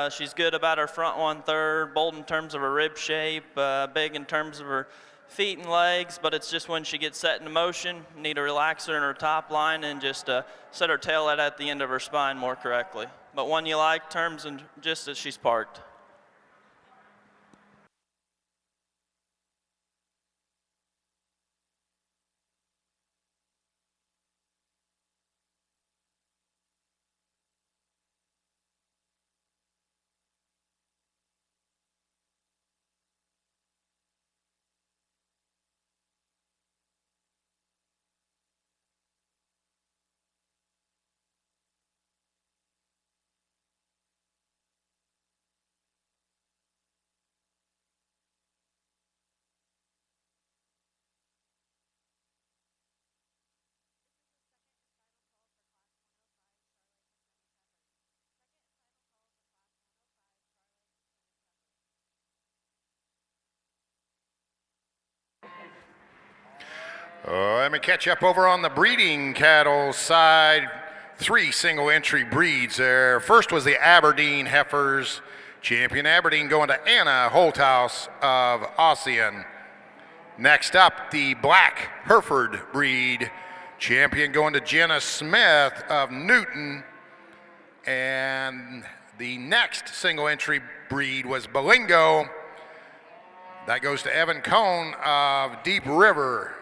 She's good about her front 1/3, bold in terms of her rib shape, big in terms of her feet and legs, but it's just when she gets set into motion, need to relax her in her top line and just set her tail at the end of her spine more correctly. But one you like, terms and just as she's parked. Let me catch up over on the breeding cattle side. 3 single entry breeds there. First was the Aberdeen Heifers. Champion Aberdeen going to Anna Holthouse of Ossian. Next up, the Black Hereford breed. Champion going to Jenna Smith of Newton. And the next single entry breed was Belingo. That goes to Evan Cohn of Deep River.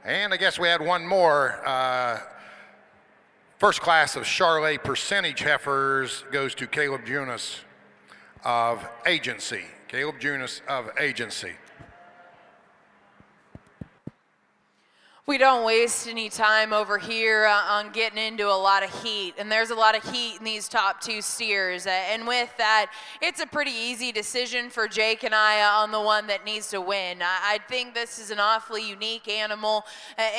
And I guess we had one more. First class of Charlay percentage heifers goes to Caleb Junis of Agency. Caleb Junis of Agency. We don't waste any time over here on getting into a lot of heat, and there's a lot of heat in these top 2 steers, and with that, it's a pretty easy decision for Jake and I on the one that needs to win. I think this is an awfully unique animal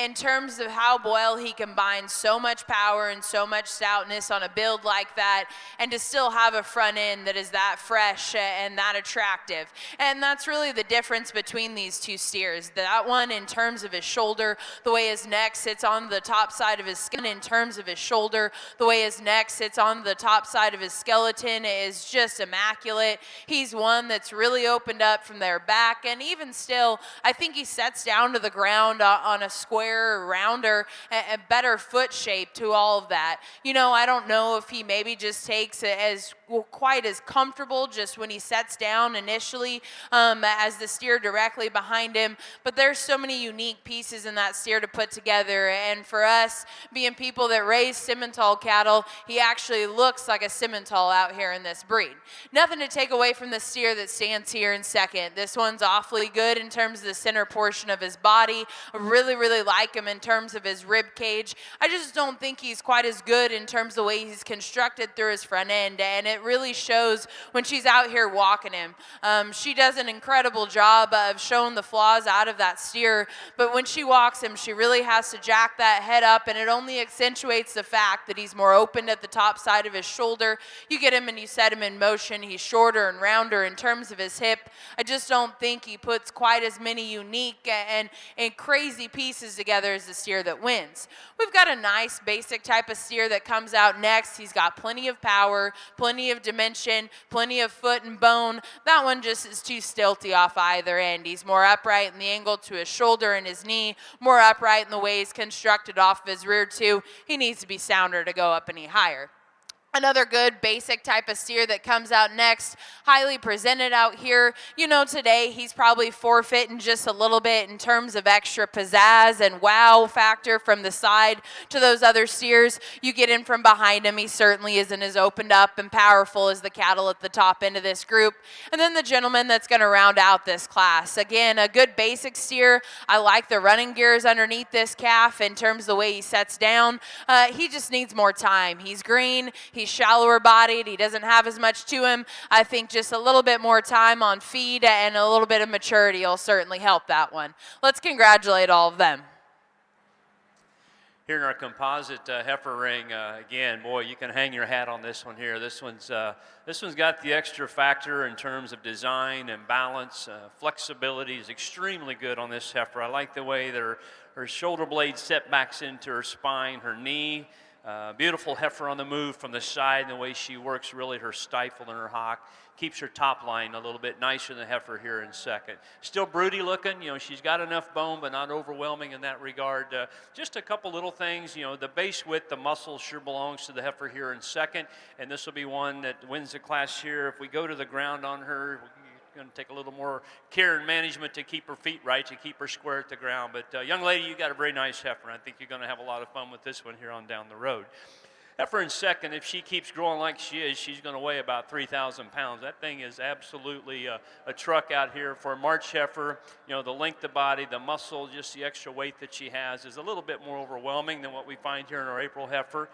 in terms of how well he combines so much power and so much stoutness on a build like that, and to still have a front end that is that fresh and that attractive. And that's really the difference between these 2 steers. That one, in terms of his shoulder, the way his neck sits on the top side of his skin, in terms of his shoulder, the way his neck sits on the top side of his skeleton is just immaculate. He's one that's really opened up from their back, and even still, I think he sets down to the ground on a square, rounder, a better foot shape to all of that. You know, I don't know if he maybe just takes it as quite as comfortable just when he sets down initially as the steer directly behind him, but there's so many unique pieces in that steer to put together, and for us being people that raise Simatol cattle, he actually looks like a Simatol out here in this breed. Nothing to take away from the steer that stands here in second. This one's awfully good in terms of the center portion of his body. I really like him in terms of his rib cage. I just don't think he's quite as good in terms of the way he's constructed through his front end, and it really shows when she's out here walking him. She does an incredible job of showing the flaws out of that steer, but when she walks him, she really has to jack that head up, and it only accentuates the fact that he's more open at the top side of his shoulder. You get him and you set him in motion. He's shorter and rounder in terms of his hip. I just don't think he puts quite as many unique and crazy pieces together as the steer that wins. We've got a nice basic type of steer that comes out next. He's got plenty of power, plenty of dimension, plenty of foot and bone. That one just is too stilty off either end. He's more upright in the angle to his shoulder and his knee, more upright in the way he's constructed off of his rear too. He needs to be sounder to go up any higher. Another good basic type of steer that comes out next, highly presented out here. You know, today he's probably forfeiting just a little bit in terms of extra pizzazz and wow factor from the side to those other steers. You get in from behind him, he certainly isn't as opened up and powerful as the cattle at the top end of this group. And then the gentleman that's going to round out this class. Again, a good basic steer. I like the running gears underneath this calf in terms of the way he sets down. He just needs more time. He's green. He's shallower bodied. He doesn't have as much to him. I think just a little bit more time on feed and a little bit of maturity will certainly help that one. Let's congratulate all of them. Here in our composite heifer ring, again, boy, you can hang your hat on this one here. This one's got the extra factor in terms of design and balance. Flexibility is extremely good on this heifer. I like the way her shoulder blade set backs into her spine, her knee Beautiful heifer on the move from the side, and the way she works really her stifle and her hock keeps her top line a little bit nicer than the heifer here in second. Still broody looking, you know, she's got enough bone but not overwhelming in that regard. Just a couple little things, you know, the base width, the muscle sure belongs to the heifer here in second, and this will be one that wins the class here. If we go to the ground on her, going to take a little more care and management to keep her feet right, to keep her square at the ground. But young lady, you got a very nice heifer. I think you're going to have a lot of fun with this one here on down the road. Heifer in second, if she keeps growing like she is, she's going to weigh about 3,000 pounds. That thing is absolutely a truck out here for a March heifer. You know, the length of body, the muscle, just the extra weight that she has is a little bit more overwhelming than what we find here in our April heifer.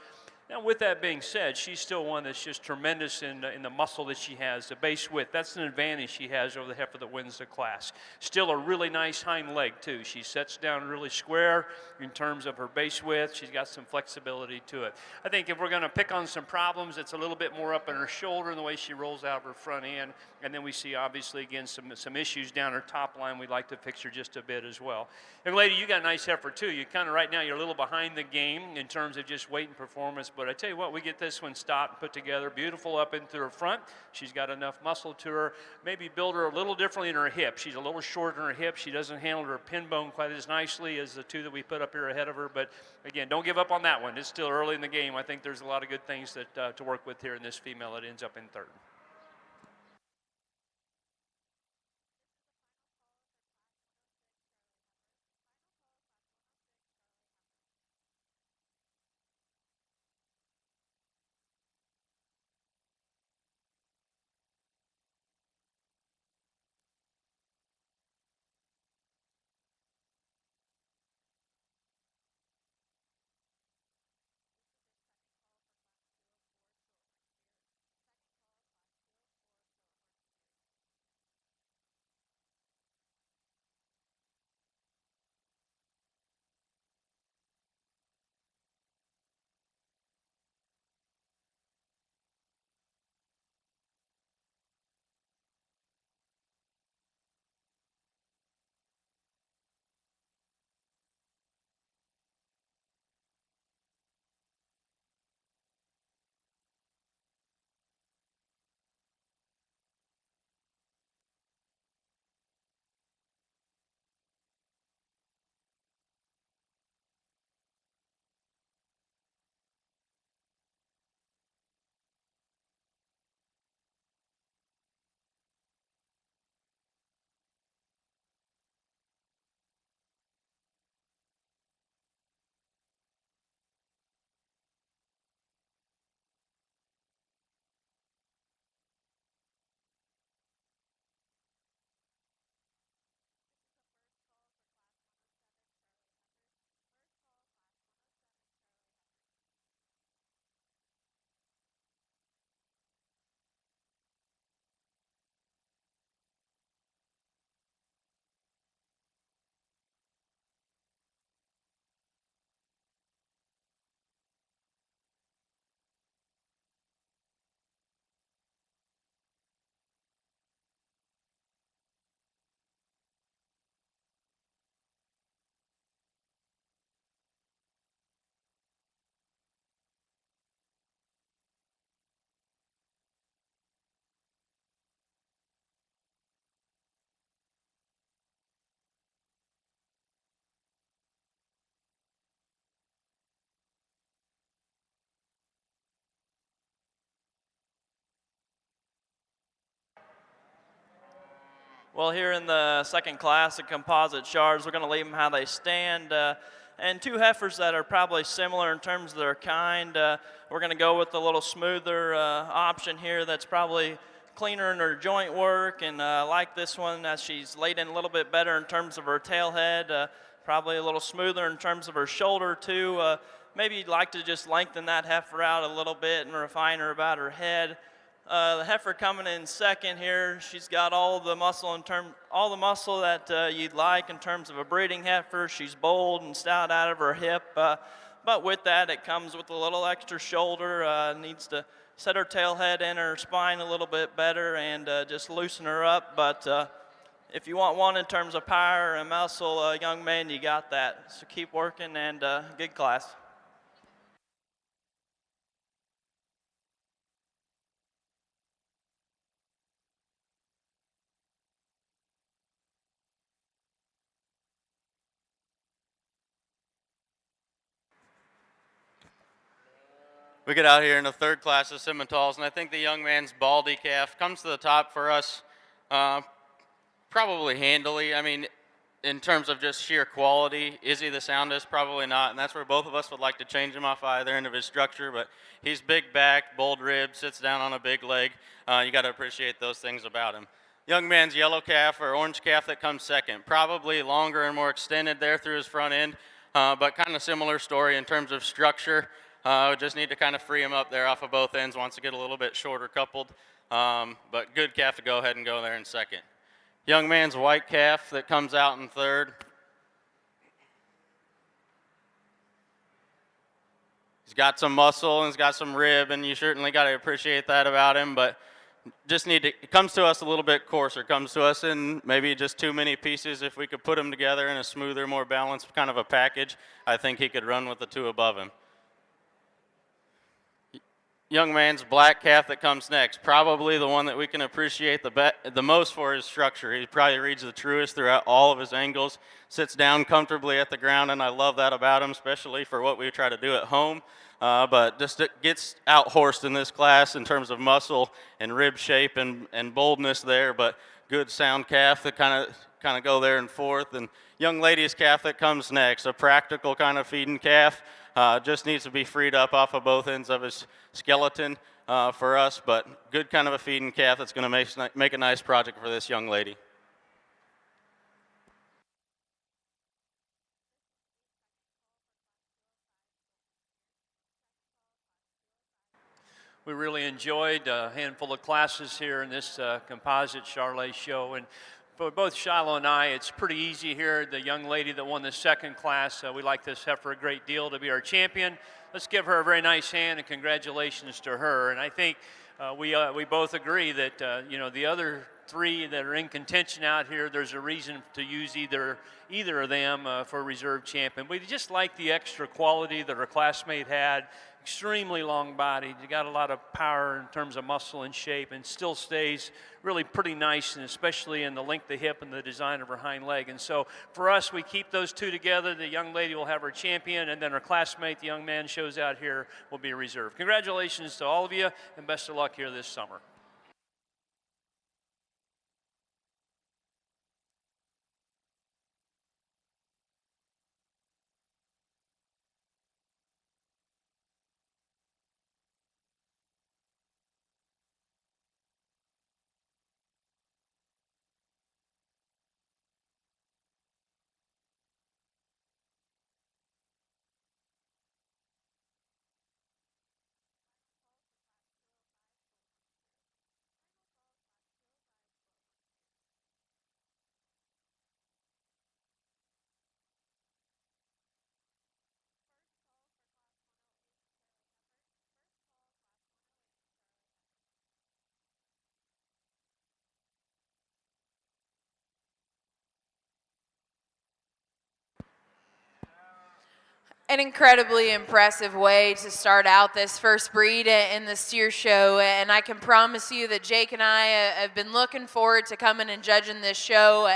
Now, with that being said, she's still one that's just tremendous in the muscle that she has, the base width. That's an advantage she has over the heifer that wins the class. Still a really nice hind leg, too. She sets down really square in terms of her base width. She's got some flexibility to it. I think if we're going to pick on some problems, it's a little bit more up in her shoulder and the way she rolls out of her front end. And then we see, obviously, again, some issues down her top line we'd like to fix her just a bit as well. And, lady, you got a nice heifer, too. You kind of, right now, you're a little behind the game in terms of just weight and performance. But I tell you what, we get this one stopped and put together, beautiful up into her front. She's got enough muscle to her. Maybe build her a little differently in her hip. She's a little shorter in her hip. She doesn't handle her pin bone quite as nicely as the two that we put up here ahead of her. But again, don't give up on that one. It's still early in the game. I think there's a lot of good things that to work with here in this female that ends up in third. Well, here in the second class of composite shards, we're going to leave them how they stand. And two heifers that are probably similar in terms of their kind. We're going to go with the little smoother option here that's probably cleaner in her joint work, and like this one as she's laid in a little bit better in terms of her tail head, probably a little smoother in terms of her shoulder too. Maybe you'd like to just lengthen that heifer out a little bit and refine her about her head. The heifer coming in second here, she's got all the muscle that you'd like in terms of a breeding heifer. She's bold and stout out of her hip, but with that it comes with a little extra shoulder. Needs to set her tail head in her spine a little bit better and just loosen her up. But if you want one in terms of power and muscle, young man, you got that. So keep working and good class. we get out here in the third class of Simitols, and I think the young man's Baldy calf comes to the top for us probably handily. I mean, in terms of just sheer quality, is he the soundest? Probably not, and that's where both of us would like to change him off either end of his structure, but he's big back, bold rib, sits down on a big leg. You got to appreciate those things about him. Young man's yellow calf or orange calf that comes second, probably longer and more extended there through his front end, but kind of similar story in terms of structure. Just need to kind of free him up there off of both ends, wants to get a little bit shorter coupled, but good calf to go ahead and go there in second. Young man's white calf that comes out in third. He's got some muscle and he's got some rib, and you certainly got to appreciate that about him, but just need to, it comes to us a little bit coarser, comes to us in maybe just too many pieces. If we could put them together in a smoother, more balanced kind of a package, I think he could run with the two above him. Young man's black calf that comes next, probably the one that we can appreciate the most for his structure. He probably reads the truest throughout all of his angles, sits down comfortably at the ground, and I love that about him, especially for what we try to do at home. But just it gets out-horsed in this class in terms of muscle and rib shape and boldness there, but good sound calf that kind of go there in fourth. And young lady's calf that comes next, a practical kind of feeding calf. Just needs to be freed up off of both ends of his skeleton for us, but good kind of a feeding calf that's going to make a nice project for this young lady. We really enjoyed a handful of classes here in this composite Charlay show, and for both Shiloh and I, it's pretty easy here. The young lady that won the second class, we like this heifer a great deal to be our champion. Let's give her a very nice hand and congratulations to her. And I think we both agree that you know, the other three that are in contention out here, there's a reason to use either of them for reserve champion. We just like the extra quality that our classmate had. Extremely long bodied. You got a lot of power in terms of muscle and shape, and still stays really pretty nice, and especially in the length of hip and the design of her hind leg. And so for us, we keep those two together. The young lady will have her champion, and then her classmate, the young man shows out here, will be a reserve. Congratulations to all of you, and best of luck here this summer. An incredibly impressive way to start out this first breed in the steer show, and I can promise you that Jake and I have been looking forward to coming and judging this show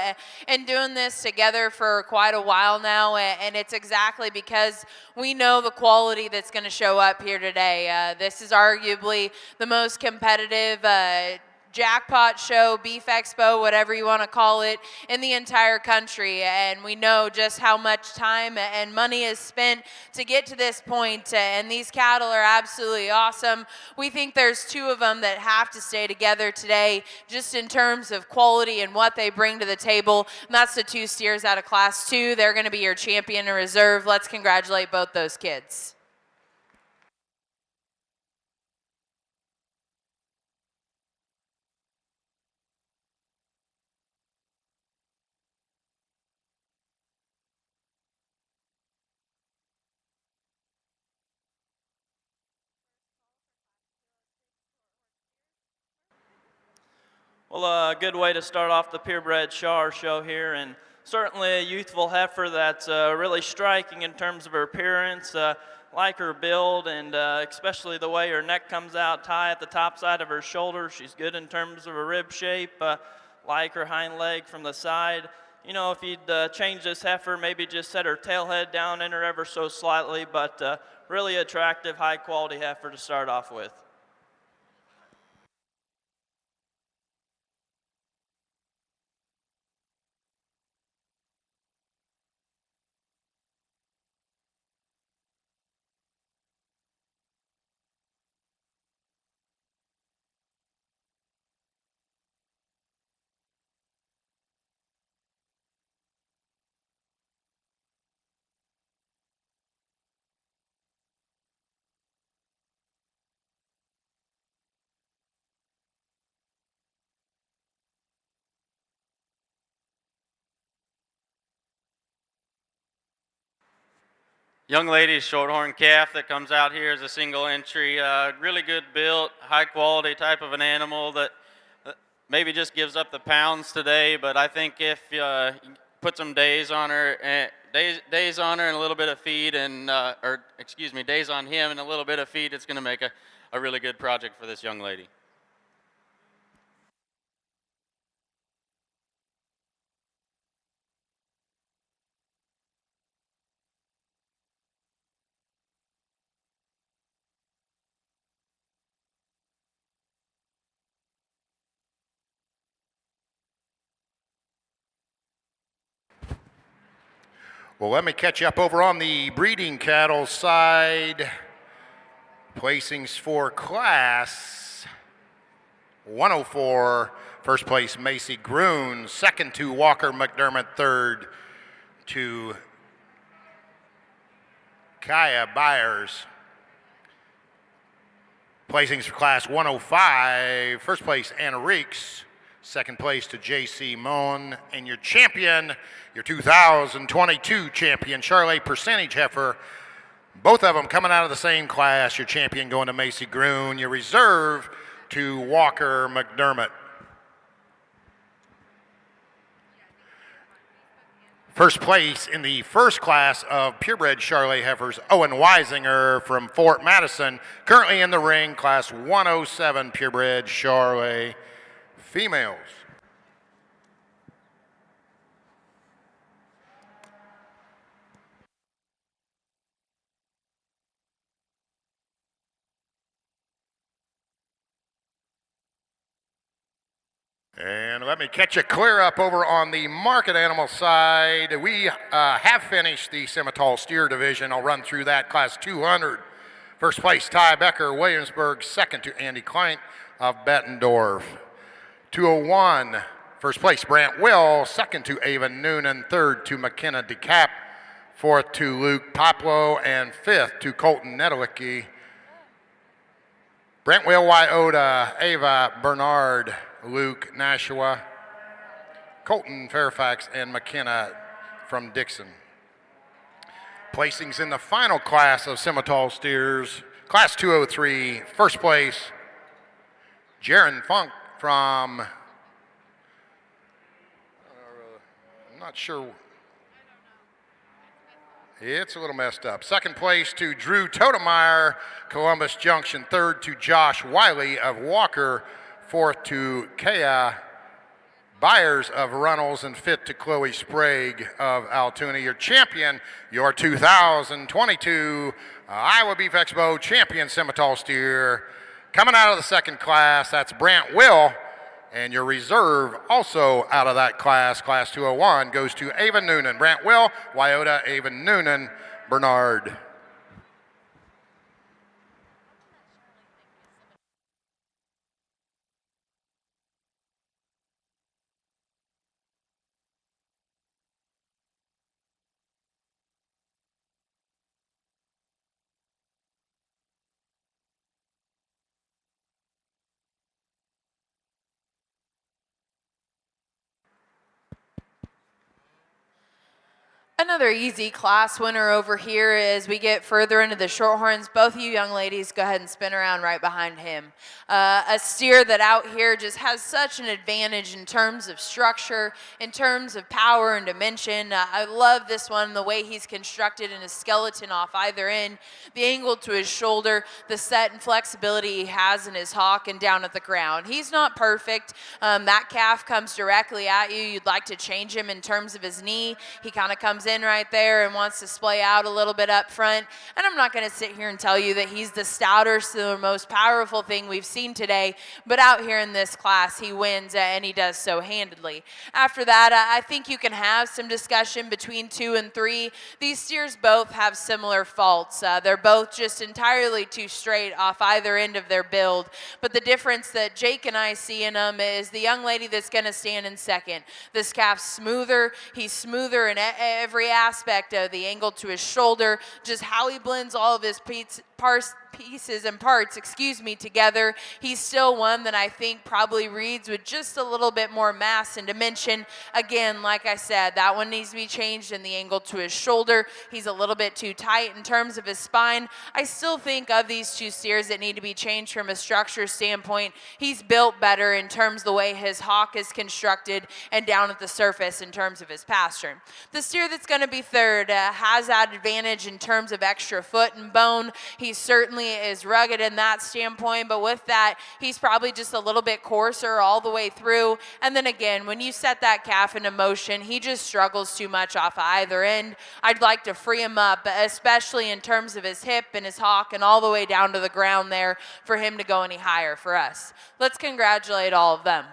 and doing this together for quite a while now, and it's exactly because we know the quality that's going to show up here today. This is arguably the most competitive jackpot show, Beef Expo, whatever you want to call it, in the entire country. And we know just how much time and money is spent to get to this point. And these cattle are absolutely awesome. We think there's two of them that have to stay together today, just in terms of quality and what they bring to the table. And that's the two steers out of Class 2. They're going to be your champion and reserve. Let's congratulate both those kids. Well, a good way to start off the Purebred show here, and certainly a youthful heifer that's really striking in terms of her appearance, like her build, and especially the way her neck comes out tie at the top side of her shoulder. She's good in terms of her rib shape, like her hind leg from the side. You know, if you'd change this heifer, maybe just set her tail head down in her ever so slightly, but really attractive, high-quality heifer to start off with. Young lady's Shorthorn calf that comes out here is a single entry, really good built, high quality type of an animal that maybe just gives up the pounds today, but I think if you put some days on her, days on her and a little bit of feed and, days on him and a little bit of feed, it's gonna make a really good project for this young lady. Well, let me catch you up over on the breeding cattle side. Placings for class 104. First place, Macy Groon. Second to Walker McDermott. Third to Kaya Byers. Placings for class 105. First place, Anna Reeks. Second place to J.C. Moen. And your champion, your 2022 champion, Charlay percentage heifer. Both of them coming out of the same class. Your champion going to Macy Groon. Your reserve to Walker McDermott. First place in the first class of purebred Charlay heifers, Owen Weisinger from Fort Madison. Currently in the ring, class 107 purebred Charlay females. And let me catch a clear up over on the market animal side. We have finished the Simatol steer division. I'll run through that. Class 200. First place, Ty Becker, Williamsburg. Second to Andy Kleint of Bettendorf. 201. First place, Brant Will. Second to Ava Noonan. Third to McKenna DeCap. Fourth to Luke Poplo. And fifth to Colton Nedelicki. Brent Will, Wyota, Ava Bernard, Luke Nashua, Colton Fairfax, and McKenna from Dixon. Placings in the final class of Simatol steers. Class 203, first place, Jaron Funk from, I'm not sure. It's a little messed up. Second place to Drew Totemeyer, Columbus Junction. Third to Josh Wiley of Walker. Fourth to Kaya Byers of Runnels. And fifth to Chloe Sprague of Altoona. Your champion, your 2022 Iowa Beef Expo champion Semitol steer. Coming out of the second class, that's Brant Will. And your reserve also out of that class, class 201, goes to Ava Noonan. Brant Will, Wyota, Ava Noonan, Bernard. Another easy class winner over here as we get further into the Shorthorns. Both of you young ladies, go ahead and spin around right behind him. A steer that out here just has such an advantage in terms of structure, in terms of power and dimension. I love this one, the way he's constructed in his skeleton off either end, the angle to his shoulder, the set and flexibility he has in his hock and down at the ground. He's not perfect. That calf comes directly at you. You'd like to change him in terms of his knee. He kind of comes in in right there and wants to splay out a little bit up front. And I'm not going to sit here and tell you that he's the stoutest, the most powerful thing we've seen today, but out here in this class, he wins, and he does so handedly. After that, I think you can have some discussion between 2 and 3. These steers both have similar faults. They're both just entirely too straight off either end of their build, but the difference that Jake and I see in them is the young lady that's going to stand in second. This calf's smoother. He's smoother in every aspect of the angle to his shoulder, just how he blends all of his pieces and parts, together. He's still one that I think probably reads with just a little bit more mass and dimension. Again, like I said, that one needs to be changed in the angle to his shoulder. He's a little bit too tight in terms of his spine. I still think of these two steers that need to be changed from a structure standpoint. He's built better in terms of the way his hock is constructed and down at the surface in terms of his pastern. The steer that's going to be third has that advantage in terms of extra foot and bone. He certainly is rugged in that standpoint, but with that, he's probably just a little bit coarser all the way through. And then again, when you set that calf into motion, he just struggles too much off of either end. I'd like to free him up, especially in terms of his hip and his hock and all the way down to the ground there for him to go any higher for us. Let's congratulate all of them.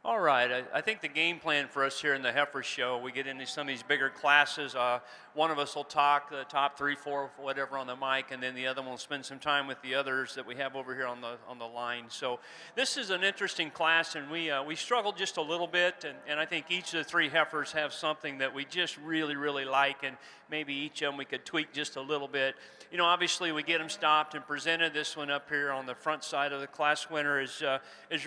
All right, I think the game plan for us here in the Heifer Show, we get into some of these bigger classes. One of us will talk the top 3, 4, whatever on the mic, and then the other one will spend some time with the others that we have over here on the line. So this is an interesting class, and we struggled just a little bit, and I think each of the 3 heifers have something that we just really, really like, and maybe each of them we could tweak just a little bit. You know, obviously we get them stopped and presented. This one up here on the front side of the class winner is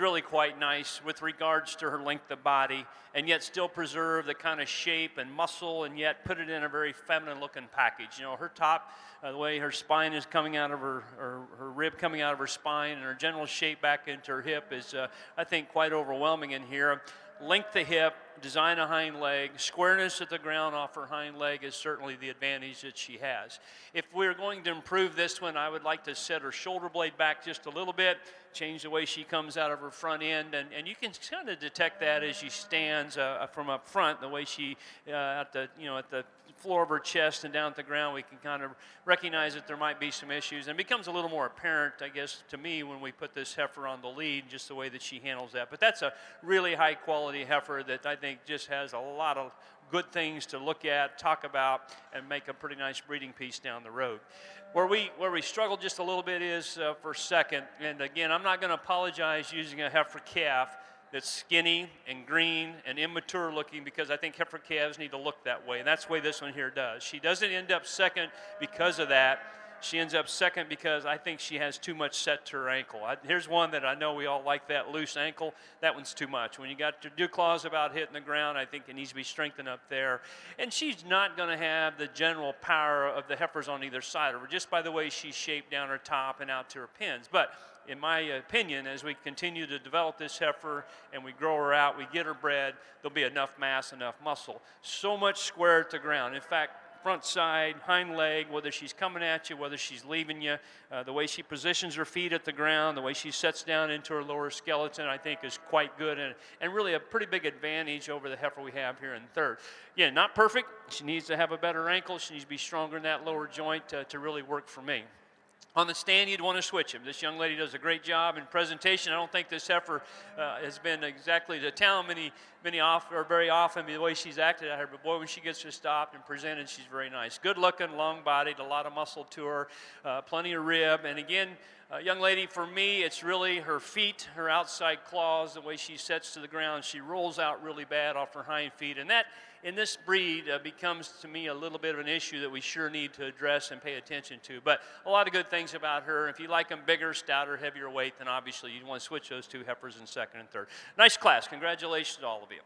really quite nice with regards to her length of body, and yet still preserve the kind of shape and muscle, and yet put it in a very feminine looking package. You know, her top, the way her spine is coming out of her rib coming out of her spine, and her general shape back into her hip is, I think, quite overwhelming in here. Length of hip, design of hind leg, squareness at the ground off her hind leg is certainly the advantage that she has. If we're going to improve this one, I would like to set her shoulder blade back just a little bit, change the way she comes out of her front end, and you can kind of detect that as she stands from up front, the way she at the floor of her chest and down at the ground, we can kind of recognize that there might be some issues, and it becomes a little more apparent, I guess, to me when we put this heifer on the lead, just the way that she handles that. But that's a really high quality heifer that I think just has a lot of good things to look at, talk about, and make a pretty nice breeding piece down the road. Where we struggle just a little bit is for second, and again, I'm not going to apologize using a heifer calf that's skinny and green and immature looking, because I think heifer calves need to look that way, and that's the way this one here does. She doesn't end up second because of that. She ends up second because I think she has too much set to her ankle. Here's one that I know we all like, that loose ankle. That one's too much. When you got your dew claws about hitting the ground, I think it needs to be strengthened up there. And she's not going to have the general power of the heifers on either side of her, just by the way she's shaped down her top and out to her pins. But in my opinion, as we continue to develop this heifer and we grow her out, we get her bred, there'll be enough mass, enough muscle. So much square at the ground. In fact, front side, hind leg, whether she's coming at you, whether she's leaving you, the way she positions her feet at the ground, the way she sets down into her lower skeleton, I think is quite good, and really a pretty big advantage over the heifer we have here in third. Yeah, not perfect. She needs to have a better ankle. She needs to be stronger in that lower joint to really work for me. On the stand, you'd want to switch him. This young lady does a great job in presentation. I don't think this heifer has been exactly to town very often the way she's acted at her, but boy, when she gets her stopped and presented, she's very nice. Good looking, long bodied, a lot of muscle to her, plenty of rib. And again, young lady, for me, it's really her feet, her outside claws, the way she sets to the ground. She rolls out really bad off her hind feet. And that, in this breed, becomes to me a little bit of an issue that we sure need to address and pay attention to. But a lot of good things about her. If you like them bigger, stouter, heavier weight, then obviously you'd want to switch those two heifers in second and third. Nice class. Congratulations to all of you.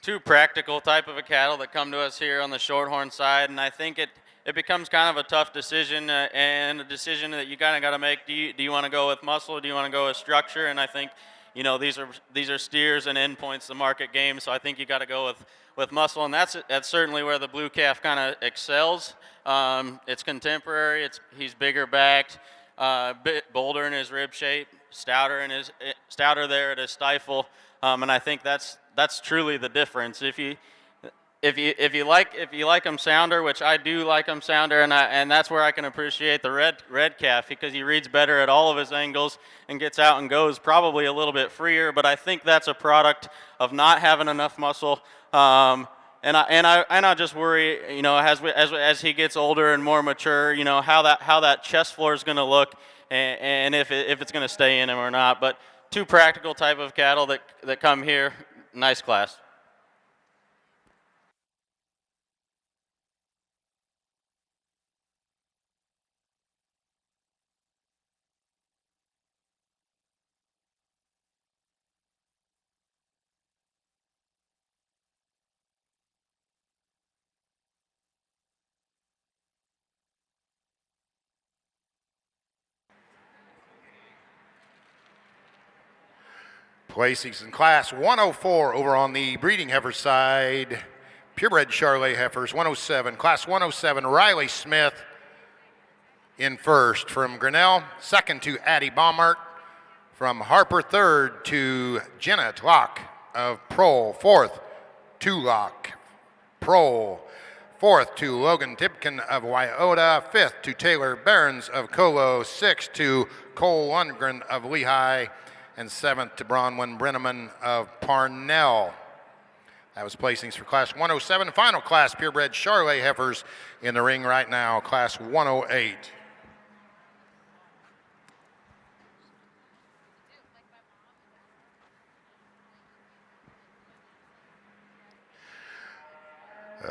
Two practical type of a cattle that come to us here on the Shorthorn side, and I think it becomes kind of a tough decision and a decision that you kind of got to make. Do you want to go with muscle? Or do you want to go with structure? And I think, you know, these are steers and endpoints, the market game. So I think you got to go with muscle, and that's certainly where the blue calf kind of excels. It's contemporary. He's bigger backed, bit bolder in his rib shape, stouter there at his stifle, and I think that's truly the difference. If you like him sounder, which I do like him sounder, and that's where I can appreciate the red calf, because he reads better at all of his angles and gets out and goes probably a little bit freer. But I think that's a product of not having enough muscle. And I just worry, you know, as he gets older and more mature, you know, how that chest floor is going to look, and if it's going to stay in him or not. But two practical type of cattle that come here. Nice class. Placings in class 104 over on the breeding heifer side. Purebred Charlay heifers 107. Class 107, Riley Smith in first from Grinnell. Second to Addie Baumart. From Harper, third to Jenna Locke of Prohl. Fourth to Locke, Prohl. Fourth to Logan Tipkin of Wyota. Fifth to Taylor Behrens of Colo. Sixth to Cole Lundgren of Lehigh. And seventh to Bronwyn Brenneman of Parnell. That was placings for class 107. Final class, purebred Charlay heifers in the ring right now, class 108.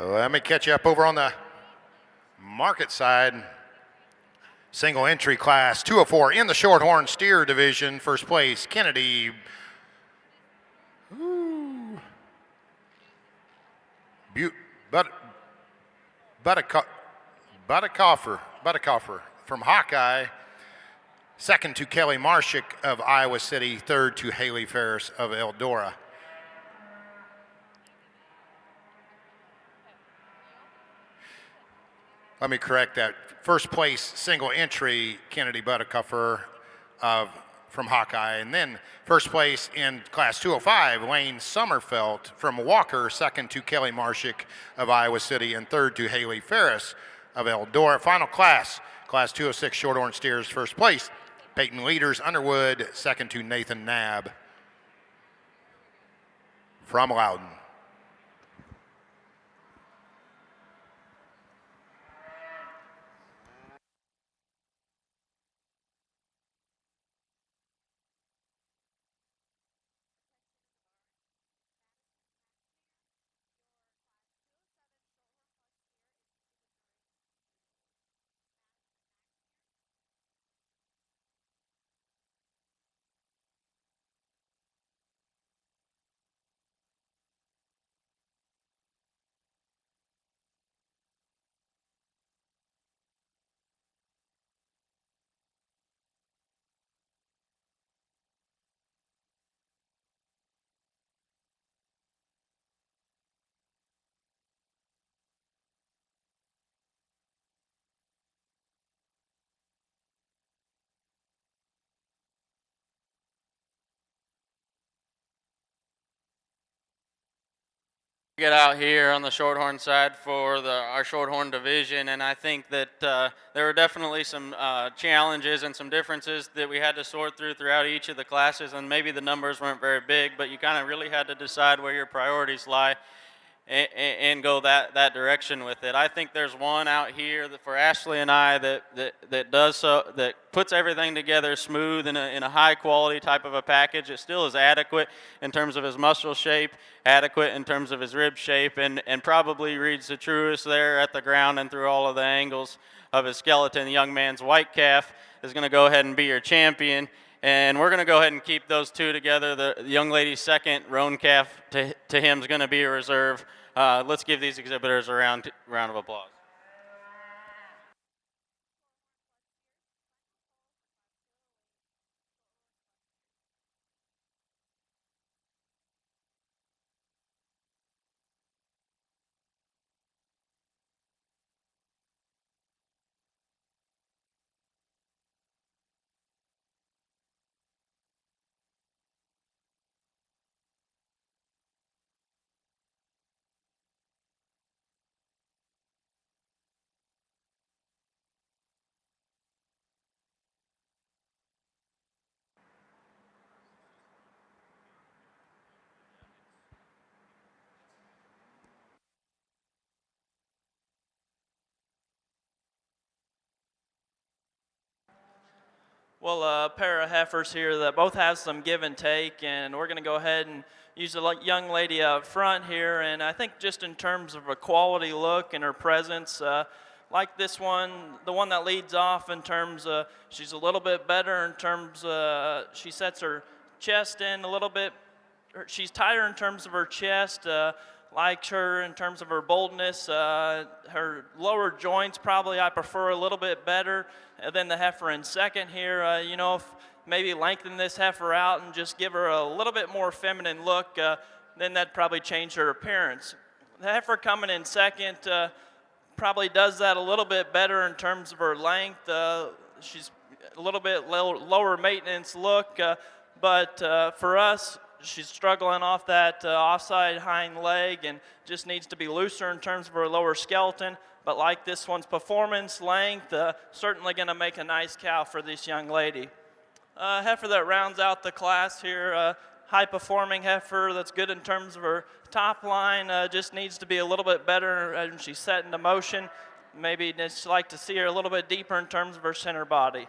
Let me catch you up over on the market side. Single entry class 204 in the Shorthorn steer division. First place, Kennedy. Buttercoffer from Hawkeye. Second to Kelly Marshik of Iowa City. Third to Haley Ferris of Eldora. Let me correct that. First place, single entry, Kennedy Buttercuffer from Hawkeye. And then first place in class 205, Lane Sommerfeld from Walker. Second to Kelly Marshik of Iowa City. And third to Haley Ferris of Eldora. Final class, class 206, Shorthorn steers. First place, Peyton Leaders, Underwood. Second to Nathan Knabb from Loudon. Get out here on the Shorthorn side for our Shorthorn division, and I think that there were definitely some challenges and some differences that we had to sort through throughout each of the classes, and maybe the numbers weren't very big, but you kind of really had to decide where your priorities lie and go that direction with it. I think there's one out here that for Ashley and I that does so, that puts everything together smooth in a high quality type of a package. It still is adequate in terms of his muscle shape, adequate in terms of his rib shape, and probably reads the truest there at the ground and through all of the angles of his skeleton. The young man's white calf is going to go ahead and be your champion. And we're going to go ahead and keep those two together. The young lady's second roan calf to him is going to be a reserve. Let's give these exhibitors a round of applause. Well, a pair of heifers here that both have some give and take, and we're going to go ahead and use the young lady up front here. And I think just in terms of a quality look and her presence, like this one, the one that leads off in terms of she's a little bit better in terms she sets her chest in a little bit. She's tighter in terms of her chest. Like her in terms of her boldness. Her lower joints probably I prefer a little bit better than the heifer in second here. You know, if maybe lengthen this heifer out and just give her a little bit more feminine look, then that'd probably change her appearance. The heifer coming in second probably does that a little bit better in terms of her length. She's a little bit lower maintenance look, but for us, she's struggling off that offside hind leg and just needs to be looser in terms of her lower skeleton. But like this one's performance, length, certainly going to make a nice cow for this young lady. Heifer that rounds out the class here, high-performing heifer that's good in terms of her top line, just needs to be a little bit better as she's set into motion. Maybe just like to see her a little bit deeper in terms of her center body.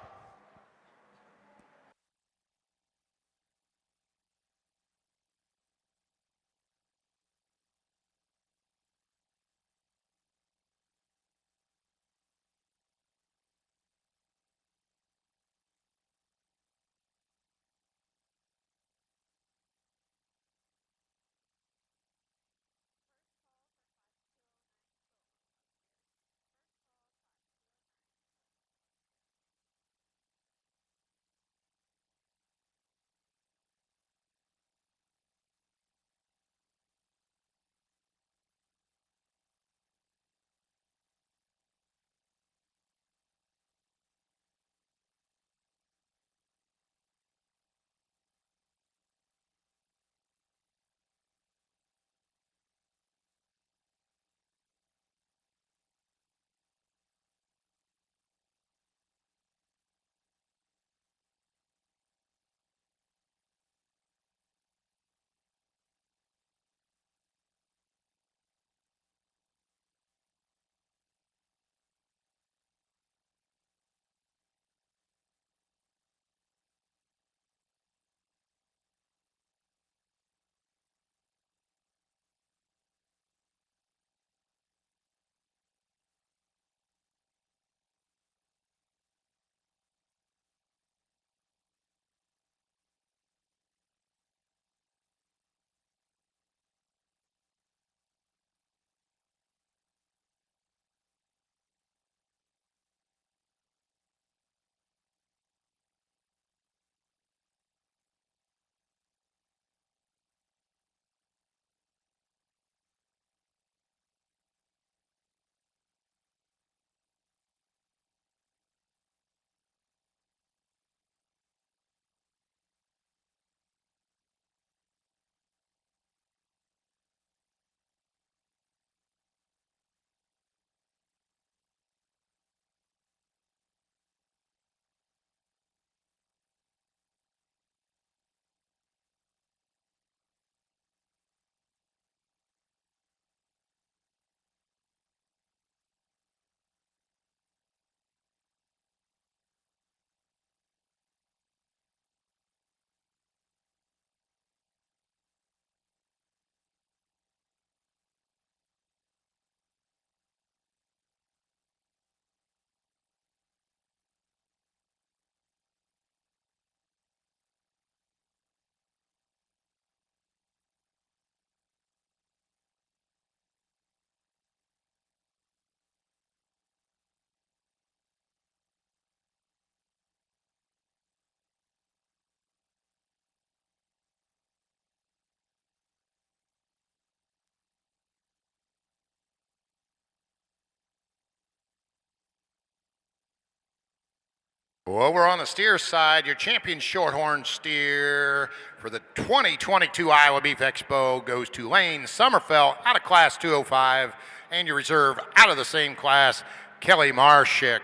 Over on the steer side, your champion Shorthorn steer for the 2022 Iowa Beef Expo goes to Lane Sommerfeld out of Class 205, and your reserve out of the same class, Kelly Marshick.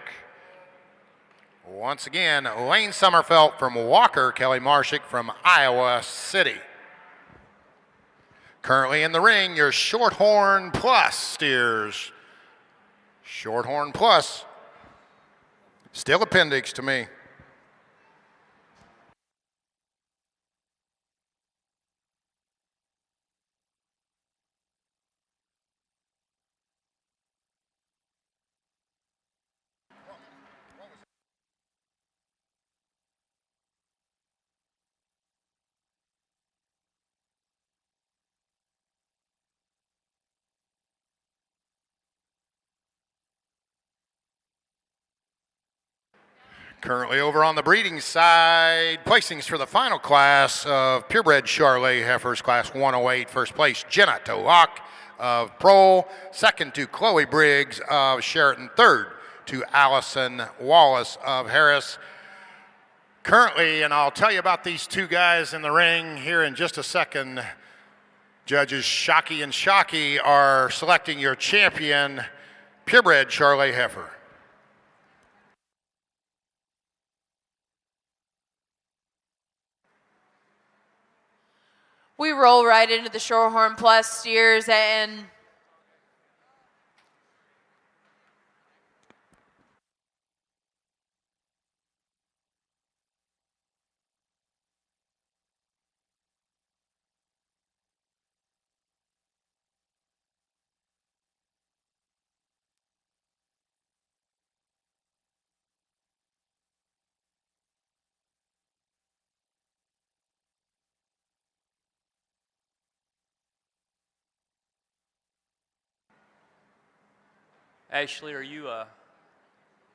Once again, Lane Sommerfeld from Walker, Kelly Marshick from Iowa City. Currently in the ring, your Shorthorn Plus steers. Shorthorn Plus. Still appendix to me. Currently over on the breeding side, placings for the final class of purebred Charlay Heifers, Class 108. First place, Jenna Toak of Prole. Second to Chloe Briggs of Sheraton. Third to Allison Wallace of Harris. Currently, and I'll tell you about these two guys in the ring here in just a second, judges Shockey and Shockey are selecting your champion, purebred Charlay Heifer. We roll right into the Shorthorn Plus steers, and Ashley, are you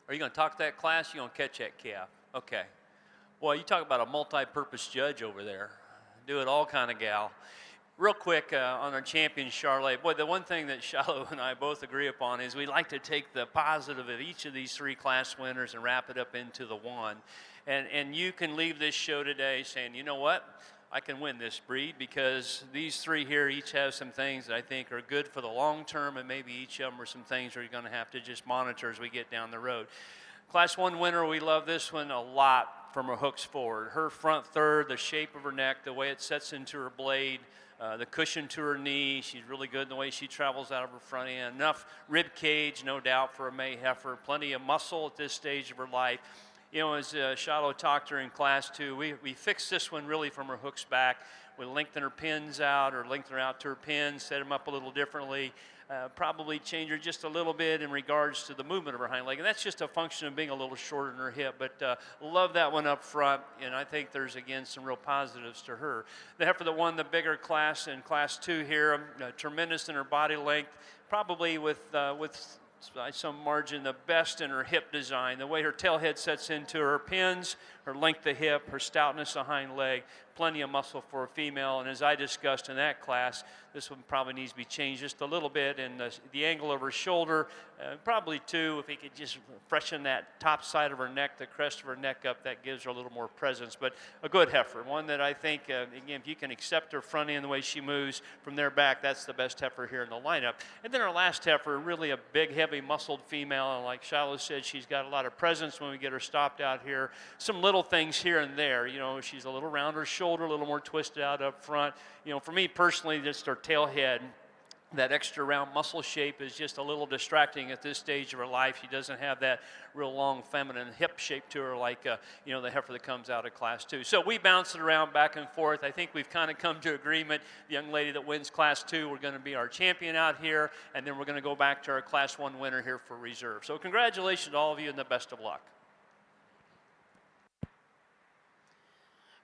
going to talk to that class? You going to catch that calf? Okay. Boy, you talk about a multi-purpose judge over there. Do it all kind of gal. Real quick on our champion Charlay. Boy, the one thing that Shiloh and I both agree upon is we like to take the positive of each of these three class winners and wrap it up into the one. And you can leave this show today saying, you know what? I can win this breed because these three here each have some things that I think are good for the long term, and maybe each of them are some things we're going to have to just monitor as we get down the road. Class 1 winner, we love this one a lot from her hooks forward. Her front third, the shape of her neck, the way it sets into her blade, the cushion to her knee. She's really good in the way she travels out of her front end. Enough rib cage, no doubt, for a May heifer. Plenty of muscle at this stage of her life. You know, as Shiloh talked to her in Class 2, we fixed this one really from her hooks back. We lengthen her pins out, or lengthen her out to her pins, set them up a little differently, probably change her just a little bit in regards to the movement of her hind leg. And that's just a function of being a little shorter in her hip. But love that one up front, and I think there's, again, some real positives to her. The heifer that won the bigger class in Class 2 here, tremendous in her body length, probably with by some margin the best in her hip design, the way her tail head sets into her pins, her length of hip, her stoutness of hind leg, plenty of muscle for a female. And as I discussed in that class, this one probably needs to be changed just a little bit, and the angle of her shoulder, probably too, if he could just freshen that top side of her neck, the crest of her neck up, that gives her a little more presence. But a good heifer, one that I think, again, if you can accept her front end, the way she moves from there back, that's the best heifer here in the lineup. And then our last heifer, really a big, heavy, muscled female, and like Shiloh said, she's got a lot of presence when we get her stopped out here. Some little things here and there, you know, she's a little rounder shoulder, a little more twisted out up front. You know, for me personally, just her tail head, that extra round muscle shape is just a little distracting at this stage of her life. She doesn't have that real long feminine hip shape to her like, you know, the heifer that comes out of Class 2. So we bounce it around back and forth. I think we've kind of come to agreement. The young lady that wins Class 2, we're going to be our champion out here, and then we're going to go back to our Class 1 winner here for reserve. So congratulations to all of you, and the best of luck.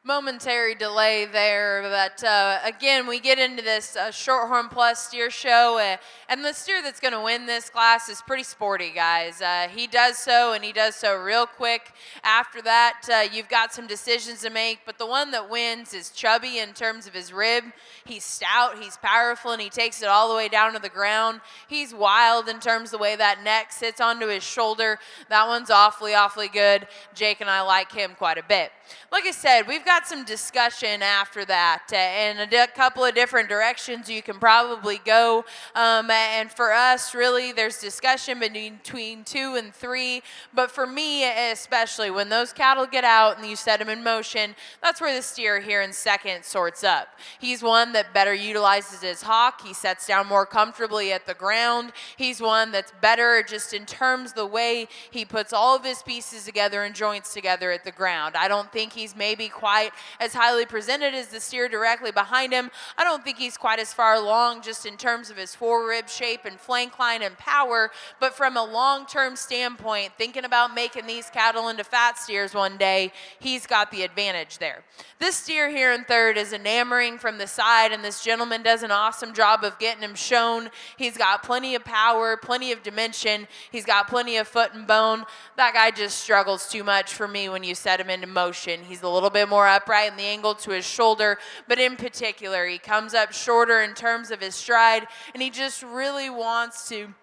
Momentary delay there, but again, we get into this Shorthorn Plus steer show, and the steer that's going to win this class is pretty sporty, guys. He does so, and he does so real quick. After that, you've got some decisions to make, but the one that wins is chubby in terms of his rib. He's stout, he's powerful, and he takes it all the way down to the ground. He's wild in terms of the way that neck sits onto his shoulder. That one's awfully, awfully good. Jake and I like him quite a bit. Like I said, we've got some discussion after that and a couple of different directions you can probably go. And for us, really, there's discussion between 2 and 3. But for me, especially, when those cattle get out and you set them in motion, that's where the steer here in second sorts up. He's one that better utilizes his hock. He sets down more comfortably at the ground. He's one that's better just in terms of the way he puts all of his pieces together and joints together at the ground. I don't think he's maybe quite as highly presented as the steer directly behind him. I don't think he's quite as far along just in terms of his forerib shape and flank line and power, but from a long-term standpoint, thinking about making these cattle into fat steers one day, he's got the advantage there. This steer here in third is enamoring from the side, and this gentleman does an awesome job of getting him shown. He's got plenty of power, plenty of dimension. He's got plenty of foot and bone. That guy just struggles too much for me when you set him into motion. He's a little bit more upright in the angle to his shoulder, but in particular, he comes up shorter in terms of his stride, and he just really wants to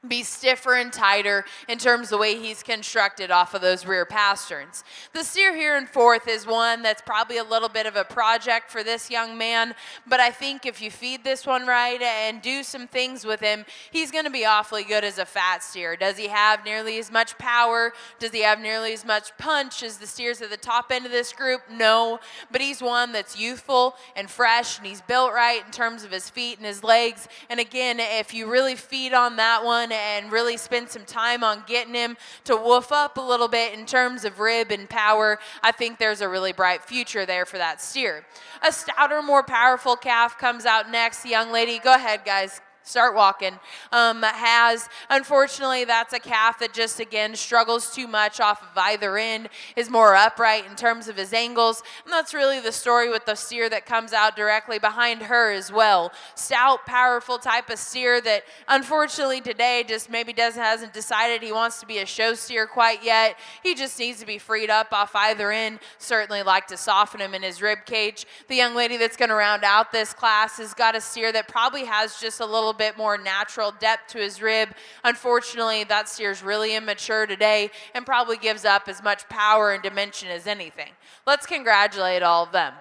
be stiffer and tighter in terms of the way he's constructed off of those rear pasterns. The steer here in fourth is one that's probably a little bit of a project for this young man, but I think if you feed this one right and do some things with him, he's going to be awfully good as a fat steer. Does he have nearly as much power? Does he have nearly as much punch as the steers at the top end of this group? No, but he's one that's youthful and fresh, and he's built right in terms of his feet and his legs. And again, if you really feed on that one and really spend some time on getting him to woof up a little bit in terms of rib and power, I think there's a really bright future there for that steer. A stouter, more powerful calf comes out next. The young lady, go ahead, guys. Start walking. Unfortunately, that's a calf that just, again, struggles too much off of either end, is more upright in terms of his angles, and that's really the story with the steer that comes out directly behind her as well. Stout, powerful type of steer that, unfortunately, today just maybe hasn't decided he wants to be a show steer quite yet. He just needs to be freed up off either end. Certainly like to soften him in his rib cage. The young lady that's going to round out this class has got a steer that probably has just a little bit more natural depth to his rib. Unfortunately, that steer's really immature today and probably gives up as much power and dimension as anything. Let's congratulate all of them.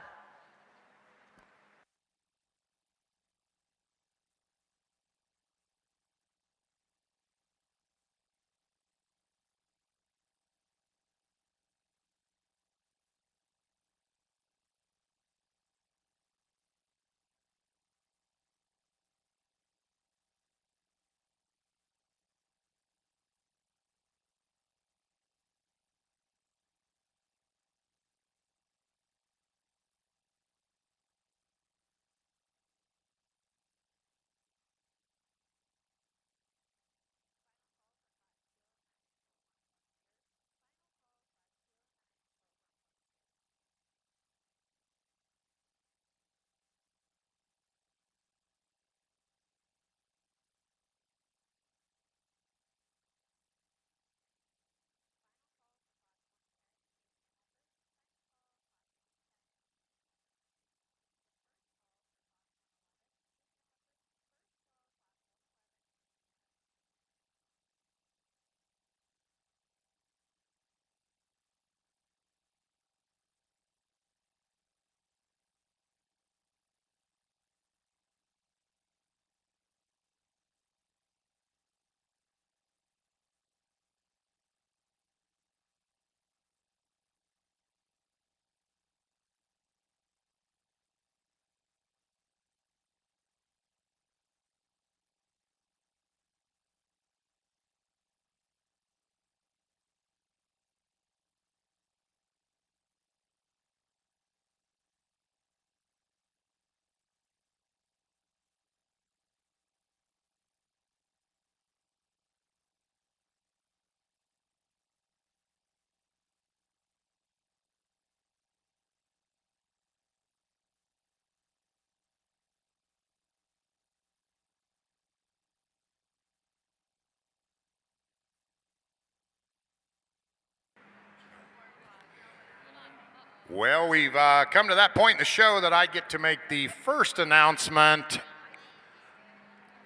Well, we've come to that point in the show that I get to make the first announcement,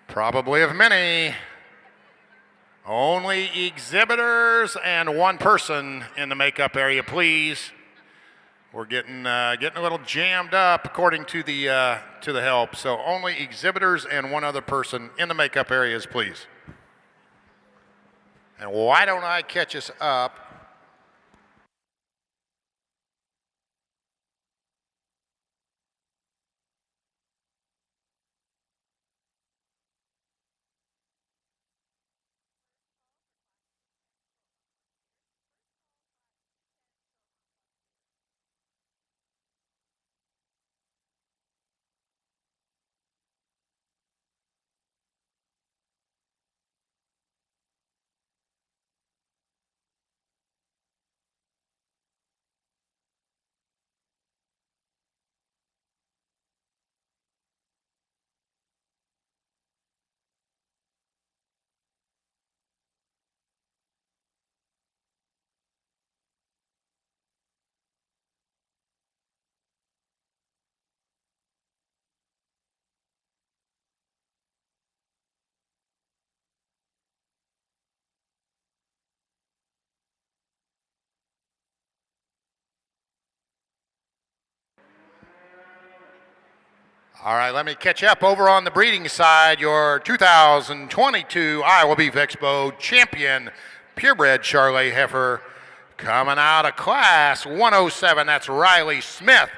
probably of many. Only exhibitors and one person in the makeup area, please. We're getting a little jammed up according to the help. So only exhibitors and one other person in the makeup areas, please. And why don't I catch us up? All right, let me catch up over on the breeding side. Your 2022 Iowa Beef Expo champion, purebred Charlay Heifer, coming out of class 107. That's Riley Smith.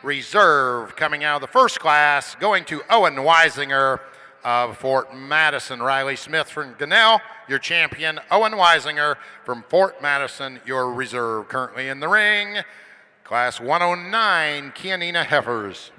Reserve coming out of the first class, going to Owen Weisinger of Fort Madison. Riley Smith from Gunnell, your champion. Owen Weisinger from Fort Madison, your reserve. Currently in the ring, class 109 Canina Heifers.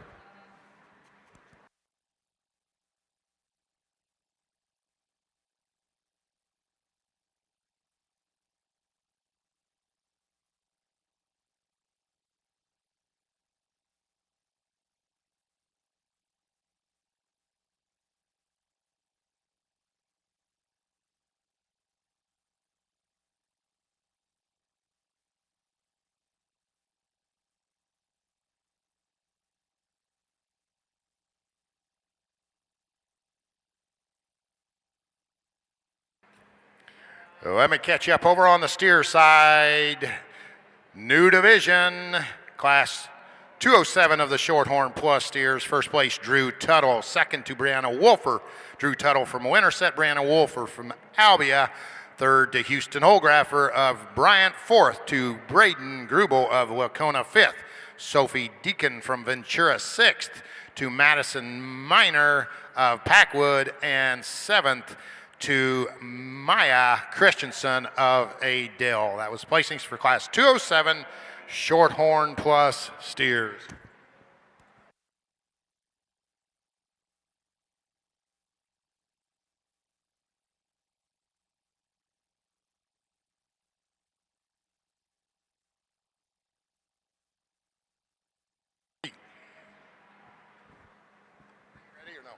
Let me catch you up over on the steer side. New division, class 207 of the Shorthorn Plus steers. First place, Drew Tuttle. Second to Brianna Wolfer. Drew Tuttle from Winterset, Brianna Wolfer from Albia. Third to Houston Holgraffer of Bryant. Fourth to Braden Grubel of Wacona. Fifth, Sophie Deacon from Ventura. Sixth to Madison Miner of Packwood. And seventh to Maya Christensen of Adele. That was placings for class 207 Shorthorn Plus steers. Ready or no?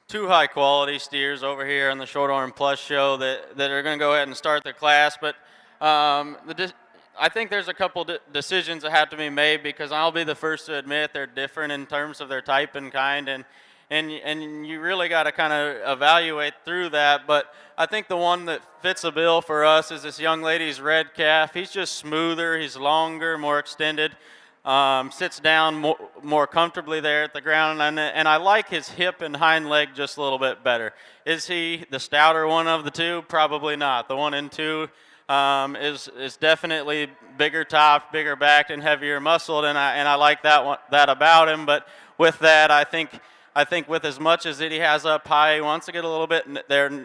Two high quality steers over here on the Shorthorn Plus show that are going to go ahead and start their class, but I think there's a couple decisions that have to be made, because I'll be the first to admit they're different in terms of their type and kind, and you really got to kind of evaluate through that. But I think the one that fits the bill for us is this young lady's red calf. He's just smoother, he's longer, more extended. Sits down more comfortably there at the ground, and I like his hip and hind leg just a little bit better. Is he the stouter one of the two? Probably not. The 1 and 2 is definitely bigger top, bigger backed, and heavier muscled, and I like that about him. But with that, I think with as much as that he has up high, he wants to get a little bit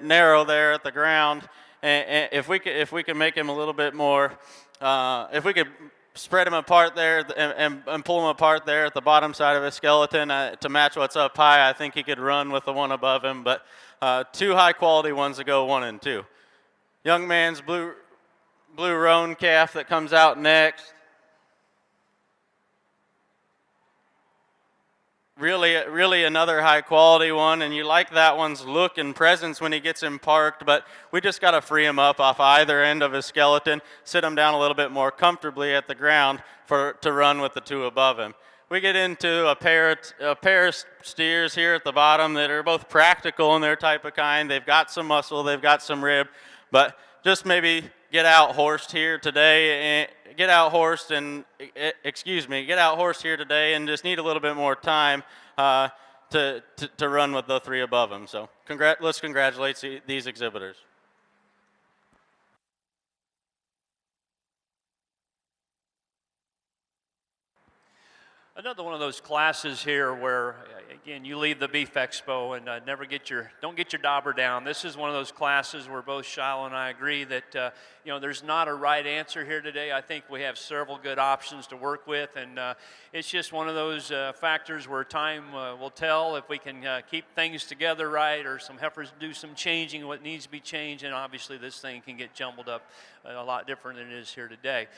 narrow there at the ground. And if we can make him a little bit more, if we could spread him apart there and pull him apart there at the bottom side of his skeleton to match what's up high, I think he could run with the one above him. But two high quality ones to go 1 and 2. Young man's blue roan calf that comes out next. really another high quality one, and you like that one's look and presence when he gets him parked, but we just got to free him up off either end of his skeleton, sit him down a little bit more comfortably at the ground to run with the two above him. We get into a pair of steers here at the bottom that are both practical in their type of kind. They've got some muscle, they've got some rib, but just maybe get out horsed here today, get out horsed here today, and just need a little bit more time to run with the three above them. So let's congratulate these exhibitors. Another one of those classes here where, again, you leave the Beef Expo and don't get your dauber down. This is one of those classes where both Shiloh and I agree that there's not a right answer here today. I think we have several good options to work with, and it's just one of those factors where time will tell if we can keep things together right, or some heifers do some changing what needs to be changed, and obviously this thing can get jumbled up a lot different than it is here today.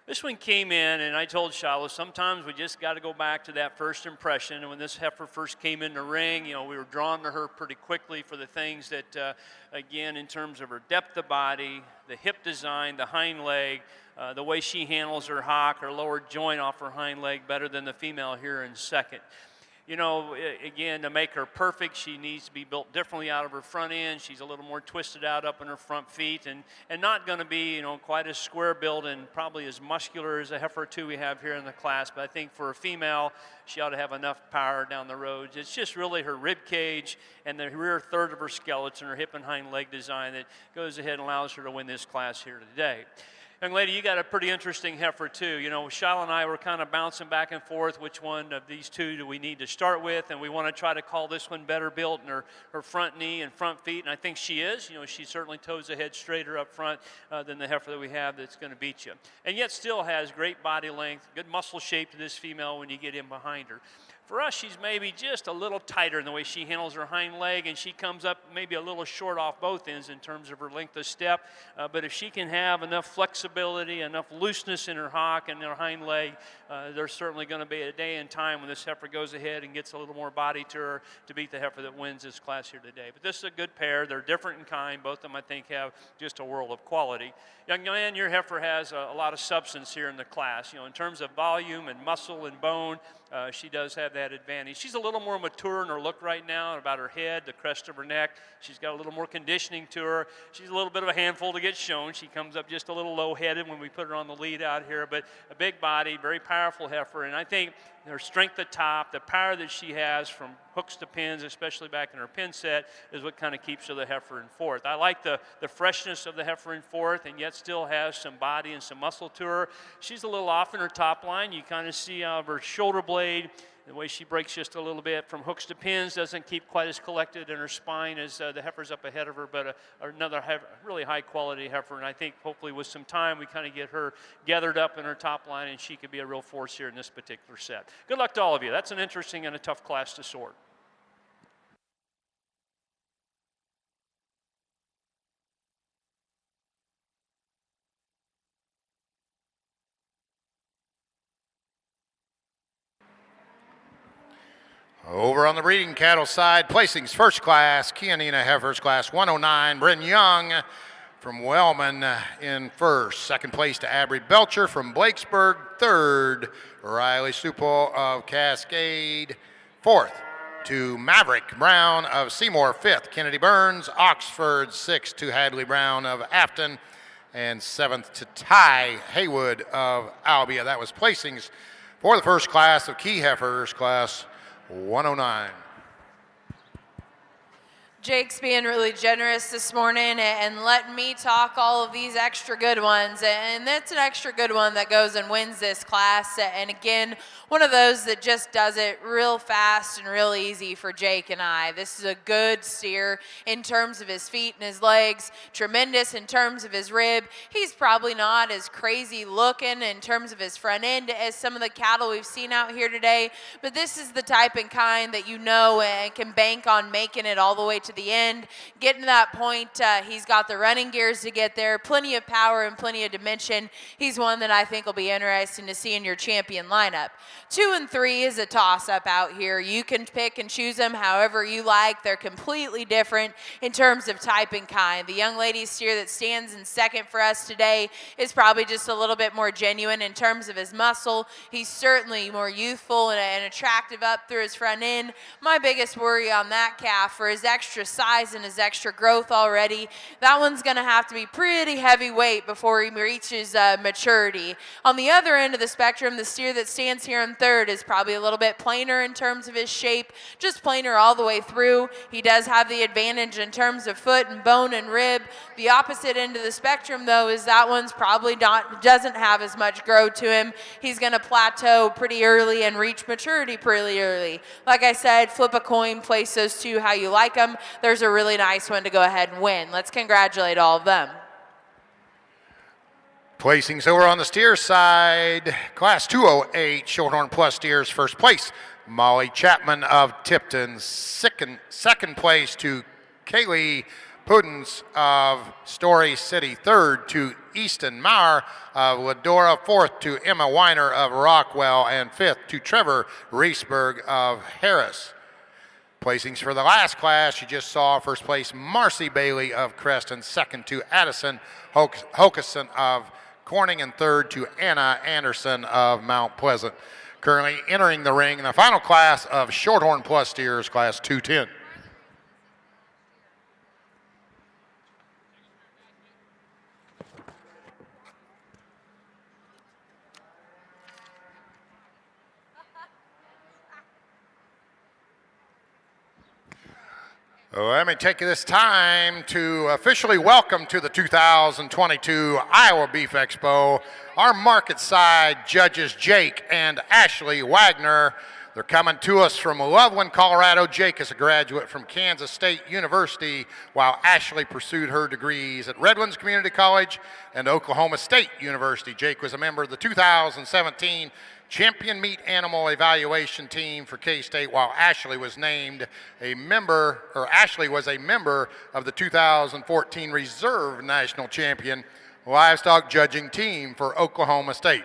This one came in, and I told Shiloh, sometimes we just got to go back to that first impression. And when this heifer first came in the ring, we were drawn to her pretty quickly for the things that, again, in terms of her depth of body, the hip design, the hind leg, the way she handles her hock, her lower joint off her hind leg better than the female here in second. Again, to make her perfect, she needs to be built differently out of her front end. She's a little more twisted out up in her front feet, and not going to be, quite as square built and probably as muscular as a heifer or two we have here in the class. But I think for a female, she ought to have enough power down the road. It's just really her rib cage and the rear third of her skeleton, her hip and hind leg design that goes ahead and allows her to win this class here today. Young lady, you got a pretty interesting heifer too. Shiloh and I were kind of bouncing back and forth which one of these two do we need to start with, and we want to try to call this one better built in her front knee and front feet, and I think she is. She certainly toes ahead straighter up front than the heifer that we have that's going to beat you. And yet still has great body length, good muscle shape to this female when you get in behind her. For us, she's maybe just a little tighter in the way she handles her hind leg, and she comes up maybe a little short off both ends in terms of her length of step. But if she can have enough flexibility, enough looseness in her hock and her hind leg, there's certainly going to be a day and time when this heifer goes ahead and gets a little more body to her to beat the heifer that wins this class here today. But this is a good pair. They're different in kind. Both of them, I think, have just a world of quality. Young man, your heifer has a lot of substance here in the class. In terms of volume and muscle and bone, she does have that advantage. She's a little more mature in her look right now, about her head, the crest of her neck. She's got a little more conditioning to her. She's a little bit of a handful to get shown. She comes up just a little low-headed when we put her on the lead out here, but a big body, very powerful heifer, and I think her strength at top, the power that she has from hooks to pins, especially back in her pin set, is what kind of keeps her the heifer in fourth. I like the freshness of the heifer in fourth, and yet still has some body and some muscle to her. She's a little off in her top line. You kind of see her shoulder blade, the way she breaks just a little bit from hooks to pins, doesn't keep quite as collected in her spine as the heifers up ahead of her, but another really high quality heifer, and I think hopefully with some time we kind of get her gathered up in her top line and she could be a real force here in this particular set. Good luck to all of you. That's an interesting and a tough class to sort. Over on the breeding cattle side, placings first class, Canina Heifers class 109, Bryn Young from Wellman in first. Second place to Abry Belcher from Blakesburg. Third, Riley Supel of Cascade. Fourth to Maverick Brown of Seymour. Fifth, Kennedy Burns, Oxford. Sixth to Hadley Brown of Afton. And seventh to Ty Haywood of Albia. That was placings for the first class of Key Heifers class 109. Jake's being really generous this morning and letting me talk all of these extra good ones, and that's an extra good one that goes and wins this class, and again, one of those that just does it real fast and real easy for Jake and I. This is a good steer in terms of his feet and his legs, tremendous in terms of his rib. He's probably not as crazy looking in terms of his front end as some of the cattle we've seen out here today, but this is the type and kind that and can bank on making it all the way to to the end. Getting to that point, he's got the running gears to get there, plenty of power and plenty of dimension. He's one that I think will be interesting to see in your champion lineup. 2 and 3 is a toss-up out here. You can pick and choose them however you like. They're completely different in terms of type and kind. The young lady steer that stands in second for us today is probably just a little bit more genuine in terms of his muscle. He's certainly more youthful and attractive up through his front end. My biggest worry on that calf for his extra size and his extra growth already, that one's going to have to be pretty heavyweight before he reaches maturity. On the other end of the spectrum, the steer that stands here in third is probably a little bit plainer in terms of his shape, just plainer all the way through. He does have the advantage in terms of foot and bone and rib. The opposite end of the spectrum, though, is that one's probably doesn't have as much growth to him. He's going to plateau pretty early and reach maturity pretty early. Like I said, flip a coin, place those two how you like them. There's a really nice one to go ahead and win. Let's congratulate all of them. Placings over on the steer side, Class 208 Shorthorn Plus steers, first place, Molly Chapman of Tipton. Second place to Kaylee Puddens of Story City. Third to Easton Maurer of Ladora. Fourth to Emma Weiner of Rockwell. And fifth to Trevor Reesberg of Harris. Placings for the last class, you just saw first place Marcy Bailey of Creston. Second to Addison Hokeson of Corning, and third to Anna Anderson of Mount Pleasant. Currently entering the ring in the final class of Shorthorn Plus steers, Class 210. Let me take this time to officially welcome to the 2022 Iowa Beef Expo our market side judges Jake and Ashley Wagner. They're coming to us from Loveland, Colorado. Jake is a graduate from Kansas State University, while Ashley pursued her degrees at Redlands Community College and Oklahoma State University. Jake was a member of the 2017 Champion Meat Animal Evaluation Team for K-State, while Ashley was named a member, or Ashley was a member of the 2014 Reserve National Champion Livestock Judging Team for Oklahoma State.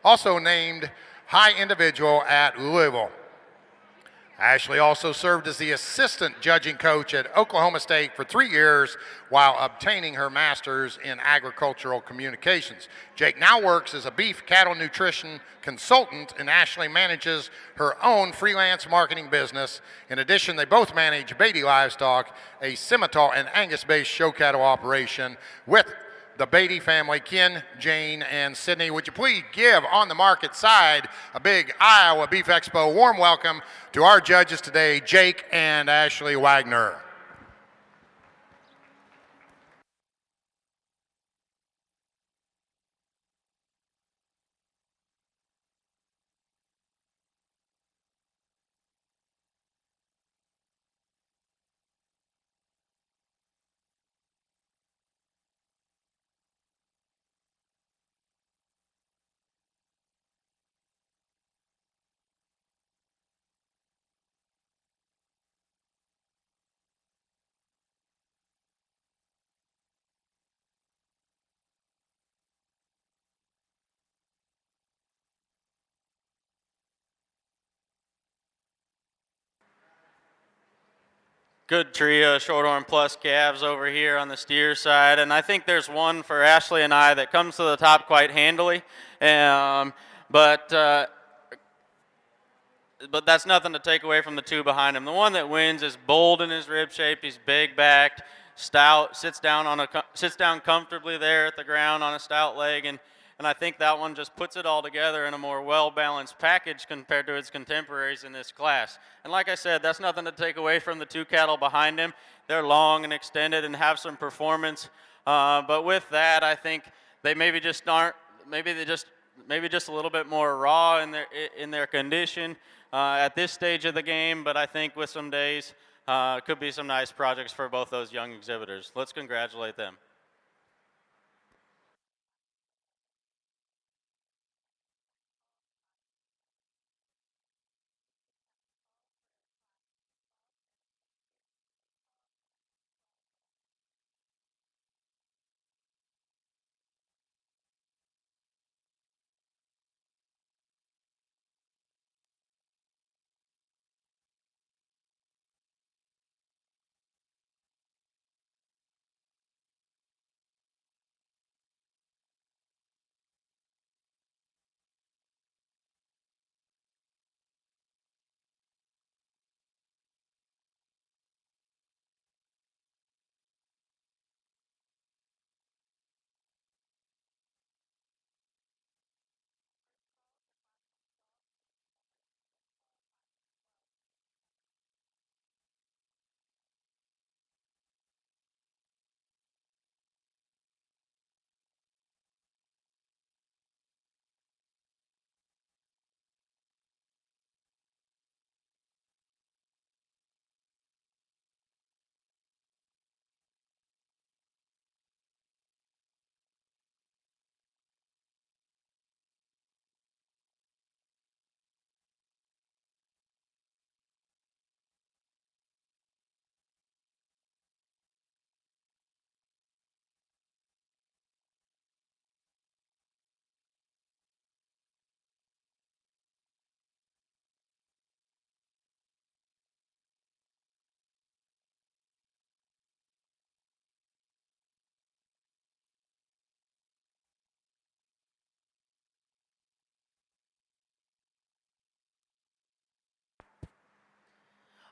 Also named High Individual at Louisville. Ashley also served as the assistant judging coach at Oklahoma State for 3 years while obtaining her master's in agricultural communications. Jake now works as a beef cattle nutrition consultant, and Ashley manages her own freelance marketing business. In addition, they both manage Beatty Livestock, a Simatol and Angus-based show cattle operation with the Beatty family, Ken, Jane, and Sydney. Would you please give on the market side a big Iowa Beef Expo warm welcome to our judges today, Jake and Ashley Wagner. Good trio of Shorthorn Plus calves over here on the steer side, and I think there's one for Ashley and I that comes to the top quite handily, but that's nothing to take away from the two behind him. The one that wins is bold in his rib shape. He's big backed, stout, sits down comfortably there at the ground on a stout leg, and I think that one just puts it all together in a more well-balanced package compared to its contemporaries in this class. And like I said, that's nothing to take away from the two cattle behind him. They're long and extended and have some performance, but with that, I think they maybe just aren't. Maybe just a little bit more raw in their condition at this stage of the game. But I think with some days, could be some nice projects for both those young exhibitors. Let's congratulate them.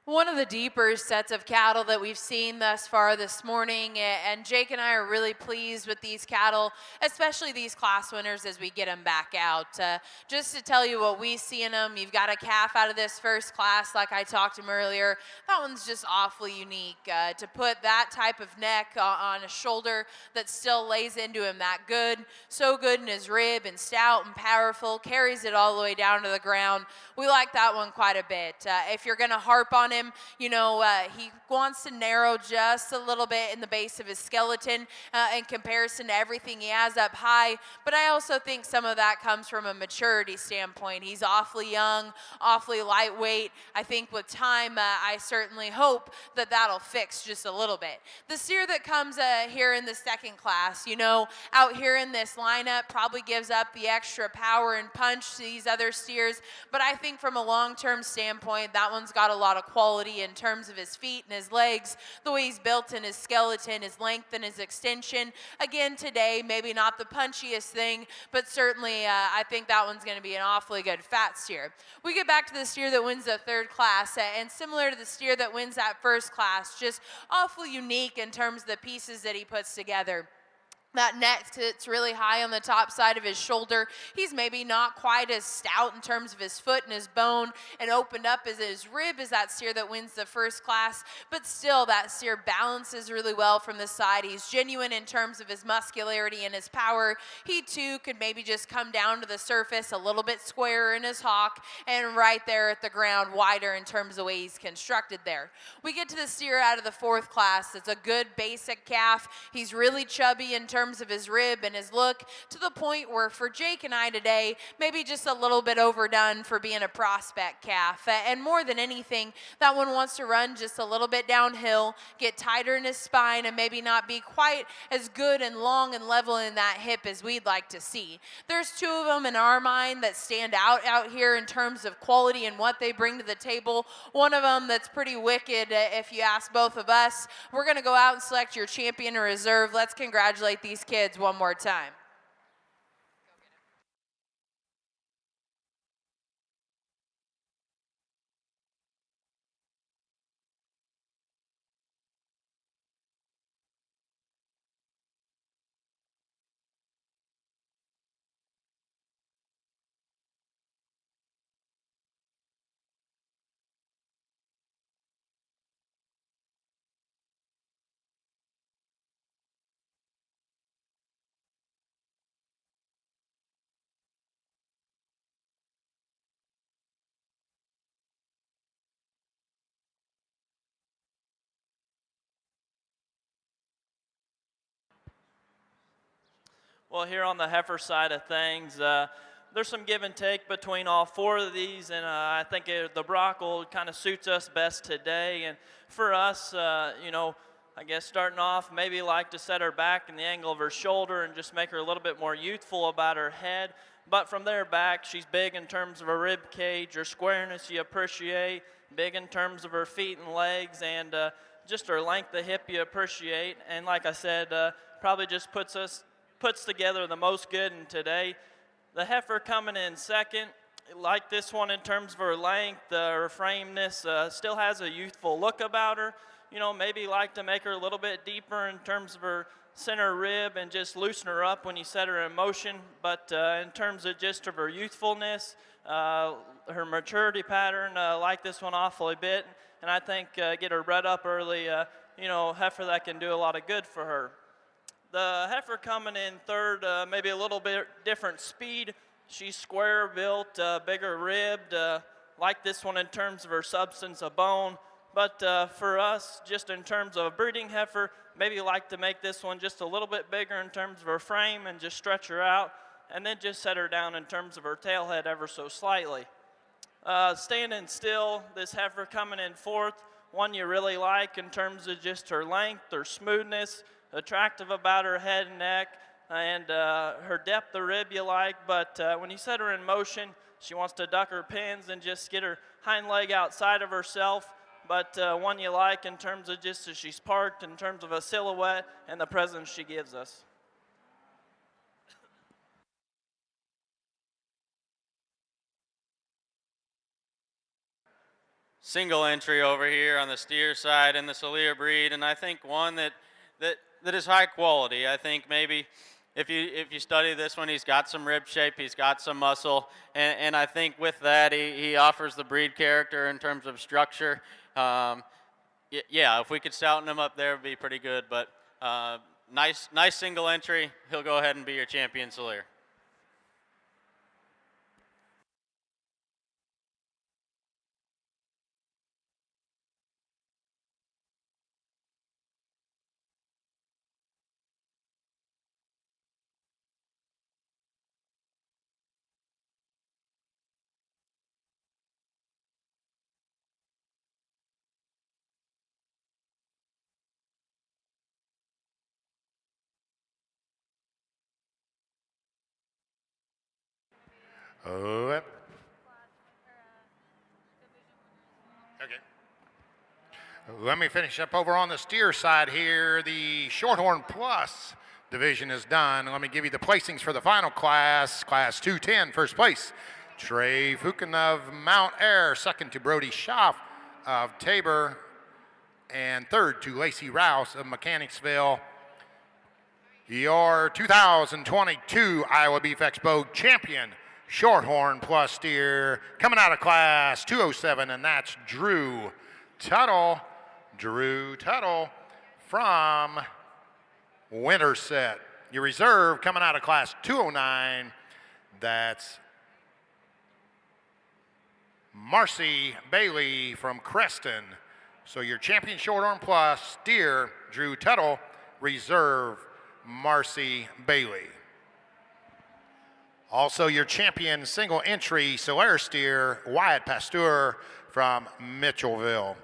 One of the deeper sets of cattle that we've seen thus far this morning, and Jake and I are really pleased with these cattle, especially these class winners as we get them back out. Just to tell you what we see in them, you've got a calf out of this first class like I talked to him earlier. That one's just awfully unique. To put that type of neck on a shoulder that still lays into him that good, so good in his rib and stout and powerful, carries it all the way down to the ground. We like that one quite a bit. If you're going to harp on him, you know, he wants to narrow just a little bit in the base of his skeleton in comparison to everything he has up high, but I also think some of that comes from a maturity standpoint. He's awfully young, awfully lightweight. I think with time, I certainly hope that that'll fix just a little bit. The steer that comes here in the second class, you know, out here in this lineup probably gives up the extra power and punch to these other steers, but I think from a long-term standpoint, that one's got a lot of quality in terms of his feet and his legs, the way he's built in his skeleton, his length and his extension. Again, today, maybe not the punchiest thing, but certainly I think that one's going to be an awfully good fat steer. We get back to the steer that wins the third class, and similar to the steer that wins that first class, just awfully unique in terms of the pieces that he puts together. That neck sits really high on the top side of his shoulder. He's maybe not quite as stout in terms of his foot and his bone and opened up as his rib as that steer that wins the first class, but still that steer balances really well from the side. He's genuine in terms of his muscularity and his power. He too could maybe just come down to the surface a little bit squarer in his hock and right there at the ground wider in terms of the way he's constructed there. We get to the steer out of the fourth class. It's a good basic calf. He's really chubby in terms of his rib and his look, to the point where for Jake and I today, maybe just a little bit overdone for being a prospect calf. And more than anything, that one wants to run just a little bit downhill, get tighter in his spine, and maybe not be quite as good and long and level in that hip as we'd like to see. There's two of them in our mind that stand out here in terms of quality and what they bring to the table. One of them that's pretty wicked, if you ask both of us. We're going to go out and select your champion or reserve. Let's congratulate these kids one more time. Well, here on the heifer side of things, there's some give and take between all four of these, and I think the Brockle kind of suits us best today. And for us, you know, I guess starting off, maybe like to set her back in the angle of her shoulder and just make her a little bit more youthful about her head. But from there back, she's big in terms of her rib cage, her squareness you appreciate, big in terms of her feet and legs, and just her length of hip you appreciate. And like I said, probably just puts together the most good in today. The heifer coming in second, like this one in terms of her length, her frameness, still has a youthful look about her. You know, maybe like to make her a little bit deeper in terms of her center rib and just loosen her up when you set her in motion. But in terms of just of her youthfulness, her maturity pattern, like this one awfully bit. And I think get her bred up early, you know, heifer that can do a lot of good for her. The heifer coming in third, maybe a little bit different speed. She's square built, bigger ribbed, like this one in terms of her substance of bone. But for us, just in terms of a breeding heifer, maybe like to make this one just a little bit bigger in terms of her frame and just stretch her out, and then just set her down in terms of her tail head ever so slightly. Standing still, this heifer coming in fourth, one you really like in terms of just her length, her smoothness, attractive about her head and neck, and her depth of rib you like. But when you set her in motion, she wants to duck her pins and just get her hind leg outside of herself. But one you like in terms of just as she's parked, in terms of a silhouette and the presence she gives us. single entry over here on the steer side in the Salir breed, and I think one that is high quality. I think maybe if you study this one, he's got some rib shape, he's got some muscle, and I think with that he offers the breed character in terms of structure. Yeah, if we could stouten him up there, it'd be pretty good. But nice single entry. He'll go ahead and be your champion Salir. Oh, yep. Okay. Let me finish up over on the steer side here. The Shorthorn Plus division is done. Let me give you the placings for the final class. Class 210, first place, Trey Fukin of Mount Air. Second to Brody Schaff of Tabor. And third to Lacey Rouse of Mechanicsville. Your 2022 Iowa Beef Expo champion, Shorthorn Plus steer, coming out of class 207, and that's Drew Tuttle. Drew Tuttle from Winterset. Your reserve coming out of class 209, that's Marcy Bailey from Creston. So your champion Shorthorn Plus steer, Drew Tuttle, reserve Marcy Bailey. Also your champion single entry Solaire steer, Wyatt Pasteur from Mitchellville.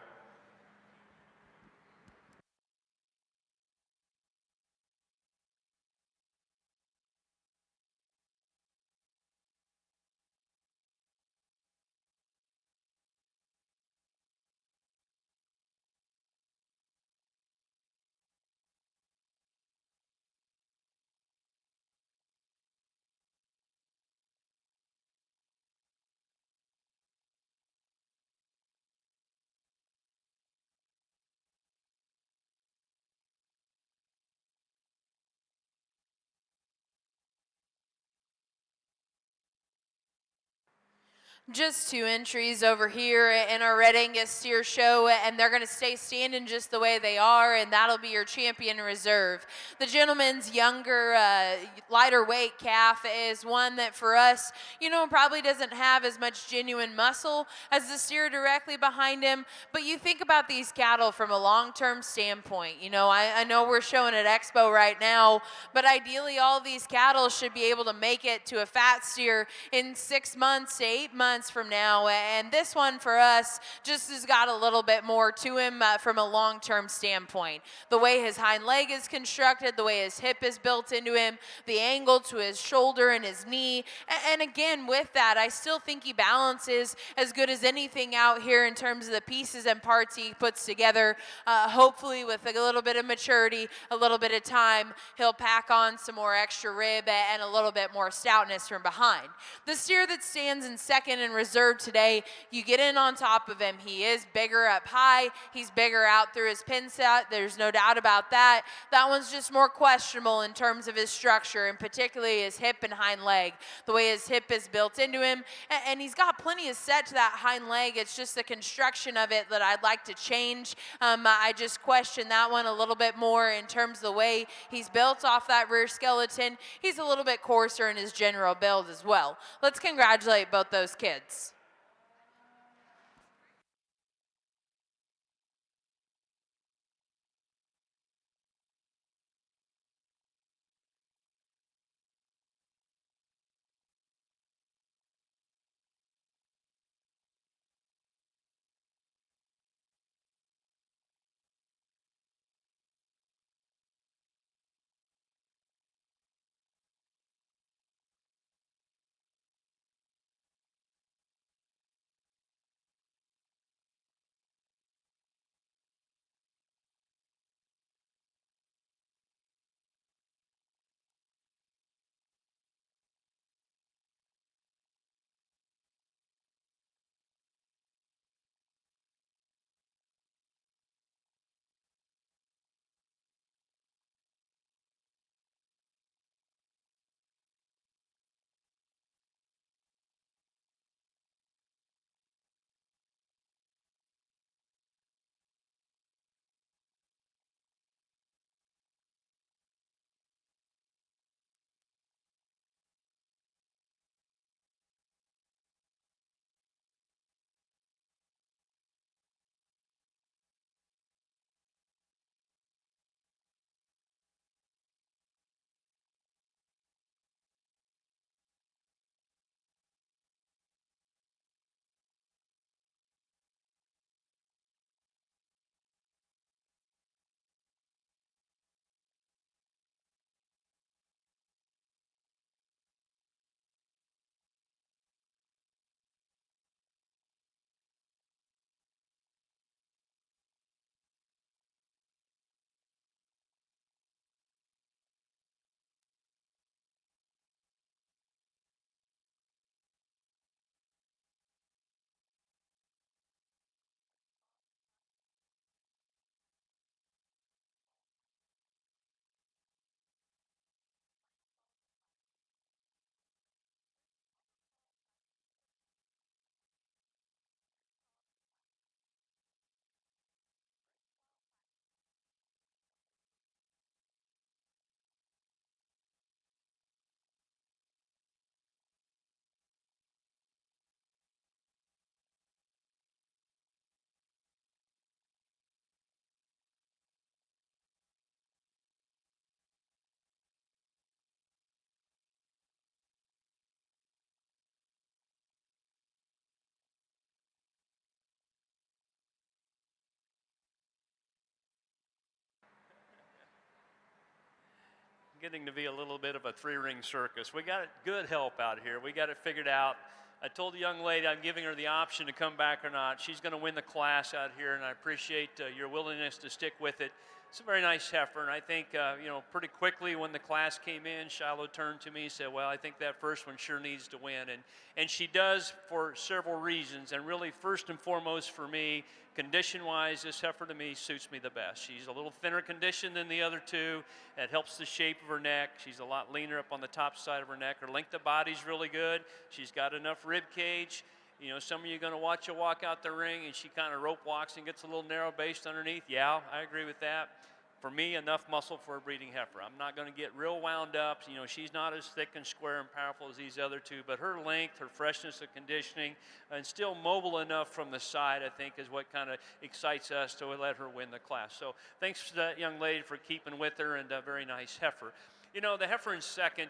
Just 2 entries over here in our Red Angus steer show, and they're going to stay standing just the way they are, and that'll be your champion reserve. The gentleman's younger, lighter weight calf is one that for us, probably doesn't have as much genuine muscle as the steer directly behind him, but you think about these cattle from a long-term standpoint. I know we're showing at Expo right now, but ideally all of these cattle should be able to make it to a fat steer in 6 months to 8 months from now, and this one for us just has got a little bit more to him from a long-term standpoint. The way his hind leg is constructed, the way his hip is built into him, the angle to his shoulder and his knee, and again with that I still think he balances as good as anything out here in terms of the pieces and parts he puts together. Hopefully with a little bit of maturity, a little bit of time, he'll pack on some more extra rib and a little bit more stoutness from behind. The steer that stands in second in reserve today, you get in on top of him. He is bigger up high. He's bigger out through his pin set. There's no doubt about that. That one's just more questionable in terms of his structure, and particularly his hip and hind leg, the way his hip is built into him. And he's got plenty of set to that hind leg. It's just the construction of it that I'd like to change. I just question that one a little bit more in terms of the way he's built off that rear skeleton. He's a little bit coarser in his general build as well. Let's congratulate both those kids. getting to be a little bit of a three-ring circus. We got good help out here. We got it figured out. I told the young lady I'm giving her the option to come back or not. She's going to win the class out here, and I appreciate your willingness to stick with it. It's a very nice heifer, and I think, you know, pretty quickly when the class came in, Shiloh turned to me and said, well, I think that first one sure needs to win. And she does for several reasons, and really first and foremost for me, condition-wise, this heifer to me suits me the best. She's a little thinner condition than the other two. That helps the shape of her neck. She's a lot leaner up on the top side of her neck. Her length of body's really good. She's got enough rib cage. You know, some of you are going to watch her walk out the ring and she kind of rope walks and gets a little narrow based underneath. Yeah, I agree with that. For me, enough muscle for a breeding heifer. I'm not going to get real wound up. You know, she's not as thick and square and powerful as these other two, but her length, her freshness of conditioning, and still mobile enough from the side, I think, is what kind of excites us to let her win the class. So thanks to that young lady for keeping with her, and a very nice heifer. You know, the heifer in second,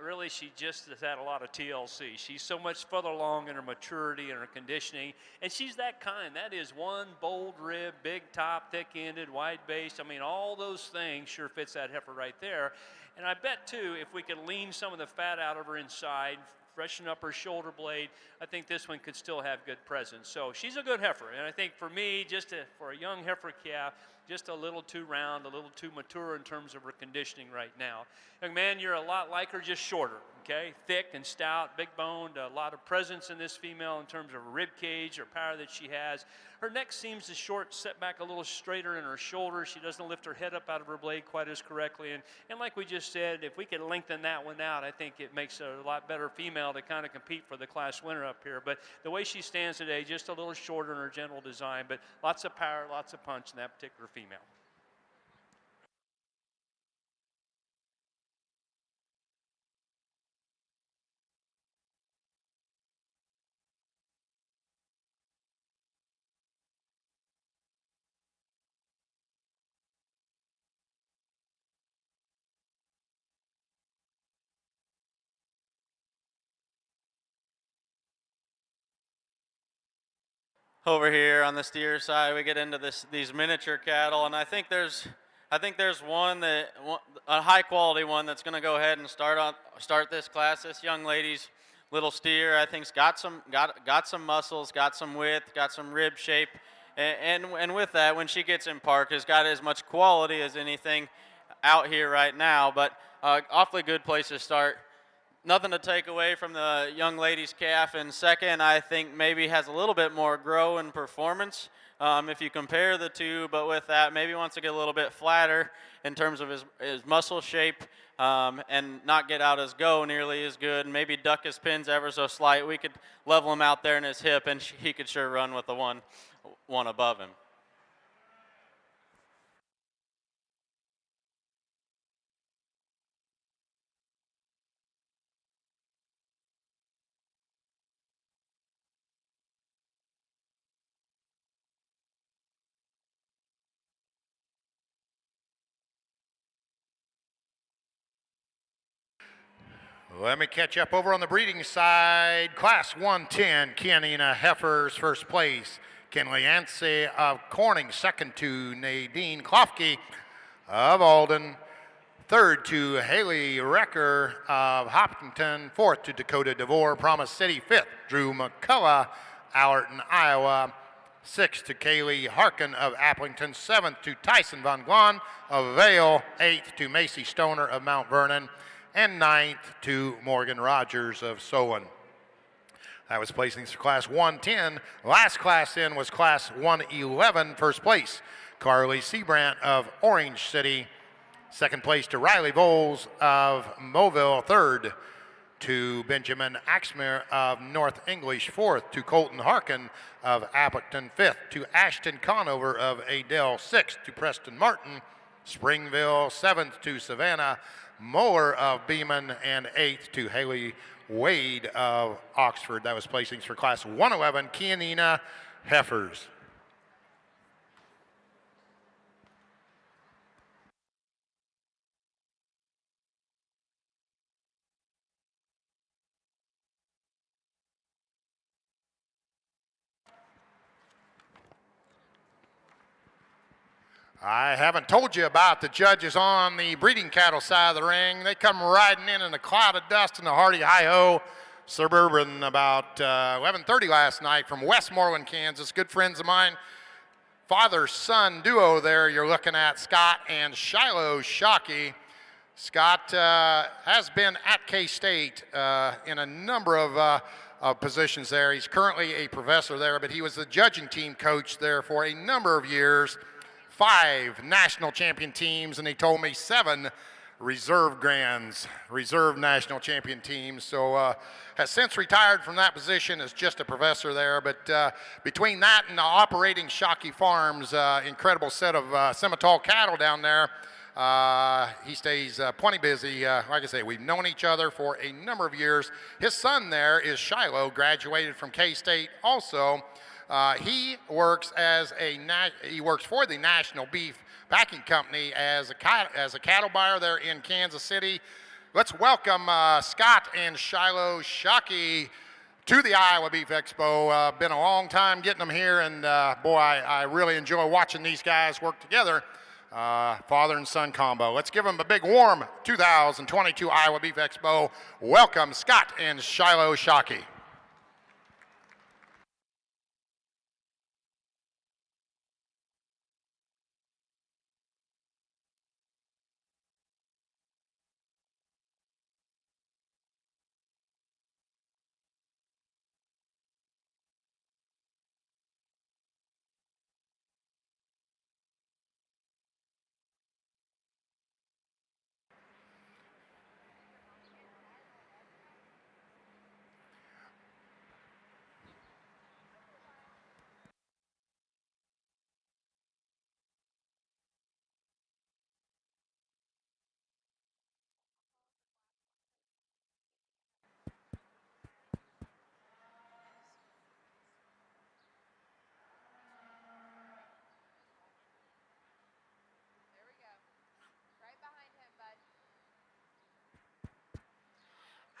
really, she just has had a lot of TLC. She's so much further along in her maturity and her conditioning, and she's that kind. That is one bold rib, big top, thick-ended, wide-based. I mean, all those things sure fits that heifer right there. And I bet, too, if we could lean some of the fat out of her inside, freshen up her shoulder blade, I think this one could still have good presence. So she's a good heifer, and I think for me, for a young heifer calf, just a little too round, a little too mature in terms of her conditioning right now. Young man, you're a lot like her, just shorter, okay? Thick and stout, big boned, a lot of presence in this female in terms of her rib cage, her power that she has. Her neck seems to set back a little straighter in her shoulders. She doesn't lift her head up out of her blade quite as correctly. And like we just said, if we could lengthen that one out, I think it makes her a lot better female to kind of compete for the class winner up here. But the way she stands today, just a little shorter in her general design, but lots of power, lots of punch in that particular female. Over here on the steer side, we get into these miniature cattle, and I think there's one a high quality one that's going to go ahead and start this class. This young lady's little steer, I think's got some muscles, got some width, got some rib shape, and with that, when she gets in park, has got as much quality as anything out here right now. But awfully good place to start. Nothing to take away from the young lady's calf in second. I think maybe has a little bit more grow in performance if you compare the two, but with that, maybe wants to get a little bit flatter in terms of his muscle shape and not get out his go nearly as good, and maybe duck his pins ever so slight. We could level him out there in his hip, and he could sure run with the one above him. Let me catch up over on the breeding side. Class 110, Canina Heifers, first place. Kenley Yancey of Corning, second to Nadine Klofke of Alden. Third to Haley Recker of Hopkinton. Fourth to Dakota DeVore, Promise City. Fifth, Drew McCullough, Allerton, Iowa. Sixth to Kaylee Harkin of Applington. Seventh to Tyson Von Glon of Vale. Eighth to Macy Stoner of Mount Vernon. And ninth to Morgan Rogers of Sowen. That was placings for class 110. Last class in was class 111, first place. Carly Seabrant of Orange City. Second place to Riley Bowles of Mobile. Third to Benjamin Axmer of North English. Fourth to Colton Harkin of Appleton. Fifth to Ashton Conover of Adel. Sixth to Preston Martin, Springville. Seventh to Savannah Moeller of Beeman, and eighth to Haley Wade of Oxford. That was placings for class 111, Canina Heifers. I haven't told you about the judges on the breeding cattle side of the ring. They come riding in a cloud of dust in a hearty hi-ho Suburban about 11:30 last night from Westmoreland, Kansas. Good friends of mine. Father-son duo there you're looking at, Scott and Shiloh Shockey. Scott has been at K-State in a number of positions there. He's currently a professor there, but he was the judging team coach there for a number of years. 5 national champion teams, and he told me 7 reserve national champion teams. So has since retired from that position as just a professor there. But between that and operating Shockey Farms, incredible set of Simatol cattle down there, he stays plenty busy. Like I say, we've known each other for a number of years. His son there is Shiloh, graduated from K-State also. He works for the National Beef Packing Company as a cattle buyer there in Kansas City. Let's welcome Scott and Shiloh Shockey to the Iowa Beef Expo. Been a long time getting them here, and boy, I really enjoy watching these guys work together. Father and son combo. Let's give them a big warm 2022 Iowa Beef Expo. Welcome Scott and Shiloh Shockey.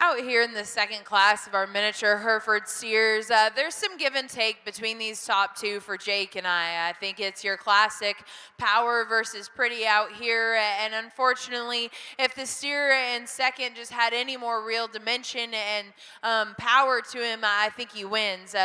Out here in the second class of our miniature Hereford steers, there's some give and take between these top 2 for Jake and I. I think it's your classic power versus pretty out here, and unfortunately, if the steer in second just had any more real dimension and power to him, I think he wins.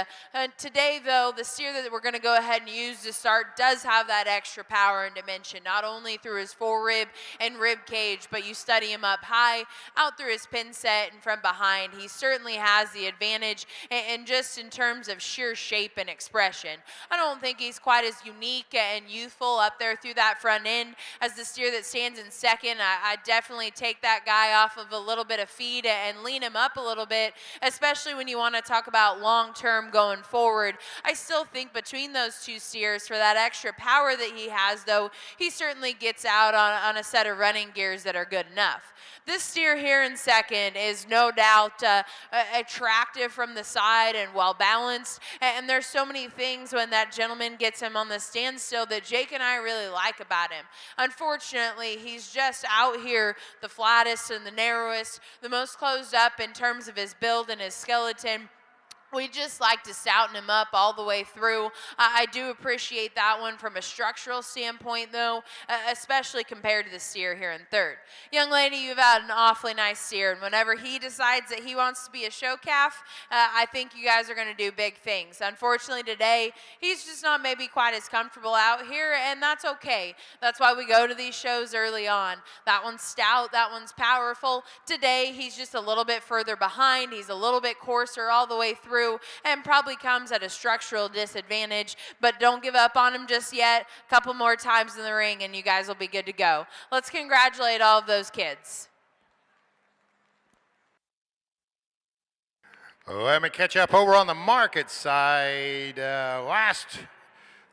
Today, though, the steer that we're going to go ahead and use to start does have that extra power and dimension, not only through his forerib and rib cage, but you study him up high, out through his pin set, and from behind, he certainly has the advantage, and just in terms of sheer shape and expression. I don't think he's quite as unique and youthful up there through that front end as the steer that stands in second. I definitely take that guy off of a little bit of feed and lean him up a little bit, especially when you want to talk about long-term going forward. I still think between those 2 steers, for that extra power that he has, though, he certainly gets out on a set of running gears that are good enough. This steer here in second is no doubt attractive from the side and well balanced, and there's so many things when that gentleman gets him on the standstill that Jake and I really like about him. Unfortunately, he's just out here the flattest and the narrowest, the most closed up in terms of his build and his skeleton. We just like to stouten him up all the way through. I do appreciate that one from a structural standpoint, though, especially compared to the steer here in third. Young lady, you've had an awfully nice steer, and whenever he decides that he wants to be a show calf, I think you guys are going to do big things. Unfortunately, today, he's just not maybe quite as comfortable out here, and that's okay. That's why we go to these shows early on. That one's stout, that one's powerful. Today, he's just a little bit further behind. He's a little bit coarser all the way through, and probably comes at a structural disadvantage, but don't give up on him just yet. A couple more times in the ring and you guys will be good to go. Let's congratulate all of those kids. Let me catch up over on the market side. Last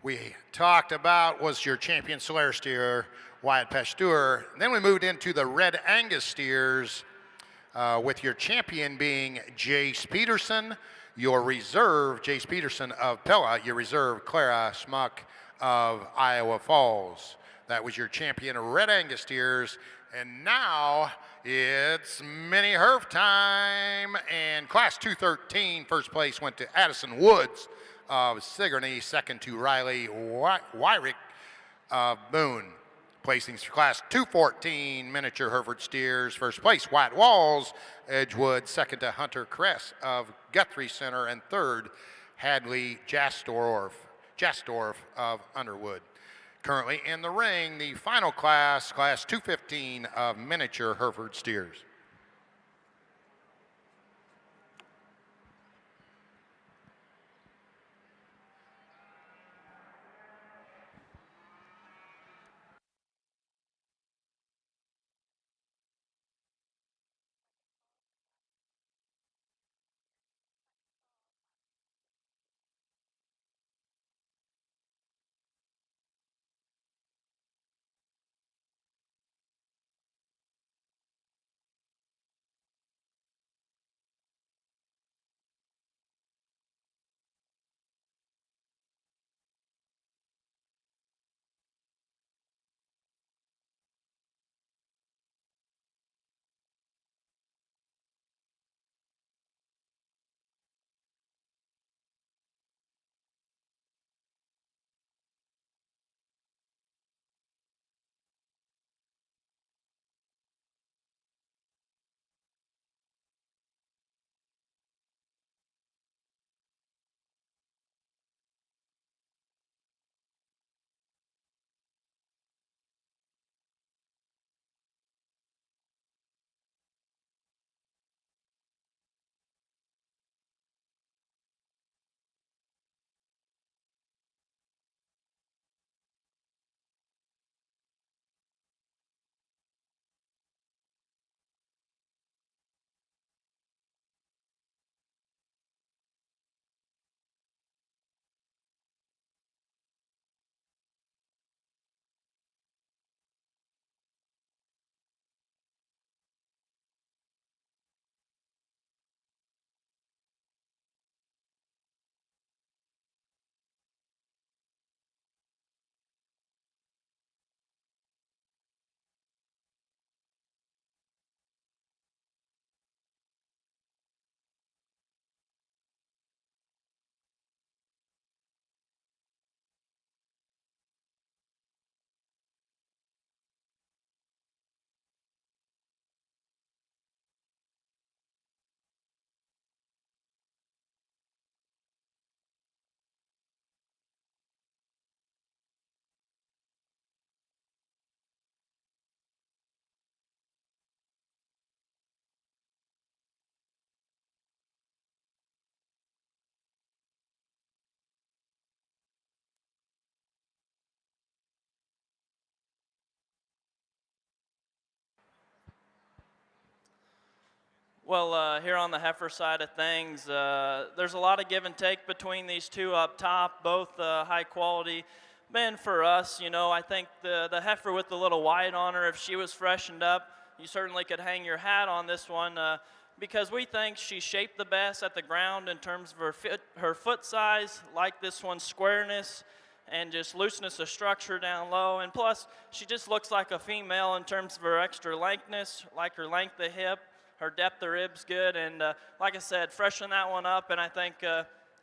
we talked about was your champion Solaire steer, Wyatt Pasteur. Then we moved into the Red Angus steers, with your champion being Jace Peterson, your reserve, Jace Peterson of Pella, your reserve, Clara Smuck of Iowa Falls. That was your champion of Red Angus steers. And now it's mini Herf time. And class 213, first place went to Addison Woods of Sigourney, second to Riley Wyrick of Boone. Placings for Class 214 miniature Hereford steers. First place, White Walls, Edgewood. Second to Hunter Cress of Guthrie Center. And third, Hadley Jastorf of Underwood. Currently in the ring, the final class, Class 215 of miniature Hereford steers. Well, here on the heifer side of things, there's a lot of give and take between these two up top, both high quality. Man, for us, you know, I think the heifer with the little white on her, if she was freshened up, you certainly could hang your hat on this one because we think she's shaped the best at the ground in terms of her foot size, like this one's squareness and just looseness of structure down low. And plus, she just looks like a female in terms of her extra lengthness, like her length of hip. Her depth of ribs good, and like I said, freshen that one up, and I think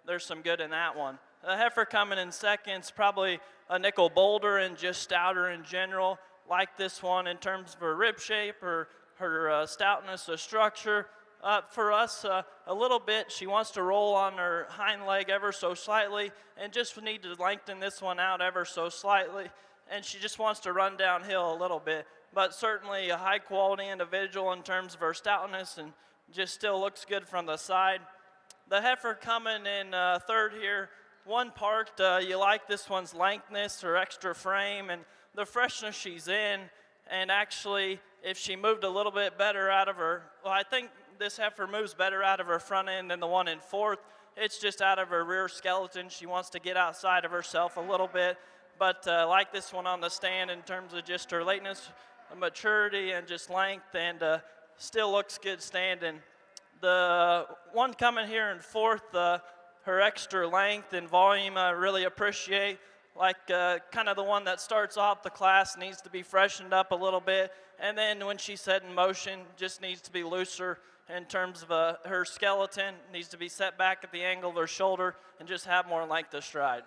there's some good in that one. The heifer coming in second is probably a nickel bolder and just stouter in general, like this one in terms of her rib shape, her stoutness of structure. For us, a little bit, she wants to roll on her hind leg ever so slightly, and just need to lengthen this one out ever so slightly, and she just wants to run downhill a little bit. But certainly a high-quality individual in terms of her stoutness and just still looks good from the side. The heifer coming in third here, one part, you like this one's lengthness, her extra frame, and the freshness she's in. And actually, if she moved a little bit better out of her, well, I think this heifer moves better out of her front end than the one in fourth. It's just out of her rear skeleton. She wants to get outside of herself a little bit. But like this one on the stand in terms of just her lateness, maturity, and just length, and still looks good standing. The one coming here in fourth, her extra length and volume I really appreciate. Like kind of the one that starts off the class needs to be freshened up a little bit, and then when she's set in motion, just needs to be looser in terms of her skeleton, needs to be set back at the angle of her shoulder, and just have more length of stride.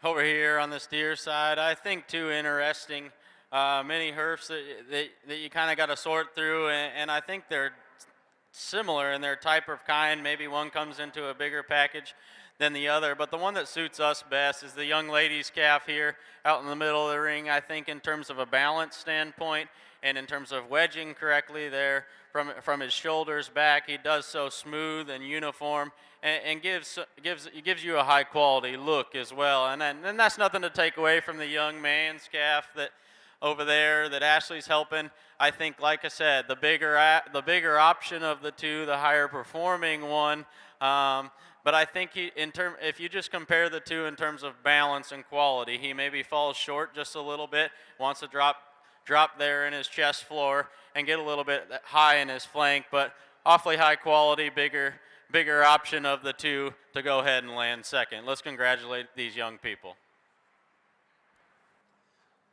Over here on the steer side, I think too interesting. Many herfs that you kind of got to sort through, and I think they're similar in their type of kind. Maybe one comes into a bigger package than the other, but the one that suits us best is the young lady's calf here out in the middle of the ring. I think in terms of a balance standpoint and in terms of wedging correctly there from his shoulders back, he does so smooth and uniform, and gives you a high quality look as well. And that's nothing to take away from the young man's calf that over there that Ashley's helping. I think, like I said, the bigger option of the two, the higher performing one. But I think if you just compare the two in terms of balance and quality, he maybe falls short just a little bit. Wants to drop there in his chest floor and get a little bit high in his flank, but awfully high quality, bigger option of the two to go ahead and land second. Let's congratulate these young people.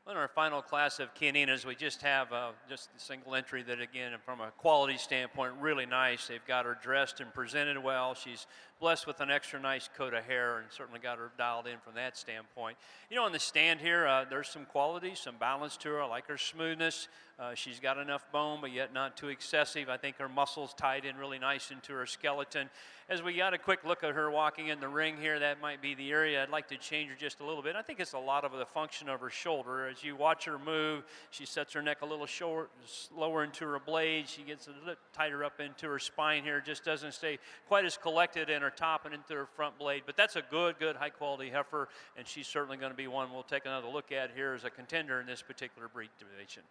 In our final class of Caninas, we just have just a single entry that, again, from a quality standpoint, really nice. They've got her dressed and presented well. She's blessed with an extra nice coat of hair and certainly got her dialed in from that standpoint. You know, on the stand here, there's some quality, some balance to her. I like her smoothness. She's got enough bone, but yet not too excessive. I think her muscles tied in really nice into her skeleton. As we got a quick look at her walking in the ring here, that might be the area I'd like to change her just a little bit. I think it's a lot of the function of her shoulder. As you watch her move, she sets her neck a little short, lower into her blade. She gets a little tighter up into her spine here. Just doesn't stay quite as collected in her top and into her front blade. But that's a good, high-quality heifer, and she's certainly going to be one we'll take another look at here as a contender in this particular breed division.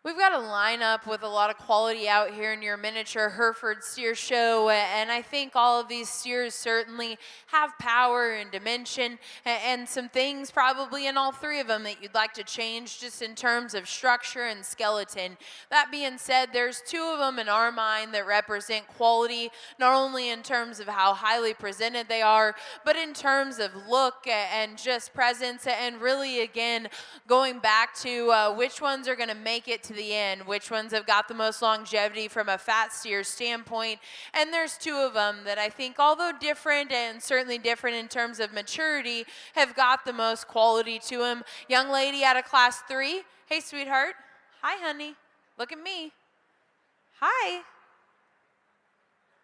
We've got a lineup with a lot of quality out here in your miniature Hereford steer show, and I think all of these steers certainly have power and dimension, and some things probably in all three of them that you'd like to change just in terms of structure and skeleton. That being said, there's two of them in our mind that represent quality, not only in terms of how highly presented they are, but in terms of look and just presence, and really, again, going back to which ones are going to make it to the end, which ones have got the most longevity from a fat steer standpoint. And there's two of them that I think, although different and certainly different in terms of maturity, have got the most quality to them. Young lady out of class 3. Hey, sweetheart. Hi, honey. Look at me. Hi.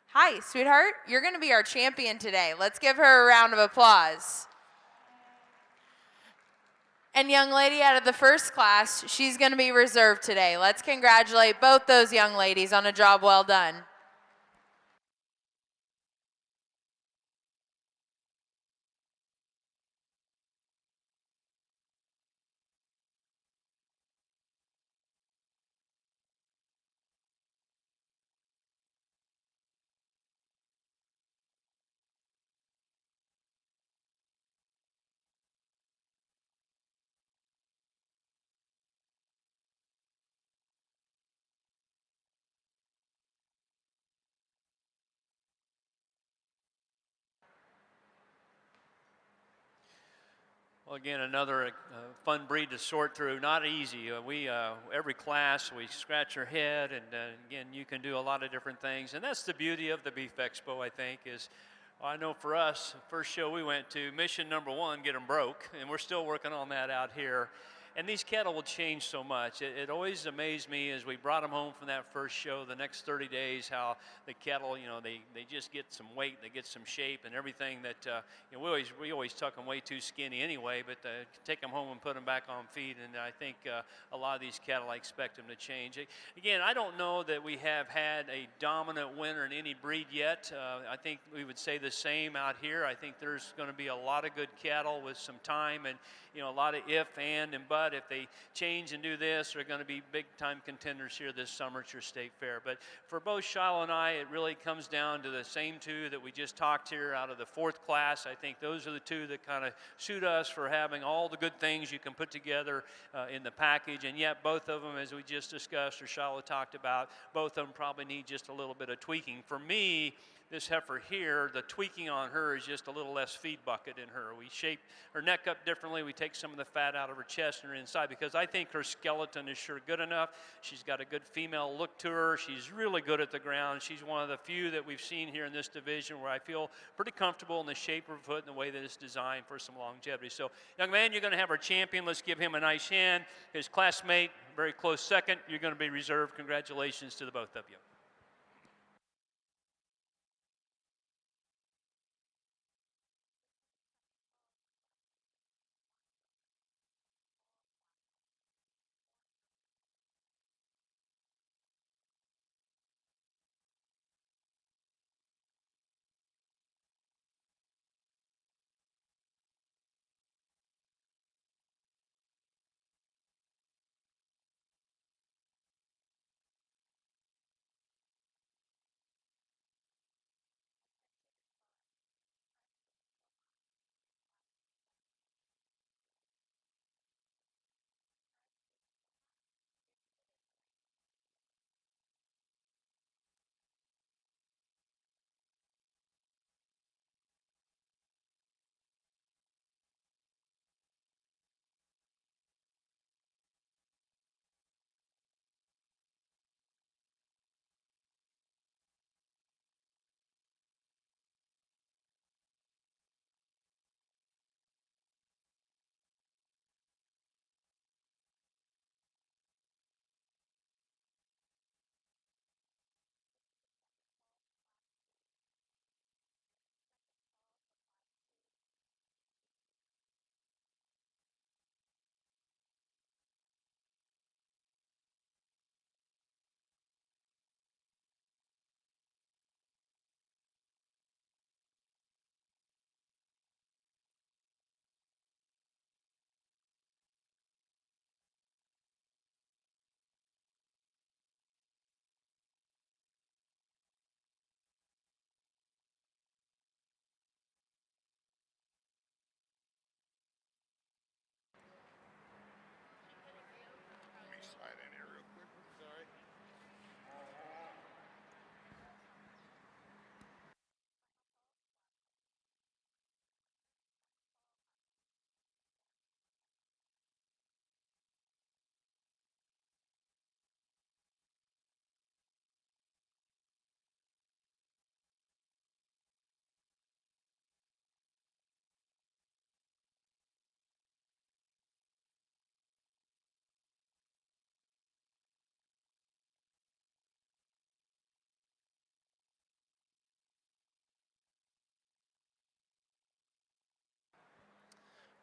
Hi, sweetheart. You're going to be our champion today. Let's give her a round of applause. And young lady out of the first class, she's going to be reserved today. Let's congratulate both those young ladies on a job well done. Well, again, another fun breed to sort through. Not easy. Every class we scratch our head, and again, you can do a lot of different things, and that's the beauty of the Beef Expo. I think is, I know for us, first show we went to, mission number one, get them broke, and we're still working on that out here. And these cattle will change so much. It always amazed me as we brought them home from that first show, the next 30 days, how the cattle, you know, they just get some weight, they get some shape and everything that, you know, we always tuck them way too skinny anyway, but take them home and put them back on feed. And I think a lot of these cattle, I expect them to change. Again, I don't know that we have had a dominant winner in any breed yet. I think we would say the same out here. I think there's going to be a lot of good cattle with some time and, you know, a lot of if, and but. If they change and do this, they're going to be big-time contenders here this summer at your state fair. But for both Shiloh and I, it really comes down to the same two that we just talked here out of the fourth class. I think those are the two that kind of suit us for having all the good things you can put together in the package. And yet both of them, as we just discussed or Shiloh talked about, both of them probably need just a little bit of tweaking. For me, this heifer here, the tweaking on her is just a little less feed bucket in her. We shape her neck up differently. We take some of the fat out of her chest and her inside because I think her skeleton is sure good enough. She's got a good female look to her. She's really good at the ground. She's one of the few that we've seen here in this division where I feel pretty comfortable in the shape of her foot and the way that it's designed for some longevity. So, young man, you're going to have our champion. Let's give him a nice hand. His classmate, very close second. You're going to be reserved. Congratulations to the both of you. Slide in here real quick. Sorry.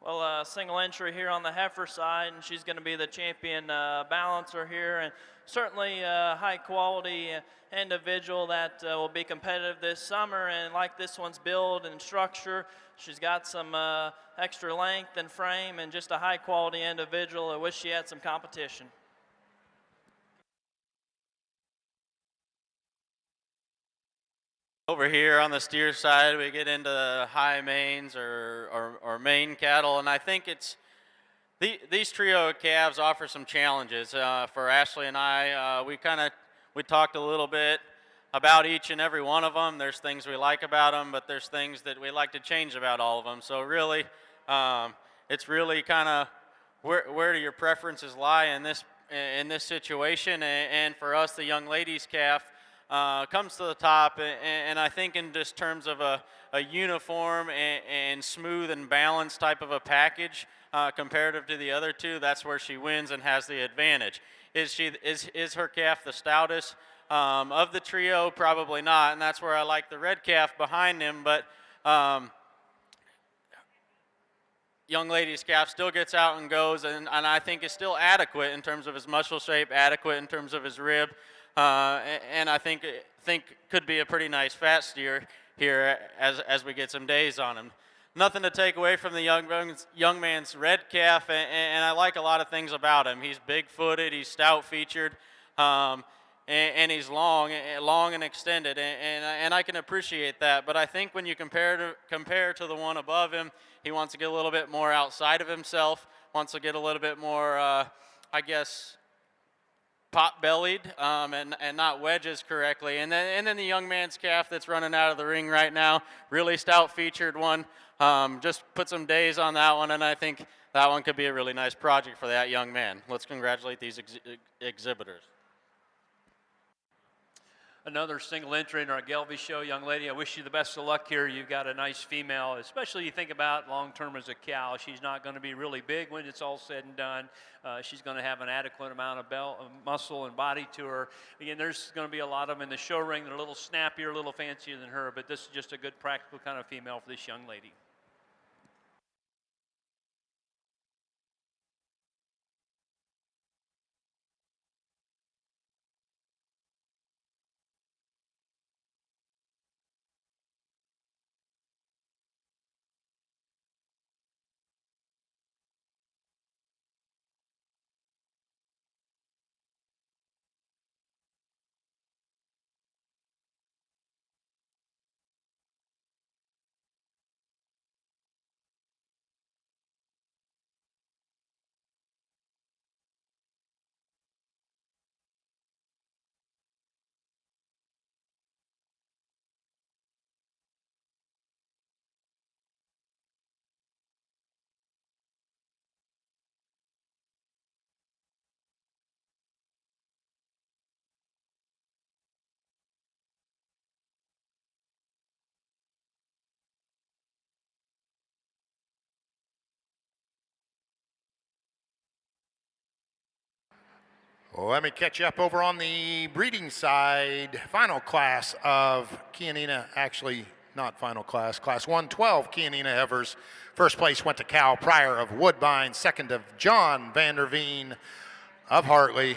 Well, single entry here on the heifer side, and she's going to be the champion balancer here, and certainly a high quality individual that will be competitive this summer. And like this one's build and structure, she's got some extra length and frame, and just a high quality individual. I wish she had some competition. Over here on the steer side, we get into high mains or main cattle, and I think it's these trio of calves offer some challenges for Ashley and I. We talked a little bit about each and every one of them. There's things we like about them, but there's things that we like to change about all of them. So really, it's really kind of where do your preferences lie in this situation. And for us, the young ladies calf comes to the top, and I think in just terms of a uniform and smooth and balanced type of a package comparative to the other two, that's where she wins and has the advantage. Is her calf the stoutest of the trio? Probably not, and that's where I like the red calf behind him. But young ladies calf still gets out and goes, and I think is still adequate in terms of his muscle shape, adequate in terms of his rib, and I think could be a pretty nice fat steer here as we get some days on him. Nothing to take away from the young man's red calf, and I like a lot of things about him. He's big-footed, he's stout-featured, and he's long and extended, and I can appreciate that. But I think when you compare to the one above him, he wants to get a little bit more outside of himself, wants to get a little bit more, I guess, pot-bellied and not wedges correctly. And then the young man's calf that's running out of the ring right now, really stout-featured one. Just put some days on that one, and I think that one could be a really nice project for that young man. Let's congratulate these exhibitors. Another single entry in our Gelby show. Young lady, I wish you the best of luck here. You've got a nice female, especially you think about long-term as a cow. She's not going to be really big when it's all said and done. She's going to have an adequate amount of muscle and body to her. Again, there's going to be a lot of them in the show ring. They're a little snappier, a little fancier than her, but this is just a good practical kind of female for this young lady. Let me catch you up over on the breeding side. Final class of Canina, actually not final class, class 112 Canina Heifers. First place went to Cal Pryor of Woodbine, second of John Vanderveen of Hartley,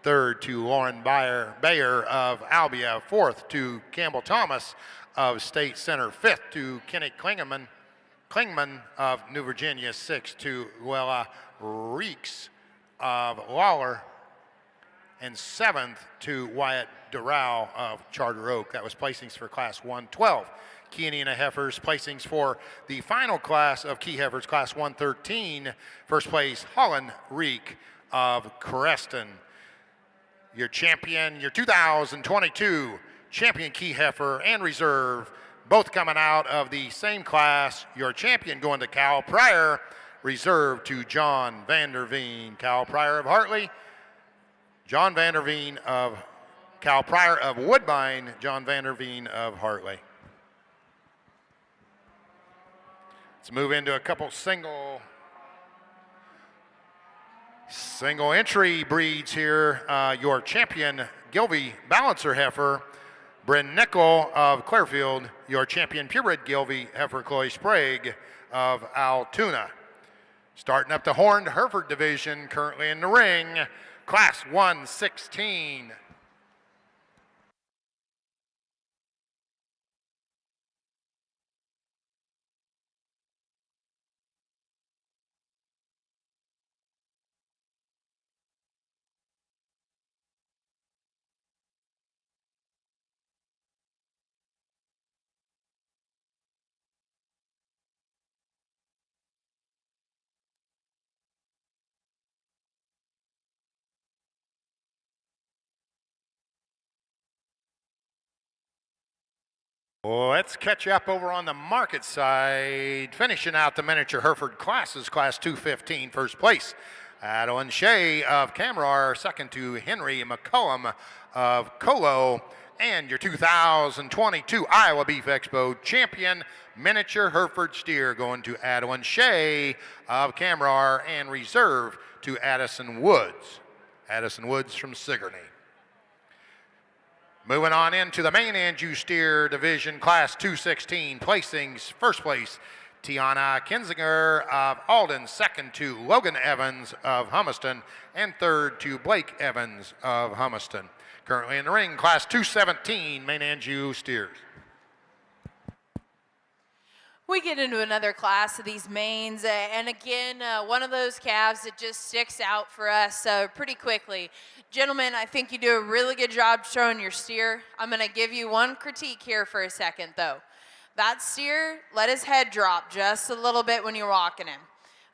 third to Lauren Bayer of Albia, fourth to Campbell Thomas of State Center, fifth to Kenny Klingman of New Virginia, sixth to Luella Reeks of Lawler, and seventh to Wyatt Doral of Charter Oak. That was placings for class 112. Canina Heifers, placings for the final class of Key Heifers, class 113. First place, Holland Reek of Creston. Your champion, your 2022 champion Key Heifer and Reserve, both coming out of the same class. Your champion going to Cal Pryor, Reserve to John Vanderveen. Cal Pryor of Hartley, John Vanderveen of Cal Pryor of Woodbine, John Vanderveen of Hartley. Let's move into a couple single entry breeds here. Your champion Gilvey Balancer Heifer, Bryn Nickel of Clearfield. Your champion Purebred Gilvey Heifer, Chloe Sprague of Altoona. Starting up the Horned Hereford division, currently in the ring, class 116. Let's catch up over on the market side. Finishing out the miniature Hereford classes, Class 215, first place. Adeline Shea of Camrar, second to Henry McCullum of Colo. And your 2022 Iowa Beef Expo champion, miniature Hereford steer, going to Adeline Shea of Camrar, and reserve to Addison Woods. Addison Woods from Sigourney. Moving on into the main Anjou steer division, Class 216, placings, first place, Tiana Kinzinger of Alden, second to Logan Evans of Humiston, and third to Blake Evans of Humiston. Currently in the ring, Class 217, main Anjou steers. We get into another class of these mains, and again, one of those calves that just sticks out for us pretty quickly. Gentlemen, I think you do a really good job showing your steer. I'm going to give you one critique here for a second, though. That steer, let his head drop just a little bit when you're walking him.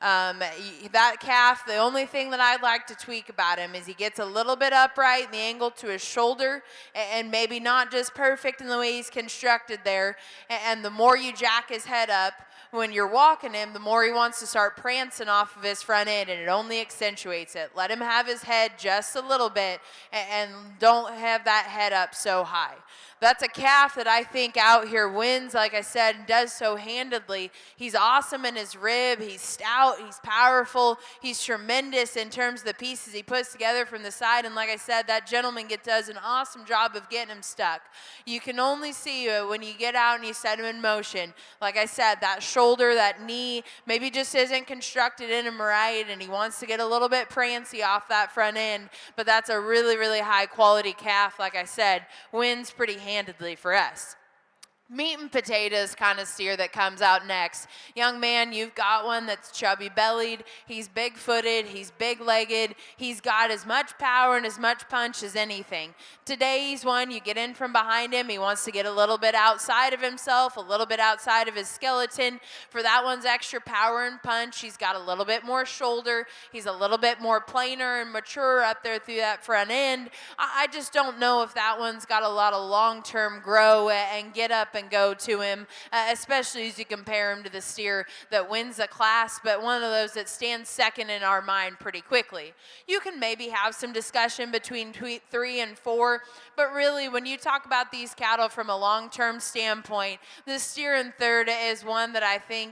That calf, the only thing that I'd like to tweak about him is he gets a little bit upright in the angle to his shoulder, and maybe not just perfect in the way he's constructed there. And the more you jack his head up when you're walking him, the more he wants to start prancing off of his front end, and it only accentuates it. Let him have his head just a little bit, and don't have that head up so high. That's a calf that I think out here wins, like I said, and does so handedly. He's awesome in his rib. He's stout. He's powerful. He's tremendous in terms of the pieces he puts together from the side. And like I said, that gentleman does an awesome job of getting him stuck. You can only see when you get out and you set him in motion. Like I said, that shoulder, that knee, maybe just isn't constructed in him right, and he wants to get a little bit prancy off that front end. But that's a really, really high quality calf, like I said, wins pretty handedly for us. Meat and potatoes kind of steer that comes out next. Young man, you've got one that's chubby bellied, he's big footed, he's big legged, he's got as much power and as much punch as anything. Today he's one, you get in from behind him, he wants to get a little bit outside of himself, a little bit outside of his skeleton. For that one's extra power and punch, he's got a little bit more shoulder, he's a little bit more plainer and mature up there through that front end. I just don't know if that one's got a lot of long-term grow and get up and go to him, especially as you compare him to the steer that wins the class, but one of those that stands second in our mind pretty quickly. You can maybe have some discussion between 3 and 4, but really when you talk about these cattle from a long-term standpoint, the steer in third is one that I think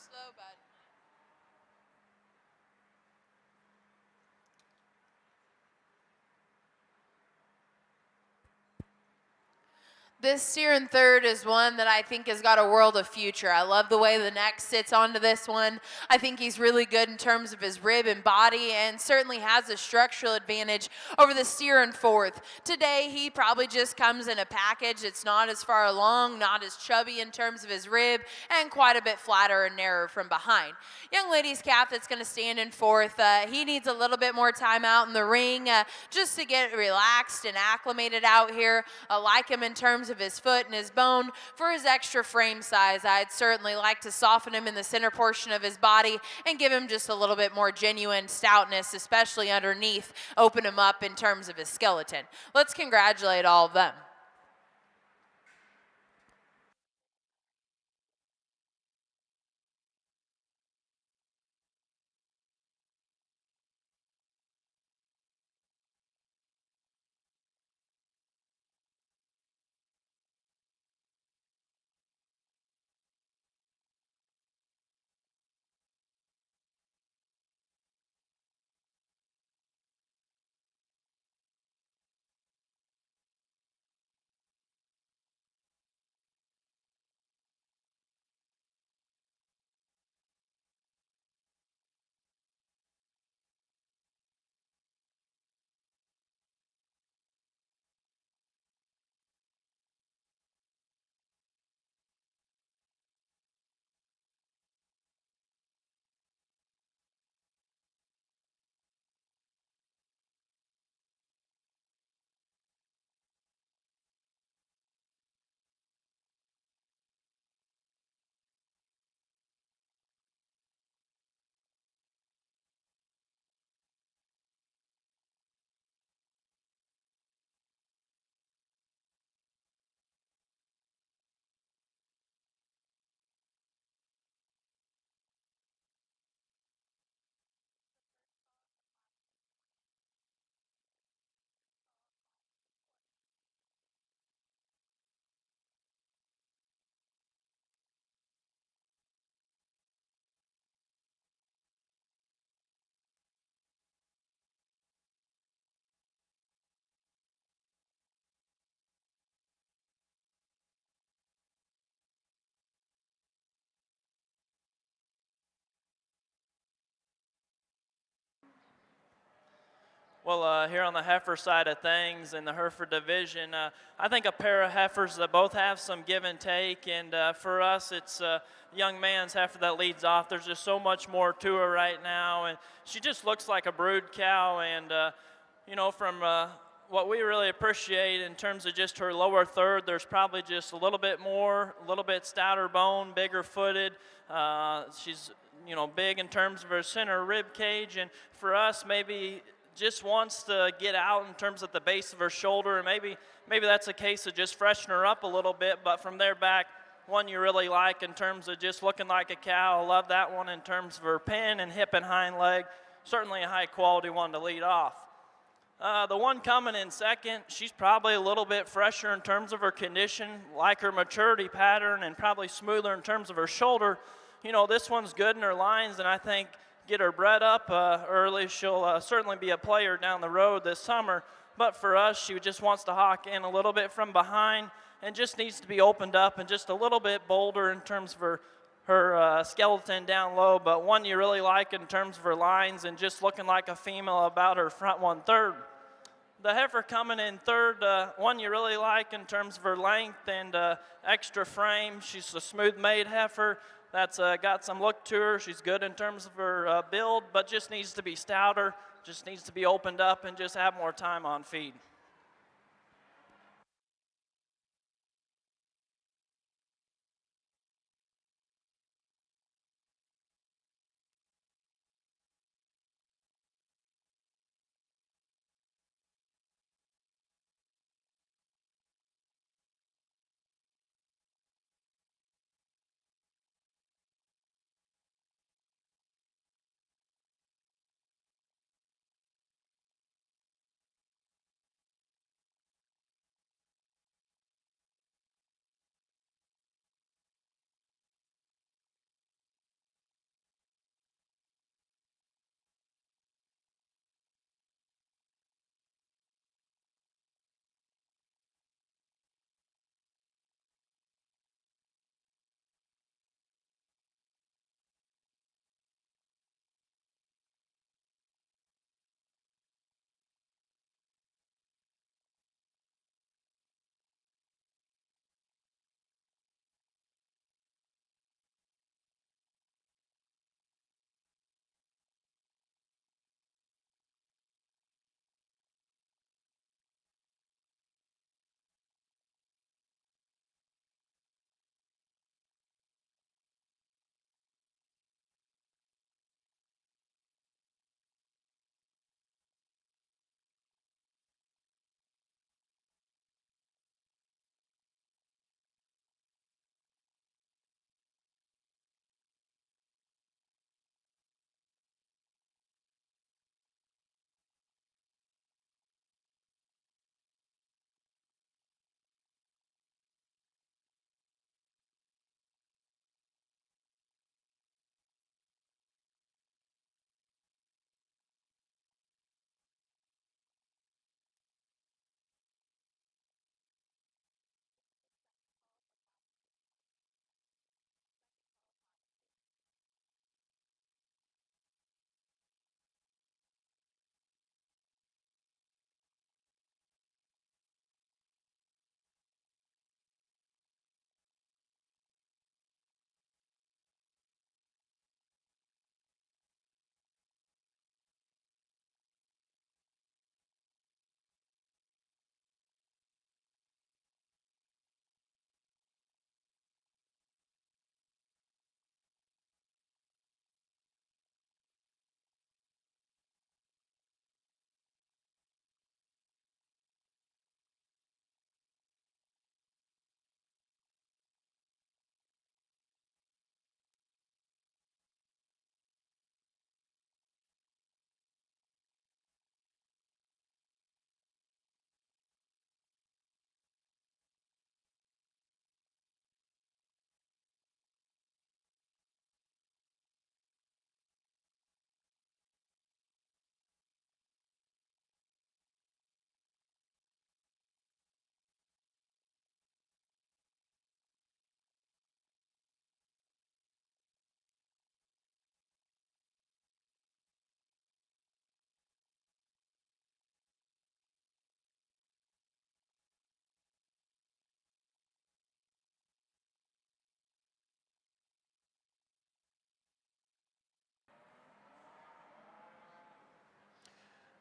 slow, bud. This steer in third is one that I think has got a world of future. I love the way the neck sits onto this one. I think he's really good in terms of his rib and body, and certainly has a structural advantage over the steer in fourth. Today, he probably just comes in a package. It's not as far along, not as chubby in terms of his rib, and quite a bit flatter and narrower from behind. Young lady's calf that's going to stand in fourth, he needs a little bit more time out in the ring just to get relaxed and acclimated out here. I like him in terms of his foot and his bone. For his extra frame size, I'd certainly like to soften him in the center portion of his body and give him just a little bit more genuine stoutness, especially underneath, open him up in terms of his skeleton. Let's congratulate all of them. Well, here on the heifer side of things in the Hereford division, I think a pair of heifers that both have some give and take, and for us, it's young man's heifer that leads off. There's just so much more to her right now, and she just looks like a brood cow, and you know, from what we really appreciate in terms of just her lower third, there's probably just a little bit more, a little bit stouter bone, bigger footed. She's, you know, big in terms of her center rib cage, and for us, maybe just wants to get out in terms of the base of her shoulder, and maybe that's a case of just freshen her up a little bit, but from there back, one you really like in terms of just looking like a cow. I love that one in terms of her pin and hip and hind leg. Certainly a high quality one to lead off. The one coming in second, she's probably a little bit fresher in terms of her condition, like her maturity pattern, and probably smoother in terms of her shoulder. You know, this one's good in her lines, and I think get her bred up early, she'll certainly be a player down the road this summer. But for us, she just wants to hawk in a little bit from behind and just needs to be opened up and just a little bit bolder in terms of her skeleton down low, but one you really like in terms of her lines and just looking like a female about her front 1/3. The heifer coming in third, one you really like in terms of her length and extra frame. She's a smooth-made heifer that's got some look to her. She's good in terms of her build, but just needs to be stouter, just needs to be opened up and just have more time on feed.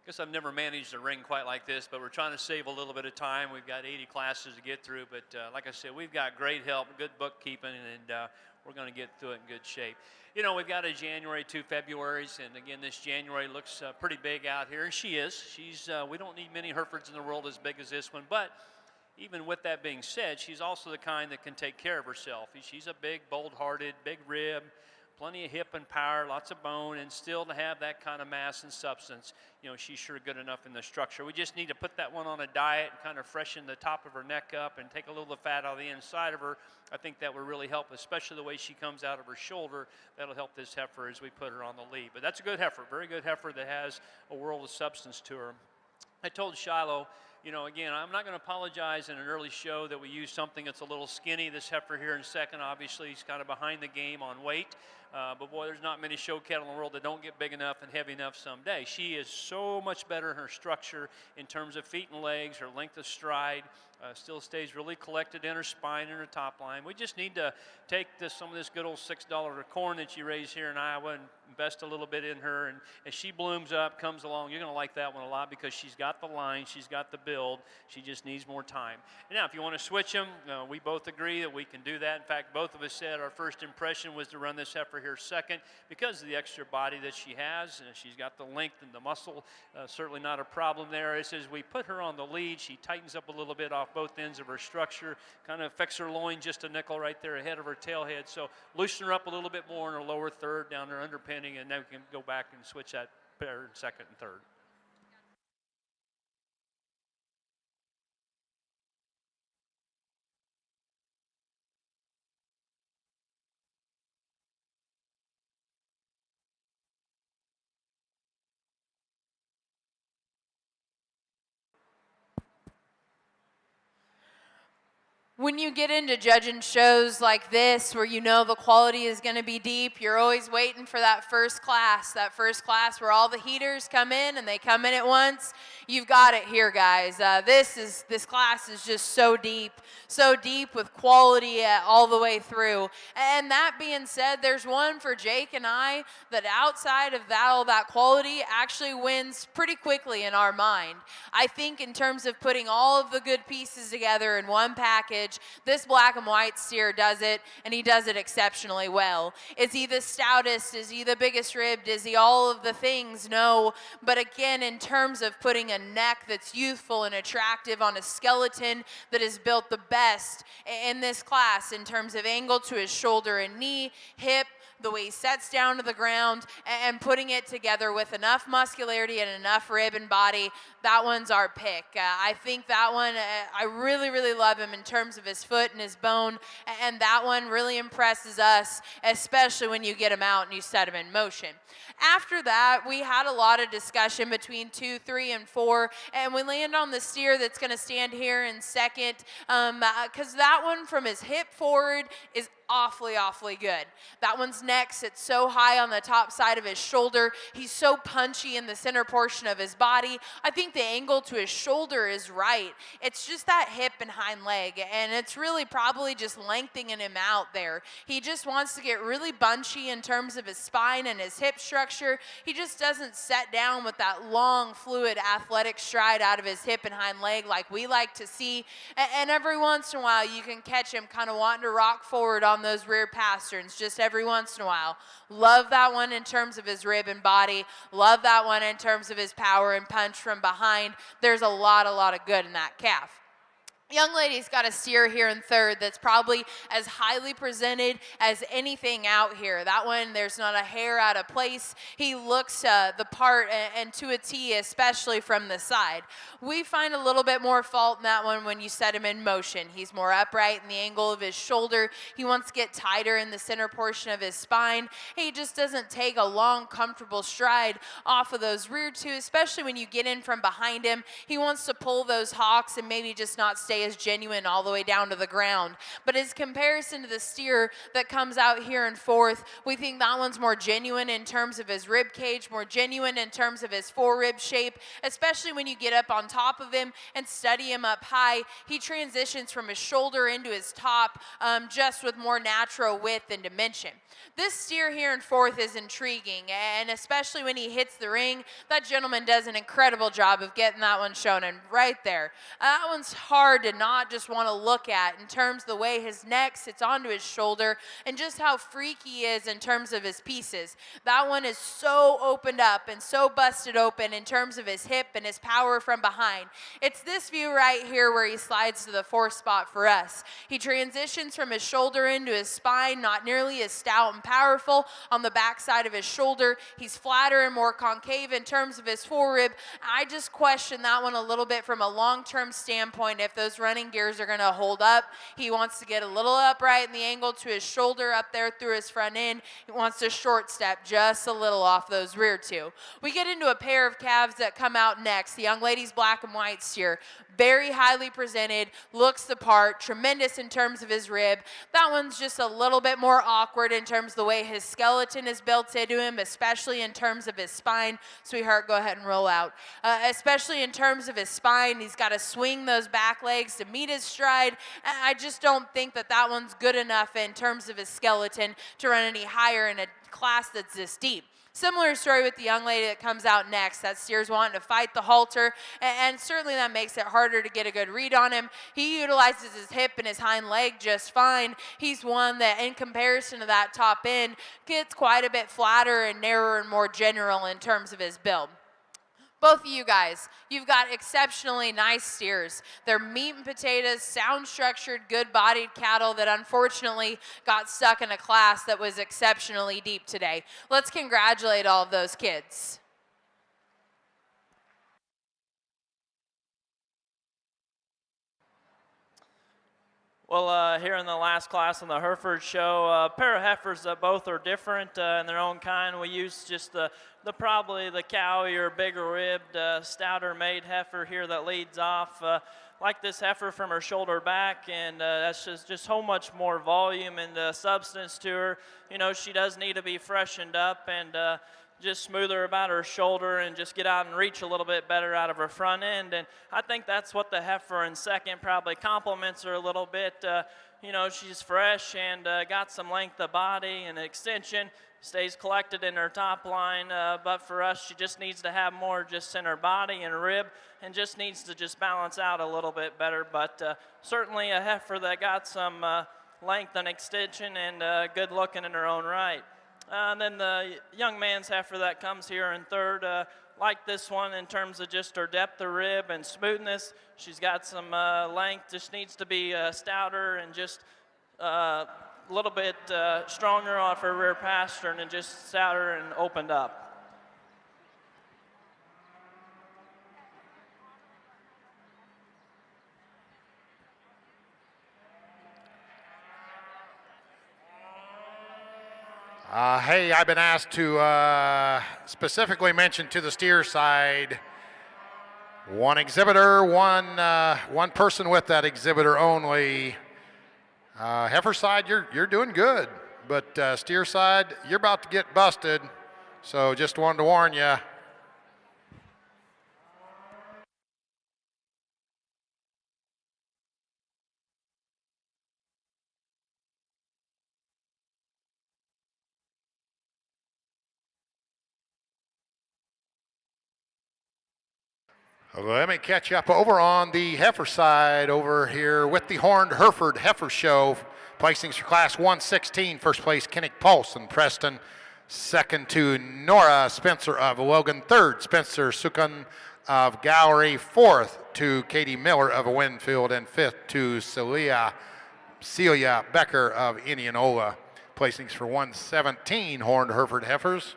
guess I've never managed a ring quite like this, but we're trying to save a little bit of time. We've got 80 classes to get through, but like I said, we've got great help, good bookkeeping, and we're going to get through it in good shape. You know, we've got a January, 2 Februaries, and again, this January looks pretty big out here, and she is. We don't need many Herefords in the world as big as this one, but even with that being said, she's also the kind that can take care of herself. She's a big, bold-hearted, big rib, plenty of hip and power, lots of bone, and still to have that kind of mass and substance, you know, she's sure good enough in the structure. We just need to put that one on a diet and kind of freshen the top of her neck up and take a little of the fat out of the inside of her. I think that would really help, especially the way she comes out of her shoulder. That'll help this heifer as we put her on the lead. But that's a good heifer, very good heifer that has a world of substance to her. I told Shiloh, you know, again, I'm not going to apologize in an early show that we use something that's a little skinny. This heifer here in second, obviously, he's kind of behind the game on weight. But boy, there's not many show cattle in the world that don't get big enough and heavy enough someday. She is so much better in her structure in terms of feet and legs, her length of stride. Still stays really collected in her spine and her top line. We just need to take some of this good old $6 corn that you raise here in Iowa and invest a little bit in her. And as she blooms up, comes along, you're going to like that one a lot because she's got the line, she's got the build. She just needs more time. And now, if you want to switch them, we both agree that we can do that. In fact, both of us said our first impression was to run this heifer here second because of the extra body that she has. She's got the length and the muscle, certainly not a problem there. As we put her on the lead, she tightens up a little bit off both ends of her structure, kind of affects her loin just a nickel right there ahead of her tail head. So loosen her up a little bit more in her lower third, down her underpinning, and then we can go back and switch that pair in second and third. When you get into judging shows like this where you know the quality is going to be deep, you're always waiting for that first class where all the heaters come in and they come in at once. You've got it here, guys. This class is just so deep with quality all the way through. And that being said, there's one for Jake and I that outside of that, all that quality actually wins pretty quickly in our mind. I think in terms of putting all of the good pieces together in one package, this black and white steer does it, and he does it exceptionally well. Is he the stoutest? Is he the biggest ribbed? Is he all of the things? No. But again, in terms of putting a neck that's youthful and attractive on a skeleton that is built the best in this class in terms of angle to his shoulder and knee, hip, the way he sets down to the ground, and putting it together with enough muscularity and enough rib and body, that one's our pick. I think that one, I really, really love him in terms of his foot and his bone, and that one really impresses us, especially when you get him out and you set him in motion. After that, we had a lot of discussion between 2, 3, and 4, and we land on the steer that's going to stand here in second, because that one from his hip forward is awfully good. That one's neck sits so high on the top side of his shoulder. He's so punchy in the center portion of his body. I think the angle to his shoulder is right. It's just that hip and hind leg, and it's really probably just lengthening him out there. He just wants to get really bunchy in terms of his spine and his hip structure. He just doesn't set down with that long, fluid, athletic stride out of his hip and hind leg like we like to see. And every once in a while, you can catch him kind of wanting to rock forward on those rear pasterns just every once in a while. Love that one in terms of his rib and body. Love that one in terms of his power and punch from behind. There's a lot of good in that calf. Young lady's got a steer here in third that's probably as highly presented as anything out here. That one, there's not a hair out of place. He looks the part and to a T, especially from the side. We find a little bit more fault in that one when you set him in motion. He's more upright in the angle of his shoulder. He wants to get tighter in the center portion of his spine. He just doesn't take a long, comfortable stride off of those rear two, especially when you get in from behind him. He wants to pull those hocks and maybe just not stay say is genuine all the way down to the ground. But as comparison to the steer that comes out here in fourth, we think that one's more genuine in terms of his rib cage, more genuine in terms of his forerib shape, especially when you get up on top of him and study him up high. He transitions from his shoulder into his top just with more natural width and dimension. This steer here in fourth is intriguing, and especially when he hits the ring, that gentleman does an incredible job of getting that one shown, and right there. That one's hard to not just want to look at in terms of the way his neck sits onto his shoulder and just how freaky he is in terms of his pieces. That one is so opened up and so busted open in terms of his hip and his power from behind. It's this view right here where he slides to the fourth spot for us. He transitions from his shoulder into his spine, not nearly as stout and powerful on the back side of his shoulder. He's flatter and more concave in terms of his forerib. I just question that one a little bit from a long-term standpoint if those running gears are going to hold up. He wants to get a little upright in the angle to his shoulder up there through his front end. He wants to short step just a little off those rear two. We get into a pair of calves that come out next. The young lady's black and white steer. Very highly presented, looks the part, tremendous in terms of his rib. That one's just a little bit more awkward in terms of the way his skeleton is built into him, especially in terms of his spine. Sweetheart, go ahead and roll out. Especially in terms of his spine, he's got to swing those back legs to meet his stride. I just don't think that that one's good enough in terms of his skeleton to run any higher in a class that's this deep. Similar story with the young lady that comes out next. That steer's wanting to fight the halter, and certainly that makes it harder to get a good read on him. He utilizes his hip and his hind leg just fine. He's one that, in comparison to that top end, gets quite a bit flatter and narrower and more general in terms of his build. Both of you guys, you've got exceptionally nice steers. They're meat and potatoes, sound-structured, good-bodied cattle that unfortunately got stuck in a class that was exceptionally deep today. Let's congratulate all of those kids. Well, here in the last class on the Hereford show, a pair of heifers that both are different in their own kind. We use just probably the cowier, bigger ribbed, stouter made heifer here that leads off. Like this heifer from her shoulder back, and that's just so much more volume and substance to her. You know, she does need to be freshened up and just smoother about her shoulder and just get out and reach a little bit better out of her front end. And I think that's what the heifer in second probably complements her a little bit. You know, she's fresh and got some length of body and extension, stays collected in her top line. But for us, she just needs to have more just in her body and her rib and just needs to just balance out a little bit better. But certainly a heifer that got some length and extension and good looking in her own right. And then the young man's heifer that comes here in third, like this one in terms of just her depth of rib and smoothness. She's got some length, just needs to be stouter and just a little bit stronger off her rear pastern and just stouter and opened up. Hey, I've been asked to specifically mention to the steer side, one exhibitor, one person with that exhibitor only. Heifer side, you're doing good, but steer side, you're about to get busted. So just wanted to warn you. Let me catch up over on the heifer side over here with the Horned Hereford Heifer Show. Placings for Class 116, first place Kinnick Paulson, Preston. Second to Nora Spencer of Logan. Third, Spencer Sukan of Gowrie. Fourth to Katie Miller of Winfield. And fifth to Celia Becker of Indianola. Placings for 117 Horned Hereford Heifers.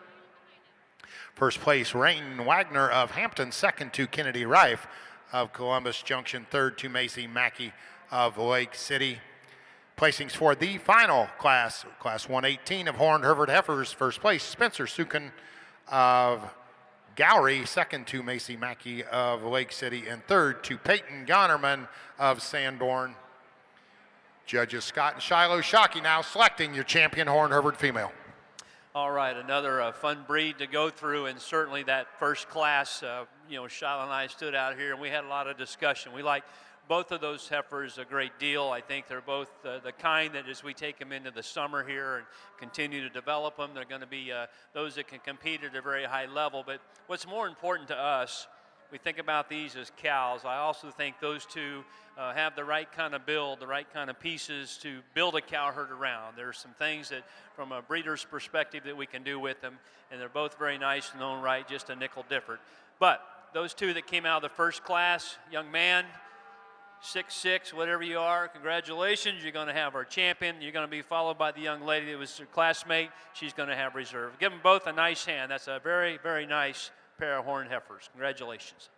First place, Rain Wagner of Hampton. Second to Kennedy Rife of Columbus Junction. Third to Macy Mackey of Lake City. Placings for the final class, Class 118 of Horned Hereford Heifers. First place, Spencer Sukan of Gowrie, second to Macy Mackey of Lake City, and third to Peyton Gonnerman of Sanborn. Judges Scott and Shiloh. Shockey now selecting your champion Horned Hereford female. All right, another fun breed to go through, and certainly that first class, Shiloh and I stood out here and we had a lot of discussion. We like both of those heifers a great deal. I think they're both the kind that as we take them into the summer here and continue to develop them, they're going to be those that can compete at a very high level. But what's more important to us, we think about these as cows. I also think those two have the right kind of build, the right kind of pieces to build a cow herd around. There's some things that from a breeder's perspective that we can do with them, and they're both very nice in their own right, just a nickel different. But those two that came out of the first class, young man, 6'6", whatever you are, congratulations. You're going to have our champion. You're going to be followed by the young lady that was her classmate. She's going to have reserve. Give them both a nice hand. That's a very, very nice pair of horned heifers. Congratulations.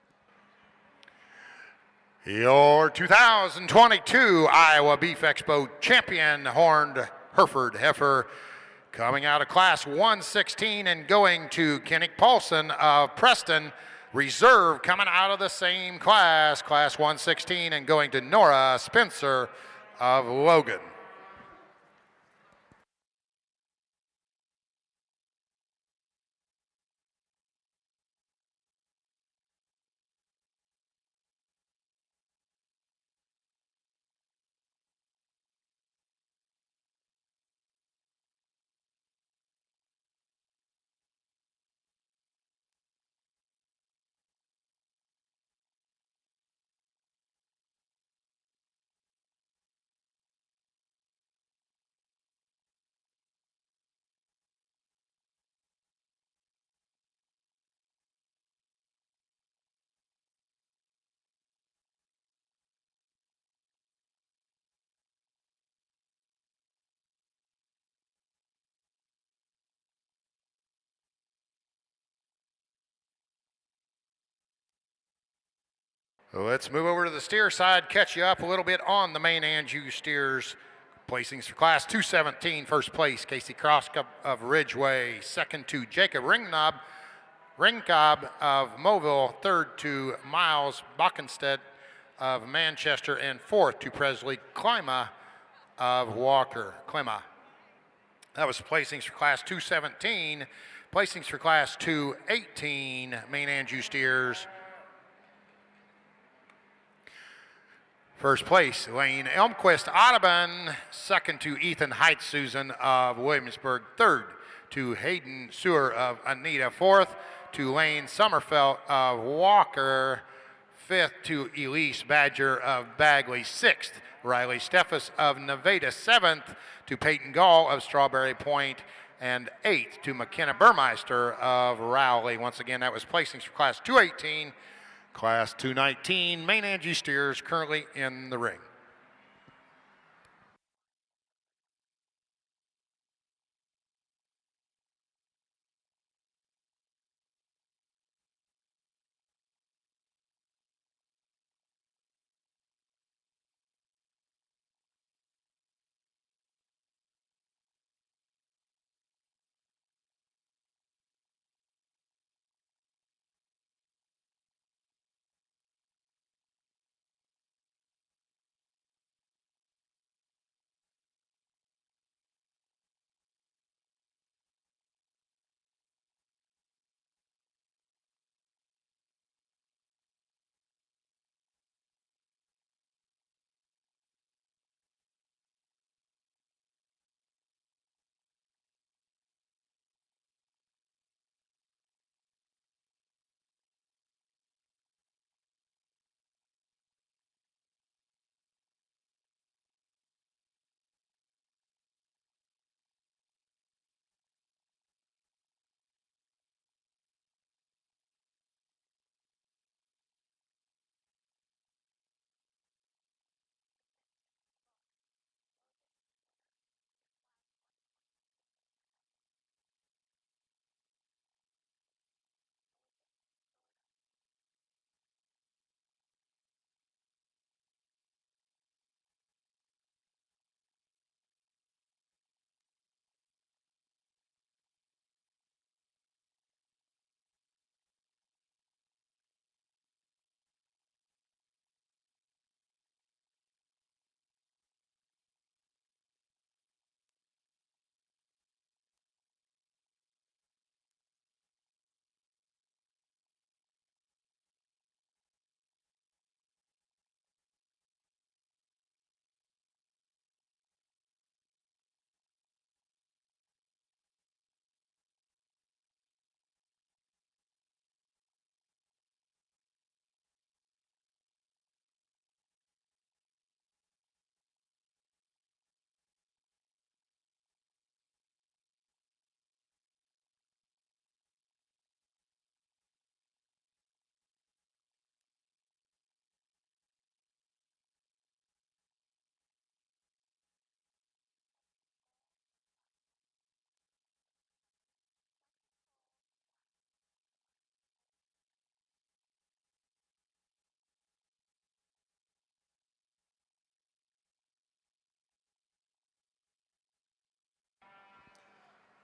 Your 2022 Iowa Beef Expo champion Horned Hereford heifer coming out of class 116 and going to Kennick Paulson of Preston. Reserve coming out of the same class, class 116, and going to Nora Spencer of Logan. Let's move over to the steer side, catch you up a little bit on the main Anjou steers. Placings for class 217, first place, Casey Crosscup of Ridgeway. Second to Jacob Ringcob of Mobile. Third to Miles Bockenstedt of Manchester. And fourth to Presley Klima of Walker. Klima. That was placings for class 217. Placings for class 218, main Anjou steers. First place, Lane Elmquist Audubon. Second to Ethan Height Susan of Williamsburg. Third to Hayden Sewer of Anita. Fourth to Lane Sommerfeld of Walker. Fifth to Elise Badger of Bagley. Sixth, Riley Steffes of Nevada. Seventh to Peyton Gall of Strawberry Point. And eighth to McKenna Burmeister of Rowley. Once again, that was placings for class 218. Class 219, main Anjou steers currently in the ring.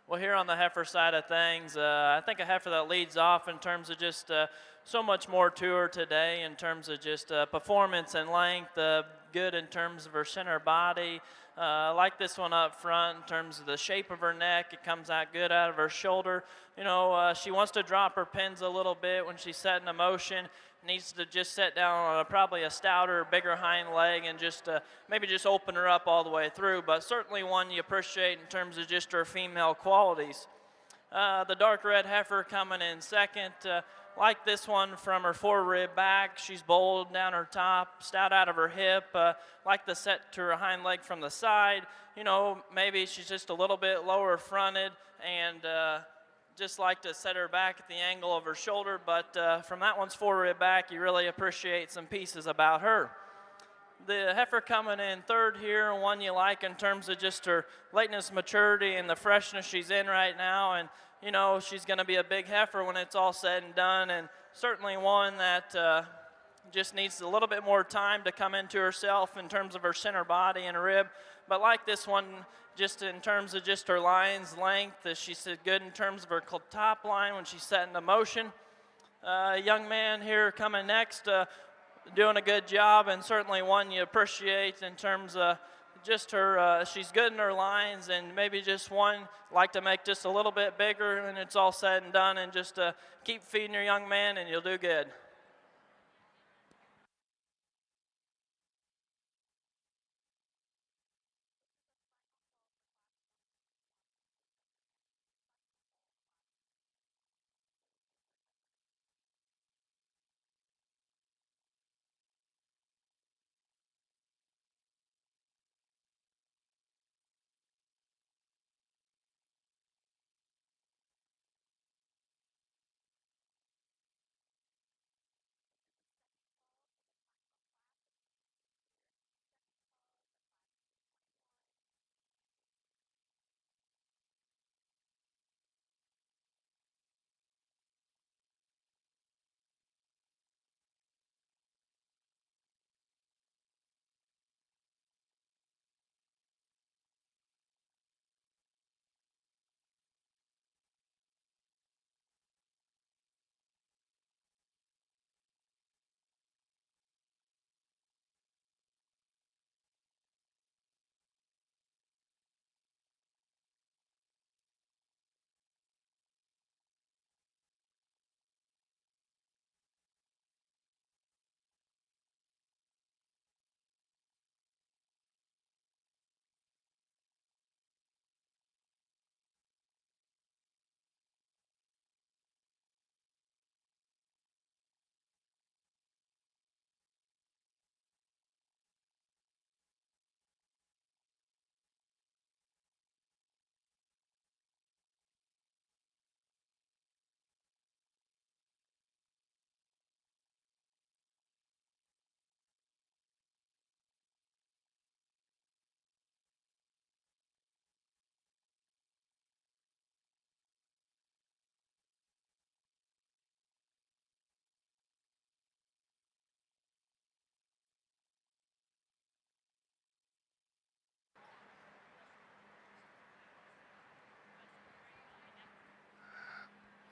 Well, here on the heifer side of things, I think a heifer that leads off in terms of just so much more to her today in terms of just performance and length, good in terms of her center body. I like this one up front in terms of the shape of her neck. It comes out good out of her shoulder. You know, she wants to drop her pins a little bit when she's setting a motion. Needs to just set down on probably a stouter, bigger hind leg and just maybe just open her up all the way through, but certainly one you appreciate in terms of just her female qualities. The dark red heifer coming in second. Like this one from her forerib back. She's bold down her top, stout out of her hip. Like the set to her hind leg from the side. You know, maybe she's just a little bit lower fronted and just like to set her back at the angle of her shoulder, but from that one's forerib back, you really appreciate some pieces about her. The heifer coming in third here, one you like in terms of just her lateness, maturity, and the freshness she's in right now, and you know she's going to be a big heifer when it's all said and done, and certainly one that just needs a little bit more time to come into herself in terms of her center body and rib, but like this one, just in terms of just her lines, length, she's good in terms of her top line when she's set into motion. Young man here coming next, doing a good job, and certainly one you appreciate in terms of just her, she's good in her lines, and maybe just one like to make just a little bit bigger when it's all said and done, and just keep feeding your young man and you'll do good.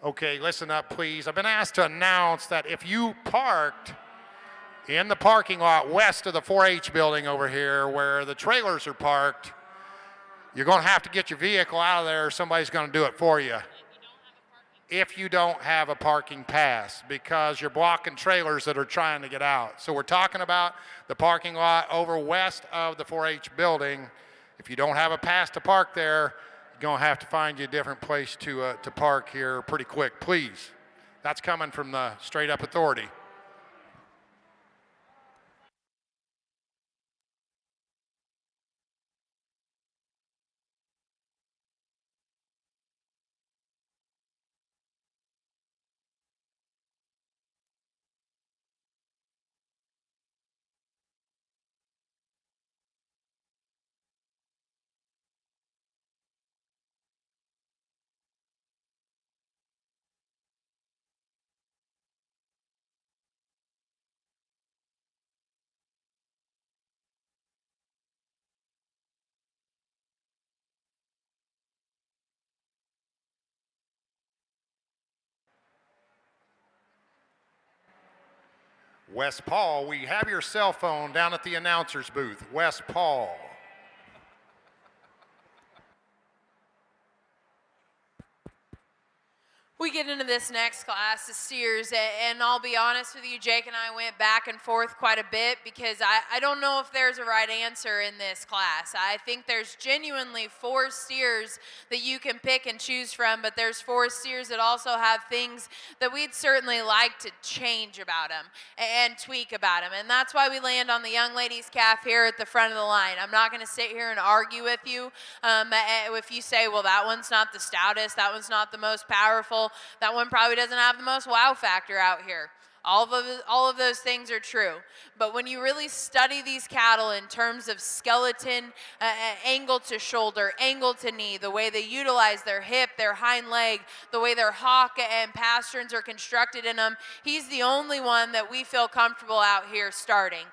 Okay, listen up, please. I've been asked to announce that if you parked in the parking lot west of the 4-H building over here where the trailers are parked, you're going to have to get your vehicle out of there or somebody's going to do it for you. If you don't have a parking pass, because you're blocking trailers that are trying to get out. So we're talking about the parking lot over west of the 4-H building. If you don't have a pass to park there, you're going to have to find you a different place to park here pretty quick, please. That's coming from the straight up authority. Wes Paul, we have your cell phone down at the announcer's booth. Wes Paul. We get into this next class, the steers, and I'll be honest with you, Jake and I went back and forth quite a bit because I don't know if there's a right answer in this class. I think there's genuinely 4 steers that you can pick and choose from, but there's 4 steers that also have things that we'd certainly like to change about them and tweak about them, and that's why we land on the young lady's calf here at the front of the line. I'm not going to sit here and argue with you if you say, well, that one's not the stoutest, that one's not the most powerful, that one probably doesn't have the most wow factor out here. All of those things are true. But when you really study these cattle in terms of skeleton, angle to shoulder, angle to knee, the way they utilize their hip, their hind leg, the way their hock and pasterns are constructed in them, he's the only one that we feel comfortable out here starting.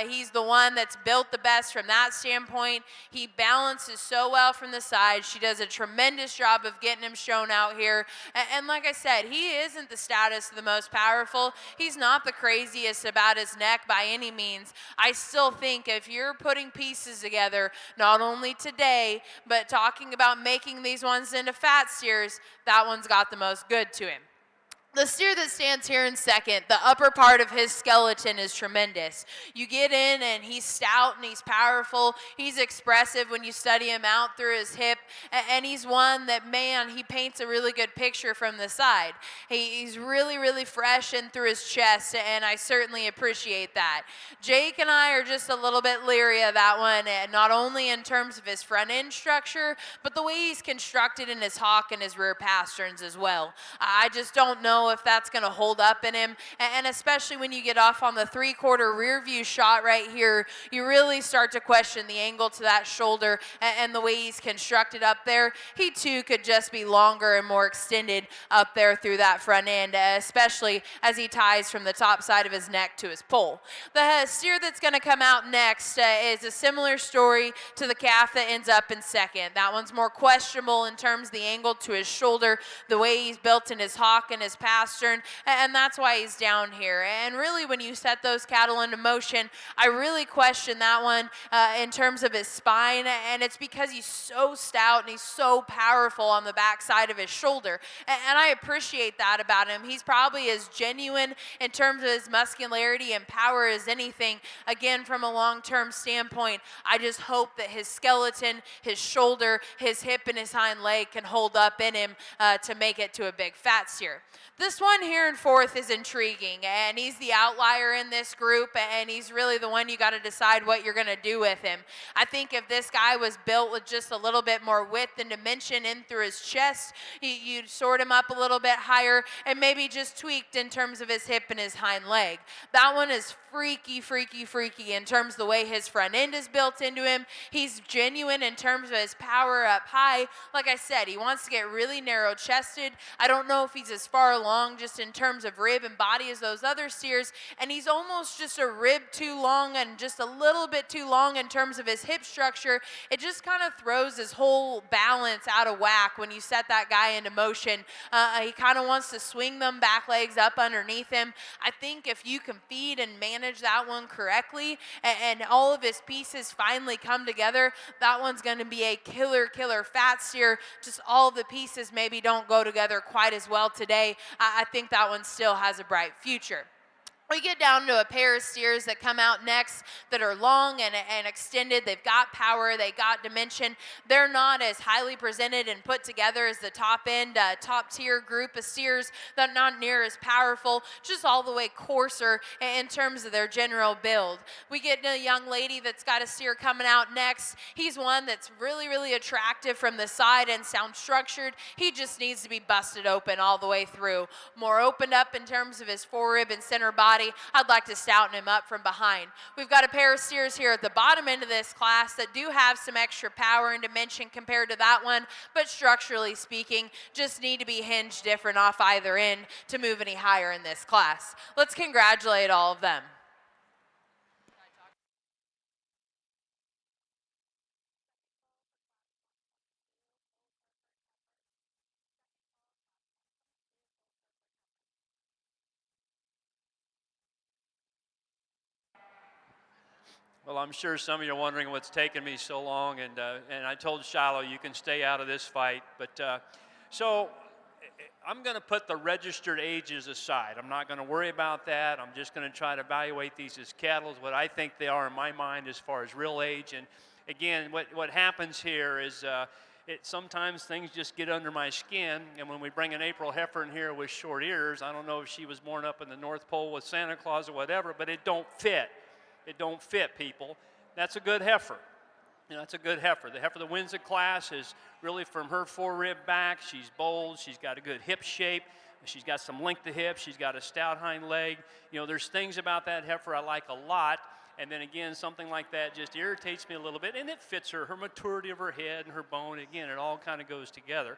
He's the one that's built the best from that standpoint. He balances so well from the side. She does a tremendous job of getting him shown out here. And like I said, he isn't the stoutest, the most powerful. He's not the craziest about his neck by any means. I still think if you're putting pieces together, not only today, but talking about making these ones into fat steers, that one's got the most good to him. The steer that stands here in second, the upper part of his skeleton is tremendous. You get in and he's stout and he's powerful. He's expressive when you study him out through his hip. And he's one that, man, he paints a really good picture from the side. He's really, really fresh in through his chest, and I certainly appreciate that. Jake and I are just a little bit leery of that one, and not only in terms of his front end structure, but the way he's constructed in his hock and his rear pasterns as well. I just don't know if that's going to hold up in him, and especially when you get off on the 3/4 rear view shot right here, you really start to question the angle to that shoulder and the way he's constructed up there. He too could just be longer and more extended up there through that front end, especially as he ties from the top side of his neck to his pole. The steer that's going to come out next is a similar story to the calf that ends up in second. That one's more questionable in terms of the angle to his shoulder, the way he's built in his hock and his pastern, and that's why he's down here. And really, when you set those cattle into motion, I really question that one in terms of his spine, and it's because he's so stout and he's so powerful on the back side of his shoulder, and I appreciate that about him. He's probably as genuine in terms of his muscularity and power as anything. Again, from a long-term standpoint, I just hope that his skeleton, his shoulder, his hip, and his hind leg can hold up in him to make it to a big fat steer. This one here in fourth is intriguing, and he's the outlier in this group, and he's really the one you got to decide what you're going to do with him. I think if this guy was built with just a little bit more width and dimension in through his chest, you'd sort him up a little bit higher and maybe just tweaked in terms of his hip and his hind leg. That one is freaky, freaky, freaky in terms of the way his front end is built into him. He's genuine in terms of his power up high. Like I said, he wants to get really narrow chested. I don't know if he's as far along just in terms of rib and body as those other steers, and he's almost just a rib too long and just a little bit too long in terms of his hip structure. It just kind of throws his whole balance out of whack when you set that guy into motion. He kind of wants to swing them back legs up underneath him. I think if you can feed and manage that one correctly and all of his pieces finally come together, that one's going to be a killer fat steer. Just all of the pieces maybe don't go together quite as well today. I think that one still has a bright future. We get down to a pair of steers that come out next that are long and extended. They've got power, they got dimension. They're not as highly presented and put together as the top end, top tier group of steers. They're not near as powerful, just all the way coarser in terms of their general build. We get a young lady that's got a steer coming out next. He's one that's really attractive from the side and sound structured. He just needs to be busted open all the way through. More opened up in terms of his forerib and center body. I'd like to stouten him up from behind. We've got a pair of steers here at the bottom end of this class that do have some extra power and dimension compared to that one, but structurally speaking, just need to be hinged different off either end to move any higher in this class. Let's congratulate all of them. Well, I'm sure some of you are wondering what's taken me so long, and I told Shiloh you can stay out of this fight. But so I'm going to put the registered ages aside. I'm not going to worry about that. I'm just going to try to evaluate these as cattle, what I think they are in my mind as far as real age. And again, what happens here is sometimes things just get under my skin, and when we bring an April heifer in here with short ears, I don't know if she was born up in the North Pole with Santa Claus or whatever, but it don't fit. It don't fit, people. That's a good heifer. You know, that's a good heifer. The heifer that wins the class is really from her forerib back. She's bold. She's got a good hip shape. She's got some length to hip. She's got a stout hind leg. You know, there's things about that heifer I like a lot. And then again, something like that just irritates me a little bit, and it fits her maturity of her head and her bone. Again, it all kind of goes together.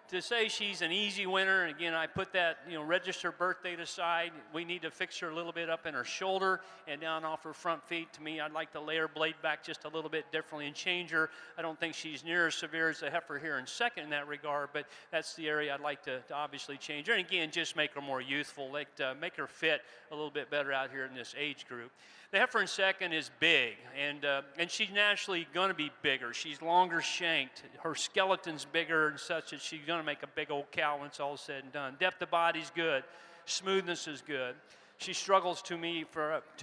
To say she's an easy winner, and again, I put that, you know, register birth date aside. We need to fix her a little bit up in her shoulder and down off her front feet. To me, I'd like to lay her blade back just a little bit differently and change her. I don't think she's near as severe as the heifer here in second in that regard, but that's the area I'd like to obviously change her. And again, just make her more youthful, make her fit a little bit better out here in this age group. The heifer in second is big, and she's naturally going to be bigger. She's longer shanked. Her skeleton's bigger and such that she's going to make a big old cow when it's all said and done. Depth of body's good. Smoothness is good. She struggles too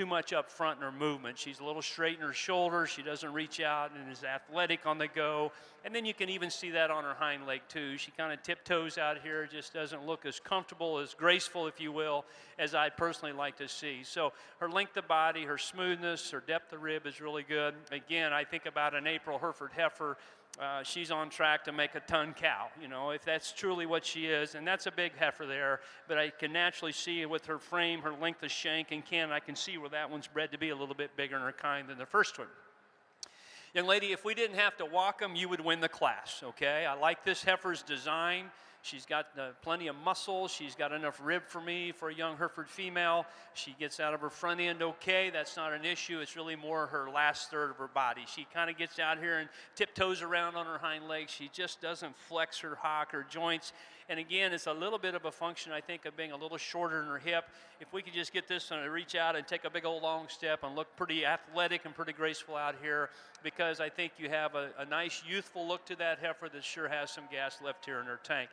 much up front in her movement. She's a little straight in her shoulders. She doesn't reach out and is athletic on the go. And then you can even see that on her hind leg too. She kind of tiptoes out here, just doesn't look as comfortable, as graceful, if you will, as I personally like to see. So her length of body, her smoothness, her depth of rib is really good. Again, I think about an April Hereford heifer. She's on track to make a ton cow, you know, if that's truly what she is. And that's a big heifer there, but I can naturally see with her frame, her length of shank and can, I can see where that one's bred to be a little bit bigger in her kind than the first one. Young lady, if we didn't have to walk them, you would win the class, okay? I like this heifer's design. She's got plenty of muscle. She's got enough rib for me for a young Hereford female. She gets out of her front end okay. That's not an issue. It's really more her last third of her body. She kind of gets out here and tiptoes around on her hind legs. She just doesn't flex her hock or joints. And again, it's a little bit of a function, I think, of being a little shorter in her hip. If we could just get this one to reach out and take a big old long step and look pretty athletic and pretty graceful out here, because I think you have a nice youthful look to that heifer that sure has some gas left here in her tank.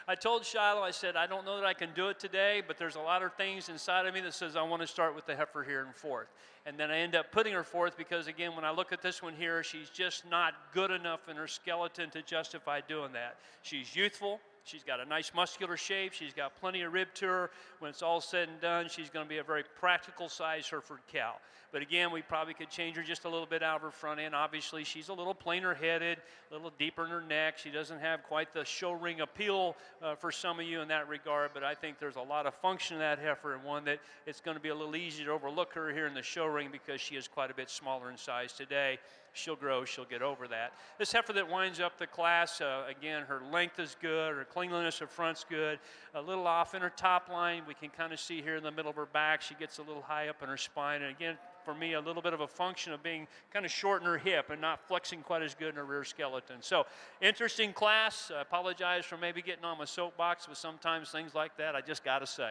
I told Shiloh, I said, I don't know that I can do it today, but there's a lot of things inside of me that says I want to start with the heifer here in fourth. And then I end up putting her fourth because, again, when I look at this one here, she's just not good enough in her skeleton to justify doing that. She's youthful. She's got a nice muscular shape. She's got plenty of rib to her. When it's all said and done, she's going to be a very practical size Hereford cow. But again, we probably could change her just a little bit out of her front end. Obviously, she's a little plainer headed, a little deeper in her neck. She doesn't have quite the show ring appeal for some of you in that regard, but I think there's a lot of function in that heifer, and one that it's going to be a little easy to overlook her here in the show ring because she is quite a bit smaller in size today. She'll grow, she'll get over that. This heifer that winds up the class, again, her length is good, her cleanliness of front's good, a little off in her top line. We can kind of see here in the middle of her back, she gets a little high up in her spine, and again, for me, a little bit of a function of being kind of short in her hip and not flexing quite as good in her rear skeleton. So, interesting class. I apologize for maybe getting on my soapbox, but sometimes things like that, I just got to say.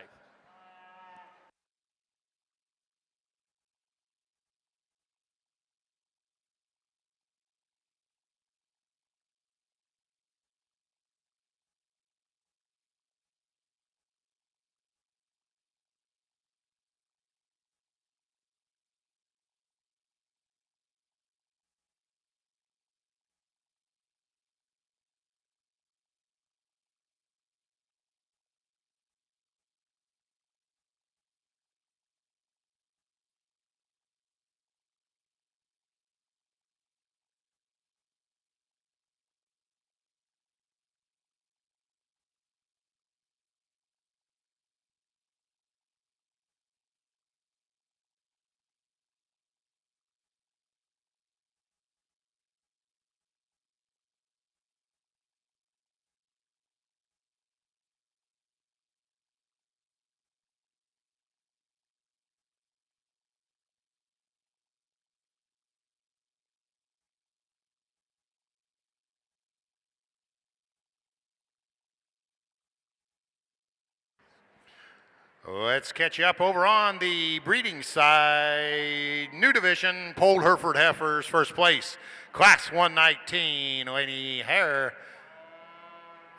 Let's catch you up over on the breeding side. New division, Polled Hereford Heifers, first place. Class 119, Lady Hare.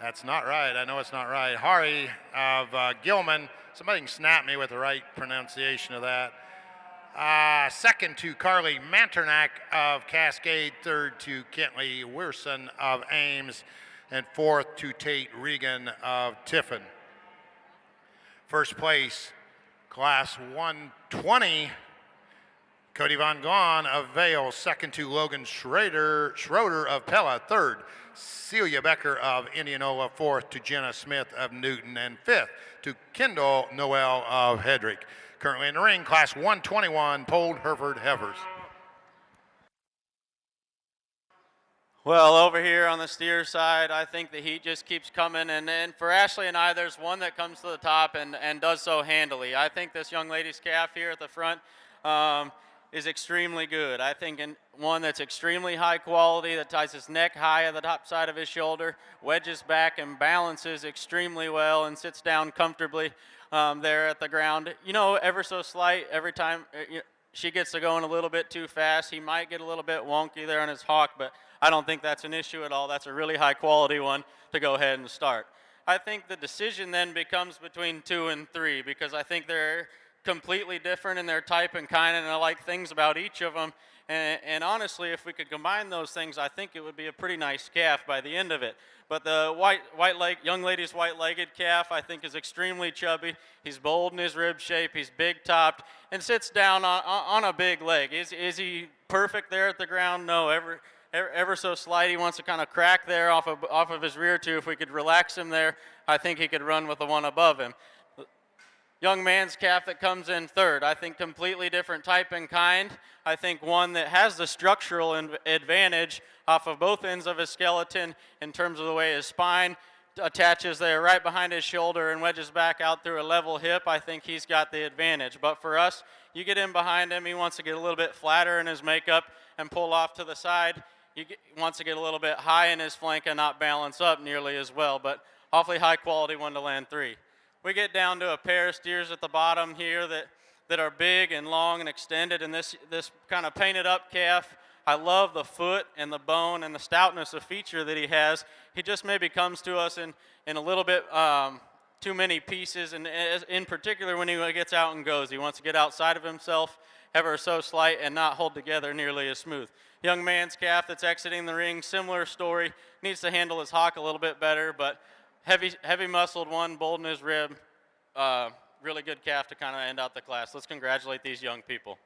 That's not right. I know it's not right. Hari of Gilman. Somebody can snap me with the right pronunciation of that. Second to Carly Manternack of Cascade. Third to Kentley Wilson of Ames. And fourth to Tate Regan of Tiffin. First place, Class 120, Cody Von Gahn of Vale. Second to Logan Schroeder of Pella. Third, Celia Becker of Indianola. Fourth to Jenna Smith of Newton. And fifth to Kendall Noel of Hedrick. Currently in the ring, Class 121, Polled Hereford Heifers. Well, over here on the steer side, I think the heat just keeps coming. And for Ashley and I, there's one that comes to the top and does so handily. I think this young lady's calf here at the front is extremely good. I think one that's extremely high quality, that ties his neck high at the top side of his shoulder, wedges back and balances extremely well and sits down comfortably there at the ground. You know, ever so slight every time she gets to going a little bit too fast. He might get a little bit wonky there on his hawk, but I don't think that's an issue at all. That's a really high quality one to go ahead and start. I think the decision then becomes between 2 and 3 because I think they're completely different in their type and kind, and I like things about each of them. And honestly, if we could combine those things, I think it would be a pretty nice calf by the end of it. But the young lady's white-legged calf, I think, is extremely chubby. He's bold in his rib shape. He's big-topped and sits down on a big leg. Is he perfect there at the ground? No. Ever so slight, he wants to kind of crack there off of his rear too. If we could relax him there, I think he could run with the one above him. Young man's calf that comes in third, I think completely different type and kind. I think one that has the structural advantage off of both ends of his skeleton in terms of the way his spine attaches there right behind his shoulder and wedges back out through a level hip. I think he's got the advantage. But for us, you get in behind him, he wants to get a little bit flatter in his makeup and pull off to the side. He wants to get a little bit high in his flank and not balance up nearly as well, but awfully high quality one to land 3. We get down to a pair of steers at the bottom here that are big and long and extended, and this kind of painted up calf, I love the foot and the bone and the stoutness of feature that he has. He just maybe comes to us in a little bit too many pieces, and in particular when he gets out and goes. He wants to get outside of himself ever so slight and not hold together nearly as smooth. Young man's calf that's exiting the ring, similar story, needs to handle his hawk a little bit better, but heavy muscled one, bold in his rib, really good calf to kind of end out the class. Let's congratulate these young people.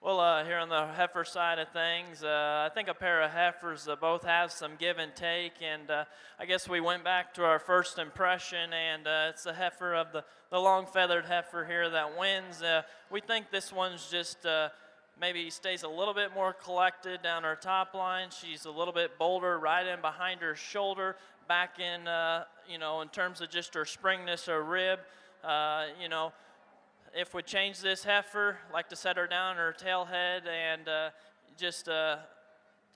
Well, here on the heifer side of things, I think a pair of heifers both have some give and take, and I guess we went back to our first impression, and it's the heifer of the long-feathered heifer here that wins. We think this one's just maybe stays a little bit more collected down her top line. She's a little bit bolder right in behind her shoulder, back in, you know, in terms of just her springness or rib, you know. If we change this heifer, like to set her down on her tail head and just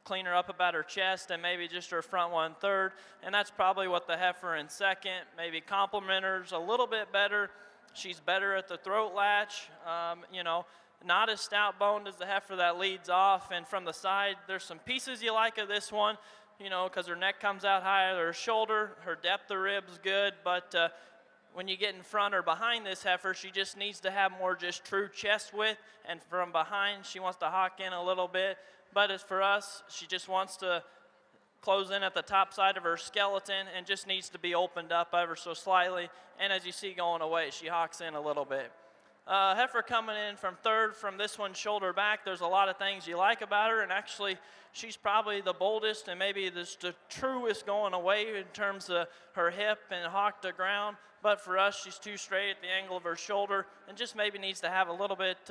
clean her up about her chest and maybe just her front 1/3. And that's probably what the heifer in second, maybe complement her's a little bit better. She's better at the throat latch, you know, not as stout boned as the heifer that leads off. And from the side, there's some pieces you like of this one, you know, because her neck comes out higher than her shoulder, her depth of rib's good, but when you get in front or behind this heifer, she just needs to have more just true chest width, and from behind, she wants to hawk in a little bit. But as for us, she just wants to close in at the top side of her skeleton and just needs to be opened up ever so slightly. And as you see going away, she hawks in a little bit. Heifer coming in from third from this one shoulder back, there's a lot of things you like about her, and actually she's probably the boldest and maybe the truest going away in terms of her hip and hawk to ground. But for us, she's too straight at the angle of her shoulder and just maybe needs to have a little bit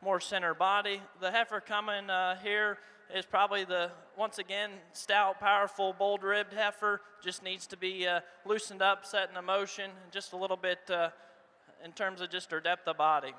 more center body. The heifer coming here is probably the, once again, stout, powerful, bold-ribbed heifer. Just needs to be loosened up, set in motion, and just a little bit in terms of just her depth of body.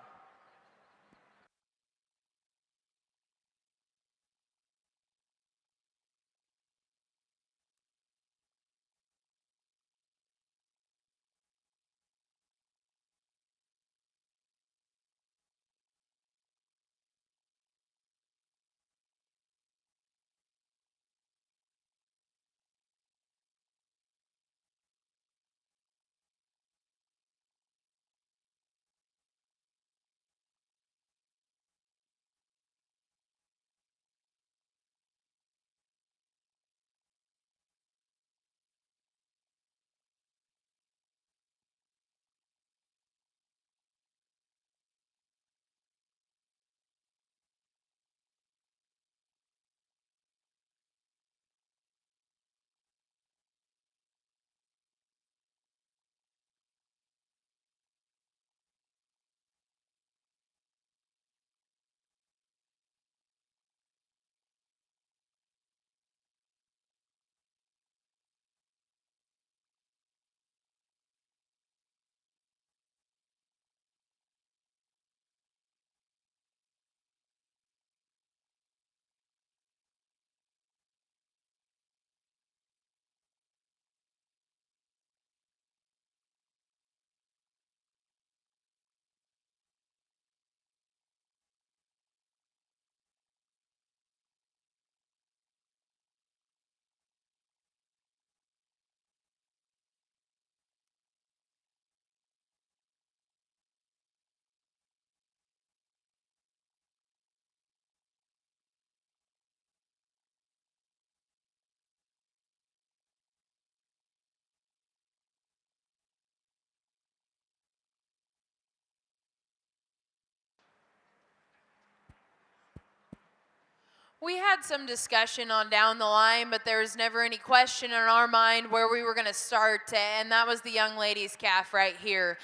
We had some discussion on down the line, but there was never any question in our mind where we were going to start, and that was the young lady's calf right here.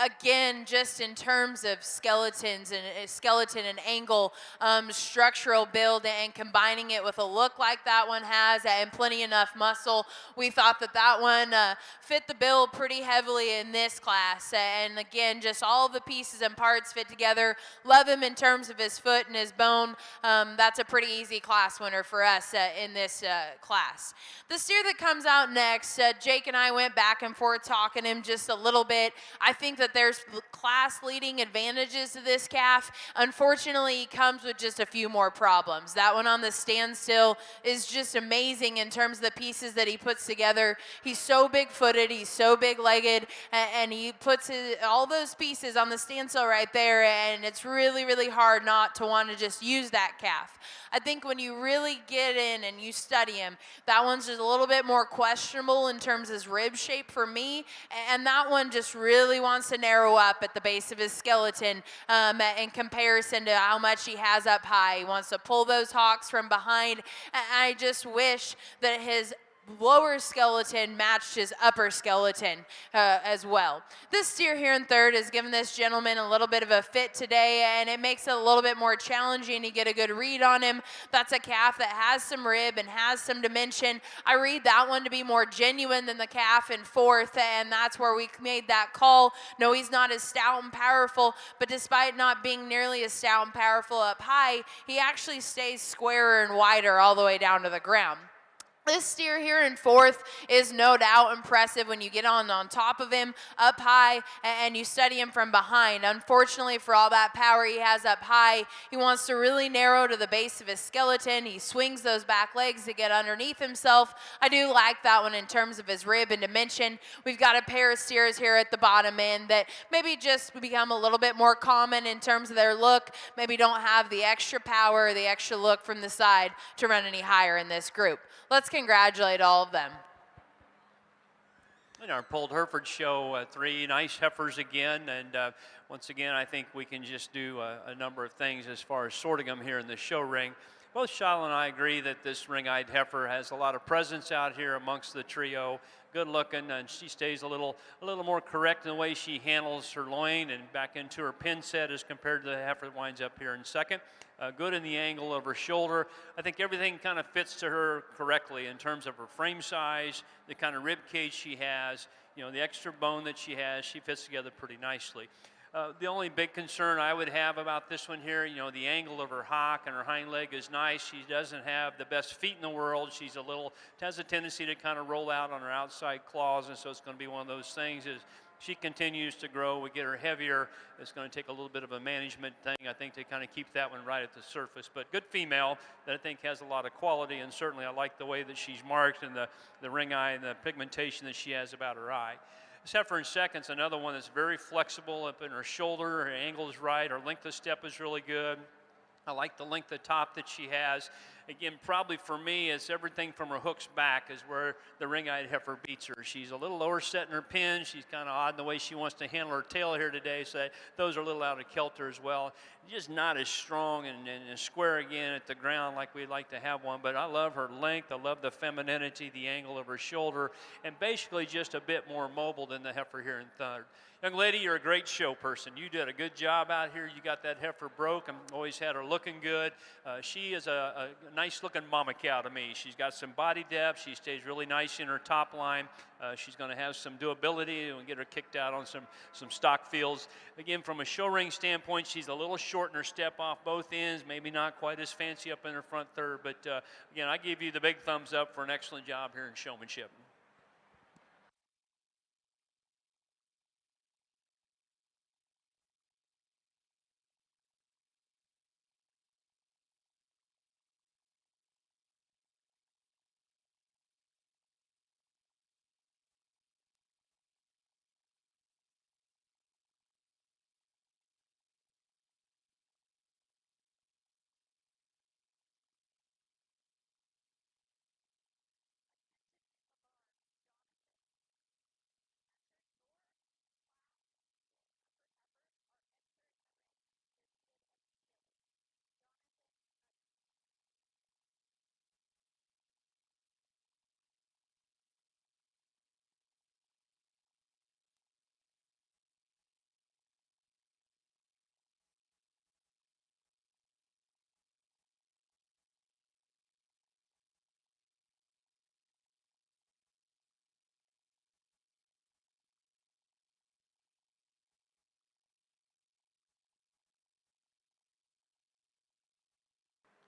Again, just in terms of skeletons and skeleton and angle, structural build, and combining it with a look like that one has and plenty enough muscle, we thought that that one fit the bill pretty heavily in this class. And again, just all the pieces and parts fit together. Love him in terms of his foot and his bone. That's a pretty easy class winner for us in this class. The steer that comes out next, Jake and I went back and forth talking him just a little bit. I think that there's class leading advantages to this calf. Unfortunately, he comes with just a few more problems. That one on the standstill is just amazing in terms of the pieces that he puts together. He's so big-footed, he's so big-legged, and he puts all those pieces on the standstill right there, and it's really, really hard not to want to just use that calf. I think think when you really get in and you study him, that one's just a little bit more questionable in terms of his rib shape for me, and that one just really wants to narrow up at the base of his skeleton in comparison to how much he has up high. He wants to pull those hocks from behind, and I just wish that his lower skeleton matched his upper skeleton as well. This steer here in third has given this gentleman a little bit of a fit today, and it makes it a little bit more challenging to get a good read on him. That's a calf that has some rib and has some dimension. I read that one to be more genuine than the calf in fourth, and that's where we made that call. No, he's not as stout and powerful, but despite not being nearly as stout and powerful up high, he actually stays squarer and wider all the way down to the ground. This steer here in fourth is no doubt impressive when you get on top of him up high and you study him from behind. Unfortunately, for all that power he has up high, he wants to really narrow to the base of his skeleton. He swings those back legs to get underneath himself. I do like that one in terms of his rib and dimension. We've got a pair of steers here at the bottom end that maybe just become a little bit more common in terms of their look, maybe don't have the extra power or the extra look from the side to run any higher in this group. Let's congratulate all of them. In our Pulled Hereford show, 3 nice heifers again, and once again, I think we can just do a number of things as far as sorting them here in the show ring. Both Shiloh and I agree that this ring-eyed heifer has a lot of presence out here amongst the trio. Good looking, and she stays a little more correct in the way she handles her loin and back into her pin set as compared to the heifer that winds up here in second. Good in the angle of her shoulder. I think everything kind of fits to her correctly in terms of her frame size, the kind of rib cage she has, you know, the extra bone that she has. She fits together pretty nicely. The only big concern I would have about this one here, you know, the angle of her hock and her hind leg is nice. She doesn't have the best feet in the world. She's has a tendency to kind of roll out on her outside claws, and so it's going to be one of those things as she continues to grow. We get her heavier. It's going to take a little bit of a management thing, I think, to kind of keep that one right at the surface. But good female that I think has a lot of quality, and certainly I like the way that she's marked and the ring eye and the pigmentation that she has about her eye. This heifer in second's another one that's very flexible up in her shoulder. Her angle is right. Her length of step is really good. I like the length of top that she has. Again, probably for me, it's everything from her hooks back is where the ring-eyed heifer beats her. She's a little lower set in her pin. She's kind of odd in the way she wants to handle her tail here today, so those are a little out of kilter as well. Just not as strong and square again at the ground like we'd like to have one, but I love her length. I love the femininity, the angle of her shoulder, and basically just a bit more mobile than the heifer here in third. Young lady, you're a great show person. You did a good job out here. You got that heifer broke and always had her looking good. She is a nice-looking mama cow to me. She's got some body depth. She stays really nice in her top line. She's going to have some doability and get her kicked out on some stock fields. Again, from a show ring standpoint, she's a little short in her step off both ends, maybe not quite as fancy up in her front third. But, again, I give you the big thumbs up for an excellent job here in showmanship.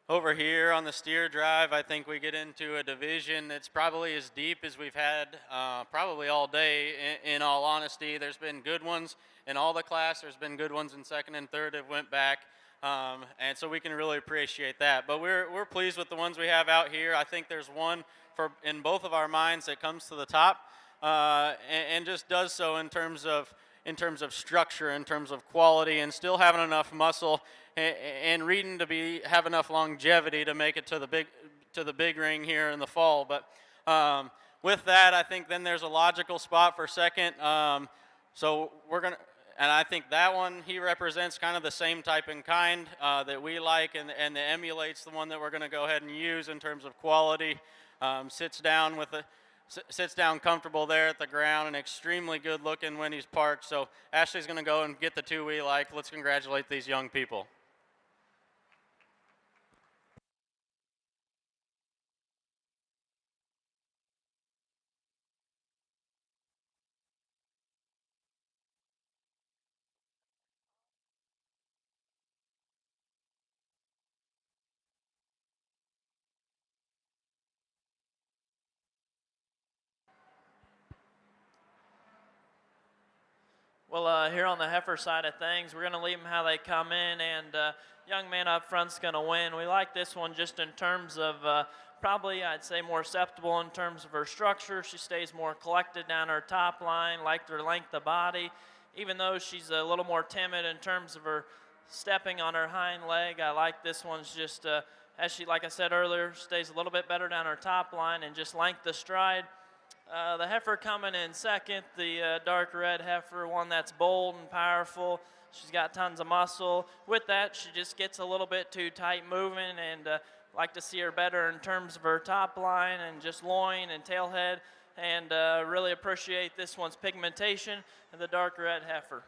Over here on the steer drive, I think we get into a division that's probably as deep as we've had probably all day. In all honesty, there's been good ones in all the class. There's been good ones in second and third that went back, and so we can really appreciate that. But we're pleased with the ones we have out here. I think there's one in both of our minds that comes to the top and just does so in terms of, in terms of structure, in terms of quality, and still having enough muscle and reading to have enough longevity to make it to the big ring here in the fall. But with that, I think then there's a logical spot for second. So we're gonna, and I think that one, he represents kind of the same type and kind that we like, and emulates the one that we're gonna go ahead and use in terms of quality. Sits down comfortable there at the ground and extremely good looking when he's parked. So Ashley's gonna go and get the two we like. Let's congratulate these young people. Well, here on the heifer side of things, we're going to leave them how they come in, and young man up front's going to win. We like this one just in terms of probably, I'd say, more acceptable in terms of her structure. She stays more collected down her top line, liked her length of body. Even though she's a little more timid in terms of her stepping on her hind leg, I like this one's just, as she, like I said earlier, stays a little bit better down her top line and just length of stride. The heifer coming in second, the dark red heifer, one that's bold and powerful. She's got tons of muscle. With that, she just gets a little bit too tight moving, and like to see her better in terms of her top line and just loin and tailhead, and really appreciate this one's pigmentation and the dark red heifer.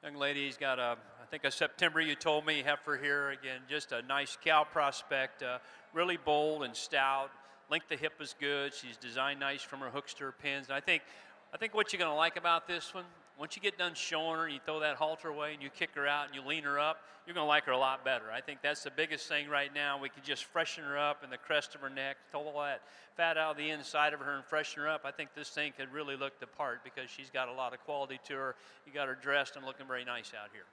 Young lady, he's got I think a September, you told me, heifer here. Again, just a nice cow prospect, really bold and stout. Length of hip is good. She's designed nice from her hooks to her pins. And I think what you're going to like about this one, once you get done showing her and you throw that halter away and you kick her out and you lean her up, you're going to like her a lot better. I think that's the biggest thing right now. We can just freshen her up in the crest of her neck, pull all that fat out of the inside of her and freshen her up. I think this thing could really look the part because she's got a lot of quality to her. You got her dressed and looking very nice out here.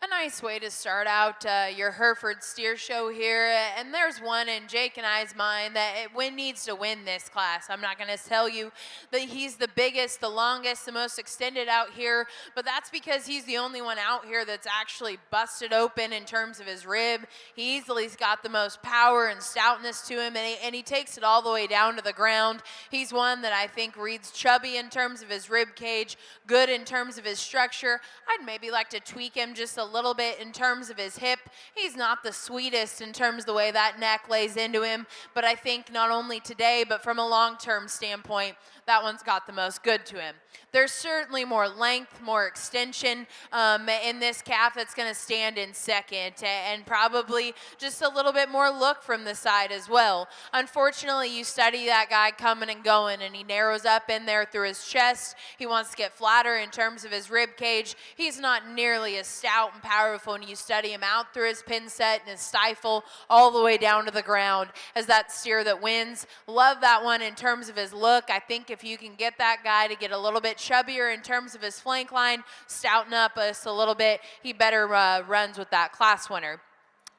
A nice way to start out your Hereford steer show here. And there's one in Jake and I's mind that needs to win this class. I'm not going to tell you that he's the biggest, the longest, the most extended out here, but that's because he's the only one out here that's actually busted open in terms of his rib. He easily's got the most power and stoutness to him, and he takes it all the way down to the ground. He's one that I think reads chubby in terms of his rib cage, good in terms of his structure. I'd maybe like to tweak him just a little bit in terms of his hip. He's not the sweetest in terms of the way that neck lays into him, but I think not only today, but from a long-term standpoint, that one's got the most good to him. There's certainly more length, more extension in this calf that's going to stand in second, and probably just a little bit more look from the side as well. Unfortunately, you study that guy coming and going, and he narrows up in there through his chest. He wants to get flatter in terms of his rib cage. He's not nearly as stout and powerful when you study him out through his pin set and his stifle all the way down to the ground as that steer that wins. Love that one in terms of his look. I think if you can get that guy to get a little bit chubbier in terms of his flank line, stouten up us a little bit, he better runs with that class winner.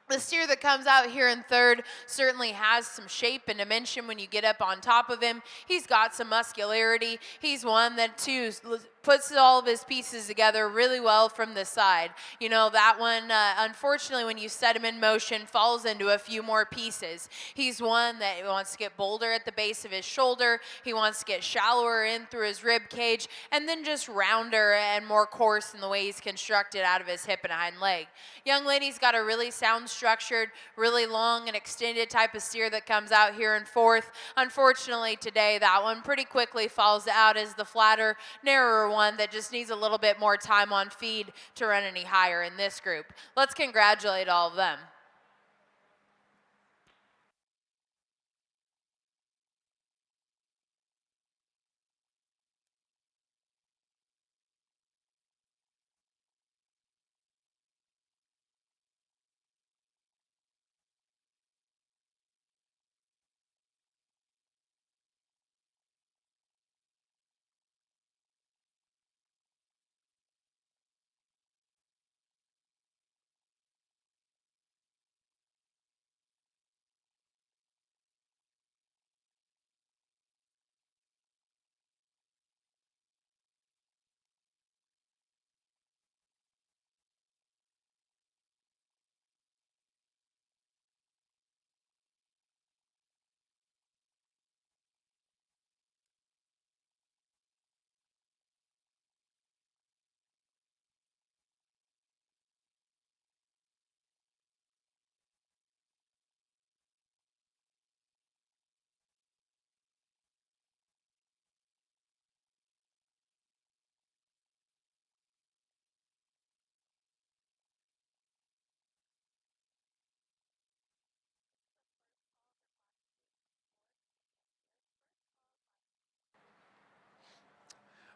The steer that comes out here in third certainly has some shape and dimension when you get up on top of him. He's got some muscularity. He's one that, too, puts all of his pieces together really well from the side. You know, that one, unfortunately, when you set him in motion, falls into a few more pieces. He's one that wants to get bolder at the base of his shoulder. He wants to get shallower in through his rib cage, and then just rounder and more coarse in the way he's constructed out of his hip and hind leg. Young lady's got a really sound structured, really long and extended type of steer that comes out here in fourth. Unfortunately today, that one pretty quickly falls out as the flatter, narrower one that just needs a little bit more time on feed to run any higher in this group. Let's congratulate all of them.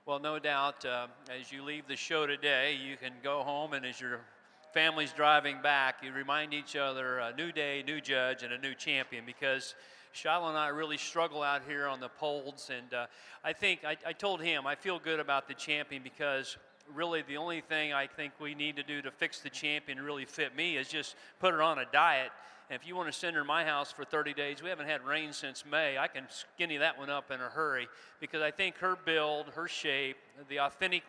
Well, no doubt, as you leave the show today, you can go home, and as your family's driving back, you remind each other a new day, new judge, and a new champion, because Shiloh and I really struggle out here on the polls, and I think I told him I feel good about the champion, because really the only thing I think we need to do to fix the champion really fit me is just put her on a diet. And if you want to send her to my house for 30 days, we haven't had rain since May, I can skinny that one up in a hurry, because I think her build, her shape, the authentic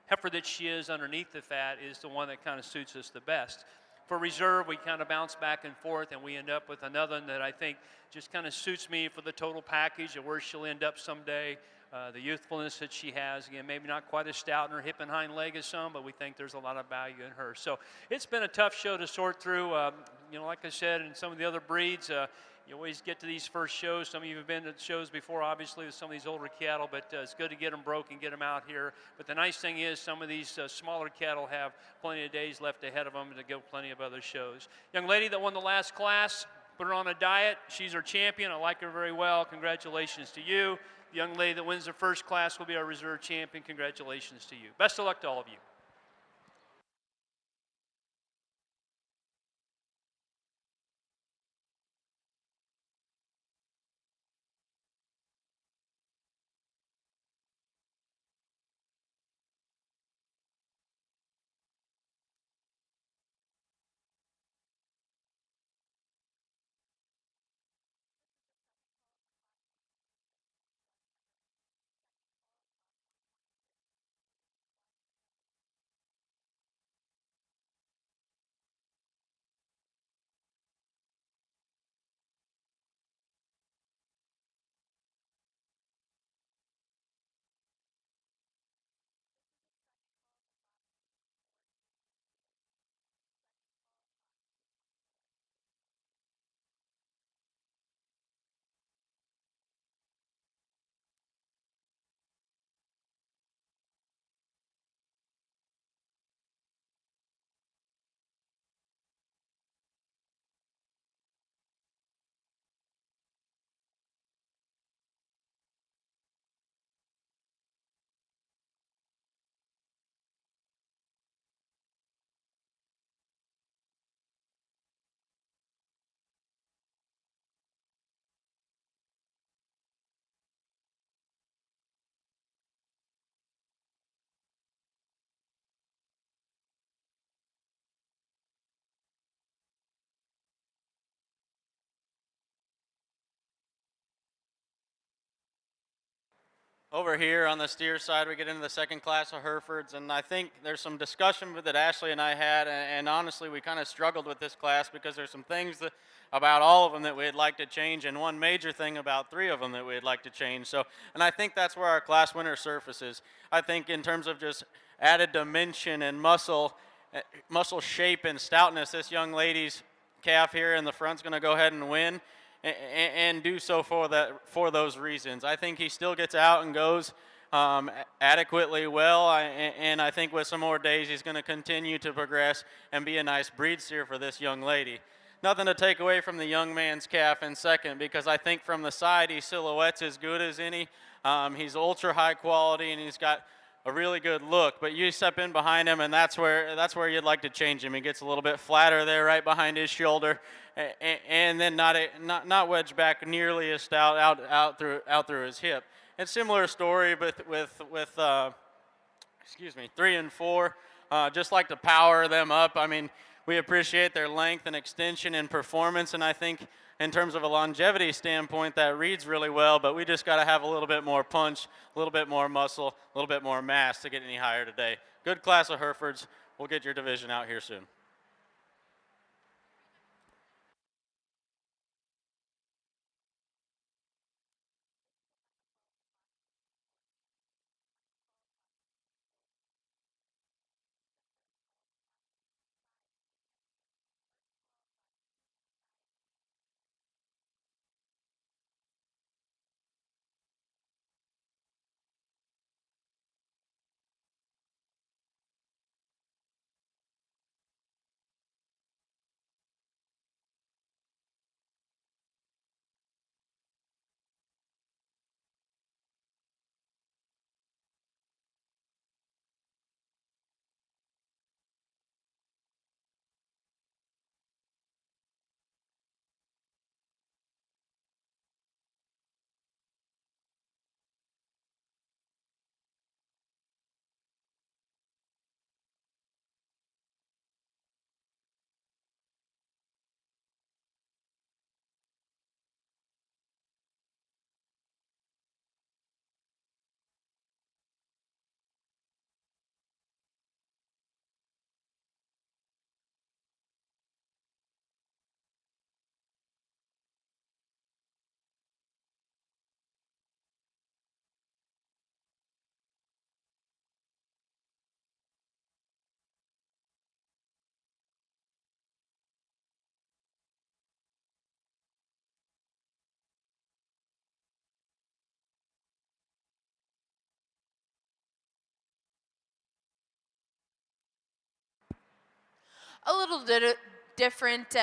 heifer that she is underneath the fat is the one that kind of suits us the best. For reserve, we kind of bounce back and forth, and we end up with another one that I think just kind of suits me for the total package of where she'll end up someday. The youthfulness that she has, again, maybe not quite as stout in her hip and hind leg as some, but we think there's a lot of value in her. So it's been a tough show to sort through. You know, like I said, in some of the other breeds, you always get to these first shows. Some of you have been to shows before, obviously, with some of these older cattle, but it's good to get them broke and get them out here. But the nice thing is some of these smaller cattle have plenty of days left ahead of them to go plenty of other shows. Young lady that won the last class, put her on a diet. She's our champion. I like her very well. Congratulations to you. The young lady that wins the first class will be our reserve champion. Congratulations to you. Best of luck to all of you. Over here on the steer side, we get into the second class of Herefords, and I think there's some discussion that Ashley and I had, and honestly, we kind of struggled with this class because there's some things about all of them that we'd like to change, and one major thing about 3 of them that we'd like to change. So, and I think that's where our class winner surfaces. I think in terms of just added dimension and muscle shape and stoutness, this young lady's calf here in the front's going to go ahead and win. And do so for those reasons. I think he still gets out and goes adequately well, and I think with some more days he's going to continue to progress and be a nice breed steer for this young lady. Nothing to take away from the young man's calf in second, because I think from the side he silhouettes as good as any. He's ultra high quality and he's got a really good look, but you step in behind him and that's where you'd like to change him. He gets a little bit flatter there right behind his shoulder, and then not wedged back nearly as stout out through his hip. And similar story with 3 and 4, just like to power them up. I mean, we appreciate their length and extension and performance, and I think in terms of a longevity standpoint, that reads really well, but we just got to have a little bit more punch, a little bit more muscle, a little bit more mass to get any higher today. Good class of Herefords. We'll get your division out here soon. A little different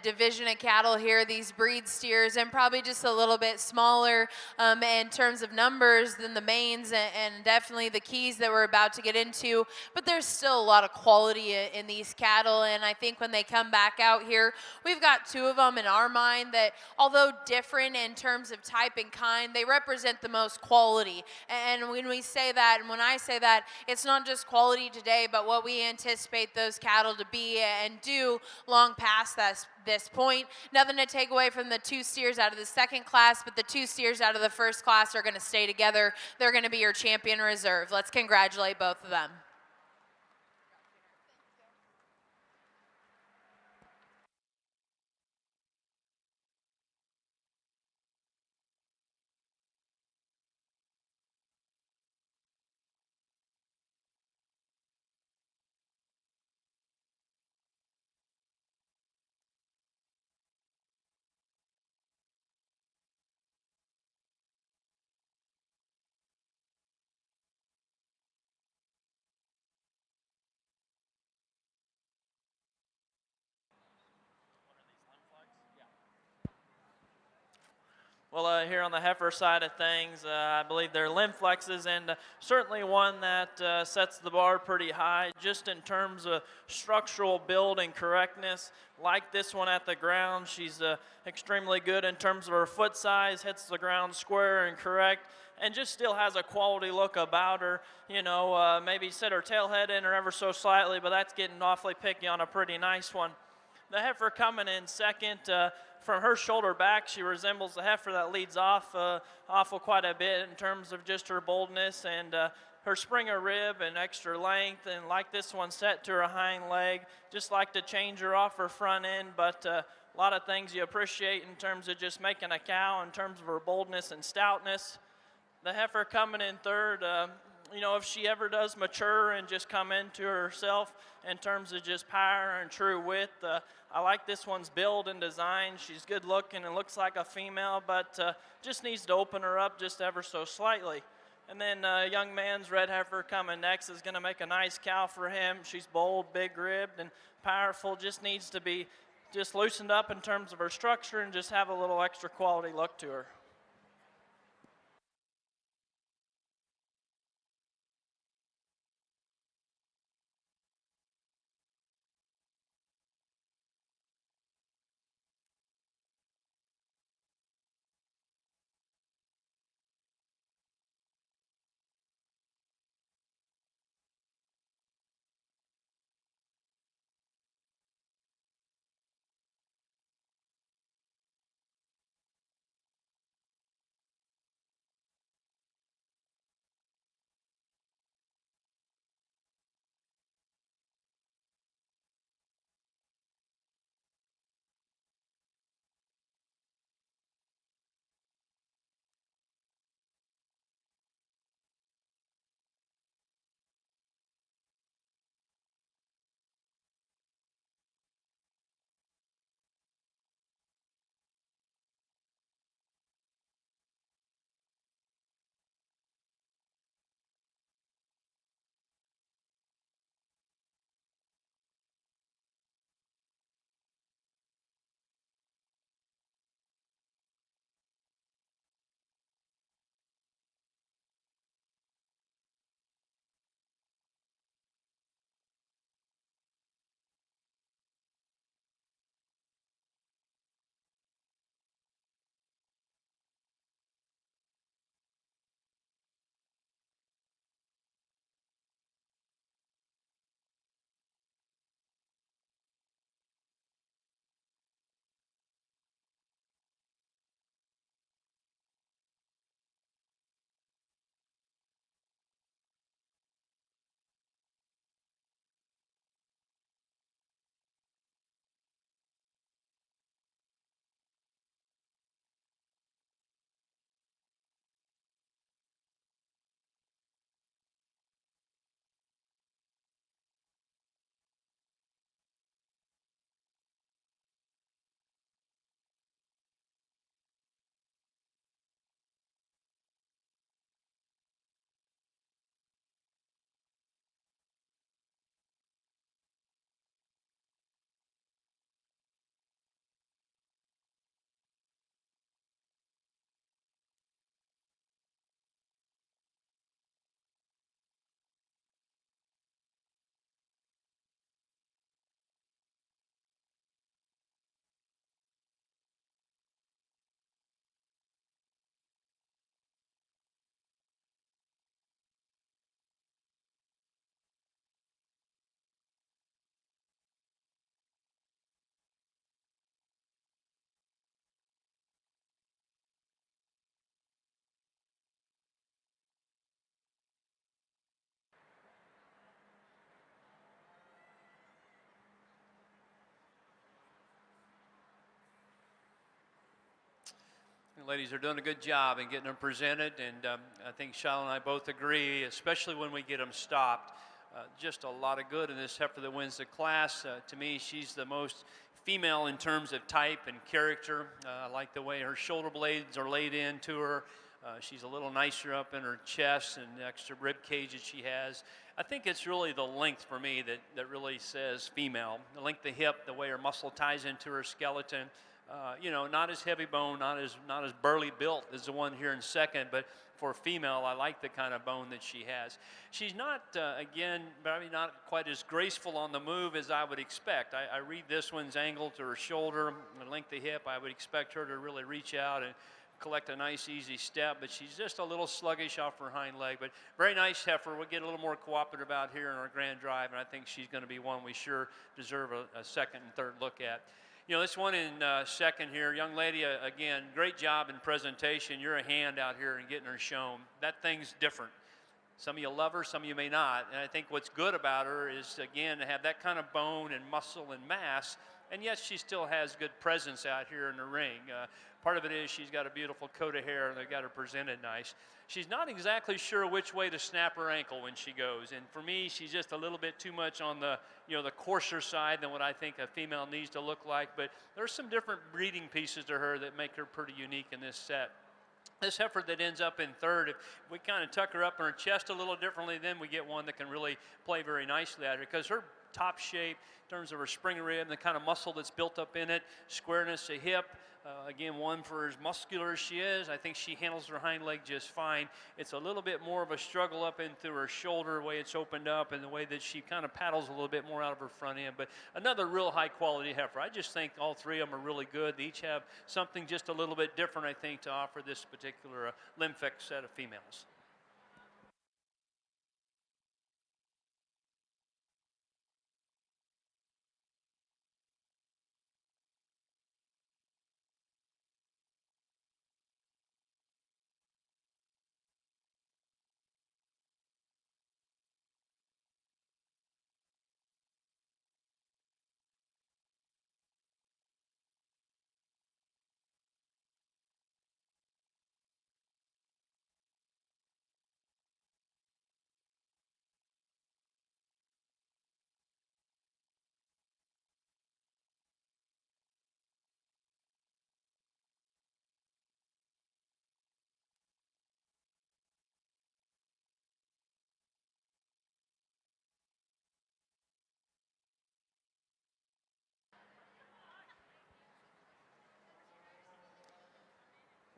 division of cattle here, these breed steers, and probably just a little bit smaller in terms of numbers than the mains and definitely the keys that we're about to get into, but there's still a lot of quality in these cattle, and I think when they come back out here, we've got 2 of them in our mind that, although different in terms of type and kind, they represent the most quality. And when we say that, and when I say that, it's not just quality today, but what we anticipate those cattle to be and do long past this point. Nothing to take away from the 2 steers out of the second class, but the 2 steers out of the first class are going to stay together. They're going to be your champion reserve. Let's congratulate both of them. Well, here on the heifer side of things, I believe they're limb flexes, and certainly one that sets the bar pretty high just in terms of structural build and correctness. Like this one at the ground, she's extremely good in terms of her foot size, hits the ground square and correct, and just still has a quality look about her. You know, maybe set her tail head in or ever so slightly, but that's getting awfully picky on a pretty nice one. The heifer coming in second, from her shoulder back, she resembles the heifer that leads off awful quite a bit in terms of just her boldness and her springer rib and extra length. And like this one set to her hind leg, just like to change her off her front end, but a lot of things you appreciate in terms of just making a cow in terms of her boldness and stoutness. The heifer coming in third, you know, if she ever does mature and just come into herself in terms of just power and true width, I like this one's build and design. She's good looking and looks like a female, but just needs to open her up just ever so slightly. And then young man's Red Heifer coming next is going to make a nice cow for him. She's bold, big-ribbed, and powerful. Just needs to be just loosened up in terms of her structure and just have a little extra quality look to her. The ladies are doing a good job in getting them presented, and I think Shiloh and I both agree, especially when we get them stopped. Just a lot of good in this heifer that wins the class. To me, she's the most female in terms of type and character. I like the way her shoulder blades are laid into her. She's a little nicer up in her chest and the extra rib cage that she has. I think it's really the length for me that really says female. The length of the hip, the way her muscle ties into her skeleton. You know, not as heavy bone, not as burly built as the one here in second, but for a female, I like the kind of bone that she has. She's not, again, probably not quite as graceful on the move as I would expect. I read this one's angle to her shoulder, the length of hip. I would expect her to really reach out and collect a nice easy step, but she's just a little sluggish off her hind leg. But very nice heifer. We'll get a little more cooperative out here in our grand drive, and I think she's going to be one we sure deserve a second and third look at. You know, this one in second here, young lady, again, great job in presentation. You're a hand out here and getting her shown. That thing's different. Some of you love her, some of you may not. And I think what's good about her is, again, to have that kind of bone and muscle and mass, and yet she still has good presence out here in the ring. Part of it is she's got a beautiful coat of hair and they've got her presented nice. She's not exactly sure which way to snap her ankle when she goes. And for me, she's just a little bit too much on the, you know, the coarser side than what I think a female needs to look like. But there's some different breeding pieces to her that make her pretty unique in this set. This heifer that ends up in third, if we kind of tuck her up in her chest a little differently, then we get one that can really play very nicely at her, because her top shape in terms of her spring rib and the kind of muscle that's built up in it, squareness of hip, again, one for as muscular as she is, I think she handles her hind leg just fine. It's a little bit more of a struggle up into her shoulder, the way it's opened up and the way that she kind of paddles a little bit more out of her front end. But another real high quality heifer. I just think all three of them are really good. They each have something just a little bit different, I think, to offer this particular lymphic set of females.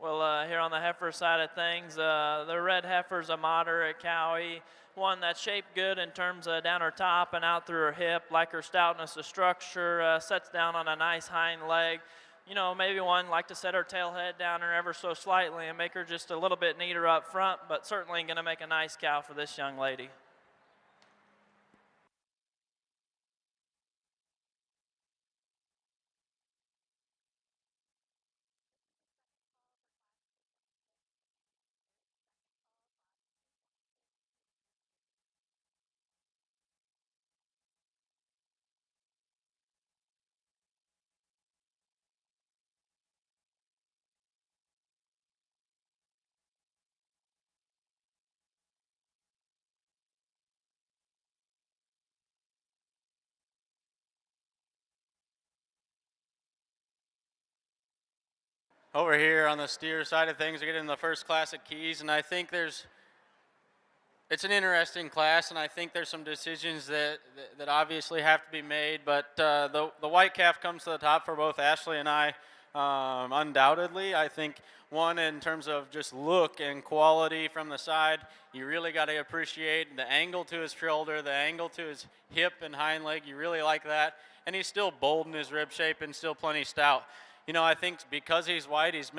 Well, here on the heifer side of things, the Red Heifer's a moderate cowie, one that's shaped good in terms of down her top and out through her hip, like her stoutness of structure, sets down on a nice hind leg. You know, maybe one like to set her tail head down her ever so slightly and make her just a little bit neater up front, but certainly going to make a nice cow for this young lady. Over here on the steer side of things, we get in the first class of keys, and I think it's an interesting class, and I think there's some decisions that obviously have to be made, but the white calf comes to the top for both Ashley and I, undoubtedly. I think one, in terms of just look and quality from the side, you really got to appreciate the angle to his shoulder, the angle to his hip and hind leg. You really like that, and he's still bold in his rib shape and still plenty stout. You know, I think because he's white, it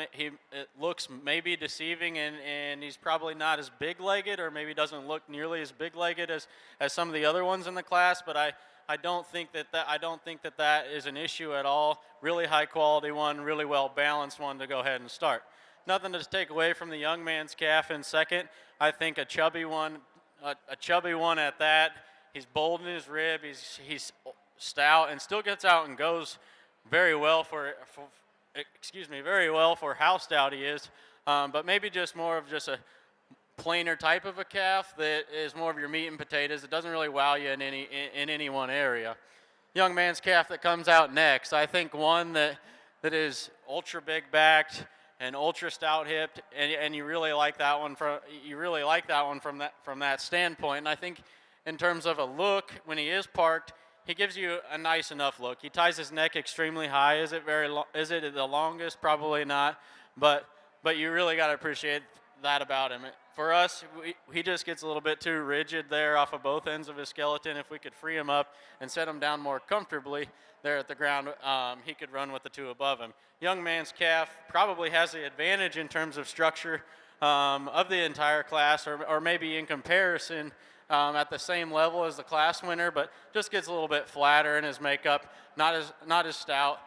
looks maybe deceiving, and he's probably not as big-legged, or maybe doesn't look nearly as big-legged as some of the other ones in the class. But I don't think that is an issue at all. Really high-quality one, really well-balanced one to go ahead and start. Nothing to take away from the young man's calf in second. I think a chubby one at that. He's bold in his rib. He's stout and still gets out and goes very well for how stout he is, but maybe just more of just a plainer type of a calf that is more of your meat and potatoes. It doesn't really wow you in any one area. Young man's calf that comes out next, I think one that is ultra big backed and ultra stout hipped, and you really like that one from that standpoint. And I think in terms of a look, when he is parked, he gives you a nice enough look. He ties his neck extremely high. Is it the longest? Probably not. But you really got to appreciate that about him. For us, he just gets a little bit too rigid there off of both ends of his skeleton. If we could free him up and set him down more comfortably there at the ground, he could run with the two above him. Young man's calf probably has the advantage in terms of structure of the entire class, or maybe in comparison at the same level as the class winner, but just gets a little bit flatter in his makeup, not as stout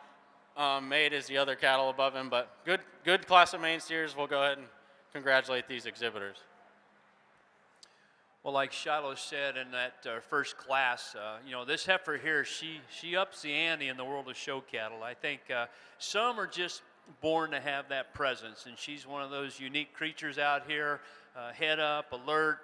made as the other cattle above him, but good class of main steers. We'll go ahead and congratulate these exhibitors. Well, like Shiloh said in that first class, you know, this heifer here, she ups the ante in the world of show cattle. I think some are just born to have that presence, and she's one of those unique creatures out here, head up, alert,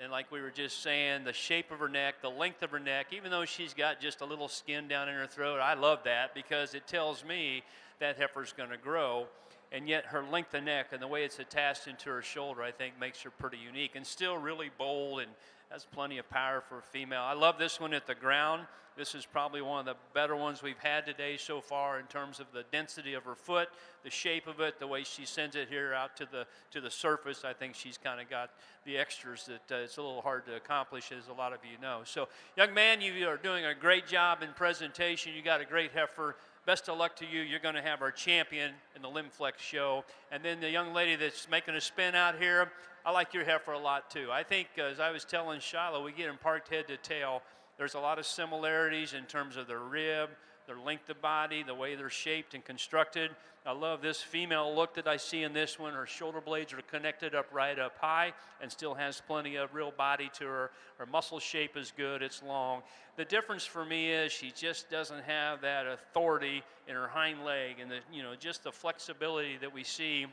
and like we were just saying, the shape of her neck, the length of her neck, even though she's got just a little skin down in her throat, I love that because it tells me that heifer's going to grow. And yet her length of neck and the way it's attached into her shoulder, I think, makes her pretty unique and still really bold and has plenty of power for a female. I love this one at the ground. This is probably one of the better ones we've had today so far in terms of the density of her foot, the shape of it, the way she sends it here out to the surface. I think she's kind of got the extras that it's a little hard to accomplish, as a lot of you know. So, young man, you are doing a great job in presentation. You got a great heifer. Best of luck to you. You're going to have our champion in the Limb Flex show. And then the young lady that's making a spin out here, I like your heifer a lot too. I think, as I was telling Shiloh, we get them parked head to tail. There's a lot of similarities in terms of their rib, their length of body, the way they're shaped and constructed. I love this female look that I see in this one. Her shoulder blades are connected up right up high and still has plenty of real body to her. Her muscle shape is good, it's long. The difference for me is she just doesn't have that authority in her hind leg and just the flexibility that we see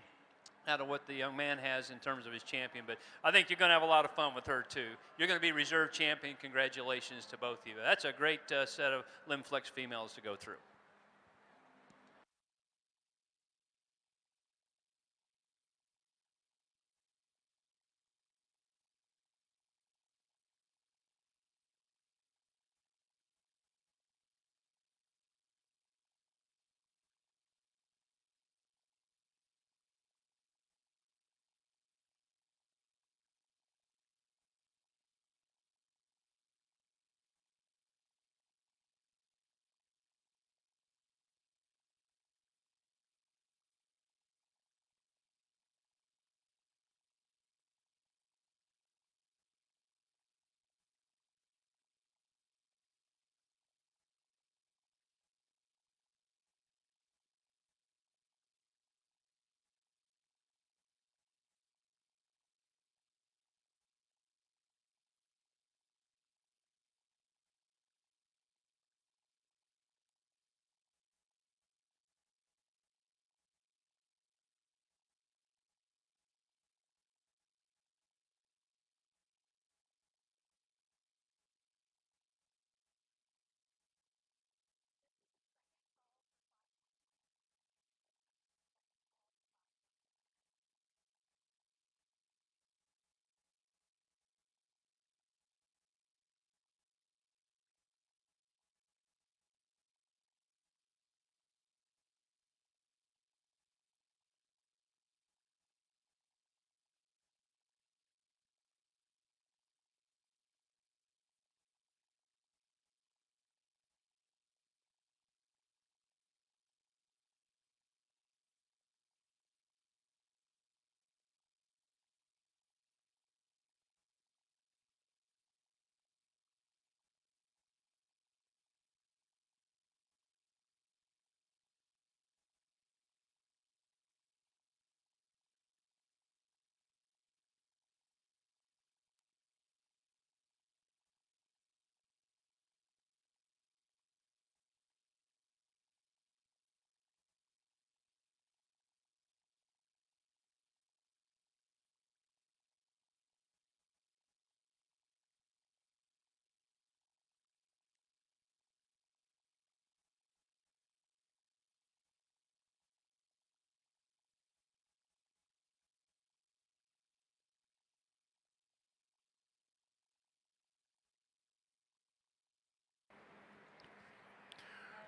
out of what the young man has in terms of his champion. But I think you're going to have a lot of fun with her too. You're going to be reserve champion. Congratulations to both of you. That's a great set of Limb Flex females to go through.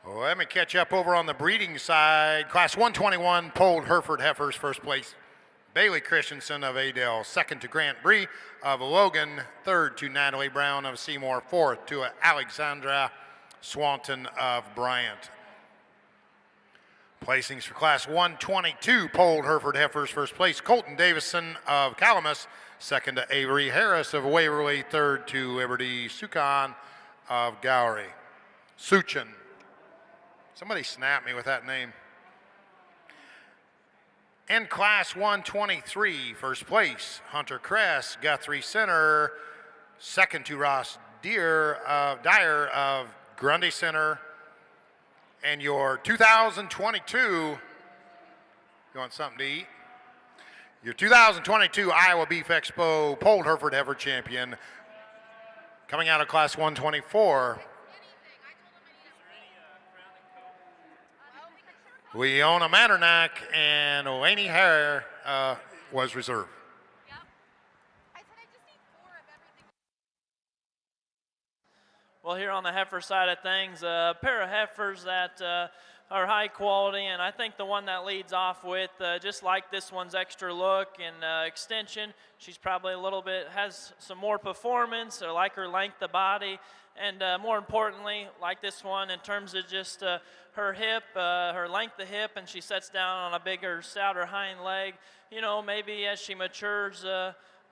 Well, let me catch up over on the breeding side. Class 121 polled Hereford Heifers, first place Bailey Christensen of Adel, second to Grant Bree of Logan, third to Natalie Brown of Seymour, fourth to Alexandra Swanton of Bryant. Placings for Class 122 polled Hereford Heifers. First place, Colton Davison of Calamus. Second to Avery Harris of Waverly. Third to Liberty Sukan of Gowrie. Suchin. Somebody snap me with that name. In Class 123, first place, Hunter Kress, Guthrie Center. Second to Ross Dyer of Grundy Center. And your 2022, you want something to eat? Your 2022 Iowa Beef Expo polled Hereford Heifer champion, coming out of Class 124. Leona Mandernack and Laney Hare was reserved. Well, here on the heifer side of things, a pair of heifers that are high quality, and I think the one that leads off with, just like this one's extra look and extension, she's probably a little bit, has some more performance, or like her length of body, and more importantly, like this one in terms of just her hip, her length of hip, and she sets down on a bigger, stouter hind leg. You know, maybe as she matures,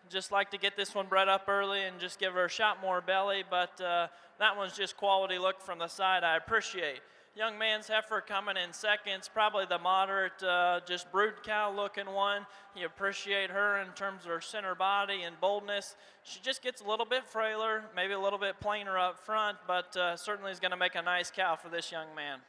just like to get this one bred up early and just give her a shot more belly, but that one's just quality look from the side I appreciate. Young man's heifer coming in seconds, probably the moderate, just brood cow looking one. You appreciate her in terms of her center body and boldness. She just gets a little bit frailer, maybe a little bit plainer up front, but certainly is going to make a nice cow for this young man.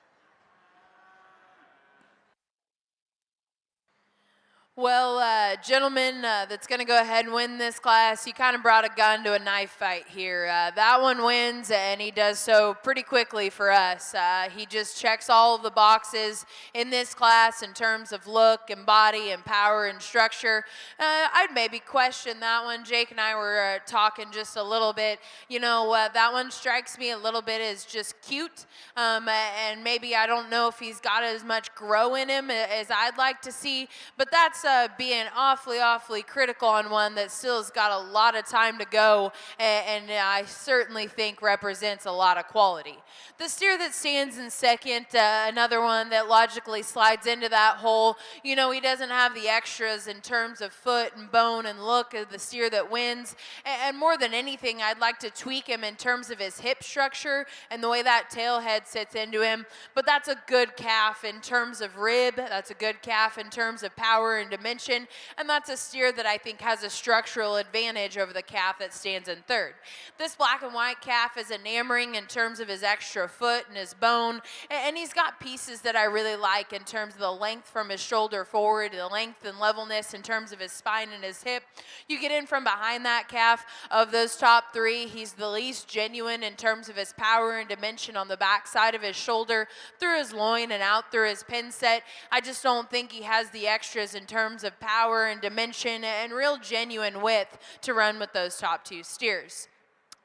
Well, gentlemen, that's going to go ahead and win this class. You kind of brought a gun to a knife fight here. That one wins, and he does so pretty quickly for us. He just checks all of the boxes in this class in terms of look and body and power and structure. I'd maybe question that one. Jake and I were talking just a little bit. You know, that one strikes me a little bit as just cute, and maybe I don't know if he's got as much grow in him as I'd like to see, but that's being awfully critical on one that still has got a lot of time to go, and I certainly think represents a lot of quality. The steer that stands in second, another one that logically slides into that hole. You know, he doesn't have the extras in terms of foot and bone and look of the steer that wins, and more than anything, I'd like to tweak him in terms of his hip structure and the way that tail head sits into him, but that's a good calf in terms of rib, that's a good calf in terms of power and dimension, and that's a steer that I think has a structural advantage over the calf that stands in third. This black and white calf is enamoring in terms of his extra foot and his bone, and he's got pieces that I really like in terms of the length from his shoulder forward, the length and levelness in terms of his spine and his hip. You get in from behind that calf, of those top three, he's the least genuine in terms of his power and dimension on the back side of his shoulder, through his loin and out through his pin set. I just don't think he has the extras in terms of power and dimension and real genuine width to run with those top two steers.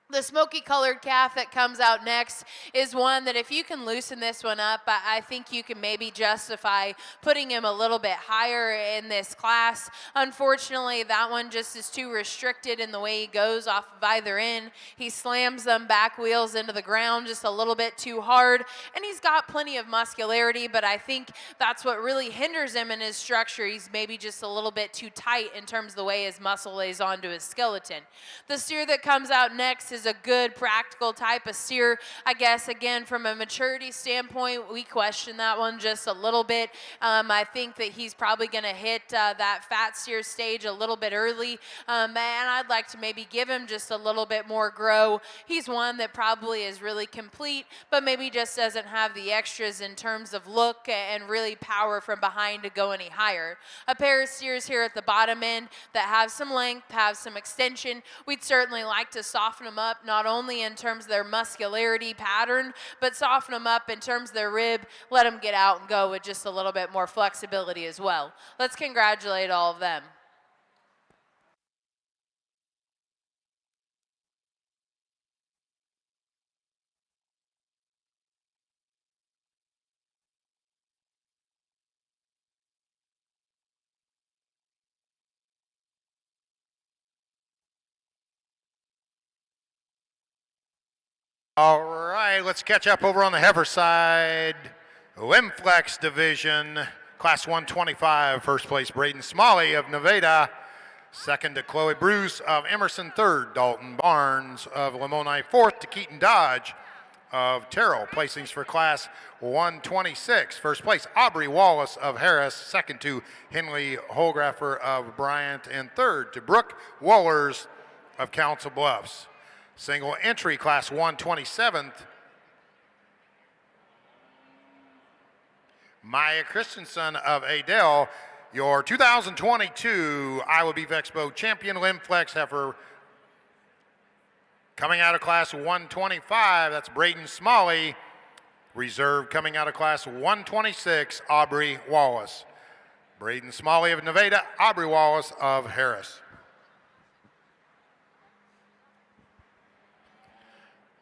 The smoky colored calf that comes out next is one that if you can loosen this one up, I think you can maybe justify putting him a little bit higher in this class. Unfortunately, that one just is too restricted in the way he goes off of either end. He slams them back wheels into the ground just a little bit too hard, and he's got plenty of muscularity, but I think that's what really hinders him in his structure. He's maybe just a little bit too tight in terms of the way his muscle lays onto his skeleton. The steer that comes out next is a good practical type of steer. I guess again from a maturity standpoint, we question that one just a little bit. I think that he's probably going to hit that fat steer stage a little bit early, and I'd like to maybe give him just a little bit more grow. He's one that probably is really complete, but maybe just doesn't have the extras in terms of look and really power from behind to go any higher. A pair of steers here at the bottom end that have some length, have some extension. We'd certainly like to soften them up, not only in terms of their muscularity pattern, but soften them up in terms of their rib, let them get out and go with just a little bit more flexibility as well. Let's congratulate all of them. All right, let's catch up over on the heifer side. Limflex division, class 125, first place Braden Smalley of Nevada, second to Chloe Bruce of Emerson, third Dalton Barnes of Lamoni, fourth to Keaton Dodge of Terrell. Placings for class 126, first place Aubrey Wallace of Harris, second to Henley Holgraffer of Bryant, and third to Brooke Wallers of Council Bluffs. Single entry, class 127th, Maya Christensen of Adel, your 2022 Iowa Beef Expo champion Limflex heifer. Coming out of class 125, that's Braden Smalley. Reserve coming out of class 126, Aubrey Wallace. Braden Smalley of Nevada, Aubrey Wallace of Harris.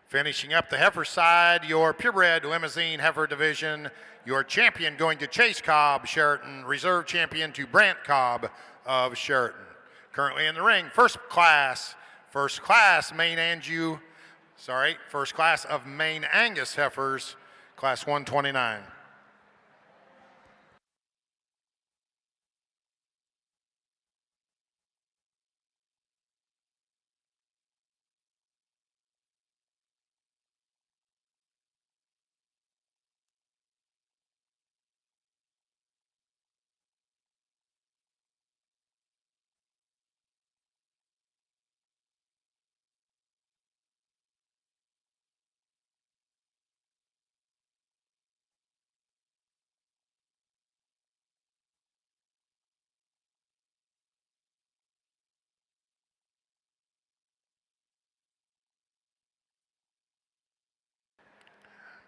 Finishing up the heifer side, your purebred limousine heifer division, your champion going to Chase Cobb, Sheraton, reserve champion to Brant Cobb of Sheraton. Currently in the ring, first class of Maine Angus heifers, class 129.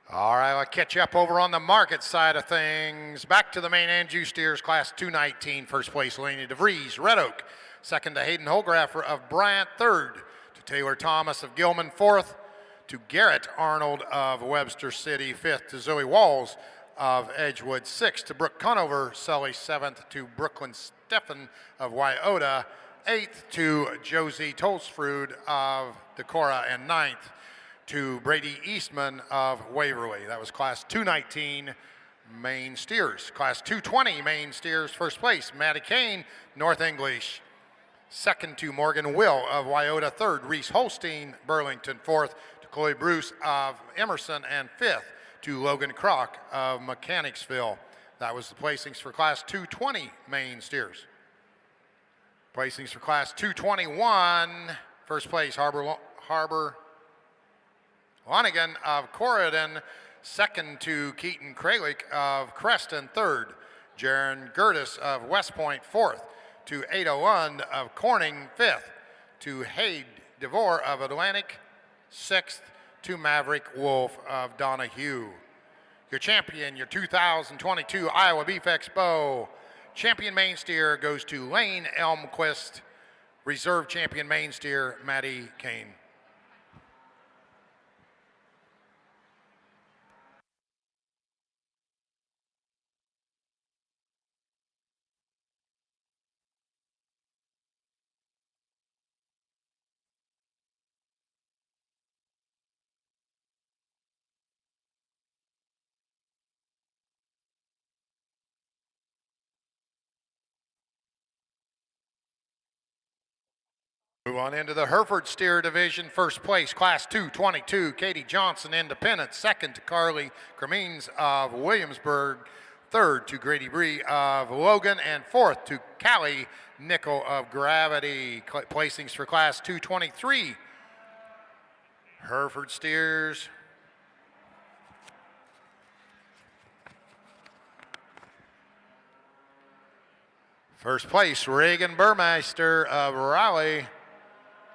All right, I'll catch you up over on the market side of things. Back to the main Anjou steers, class 219, first place Laney DeVries, Red Oak. Second to Hayden Holgraffer of Bryant, third to Taylor Thomas of Gilman, fourth to Garrett Arnold of Webster City, fifth to Zoe Walls of Edgewood, sixth to Brooke Conover, Sully, seventh to Brooklyn Steffen of Wyota, eighth to Josie Tolsfrud of Decorah, and ninth to Brady Eastman of Waverly. That was class 219 main steers. Class 220 main steers, first place, Maddie Kane, North English. Second to Morgan Will of Wyota, third, Reese Holstein, Burlington, fourth to Chloe Bruce of Emerson, and fifth to Logan Kroc of Mechanicsville. That was the placings for class 220 main steers. Placings for class 221, first place, Harbor Lonigan of Corridon, second to Keaton Kralik of Creston, third, Jaron Gertis of West Point, fourth to Ada Lund of Corning, fifth to Hayde DeVore of Atlantic, sixth to Maverick Wolf of Donahue. Your champion, your 2022 Iowa Beef Expo champion main steer goes to Lane Elmquist, reserve champion main steer Maddie Kane. Move on into the Hereford Steer Division. First place, class 222, Katie Johnson, Independent. Second to Carly Cremines of Williamsburg. Third to Grady Bree of Logan. And fourth to Callie Nickel of Gravity. Placings for class 223. Hereford Steers. First place, Reagan Burmeister of Raleigh.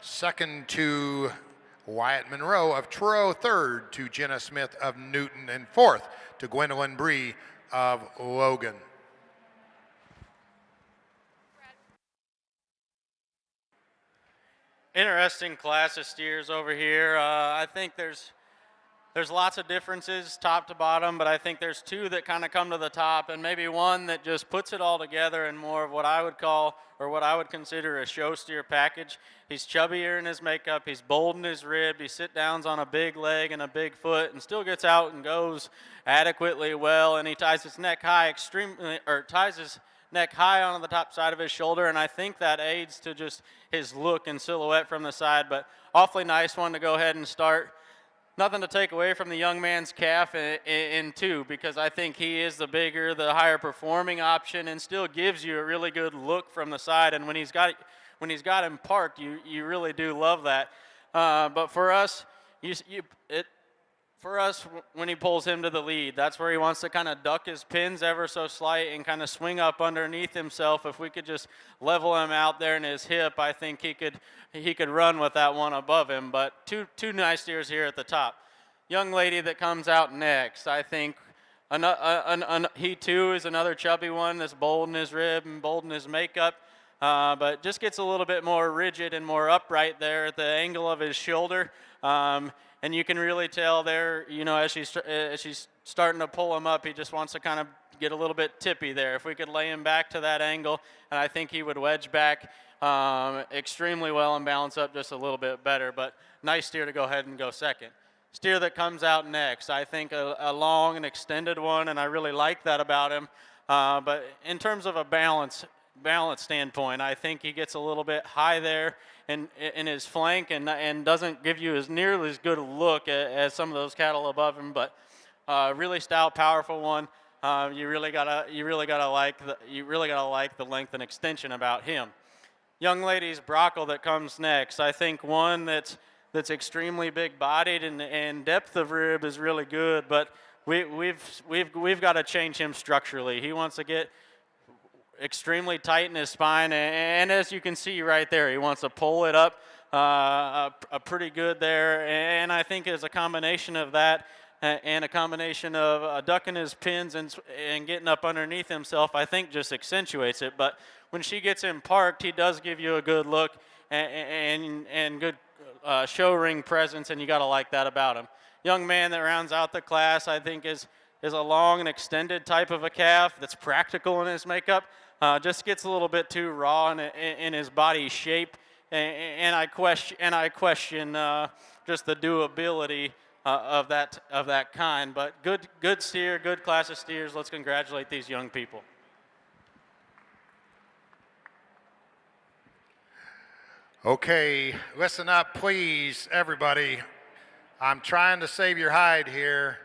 Second to Wyatt Monroe of Truro. Third to Jenna Smith of Newton. And fourth to Gwendolyn Bree of Logan. Interesting class of steers over here. I think there's There's lots of differences top to bottom, but I think there's two that kind of come to the top, and maybe one that just puts it all together in more of what I would call, or what I would consider, a show steer package. He's chubbier in his makeup, he's bold in his rib, he sit downs on a big leg and a big foot, and still gets out and goes adequately well, and he ties his neck high ties his neck high on the top side of his shoulder, and I think that aids to just his look and silhouette from the side, but awfully nice one to go ahead and start. Nothing to take away from the young man's calf in two, because I think he is the bigger, the higher performing option, and still gives you a really good look from the side. And when he's got him parked, you really do love that. But for us, when he pulls him to the lead, that's where he wants to kind of duck his pins ever so slight and kind of swing up underneath himself. If we could just level him out there in his hip, I think he could run with that one above him. But two nice steers here at the top. Young lady that comes out next, I think he too is another chubby one that's bold in his rib and bold in his makeup, but just gets a little bit more rigid and more upright there at the angle of his shoulder. And you can really tell there, as she's starting to pull him up, he just wants to kind of get a little bit tippy there. If we could lay him back to that angle, and I think he would wedge back extremely well and balance up just a little bit better. But nice steer to go ahead and go second. Steer that comes out next, I think a long and extended one, and I really like that about him. But in terms of a balance standpoint, I think he gets a little bit high there in his flank and doesn't give you nearly as good a look as some of those cattle above him. But really stout, powerful one. You really gotta like the length and extension about him. Young lady's Brockle that comes next, I think one that's extremely big bodied and depth of rib is really good, but we've got to change him structurally. He wants to get extremely tight in his spine, and as you can see right there, he wants to pull it up a pretty good there, and I think as a combination of that and a combination of ducking his pins and getting up underneath himself, I think just accentuates it. But when she gets him parked, he does give you a good look and good show ring presence, and you got to like that about him. Young man that rounds out the class, I think, is a long and extended type of a calf that's practical in his makeup. Just gets a little bit too raw in his body shape, and I question just the doability of that kind. But good steer, good class of steers. Let's congratulate these young people. Okay, listen up, please, everybody. I'm trying to save your hide here.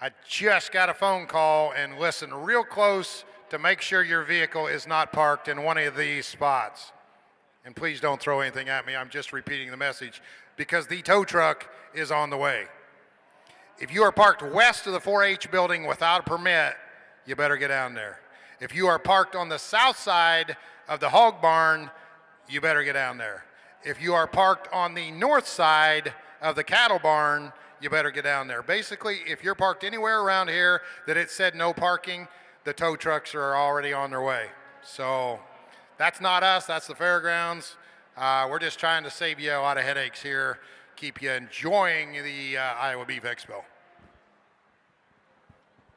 I just got a phone call, and listen real close to make sure your vehicle is not parked in one of these spots. And please don't throw anything at me. I'm just repeating the message because the tow truck is on the way. If you are parked west of the 4-H building without a permit, you better get down there. If you are parked on the south side of the hog barn, you better get down there. If you are parked on the north side of the cattle barn, you better get down there. Basically, if you're parked anywhere around here that it said no parking, the tow trucks are already on their way. So that's not us, that's the fairgrounds. We're just trying to save you a lot of headaches here, keep you enjoying the Iowa Beef Expo.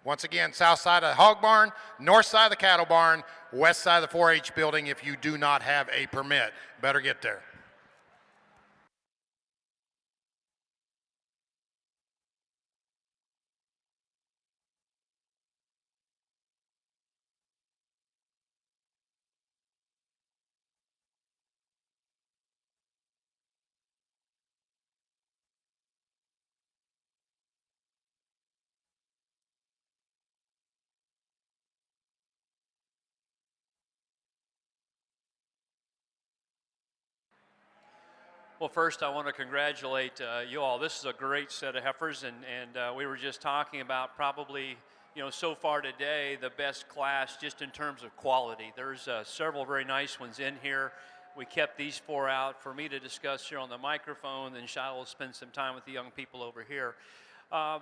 Once again, south side of the hog barn, north side of the cattle barn, west side of the 4-H building. If you do not have a permit, better get there. Well, first I want to congratulate you all. This is a great set of heifers, and we were just talking about probably, so far today, the best class just in terms of quality. There's several very nice ones in here. We kept these 4 out for me to discuss here on the microphone, and Shiloh will spend some time with the young people over here. I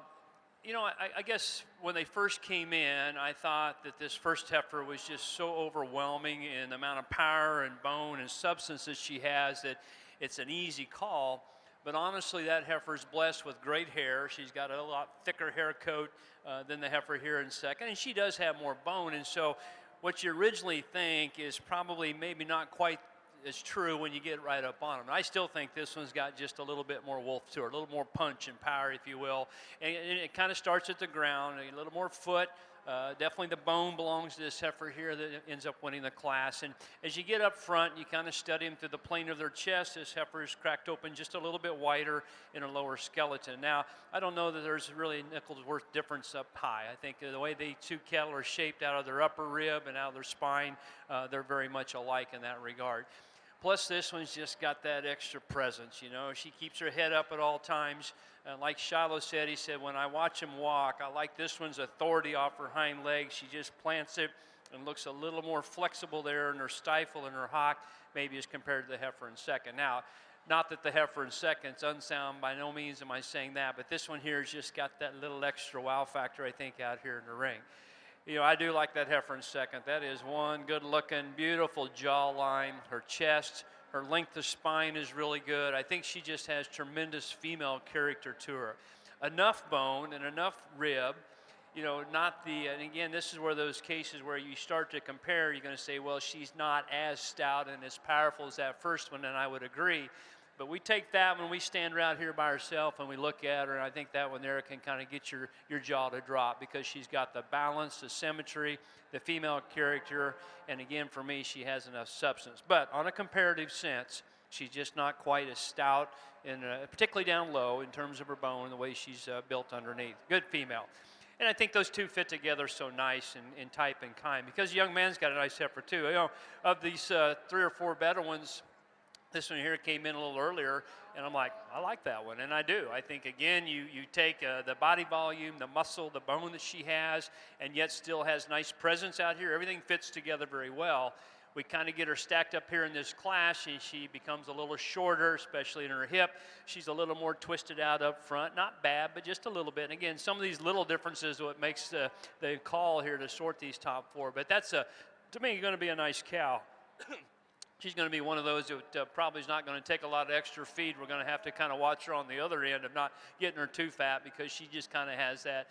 guess when they first came in, I thought that this first heifer was just so overwhelming in the amount of power and bone and substance that she has that it's an easy call. But honestly, that heifer's blessed with great hair. She's got a lot thicker hair coat than the heifer here in second, and she does have more bone. And so what you originally think is probably maybe not quite as true when you get right up on them. I still think this one's got just a little bit more wolf to her, a little more punch and power, if you will. And it kind of starts at the ground, a little more foot. Definitely the bone belongs to this heifer here that ends up winning the class. And as you get up front, you kind of study them through the plane of their chest. This heifer is cracked open just a little bit wider in her lower skeleton. Now, I don't know that there's really a nickel's worth difference up high. I think the way the two cattle are shaped out of their upper rib and out of their spine, they're very much alike in that regard. Plus, this one's just got that extra presence, you know. She keeps her head up at all times. Like Shiloh said, he said, when I watch him walk, I like this one's authority off her hind legs. She just plants it and looks a little more flexible there in her stifle and her hock, maybe as compared to the heifer in second. Now, not that the heifer in second's unsound, by no means am I saying that, but this one here has just got that little extra wow factor, I think, out here in the ring. You know, I do like that heifer in second. That is one good-looking, beautiful jawline. Her chest, her length of spine is really good. I think she just has tremendous female character to her. Enough bone and enough rib, you know, not the, and again, this is where those cases where you start to compare, you're going to say, well, she's not as stout and as powerful as that first one, and I would agree. But we take that when we stand around here by ourselves and we look at her, and I think that one there can kind of get your jaw to drop because she's got the balance, the symmetry, the female character, and again, for me, she has enough substance. But on a comparative sense, she's just not quite as stout, and particularly down low in terms of her bone and the way she's built underneath. Good female. And I think those two fit together so nice in type and kind because the young man's got a nice heifer too. You know, of these 3 or 4 better ones, this one here came in a little earlier, and I'm like, I like that one, and I do. I think, again, you take the body volume, the muscle, the bone that she has, and yet still has nice presence out here. Everything fits together very well. We kind of get her stacked up here in this class, and she becomes a little shorter, especially in her hip. She's a little more twisted out up front. Not bad, but just a little bit. And again, some of these little differences are what makes the call here to sort these top 4. But that's, to me, going to be a nice cow. She's going to be one of those that probably is not going to take a lot of extra feed. We're going to have to kind of watch her on the other end of not getting her too fat because she just kind of has that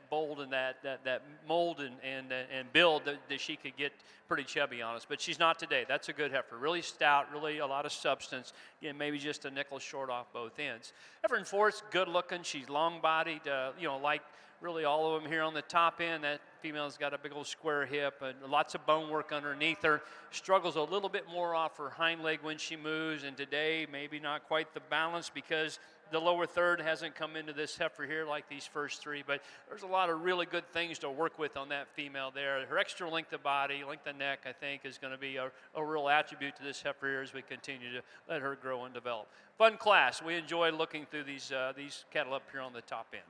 bold and that mold and build that she could get pretty chubby on us. But she's not today. That's a good heifer. Really stout, really a lot of substance. Again, maybe just a nickel short off both ends. Heifer in fourth, good looking. She's long-bodied, you know, like really all of them here on the top end. That female's got a big old square hip and lots of bone work underneath her. Struggles a little bit more off her hind leg when she moves, and today maybe not quite the balance because the lower third hasn't come into this heifer here like these first 3, but there's a lot of really good things to work with on that female there. Her extra length of body, length of neck, I think is going to be a real attribute to this heifer here as we continue to let her grow and develop. Fun class. We enjoy looking through these cattle up here on the top end.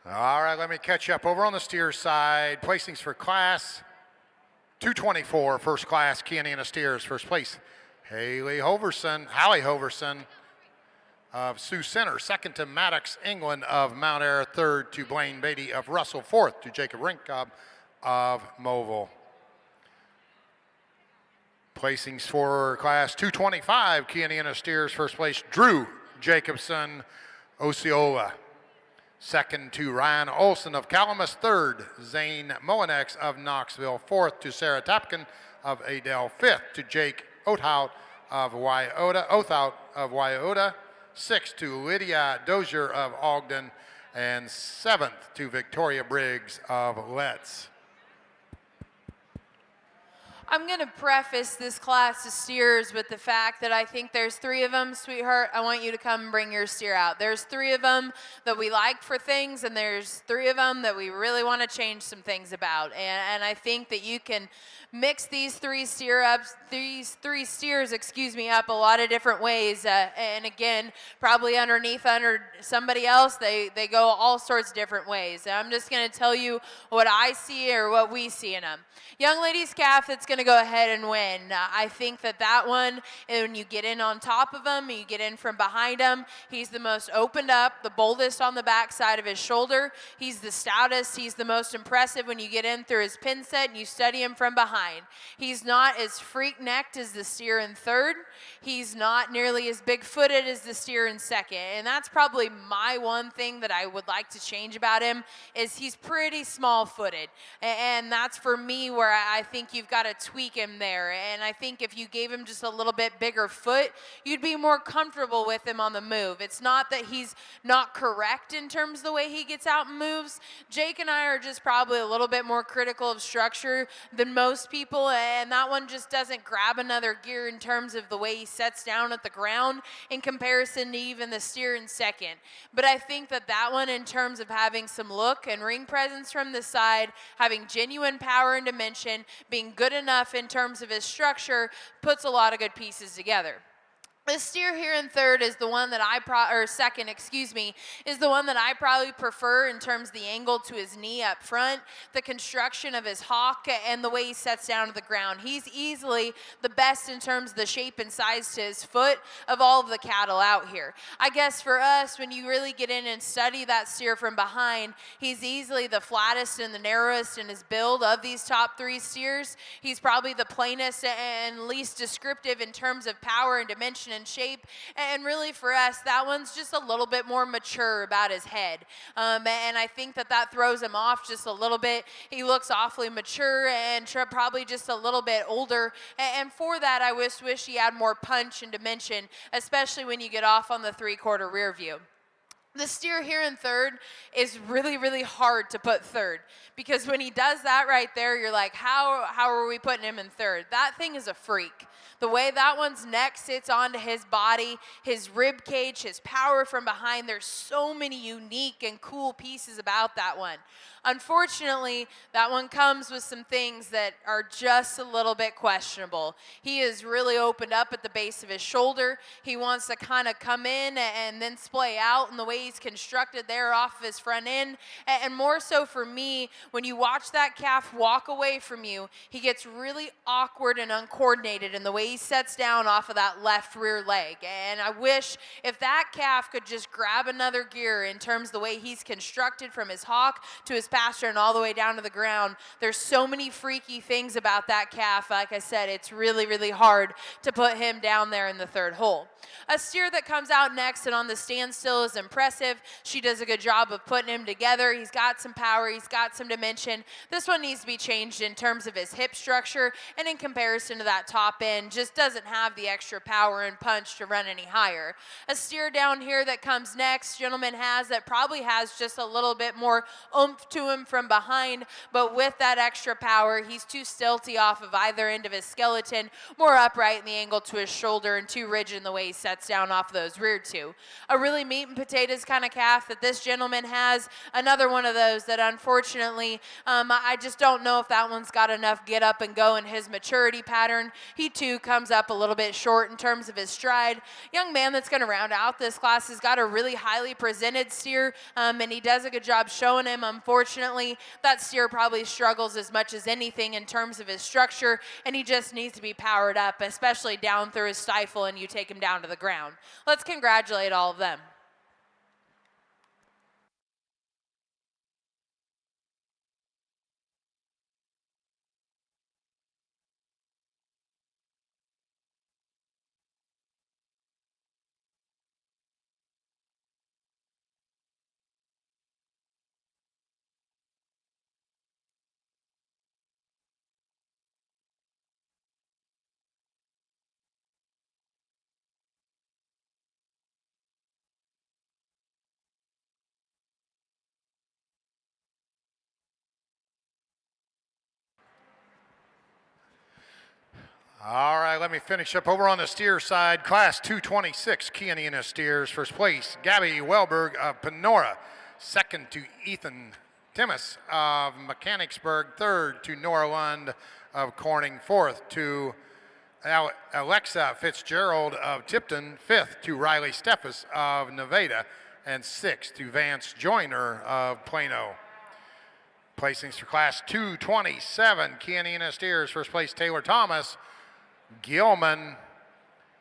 All right, let me catch up. Over on the steer side, placings for class 224, first class Caninas steers. First place, Hallie Hoverson of Sioux Center. Second to Maddox England of Mount Ayr. Third to Blaine Beatty of Russell. Fourth to Jacob Rinkob of Moville. Placings for class 225 Caninas steers. First place, Drew Jacobson, Osceola. Second to Ryan Olson of Calamus. Third, Zane Moenex of Knoxville. Fourth to Sarah Tapkin of Adel. Fifth to Jake Oathout of Wyoda. Sixth to Lydia Dozier of Ogden. And seventh to Victoria Briggs of Letts. I'm going to preface this class of steers with the fact that I think there's 3 of them, sweetheart. I want you to come and bring your steer out. There's 3 of them that we like for things, and there's 3 of them that we really want to change some things about. And I think that you can mix these 3 steers, up a lot of different ways. And again, probably under somebody else, they go all sorts of different ways. And I'm just going to tell you what I see or what we see in them. Young lady's calf that's going to go ahead and win. I think that one, when you get in on top of him, you get in from behind him, he's the most opened up, the boldest on the back side of his shoulder. He's the stoutest. He's the most impressive when you get in through his pin set and you study him from behind. He's not as freak-necked as the steer in third. He's not nearly as big-footed as the steer in second. And that's probably my one thing that I would like to change about him is he's pretty small-footed. And that's for me where I think you've got to tweak him there. And I think if you gave him just a little bit bigger foot, you'd be more comfortable with him on the move. It's not that he's not correct in terms of the way he gets out and moves. Jake and I are just probably a little bit more critical of structure than most people, and that one just doesn't grab another gear in terms of the way he sets down at the ground in comparison to even the steer in second. But I think that one, in terms of having some look and ring presence from the side, having genuine power and dimension, being good enough in terms of his structure, puts a lot of good pieces together. The steer here in third is the one that second, is the one that I probably prefer in terms of the angle to his knee up front, the construction of his hock, and the way he sets down to the ground. He's easily the best in terms of the shape and size to his foot of all of the cattle out here. I guess for us, when you really get in and study that steer from behind, he's easily the flattest and the narrowest in his build of these top 3 steers. He's probably the plainest and least descriptive in terms of power and dimension and shape, and really for us that one's just a little bit more mature about his head, and I think that throws him off just a little bit. He looks awfully mature and probably just a little bit older, and for that I wish he had more punch and dimension, especially when you get off on the 3/4 rear view. The steer here in third is really, really hard to put third, because when he does that right there, you're like, how are we putting him in third? That thing is a freak. The way that one's neck sits onto his body, his rib cage, his power from behind, there's so many unique and cool pieces about that one. Unfortunately, that one comes with some things that are just a little bit questionable. He is really opened up at the base of his shoulder. He wants to kind of come in and then splay out, and the way he's constructed there off of his front end. And more so for me, when you watch that calf walk away from you, he gets really awkward and uncoordinated in the way he sets down off of that left rear leg. And I wish if that calf could just grab another gear in terms of the way he's constructed from his hock to his pasture and all the way down to the ground. There's so many freaky things about that calf. Like I said, it's really, really hard to put him down there in the third hole. A steer that comes out next and on the standstill is impressive. She does a good job of putting him together. He's got some power. He's got some dimension. This one needs to be changed in terms of his hip structure, and in comparison to that top end, just doesn't have the extra power and punch to run any higher. A steer down here that comes next, gentleman that probably has just a little bit more oomph to him from behind, but with that extra power, he's too stilty off of either end of his skeleton, more upright in the angle to his shoulder, and too rigid in the way he sets down off of those rear 2. A really meat and potatoes kind of calf that this gentleman has, another one of those that unfortunately, I just don't know if that one's got enough get up and go in his maturity pattern. He too comes up a little bit short in terms of his stride. Young man that's going to round out this class has got a really highly presented steer, and he does a good job showing him. Unfortunately, that steer probably struggles as much as anything in terms of his structure, and he just needs to be powered up, especially down through his stifle, and you take him down to the ground. Let's congratulate all of them. All right, let me finish up over on the steer side. Class 226, Caninas steers. First place, Gabby Welberg of Panora. Second to Ethan Timmis of Mechanicsburg. Third to Nora Lund of Corning. Fourth to Alexa Fitzgerald of Tipton. Fifth to Riley Steffes of Nevada. And sixth to Vance Joyner of Plano. Placings for class 227, Caninas steers. First place, Taylor Thomas. Gilman,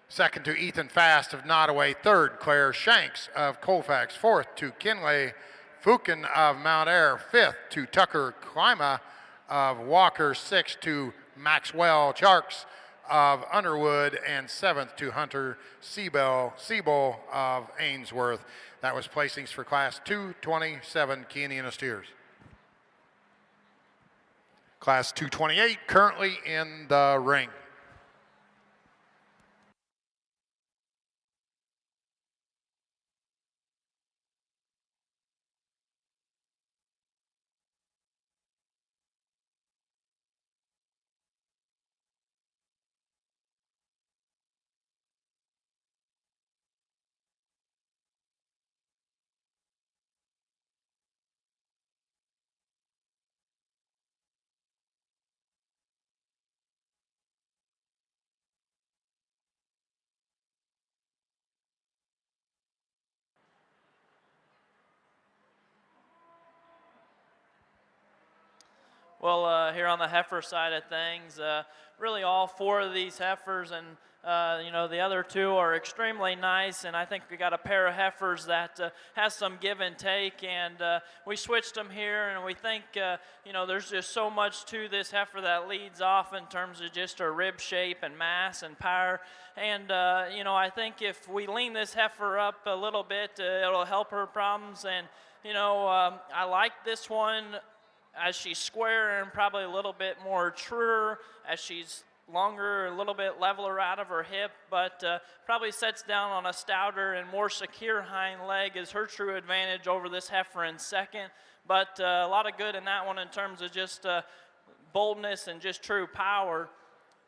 second to Ethan Fast of Nottoway. Third, Claire Shanks of Colfax. Fourth to Kinley Fukin of Mount Ayr. Fifth to Tucker Klima of Walker. Sixth to Maxwell Charks of Underwood. And seventh to Hunter Siebel of Ainsworth. That was placings for class 227, Caninas steers. Class 228 currently in the ring. Well, here on the heifer side of things, really all four of these heifers and the other two are extremely nice, and I think we got a pair of heifers that has some give and take, and we switched them here, and we think, there's just so much to this heifer that leads off in terms of just her rib shape and mass and power, and, I think if we lean this heifer up a little bit, it'll help her problems, and, I like this one as she's square and probably a little bit more truer, as she's longer, a little bit leveler out of her hip, but probably sets down on a stouter and more secure hind leg is her true advantage over this heifer in second. But a lot of good in that one in terms of just boldness and just true power.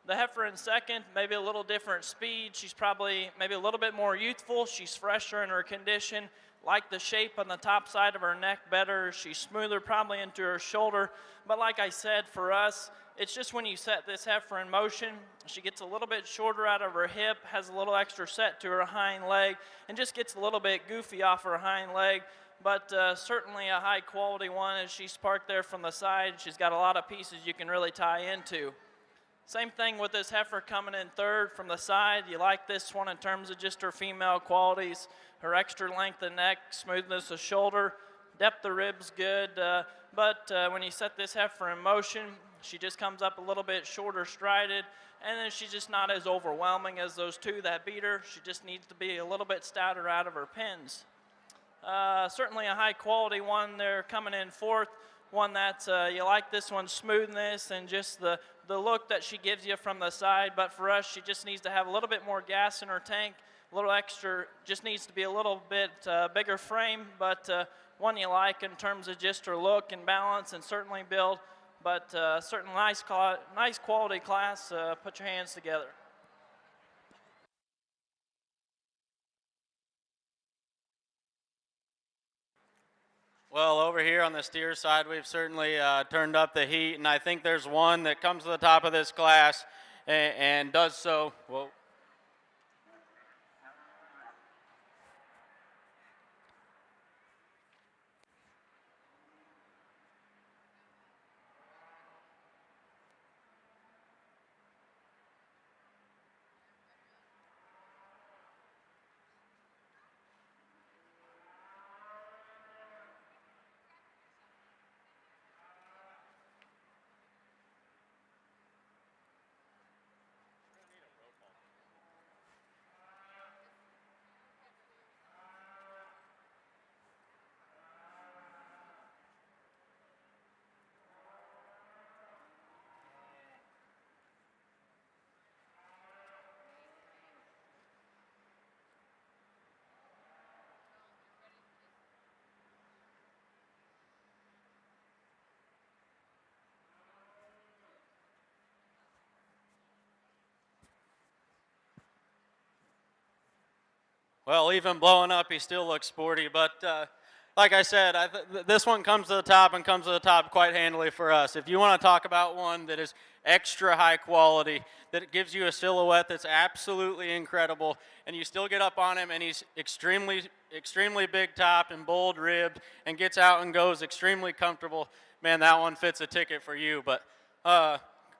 The heifer in second, maybe a little different speed. She's probably maybe a little bit more youthful. She's fresher in her condition. Like the shape on the top side of her neck better. She's smoother probably into her shoulder. But like I said, for us, it's just when you set this heifer in motion, she gets a little bit shorter out of her hip, has a little extra set to her hind leg, and just gets a little bit goofy off her hind leg. But certainly a high quality one as she's parked there from the side. She's got a lot of pieces you can really tie into. Same thing with this heifer coming in third from the side. You like this one in terms of just her female qualities, her extra length of neck, smoothness of shoulder, depth of ribs good. But when you set this heifer in motion, she just comes up a little bit shorter strided, and then she's just not as overwhelming as those two that beat her. She just needs to be a little bit stouter out of her pins. Certainly a high quality one there coming in fourth. One that you like this one's smoothness and just the look that she gives you from the side. But for us, she just needs to have a little bit more gas in her tank, a little extra, just needs to be a little bit bigger frame, but one you like in terms of just her look and balance and certainly build. But certainly nice quality class. Put your hands together. Well, over here on the steer side, we've certainly turned up the heat, and I think there's one that comes to the top of this class, and does so. Well, well, even blowing up, he still looks sporty. But like I said, this one comes to the top and comes to the top quite handily for us. If you want to talk about one that is extra high quality, that gives you a silhouette that's absolutely incredible, and you still get up on him, and he's extremely big top and bold ribbed, and gets out and goes extremely comfortable, man, that one fits a ticket for you. But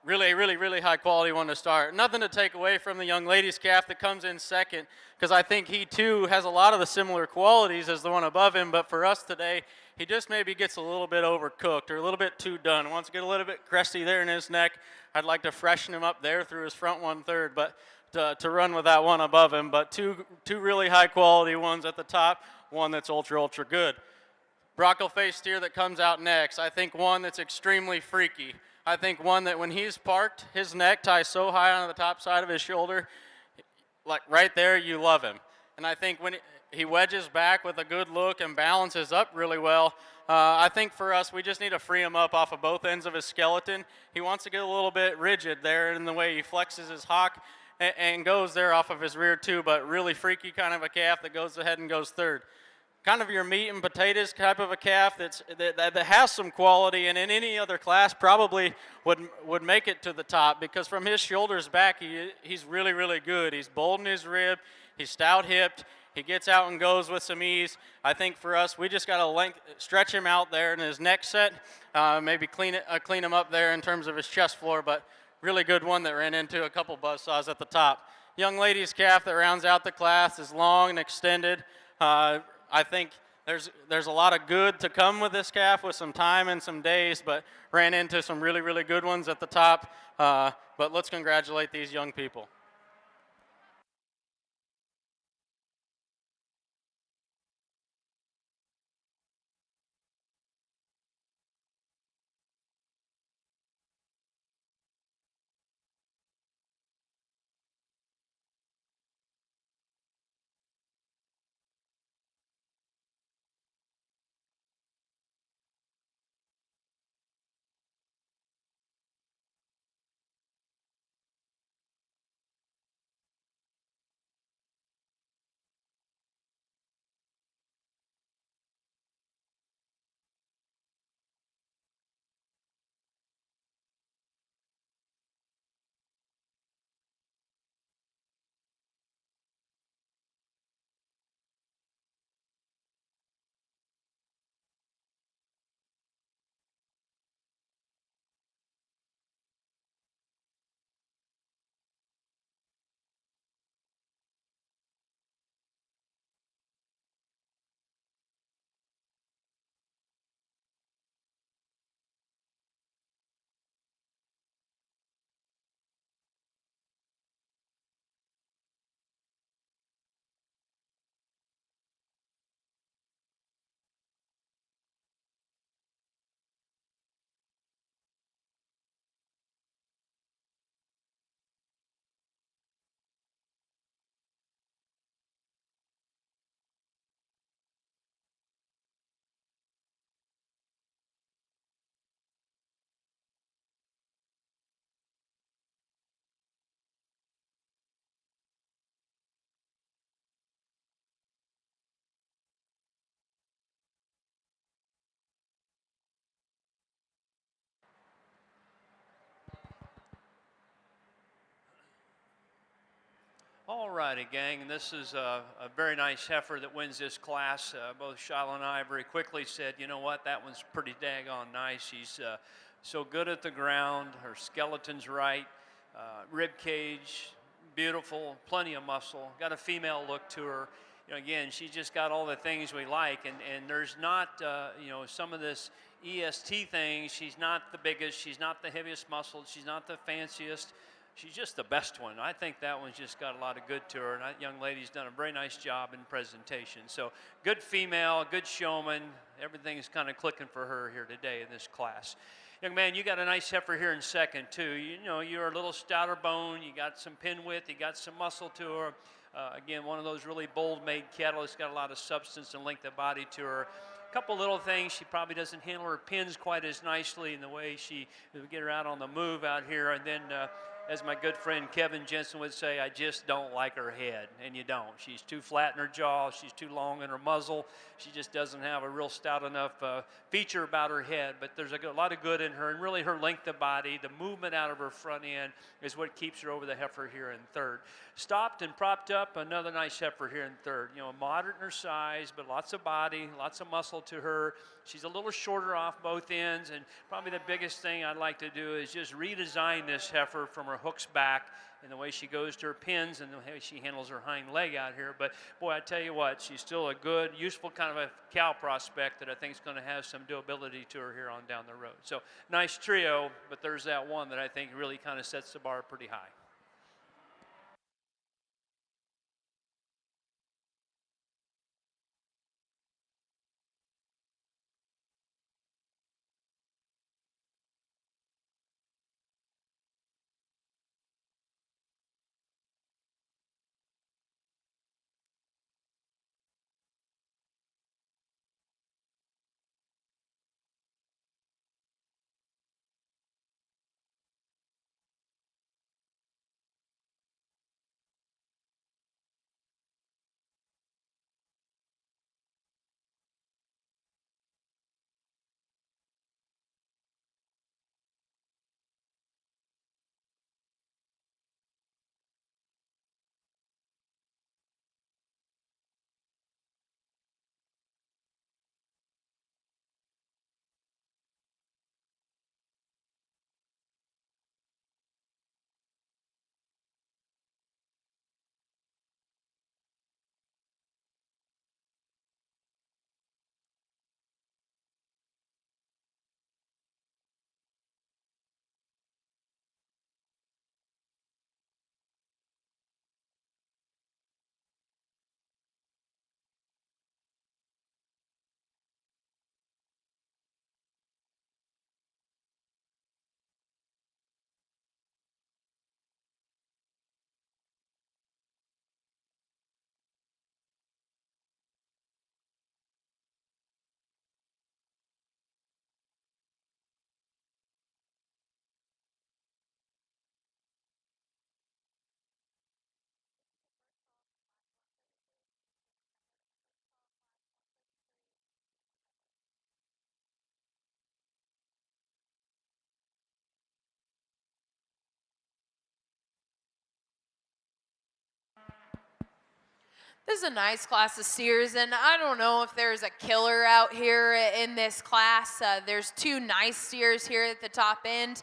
really high quality one to start. Nothing to take away from the young lady's calf that comes in second, because I think he too has a lot of the similar qualities as the one above him, but for us today, he just maybe gets a little bit overcooked or a little bit too done. Wants to get a little bit crusty there in his neck. I'd like to freshen him up there through his front 1/3, but to run with that one above him. But two really high quality ones at the top, one that's ultra good. Brockle face steer that comes out next, I think one that's extremely freaky. I think one that when he's parked, his neck ties so high on the top side of his shoulder, like right there, you love him. And I think when he wedges back with a good look and balances up really well, I think for us, we just need to free him up off of both ends of his skeleton. He wants to get a little bit rigid there in the way he flexes his hock and goes there off of his rear too, but really freaky kind of a calf that goes ahead and goes third. Kind of your meat and potatoes type of a calf that has some quality, and in any other class probably would make it to the top, because from his shoulders back he's really good. He's bold in his rib, he's stout hipped, he gets out and goes with some ease. I think for us we just got to stretch him out there in his neck set, maybe clean him up there in terms of his chest floor, but really good one that ran into a couple buzzsaws at the top. Young lady's calf that rounds out the class is long and extended. I think there's a lot of good to come with this calf with some time and some days, but ran into some really good ones at the top. But let's congratulate these young people. All righty, gang. And this is a very nice heifer that wins this class. Both Shiloh and I very quickly said, you know what, that one's pretty daggone nice. She's so good at the ground. Her skeleton's right. Rib cage, beautiful, plenty of muscle. Got a female look to her. You know, again, she's just got all the things we like. And there's not, you know, some of this EST thing. She's not the biggest. She's not the heaviest muscled. She's not the fanciest. She's just the best one. I think that one's just got a lot of good to her, and that young lady's done a very nice job in presentation. So good female, good showman. Everything's kind of clicking for her here today in this class. Young man, you got a nice heifer here in second, too. You know, you're a little stouter bone. You got some pin width. You got some muscle to her. Again, one of those really bold-made cattle. It's got a lot of substance and length of body to her. A couple little things. She probably doesn't handle her pins quite as nicely in the way we get her out on the move out here. And then, as my good friend Kevin Jensen would say, I just don't like her head, and you don't. She's too flat in her jaw. She's too long in her muzzle. She just doesn't have a real stout enough feature about her head, but there's a lot of good in her, and really her length of body, the movement out of her front end is what keeps her over the heifer here in third. Stopped and propped up, another nice heifer here in third. You know, moderate in her size, but lots of body, lots of muscle to her. She's a little shorter off both ends, and probably the biggest thing I'd like to do is just redesign this heifer from her hooks back and the way she goes to her pins and the way she handles her hind leg out here. But boy, I tell you what, she's still a good, useful kind of a cow prospect that I think is going to have some doability to her here on down the road. So nice trio, but there's that one that I think really kind of sets the bar pretty high. This is a nice class of steers, and I don't know if there's a killer out here in this class. There's two nice steers here at the top end,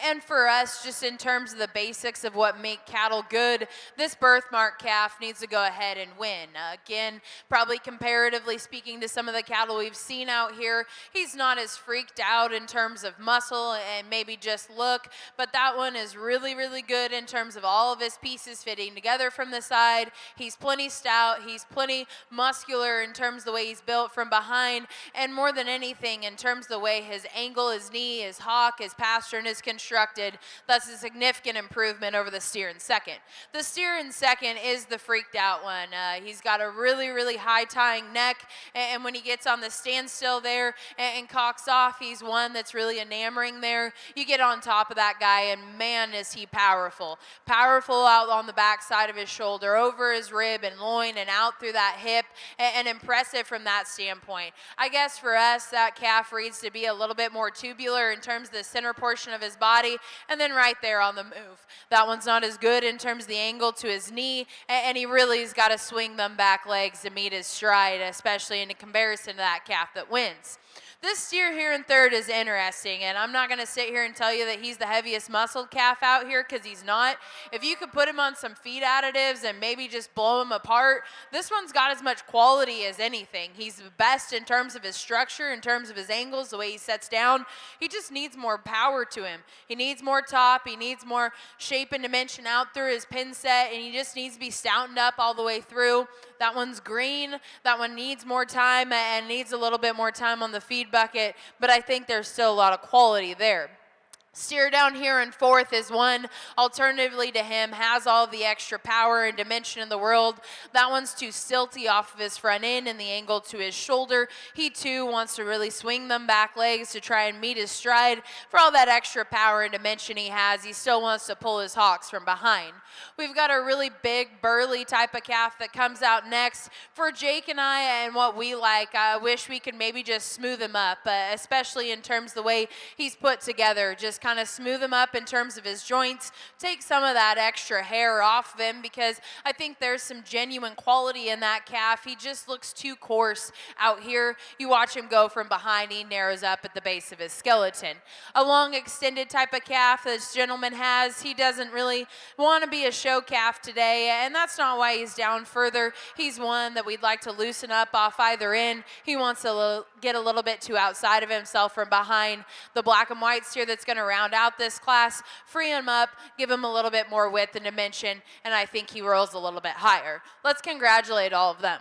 and for us, just in terms of the basics of what make cattle good, this birthmark calf needs to go ahead and win. Again, probably comparatively speaking to some of the cattle we've seen out here, he's not as freaked out in terms of muscle and maybe just look, but that one is really, really good in terms of all of his pieces fitting together from the side. He's plenty stout. He's plenty muscular in terms of the way he's built from behind, and more than anything in terms of the way his angle, his knee, his hock, his pastern is constructed. That's a significant improvement over the steer in second. The steer in second is the freaked out one. He's got a really, really high tying neck, and when he gets on the standstill there and cocks off, he's one that's really enamoring there. You get on top of that guy, and man, is he powerful. Powerful out on the back side of his shoulder, over his rib and loin, in and out through that hip, and impressive from that standpoint. I guess for us, that calf reads to be a little bit more tubular in terms of the center portion of his body, and then right there on the move. That one's not as good in terms of the angle to his knee, and he really has got to swing them back legs to meet his stride, especially in comparison to that calf that wins. This steer here in third is interesting, and I'm not going to sit here and tell you that he's the heaviest muscled calf out here, because he's not. If you could put him on some feed additives and maybe just blow him apart, this one's got as much quality as anything. He's the best in terms of his structure, in terms of his angles, the way he sets down. He just needs more power to him. He needs more top. He needs more shape and dimension out through his pin set, and he just needs to be stoutened up all the way through. That one's green. That one needs more time and needs a little bit more time on the feed bucket, but I think there's still a lot of quality there. Steer down here in fourth is one, alternatively to him, has all the extra power and dimension in the world. That one's too stilty off of his front end and the angle to his shoulder. He too wants to really swing them back legs to try and meet his stride. For all that extra power and dimension he has, he still wants to pull his hocks from behind. We've got a really big, burly type of calf that comes out next. For Jake and I and what we like, I wish we could maybe just smooth him up, especially in terms of the way he's put together. Just kind of smooth him up in terms of his joints, take some of that extra hair off of him, because I think there's some genuine quality in that calf. He just looks too coarse out here. You watch him go from behind, he narrows up at the base of his skeleton. A long extended type of calf this gentleman has, he doesn't really want to be a show calf today, and that's not why he's down further. He's one that we'd like to loosen up off either end. He wants to get a little bit too outside of himself from behind. The black and white steer that's going to round out this class, free him up, give him a little bit more width and dimension, and I think he rolls a little bit higher. Let's congratulate all of them.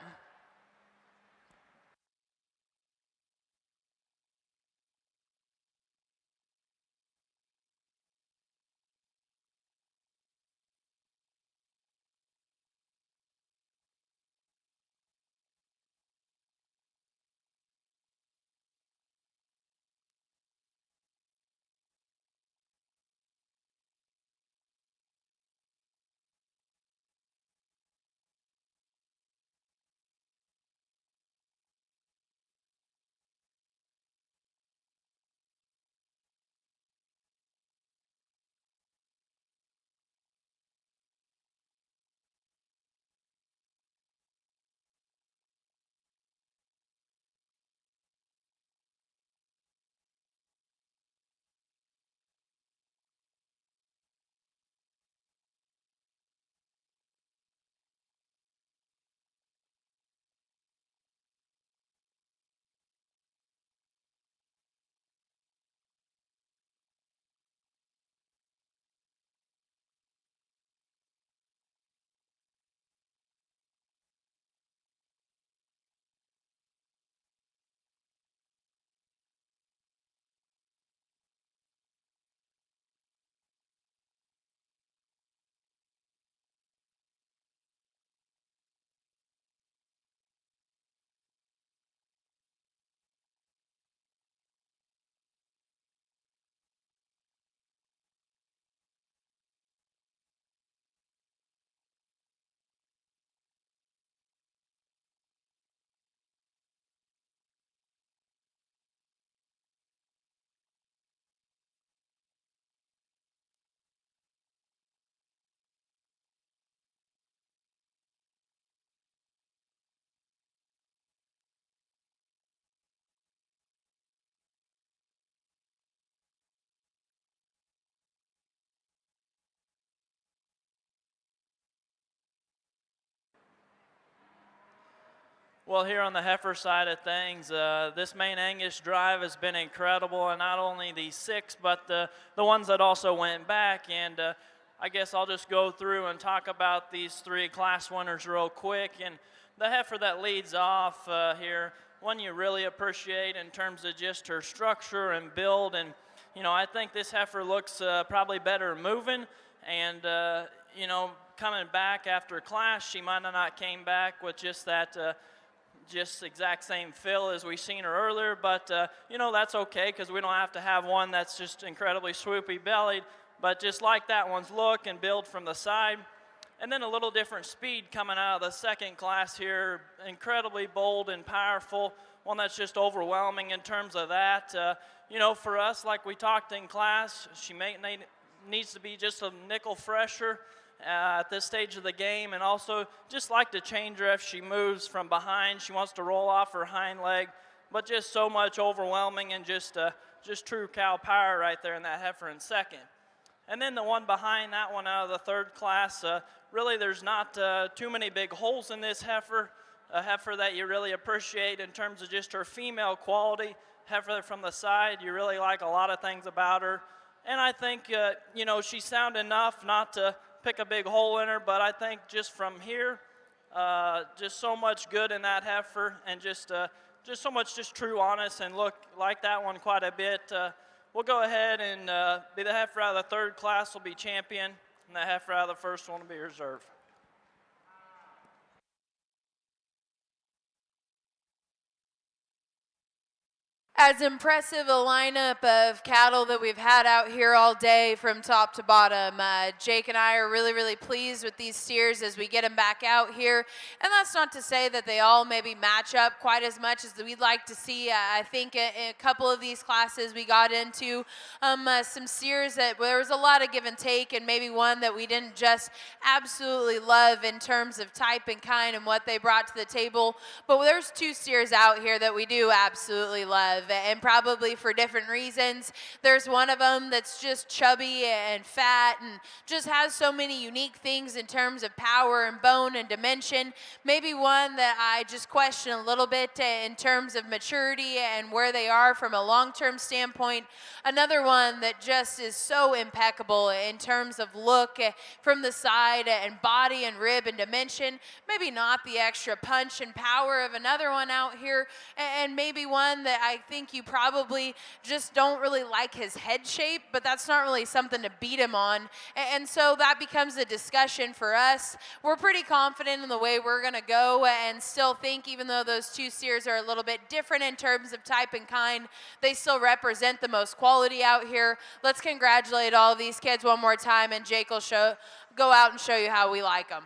Well, here on the heifer side of things, this main Angus drive has been incredible, and not only these 6, but the ones that also went back. And I guess I'll just go through and talk about these 3 class winners real quick. And the heifer that leads off here, one you really appreciate in terms of just her structure and build. And, you know, I think this heifer looks probably better moving. And, you know, coming back after class, she might have not came back with just that just exact same fill as we seen her earlier, but you know, that's okay, because we don't have to have one that's just incredibly swoopy bellied, but just like that one's look and build from the side. And then a little different speed coming out of the second class here, incredibly bold and powerful, one that's just overwhelming in terms of that. You know, for us, like we talked in class, she needs to be just a nickel fresher at this stage of the game, and also just like to change her if she moves from behind. She wants to roll off her hind leg, but just so much overwhelming and just true cow power right there in that heifer in second. And then the one behind that one out of the third class, really there's not too many big holes in this heifer, a heifer that you really appreciate in terms of just her female quality. Heifer from the side, you really like a lot of things about her. And I think, you know, she's sound enough not to pick a big hole in her, but I think just from here, just so much good in that heifer, and just so much just true, honest, and look like that one quite a bit. We'll go ahead and be the heifer out of the third class will be champion, and the heifer out of the first one will be reserve. As impressive a lineup of cattle that we've had out here all day from top to bottom. Jake and I are really, really pleased with these steers as we get them back out here. And that's not to say that they all maybe match up quite as much as we'd like to see. I think in a couple of these classes we got into some steers that there was a lot of give and take, and maybe one that we didn't just absolutely love in terms of type and kind and what they brought to the table. But there's two steers out here that we do absolutely love, and probably for different reasons. There's one of them that's just chubby and fat and just has so many unique things in terms of power and bone and dimension. Maybe one that I just question a little bit in terms of maturity and where they are from a long-term standpoint. Another one that just is so impeccable in terms of look from the side and body and rib and dimension. Maybe not the extra punch and power of another one out here, and maybe one that I think you probably just don't really like his head shape, but that's not really something to beat him on. And so that becomes a discussion for us. We're pretty confident in the way we're going to go, and still think, even though those two steers are a little bit different in terms of type and kind, they still represent the most quality out here. Let's congratulate all of these kids one more time, and Jake will go out and show you how we like them.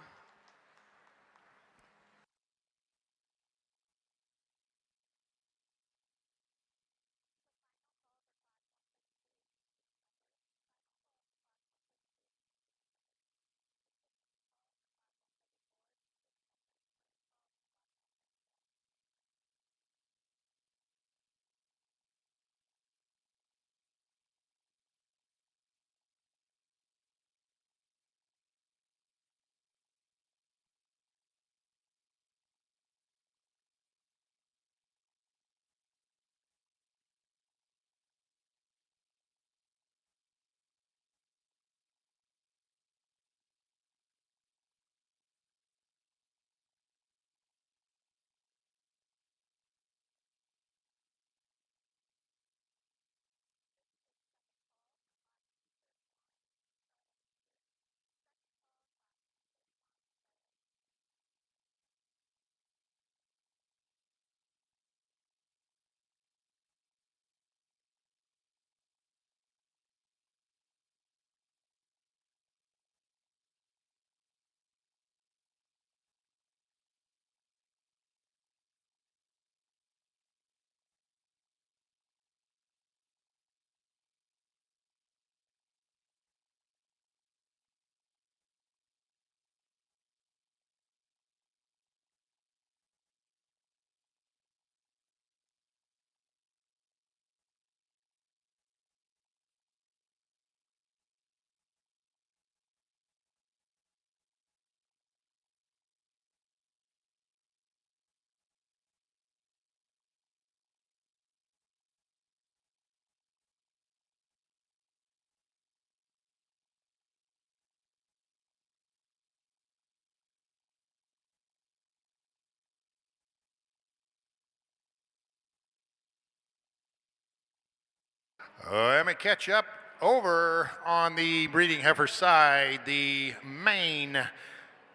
Let me catch up over on the breeding heifer side. The main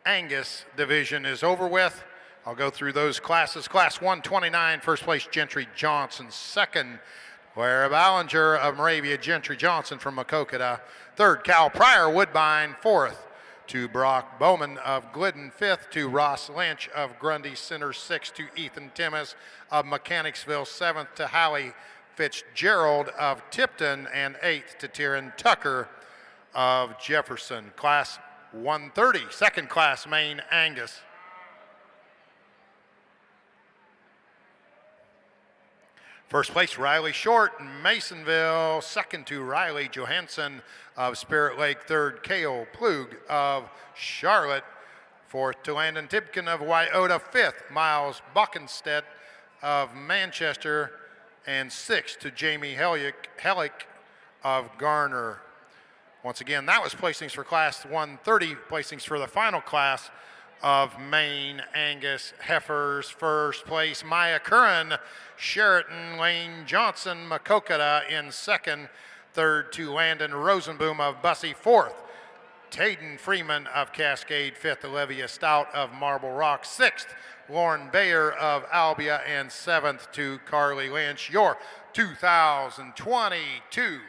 Angus division is over with. I'll go through those classes. Class 129, first place Gentry Johnson. Second, Ware Ballinger of Moravia, Gentry Johnson from Makokada. Third, Cal Pryor Woodbine. Fourth, to Brock Bowman of Glidden. 5th to Ross Lynch of Grundy Center. 6th to Ethan Timmis of Mechanicsville. 7th to Hallie Fitzgerald of Tipton. And 8th to Tyron Tucker of Jefferson. Class 130, second class main Angus. First place, Riley Short, Masonville. Second to Riley Johansson of Spirit Lake. 3rd, Cale Plug of Charlotte. 4th to Landon Tipkin of Wyota. 5th, Miles Buckenstedt of Manchester. And 6th to Jamie Hellick of Garner. Once again, that was placings for Class 130, placings for the final class of Maine Angus Heifers. First place, Maya Curran, Sheraton, Lane Johnson, Makokata in second. 3rd to Landon Rosenboom of Bussy. 4th, Tayden Freeman of Cascade. 5th, Olivia Stout of Marble Rock. 6th, Lauren Bayer of Albia. And 7th to Carly Lynch, your 2022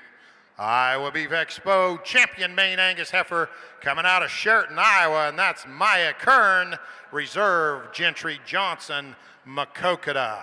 Iowa Beef Expo champion Maine Angus heifer coming out of Sheraton, Iowa, and that's Maya Kern, Reserve Gentry Johnson, Makokata.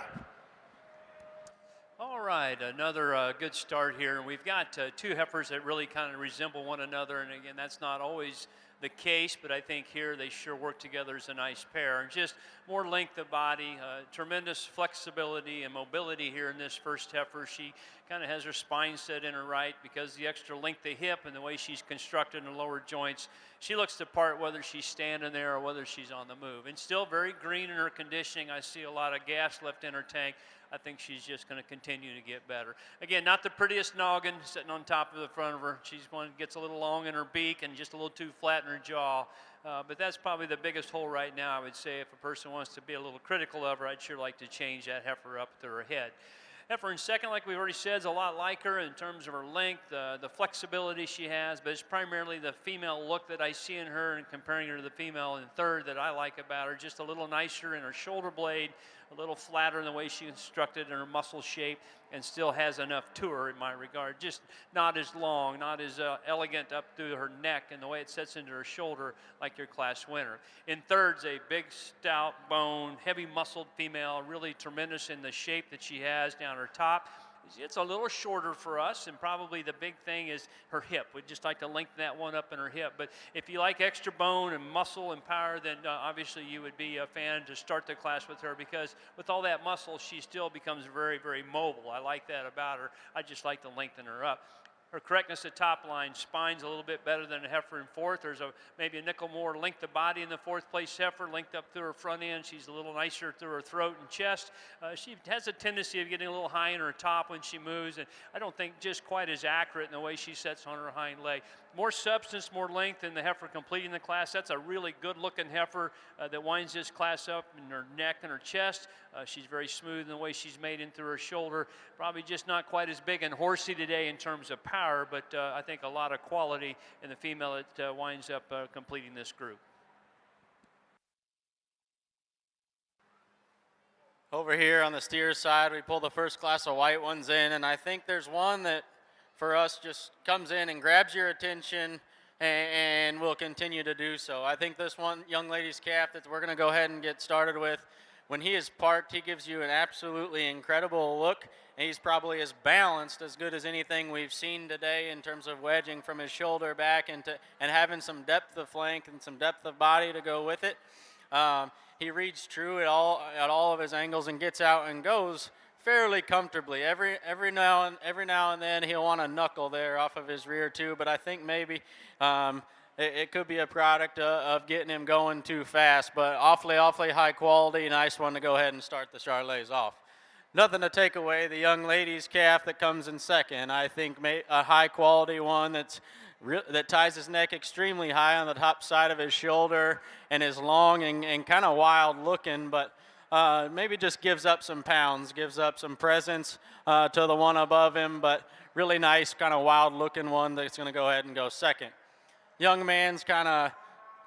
All right, another good start here. And we've got two heifers that really kind of resemble one another. And again, that's not always the case, but I think here they sure work together as a nice pair. And just more length of body, tremendous flexibility and mobility here in this first heifer. She kind of has her spine set in her right because the extra length of hip and the way she's constructed in the lower joints. She looks the part whether she's standing there or whether she's on the move. And still very green in her conditioning. I see a lot of gas left in her tank. I think she's just going to continue to get better. Again, not the prettiest noggin sitting on top of the front of her. She's one that gets a little long in her beak and just a little too flat in her jaw. But that's probably the biggest hole right now, I would say. If a person wants to be a little critical of her, I'd sure like to change that heifer up to her head. Heifer in second, like we've already said, is a lot like her in terms of her length, the flexibility she has, but it's primarily the female look that I see in her and comparing her to the female in third that I like about her. Just a little nicer in her shoulder blade, a little flatter in the way she's constructed in her muscle shape, and still has enough to her in my regard. Just not as long, not as elegant up through her neck and the way it sets into her shoulder like your class winner. In third's a big, stout bone, heavy muscled female, really tremendous in the shape that she has down her top. It's a little shorter for us, and probably the big thing is her hip. We'd just like to lengthen that one up in her hip. But if you like extra bone and muscle and power, then obviously you would be a fan to start the class with her, because with all that muscle, she still becomes very, very mobile. I like that about her. I just like to lengthen her up. Her correctness at top line, spine's a little bit better than a heifer in fourth. There's maybe a nickel more length of body in the fourth place heifer, linked up through her front end. She's a little nicer through her throat and chest. She has a tendency of getting a little high in her top when she moves, and I don't think just quite as accurate in the way she sets on her hind leg. More substance, more length in the heifer completing the class. That's a really good-looking heifer that winds this class up in her neck and her chest. She's very smooth in the way she's made in through her shoulder. Probably just not quite as big and horsey today in terms of power, but I think a lot of quality in the female that winds up completing this group. Over here on the steer side, we pull the first class of white ones in, and I think there's one that for us just comes in and grabs your attention and will continue to do so. I think this one young lady's calf that we're going to go ahead and get started with, when he is parked, he gives you an absolutely incredible look, and he's probably as balanced, as good as anything we've seen today in terms of wedging from his shoulder back and having some depth of flank and some depth of body to go with it. He reads true at all of his angles and gets out and goes fairly comfortably. Every now and then he'll want to knuckle there off of his rear too, but I think maybe it could be a product of getting him going too fast, but awfully high quality, nice one to go ahead and start the Charlays off. Nothing to take away the young lady's calf that comes in second. I think a high quality one that ties his neck extremely high on the top side of his shoulder and is long and kind of wild looking, but maybe just gives up some pounds, gives up some presence to the one above him, but really nice kind of wild looking one that's going to go ahead and go second. Young man's kind of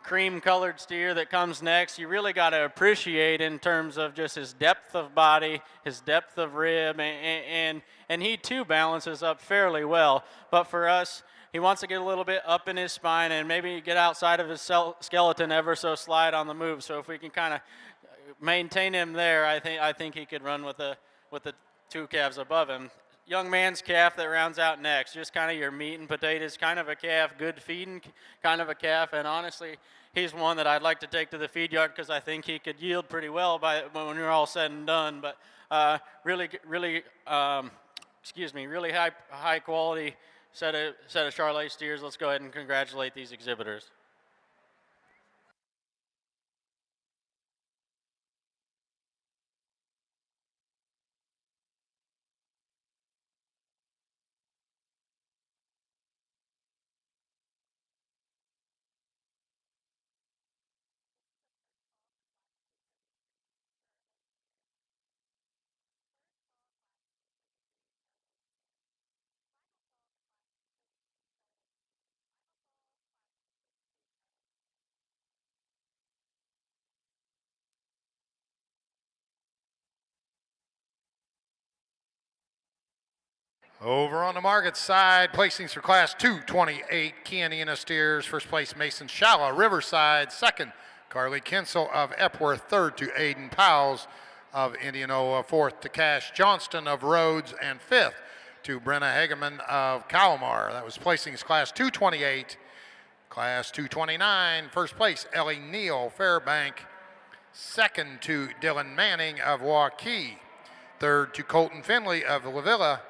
cream colored steer that comes next, you really got to appreciate in terms of just his depth of body, his depth of rib, and he too balances up fairly well. But for us, he wants to get a little bit up in his spine and maybe get outside of his skeleton ever so slight on the move. So if we can kind of maintain him there, I think he could run with the two calves above him. Young man's calf that rounds out next, just kind of your meat and potatoes kind of a calf, good feeding kind of a calf, and honestly, he's one that I'd like to take to the feed yard because I think he could yield pretty well when you're all said and done. But really high quality set of Charlay steers. Let's go ahead and congratulate these exhibitors. Over on the market side, placings for Class 228 Caninas steers. First place, Mason Shiloh, Riverside. Second, Carly Kinsel of Epworth. Third to Aiden Powles of Indianola. Fourth to Cash Johnston of Rhodes. And fifth to Brenna Hageman of Kalmar. That was placings Class 228. Class 229, first place, Ellie Neal, Fairbank. Second to Dylan Manning of Waukee. Third to Colton Finley of Lavilla.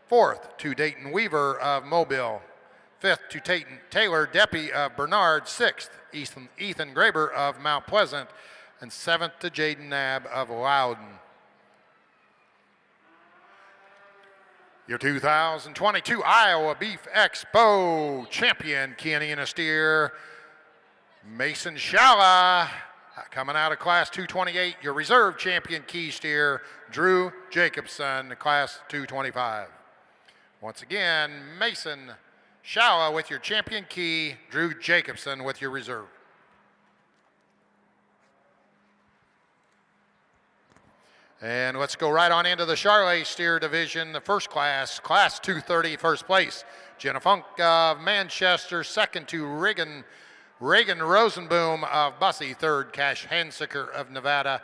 Fourth to Dayton Weaver of Mobile. Fifth to Taylor Deppie of Bernard. Sixth, Ethan Graber of Mount Pleasant. And seventh to Jaden Nab of Loudon. Your 2022 Iowa Beef Expo champion, Canina steer, Mason Shiloh. Coming out of Class 228, your reserve champion key steer, Drew Jacobson, Class 225. Once again, Mason Shiloh with your champion key, Drew Jacobson with your reserve. And let's go right on into the Charlay steer division, the first class, Class 230, first place, Jenna Funk of Manchester. Second to Reagan Rosenboom of Bussy. Third, Cash Hansicker of Nevada.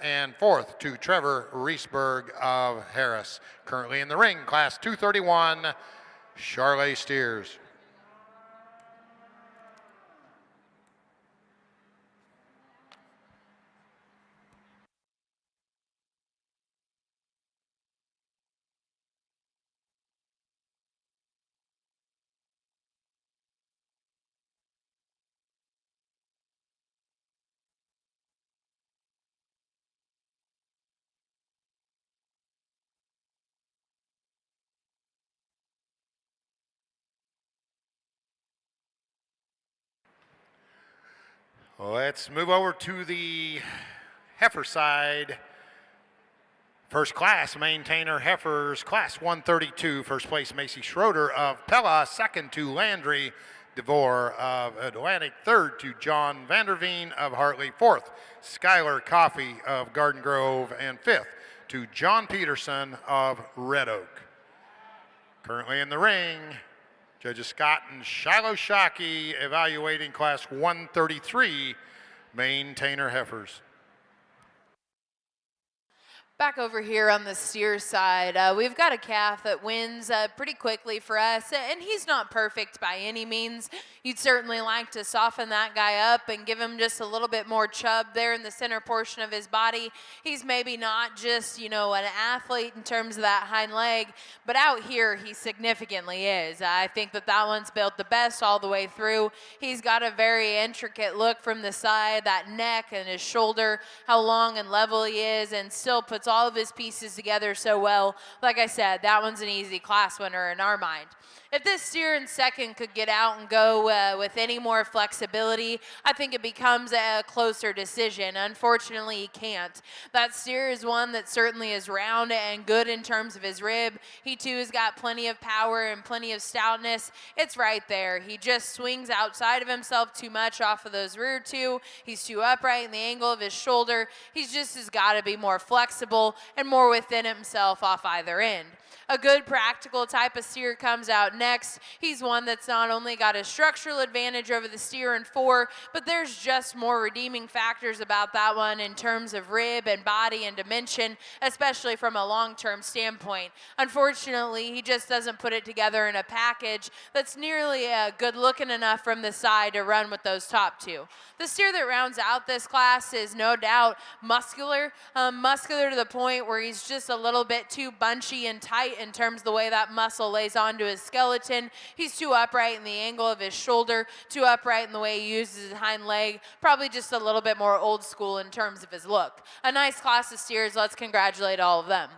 And fourth to Trevor Reesberg of Harris. Currently in the ring, Class 231, Charlay steers. Let's move over to the heifer side. First class, maintainer heifers, Class 132. First place, Macy Schroeder of Pella. Second to Landry DeVore of Atlantic. Third to John Vanderveen of Hartley. Fourth, Skylar Coffey of Garden Grove. And fifth to John Peterson of Red Oak. Currently in the ring, Judges Scott and Shiloh Shockey evaluating Class 133 maintainer heifers. Back over here on the steer side, we've got a calf that wins pretty quickly for us, and he's not perfect by any means. You'd certainly like to soften that guy up and give him just a little bit more chub there in the center portion of his body. He's maybe not just, an athlete in terms of that hind leg, but out here he significantly is. I think that one's built the best all the way through. He's got a very intricate look from the side, that neck and his shoulder, how long and level he is, and still puts all of his pieces together so well. Like I said, that one's an easy class winner in our mind. If this steer in second could get out and go with any more flexibility, I think it becomes a closer decision. Unfortunately, he can't. That steer is one that certainly is round and good in terms of his rib. He too has got plenty of power and plenty of stoutness. It's right there. He just swings outside of himself too much off of those rear two. He's too upright in the angle of his shoulder. He's just has got to be more flexible and more within himself off either end. A good practical type of steer comes out next. He's one that's not only got a structural advantage over the steer in 4, but there's just more redeeming factors about that one in terms of rib and body and dimension, especially from a long-term standpoint. Unfortunately, he just doesn't put it together in a package that's nearly good looking enough from the side to run with those top 2. The steer that rounds out this class is no doubt muscular, muscular to the point where he's just a little bit too bunchy and tight in terms of the way that muscle lays onto his skeleton. He's too upright in the angle of his shoulder, too upright in the way he uses his hind leg, probably just a little bit more old school in terms of his look. A nice class of steers. Let's congratulate all of them.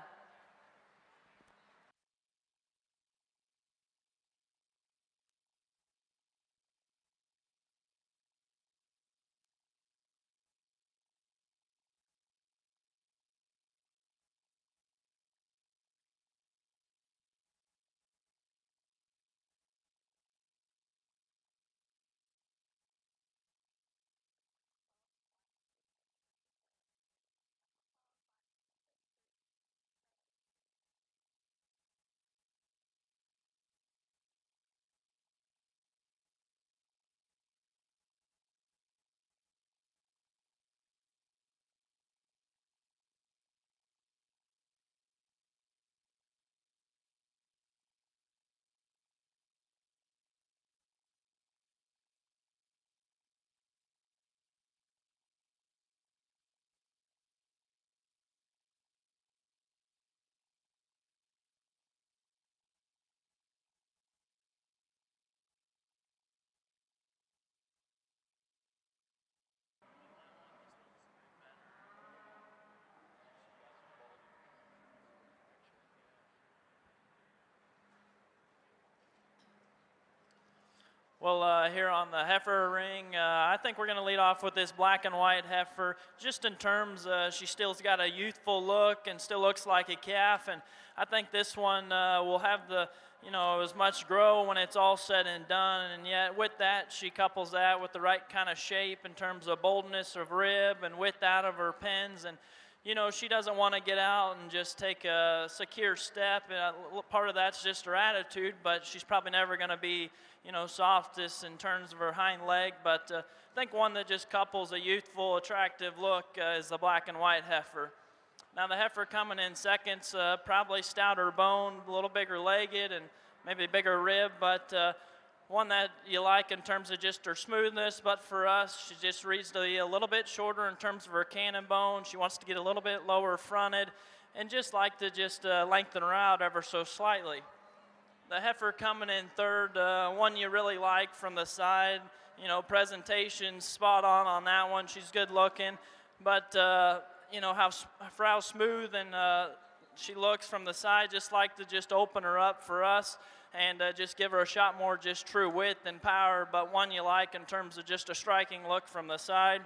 Well, here on the heifer ring, I think we're going to lead off with this black and white heifer, just in terms she still's got a youthful look and still looks like a calf, and I think this one will have the, as much grow when it's all said and done, and yet with that, she couples that with the right kind of shape in terms of boldness of rib and width out of her pins, and she doesn't want to get out and just take a secure step. Part of that's just her attitude, but she's probably never going to be, softest in terms of her hind leg. But I think one that just couples a youthful, attractive look is the black and white heifer. Now the heifer coming in seconds, probably stouter bone, a little bigger legged, and maybe bigger rib, but one that you like in terms of just her smoothness, but for us, she just reads to be a little bit shorter in terms of her cannon bone. She wants to get a little bit lower fronted and just like to just lengthen her out ever so slightly. The heifer coming in third, one you really like from the side, presentation spot on that one. She's good looking, but how smooth and she looks from the side, just like to just open her up for us and just give her a shot more just true width and power, but one you like in terms of just a striking look from the side.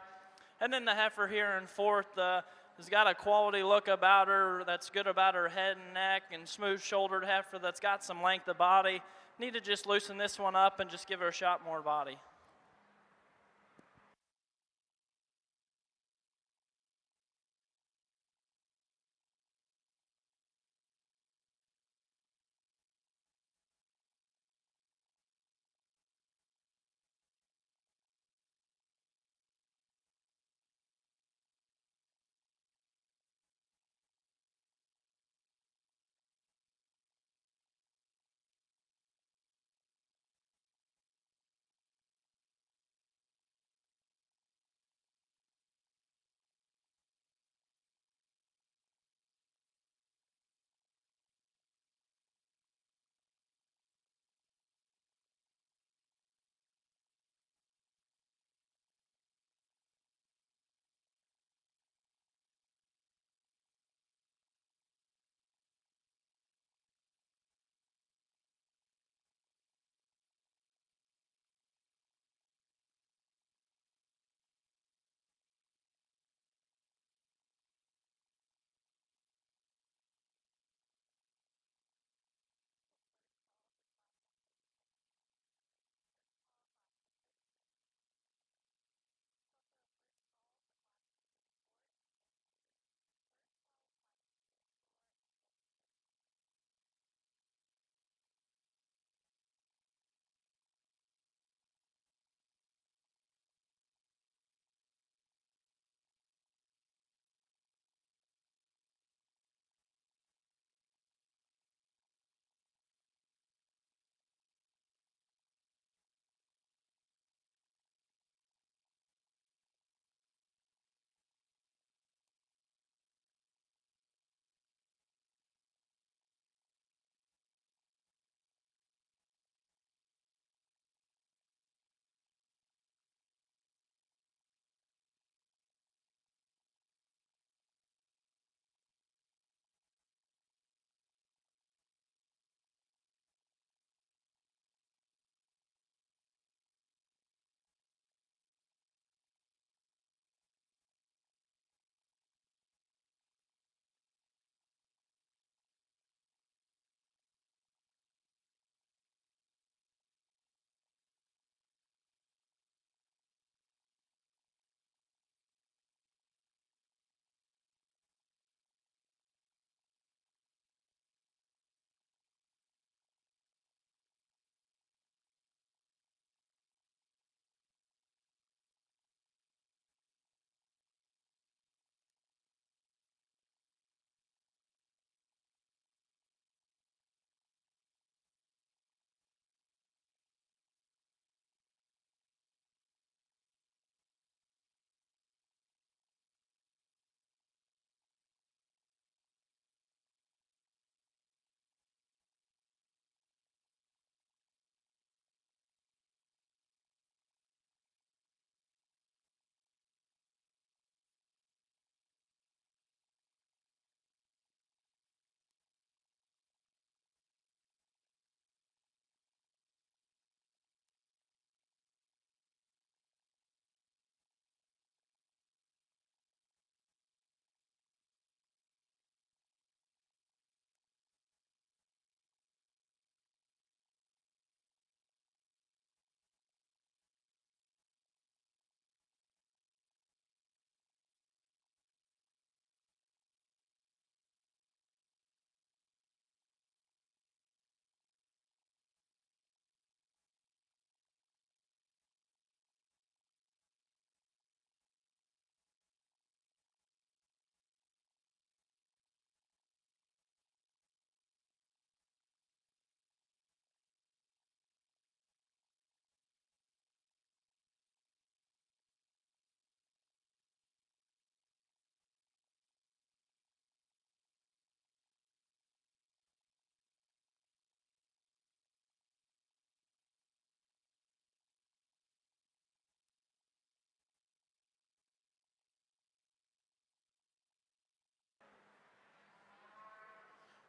And then the heifer here in fourth has got a quality look about her that's good about her head and neck, and smooth-shouldered heifer that's got some length of body. Need to just loosen this one up and just give her a shot more body.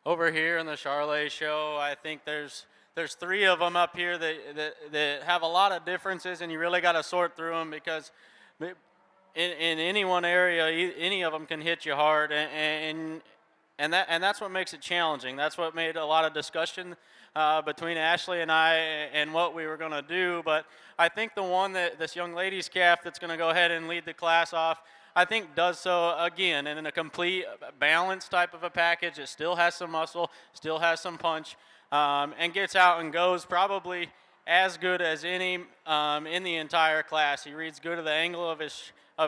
Over here in the Charlay show, I think there's 3 of them up here that have a lot of differences, and you really got to sort through them because in any one area, any of them can hit you hard, and that's what makes it challenging. That's what made a lot of discussion between Ashley and I and what we were going to do. But I think the one that this young lady's calf that's going to go ahead and lead the class off, I think does so again in a complete balanced type of a package. It still has some muscle, still has some punch, and gets out and goes probably as good as any in the entire class. He reads good at the angle of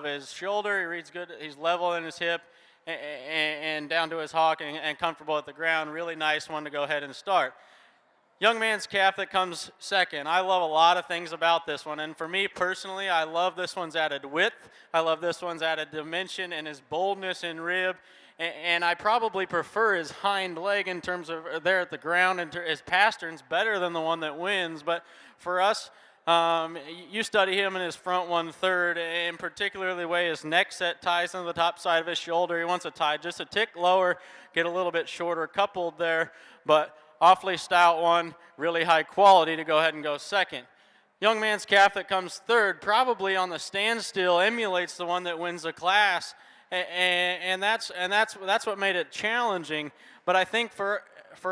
his shoulder. He reads good. He's level in his hip and down to his hock and comfortable at the ground. Really nice one to go ahead and start. Young man's calf that comes second. I love a lot of things about this one, and for me personally, I love this one's added width. I love this one's added dimension and his boldness in rib, and I probably prefer his hind leg in terms of there at the ground, and his pastern's better than the one that wins. But for us, you study him in his front 1/3, and particularly the way his neck set ties into the top side of his shoulder. He wants to tie just a tick lower, get a little bit shorter coupled there, but awfully stout one, really high quality to go ahead and go second. Young man's calf that comes third, probably on the standstill, emulates the one that wins the class, and that's what made it challenging. But I think for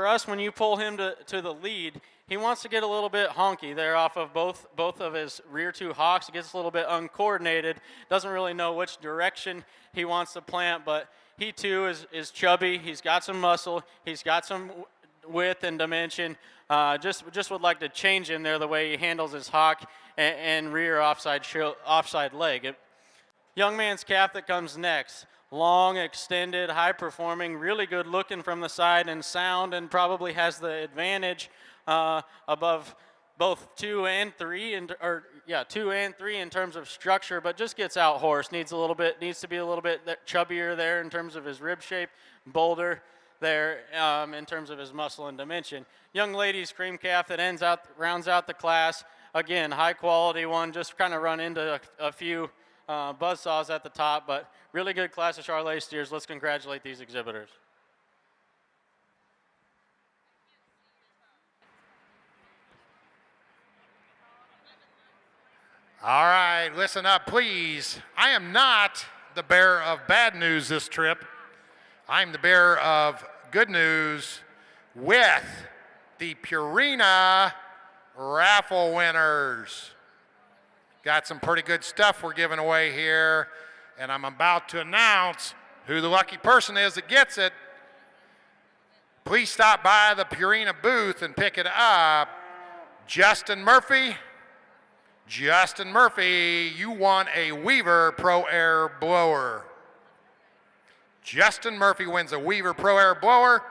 us, when you pull him to the lead, he wants to get a little bit honky there off of both of his rear 2 hocks. He gets a little bit uncoordinated, doesn't really know which direction he wants to plant, but he too is chubby. He's got some muscle. He's got some width and dimension. Just would like to change him there the way he handles his hock and rear offside leg. Young man's calf that comes next. Long, extended, high performing, really good looking from the side and sound, and probably has the advantage above both 2 and 3 2 and 3 in terms of structure, but just gets out horsed. Needs to be a little bit chubbier there in terms of his rib shape, bolder there in terms of his muscle and dimension. Young lady's cream calf that rounds out the class. Again, high quality one, just kind of run into a few buzzsaws at the top, but really good class of Charlay steers. Let's congratulate these exhibitors. All right, listen up, please. I am not the bearer of bad news this trip. I'm the bearer of good news with the Purina raffle winners. Got some pretty good stuff we're giving away here, and I'm about to announce who the lucky person is that gets it. Please stop by the Purina booth and pick it up. Justin Murphy, you won a Weaver Pro Air blower. Justin Murphy wins a Weaver Pro Air blower.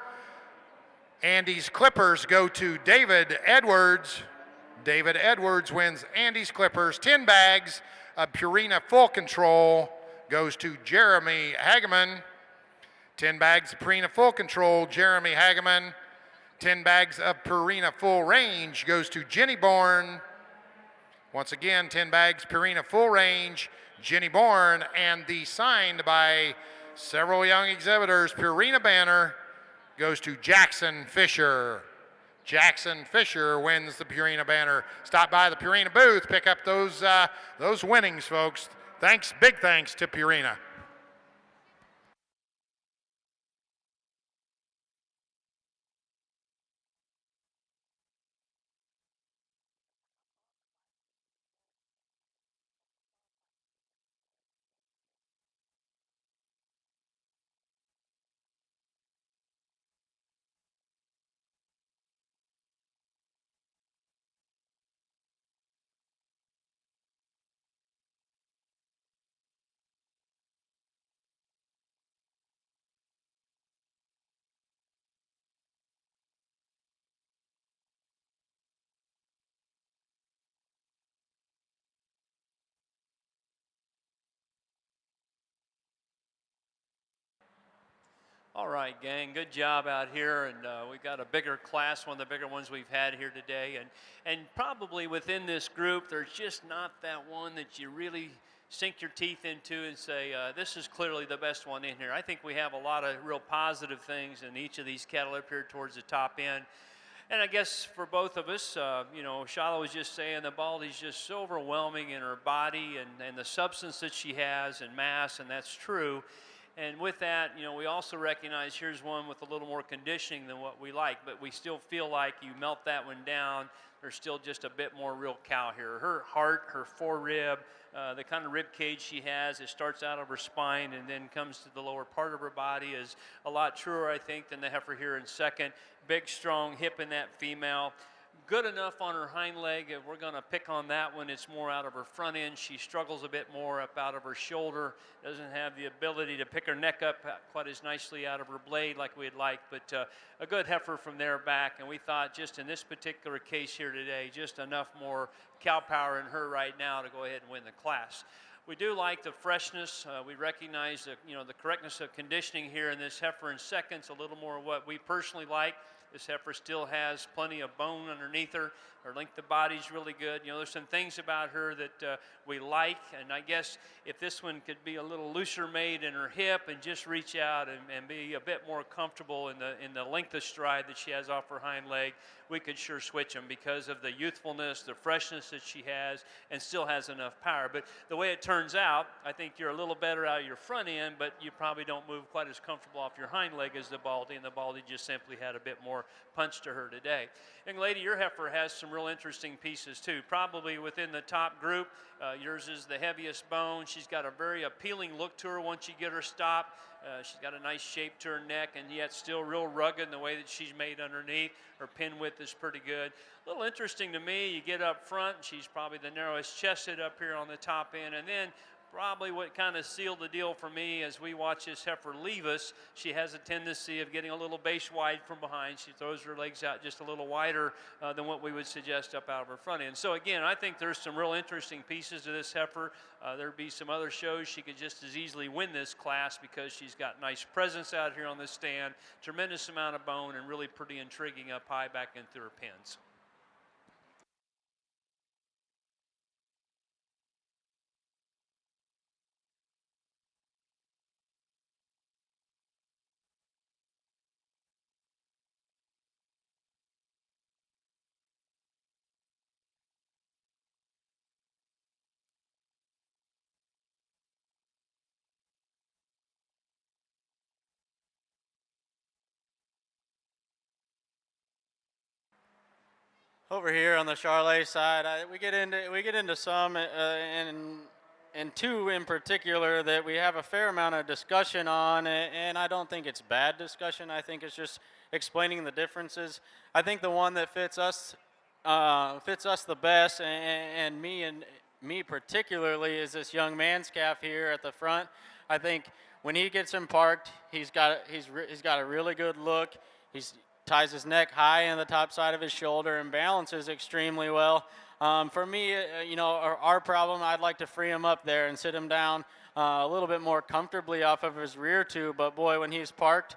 Andy's Clippers go to David Edwards. David Edwards wins Andy's Clippers. 10 bags of Purina Full Control goes to Jeremy Hageman. 10 bags of Purina Full Control, Jeremy Hageman. 10 bags of Purina Full Range goes to Jenny Bourne. Once again, 10 bags Purina Full Range, Jenny Bourne, and the signed by several young exhibitors Purina banner goes to Jackson Fisher. Jackson Fisher wins the Purina banner. Stop by the Purina booth, pick up those winnings, folks. Thanks, big thanks to Purina. All right, gang, good job out here, and we've got a bigger class, one of the bigger ones we've had here today, and probably within this group, there's just not that one that you really sink your teeth into and say, this is clearly the best one in here. I think we have a lot of real positive things in each of these cattle up here towards the top end. And I guess for both of us, you know, Shiloh was just saying the Baldy's just so overwhelming in her body and the substance that she has and mass, and that's true. And with that, you know, we also recognize here's one with a little more conditioning than what we like, but we still feel like you melt that one down, there's still just a bit more real cow here. Her heart, her forerib, the kind of rib cage she has, it starts out of her spine and then comes to the lower part of her body is a lot truer, I think, than the heifer here in second. Big, strong hip in that female. Good enough on her hind leg. If we're going to pick on that one, it's more out of her front end. She struggles a bit more up out of her shoulder. Doesn't have the ability to pick her neck up quite as nicely out of her blade like we'd like, but a good heifer from there back. And we thought just in this particular case here today, just enough more cow power in her right now to go ahead and win the class. We do like the freshness. We recognize that, you know, the correctness of conditioning here in this heifer in seconds, a little more of what we personally like. This heifer still has plenty of bone underneath her. Her length of body's really good. You know, there's some things about her that we like, and I guess if this one could be a little looser made in her hip and just reach out and be a bit more comfortable in the length of stride that she has off her hind leg, we could sure switch them because of the youthfulness, the freshness that she has, and still has enough power. But the way it turns out, I think you're a little better out of your front end, but you probably don't move quite as comfortable off your hind leg as the Baldy, and the Baldy just simply had a bit more punch to her today. Young lady, your heifer has some real interesting pieces too. Probably within the top group, yours is the heaviest bone. She's got a very appealing look to her once you get her stopped. She's got a nice shape to her neck, and yet still real rugged in the way that she's made underneath. Her pin width is pretty good. A little interesting to me, you get up front, she's probably the narrowest chested up here on the top end, and then probably what kind of sealed the deal for me as we watch this heifer leave us, she has a tendency of getting a little base wide from behind. She throws her legs out just a little wider than what we would suggest up out of her front end. So again, I think there's some real interesting pieces to this heifer. There'd be some other shows she could just as easily win this class because she's got nice presence out here on this stand, tremendous amount of bone, and really pretty intriguing up high back in through her pins. Over here on the Charlay side, we get into some, and two in particular that we have a fair amount of discussion on, and I don't think it's bad discussion. I think it's just explaining the differences. I think the one that fits us the best, and me particularly, is this young man's calf here at the front. I think when he gets him parked, he's got a really good look. He's ties his neck high in the top side of his shoulder and balances extremely well. For me, you know, our problem, I'd like to free him up there and sit him down a little bit more comfortably off of his rear tube. But boy, when he's parked,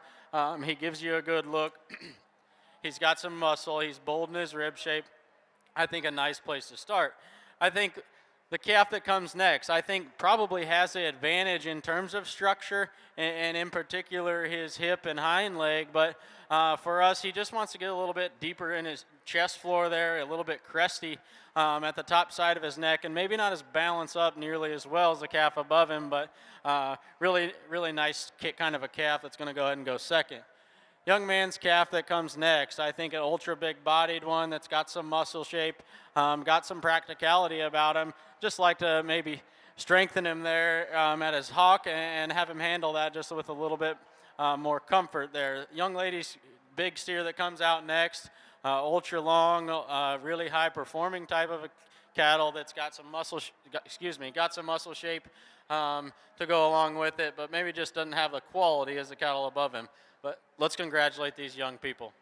he gives you a good look. He's got some muscle. He's bold in his rib shape. I think a nice place to start. I think the calf that comes next, I think probably has the advantage in terms of structure and in particular his hip and hind leg. But for us, he just wants to get a little bit deeper in his chest floor there, a little bit cresty at the top side of his neck, and maybe not as balanced up nearly as well as the calf above him, but really, really nice kind of a calf that's going to go ahead and go second. Young man's calf that comes next, I think an ultra big bodied one that's got some muscle shape, got some practicality about him. Just like to maybe strengthen him there at his hock and have him handle that just with a little bit more comfort there. Young lady's big steer that comes out next, ultra long, really high performing type of a cattle that's got some muscle, got some muscle shape to go along with it, but maybe just doesn't have the quality as the cattle above him. But let's congratulate these young people.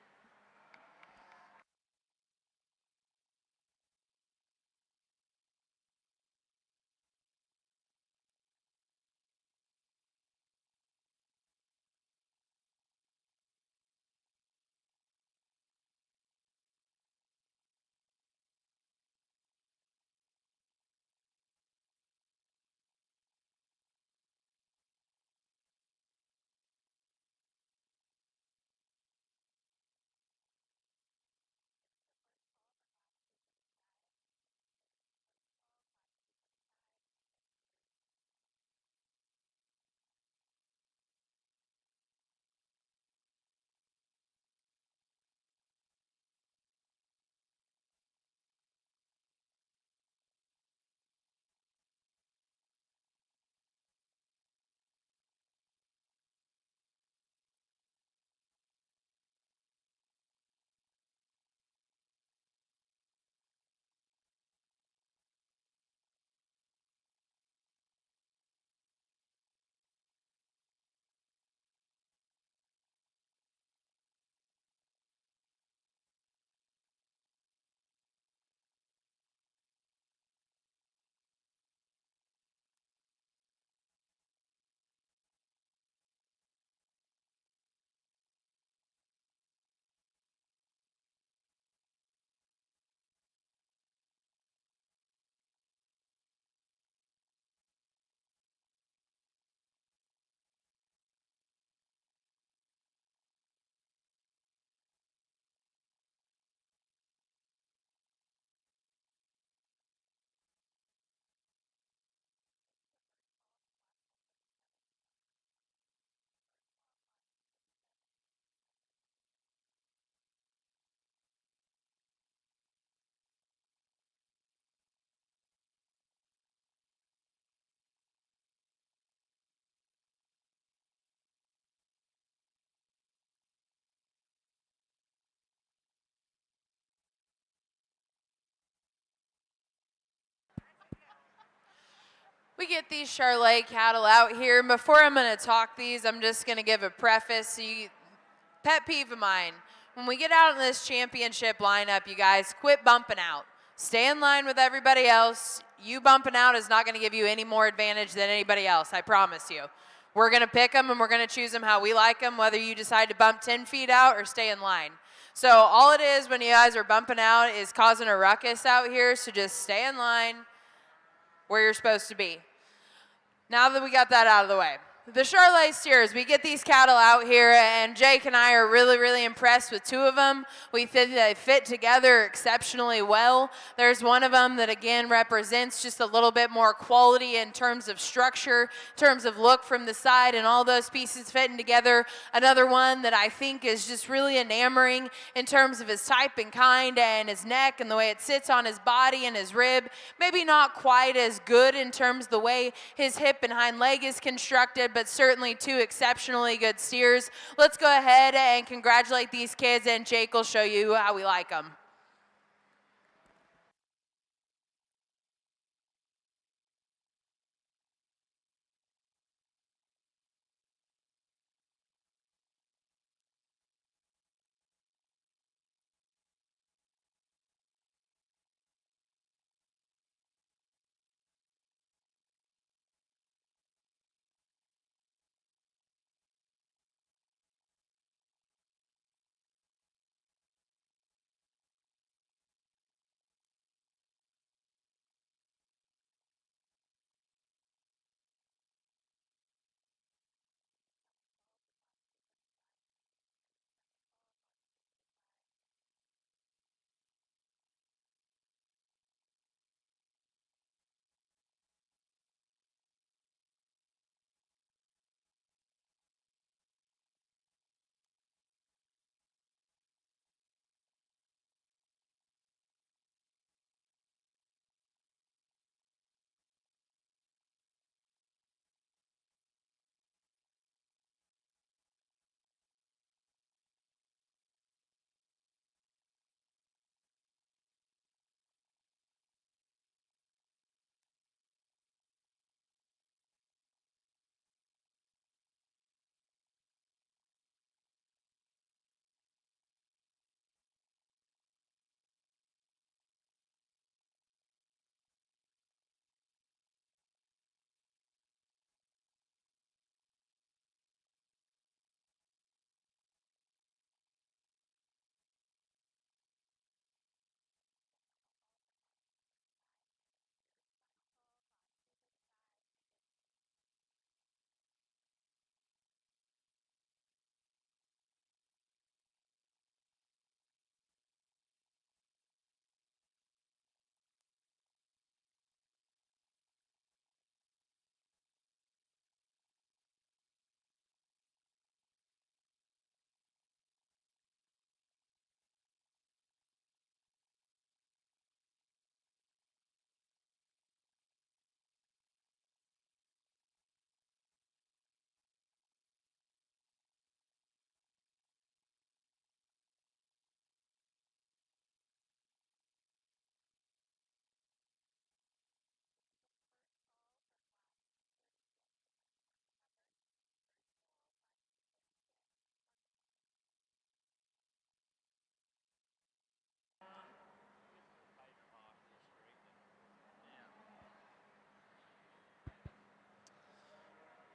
We get these Charlay cattle out here, and before I'm going to talk these, I'm just going to give a preface. Pet peeve of mine, when we get out in this championship lineup, you guys, quit bumping out. Stay in line with everybody else. You bumping out is not going to give you any more advantage than anybody else, I promise you. We're going to pick them, and we're going to choose them how we like them, whether you decide to bump 10 feet out or stay in line. So all it is when you guys are bumping out is causing a ruckus out here, so just stay in line where you're supposed to be. Now that we got that out of the way. The Charlay steers, we get these cattle out here, and Jake and I are really, really impressed with two of them. We think they fit together exceptionally well. There's one of them that, again, represents just a little bit more quality in terms of structure, in terms of look from the side, and all those pieces fitting together. Another one that I think is just really enamoring in terms of his type and kind and his neck and the way it sits on his body and his rib. Maybe not quite as good in terms of the way his hip and hind leg is constructed, but certainly two exceptionally good steers. Let's go ahead and congratulate these kids, and Jake will show you how we like them.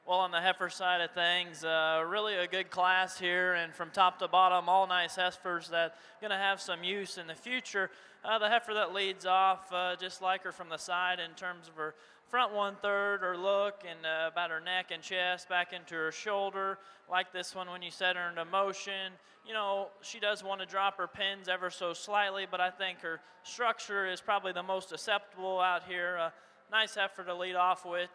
Well, on the heifer side of things, really a good class here, and from top to bottom, all nice heifers that going to have some use in the future. The heifer that leads off, just like her from the side in terms of her front 1/3, her look, and about her neck and chest, back into her shoulder. Like this one, when you set her into motion, you know, she does want to drop her pins ever so slightly, but I think her structure is probably the most acceptable out here. Nice heifer to lead off with.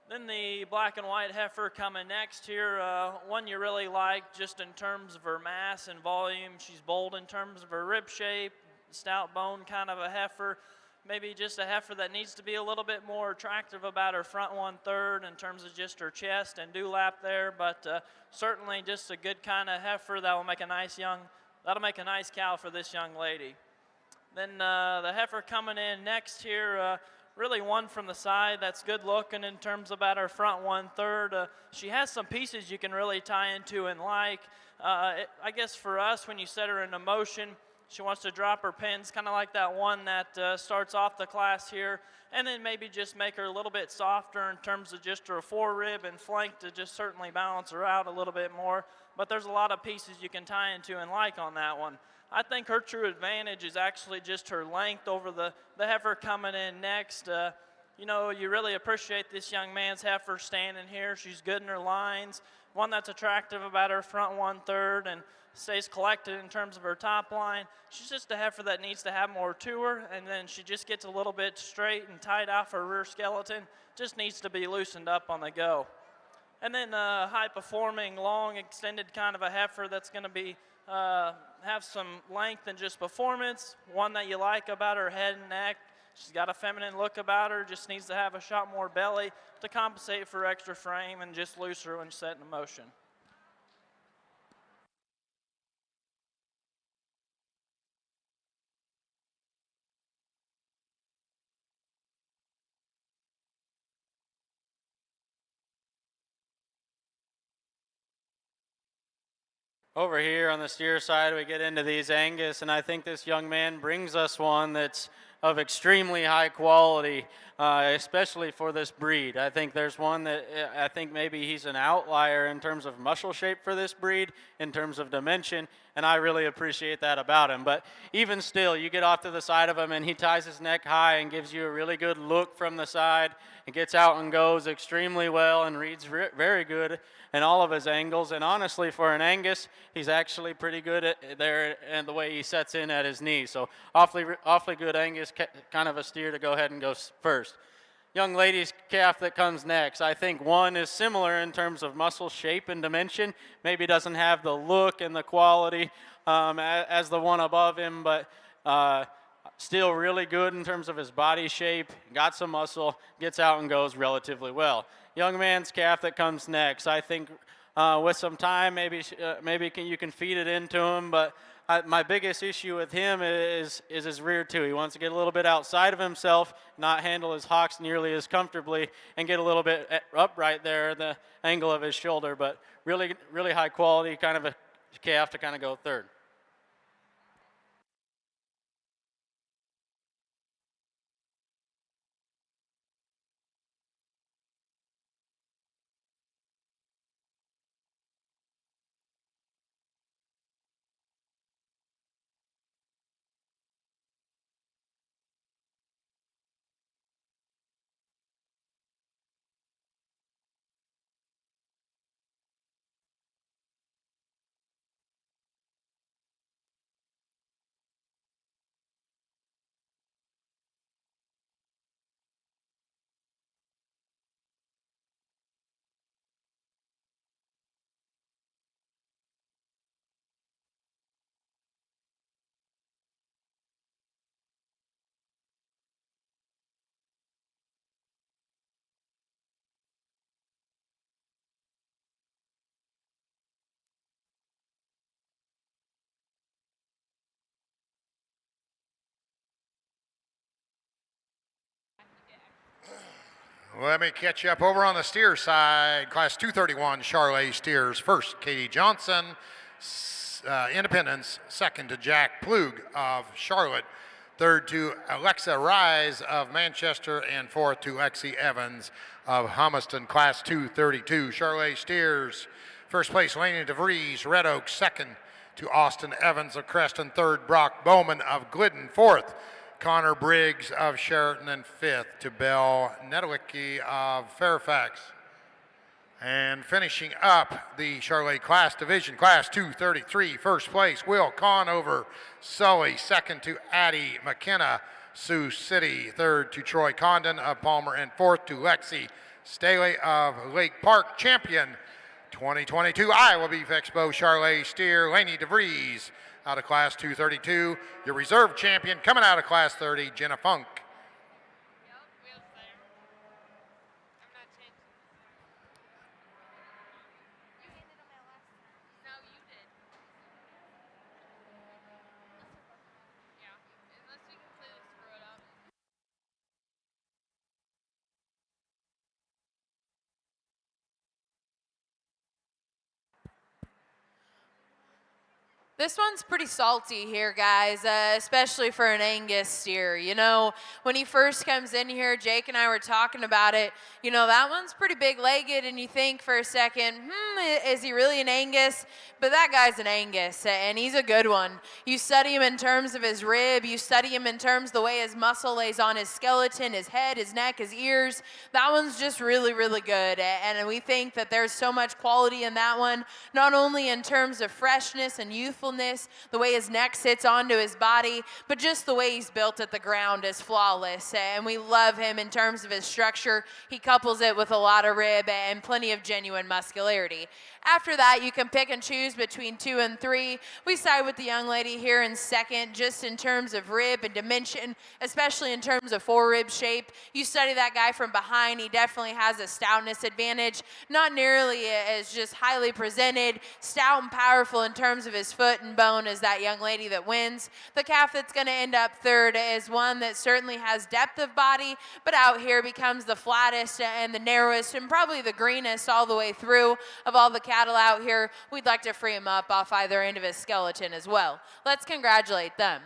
Then the black and white heifer coming next here, one you really like just in terms of her mass and volume. She's bold in terms of her rib shape, stout bone kind of a heifer. Maybe just a heifer that needs to be a little bit more attractive about her front 1/3 in terms of just her chest and dewlap there, but certainly just a good kind of heifer that'll make a nice cow for this young lady. Then the heifer coming in next here, really one from the side that's good looking in terms of about her front 1/3. She has some pieces you can really tie into and like. I guess for us, when you set her into motion, she wants to drop her pins, kind of like that one that starts off the class here, and then maybe just make her a little bit softer in terms of just her forerib and flank to just certainly balance her out a little bit more. But there's a lot of pieces you can tie into and like on that one. I think her true advantage is actually just her length over the heifer coming in next. You know, you really appreciate this young man's heifer standing here. She's good in her lines. One that's attractive about her front 1/3 and stays collected in terms of her top line. She's just a heifer that needs to have more to her, and then she just gets a little bit straight and tight off her rear skeleton. Just needs to be loosened up on the go. And then high-performing, long, extended kind of a heifer that's going to be have some length and just performance. One that you like about her head and neck. She's got a feminine look about her. Just needs to have a shot more belly to compensate for extra frame and just loose her when set in motion. Over here on the steer side, we get into these Angus, and I think this young man brings us one that's of extremely high quality, especially for this breed. I think there's one that I think maybe he's an outlier in terms of muscle shape for this breed, in terms of dimension, and I really appreciate that about him. But even still, you get off to the side of him, and he ties his neck high and gives you a really good look from the side. He gets out and goes extremely well and reads very good in all of his angles. And honestly, for an Angus, he's actually pretty good at there and the way he sets in at his knees. So awfully good Angus, kind of a steer to go ahead and go first. Young lady's calf that comes next, I think one is similar in terms of muscle shape and dimension. Maybe doesn't have the look and the quality as the one above him, but still really good in terms of his body shape, got some muscle, gets out and goes relatively well. Young man's calf that comes next, I think with some time, maybe you can feed it into him, but my biggest issue with him is his rear too. He wants to get a little bit outside of himself, not handle his hocks nearly as comfortably, and get a little bit upright there, the angle of his shoulder, but really high quality kind of a calf to kind of go third. Let me catch you up over on the steer side. Class 231 Charlay steers. First, Katie Johnson, Independence. Second to Jack Plug of Charlotte. Third to Alexa Rise of Manchester. And fourth to Lexi Evans of Humiston. Class 232 Charlay steers. First place, Laney DeVries, Red Oak. Second to Austin Evans of Creston. Third, Brock Bowman of Glidden. Fourth, Connor Briggs of Sheraton, and fifth to Bell Nedelicki of Fairfax. And finishing up the Charlay class division, class 233, first place, Will Conover, Sully. Second to Addie McKenna, Sioux City. Third to Troy Condon of Palmer, and fourth to Lexi Staley of Lake Park. Champion 2022 Iowa Beef Expo Charlay steer, Laney DeVries out of class 232. Your reserve champion coming out of class 30, Jenna Funk. This one's pretty salty here, guys, especially for an Angus steer. You know, when he first comes in here, Jake and I were talking about it. You know, that one's pretty big-legged, and you think for a second, is he really an Angus? But that guy's an Angus, and he's a good one. You study him in terms of his rib. You study him in terms of the way his muscle lays on his skeleton, his head, his neck, his ears. That one's just really, really good, and we think that there's so much quality in that one, not only in terms of freshness and youthfulness, the way his neck sits onto his body, but just the way he's built at the ground is flawless. And we love him in terms of his structure. He couples it with a lot of rib and plenty of genuine muscularity. After that, you can pick and choose between 2 and 3. We side with the young lady here in second, just in terms of rib and dimension, especially in terms of forerib shape. You study that guy from behind, he definitely has a stoutness advantage, not nearly as just highly presented, stout and powerful in terms of his foot and bone as that young lady that wins. The calf that's going to end up third is one that certainly has depth of body, but out here becomes the flattest and the narrowest and probably the greenest all the way through of all the cattle out here. We'd like to free him up off either end of his skeleton as well. Let's congratulate them.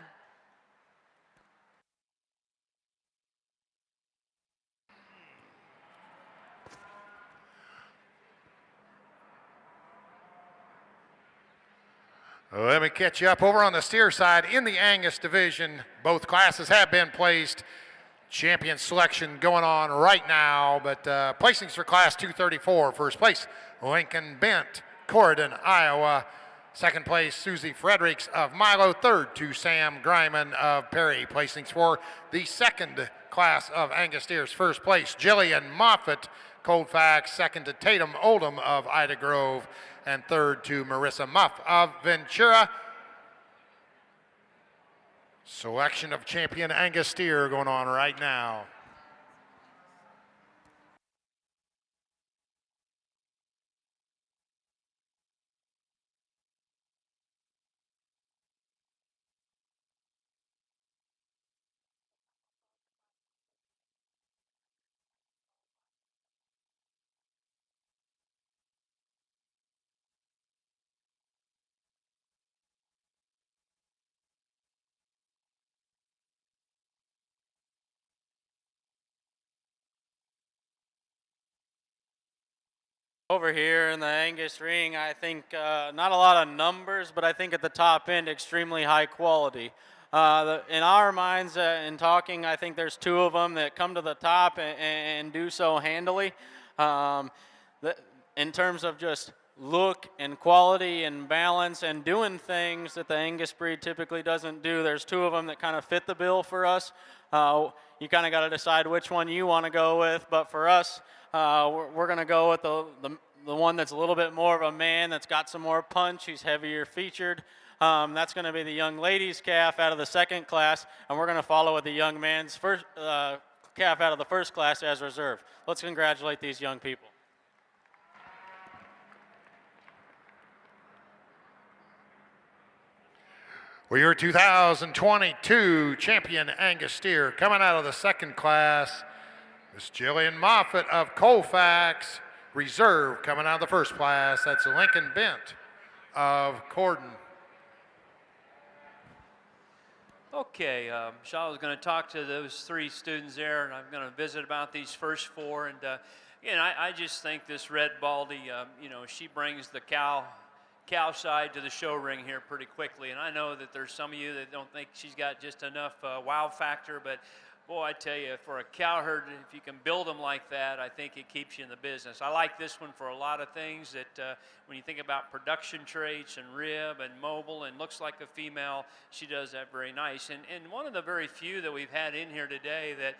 Let me catch you up over on the steer side in the Angus division. Both classes have been placed. Champion selection going on right now, but placings for class 234. First place, Lincoln Bent, Corydon, Iowa. Second place, Susie Fredericks of Milo. Third to Sam Greiman of Perry. Placings for the second class of Angus steers. First place, Jillian Moffitt, Colfax. Second to Tatum Oldham of Ida Grove. And third to Marissa Muff of Ventura. Selection of champion Angus steer going on right now. Over here in the Angus ring, I think not a lot of numbers, but I think at the top end, extremely high quality. In our minds, in talking, I think there's 2 of them that come to the top and do so handily. In terms of just look and quality and balance and doing things that the Angus breed typically doesn't do, there's 2 of them that kind of fit the bill for us. You kind of got to decide which one you want to go with, but for us, we're going to go with the one that's a little bit more of a man, that's got some more punch, he's heavier featured. That's going to be the young ladies calf out of the second class, and we're going to follow with the young man's first calf out of the first class as reserve. Let's congratulate these young people. Well, your 2022 champion Angus steer coming out of the second class, Miss Jillian Moffitt of Colfax. Reserve coming out of the first class, that's Lincoln Bent of Corydon. Okay, Shiloh is going to talk to those 3 students there, and I'm going to visit about these first 4. And I just think this Red Baldy, she brings the cow side to the show ring here pretty quickly. And I know that there's some of you that don't think she's got just enough wow factor, but boy, I tell you, for a cow herd, if you can build them like that, I think it keeps you in the business. I like this one for a lot of things that when you think about production traits and rib and mobile and looks like a female, she does that very nice. And one of the very few that we've had in here today that,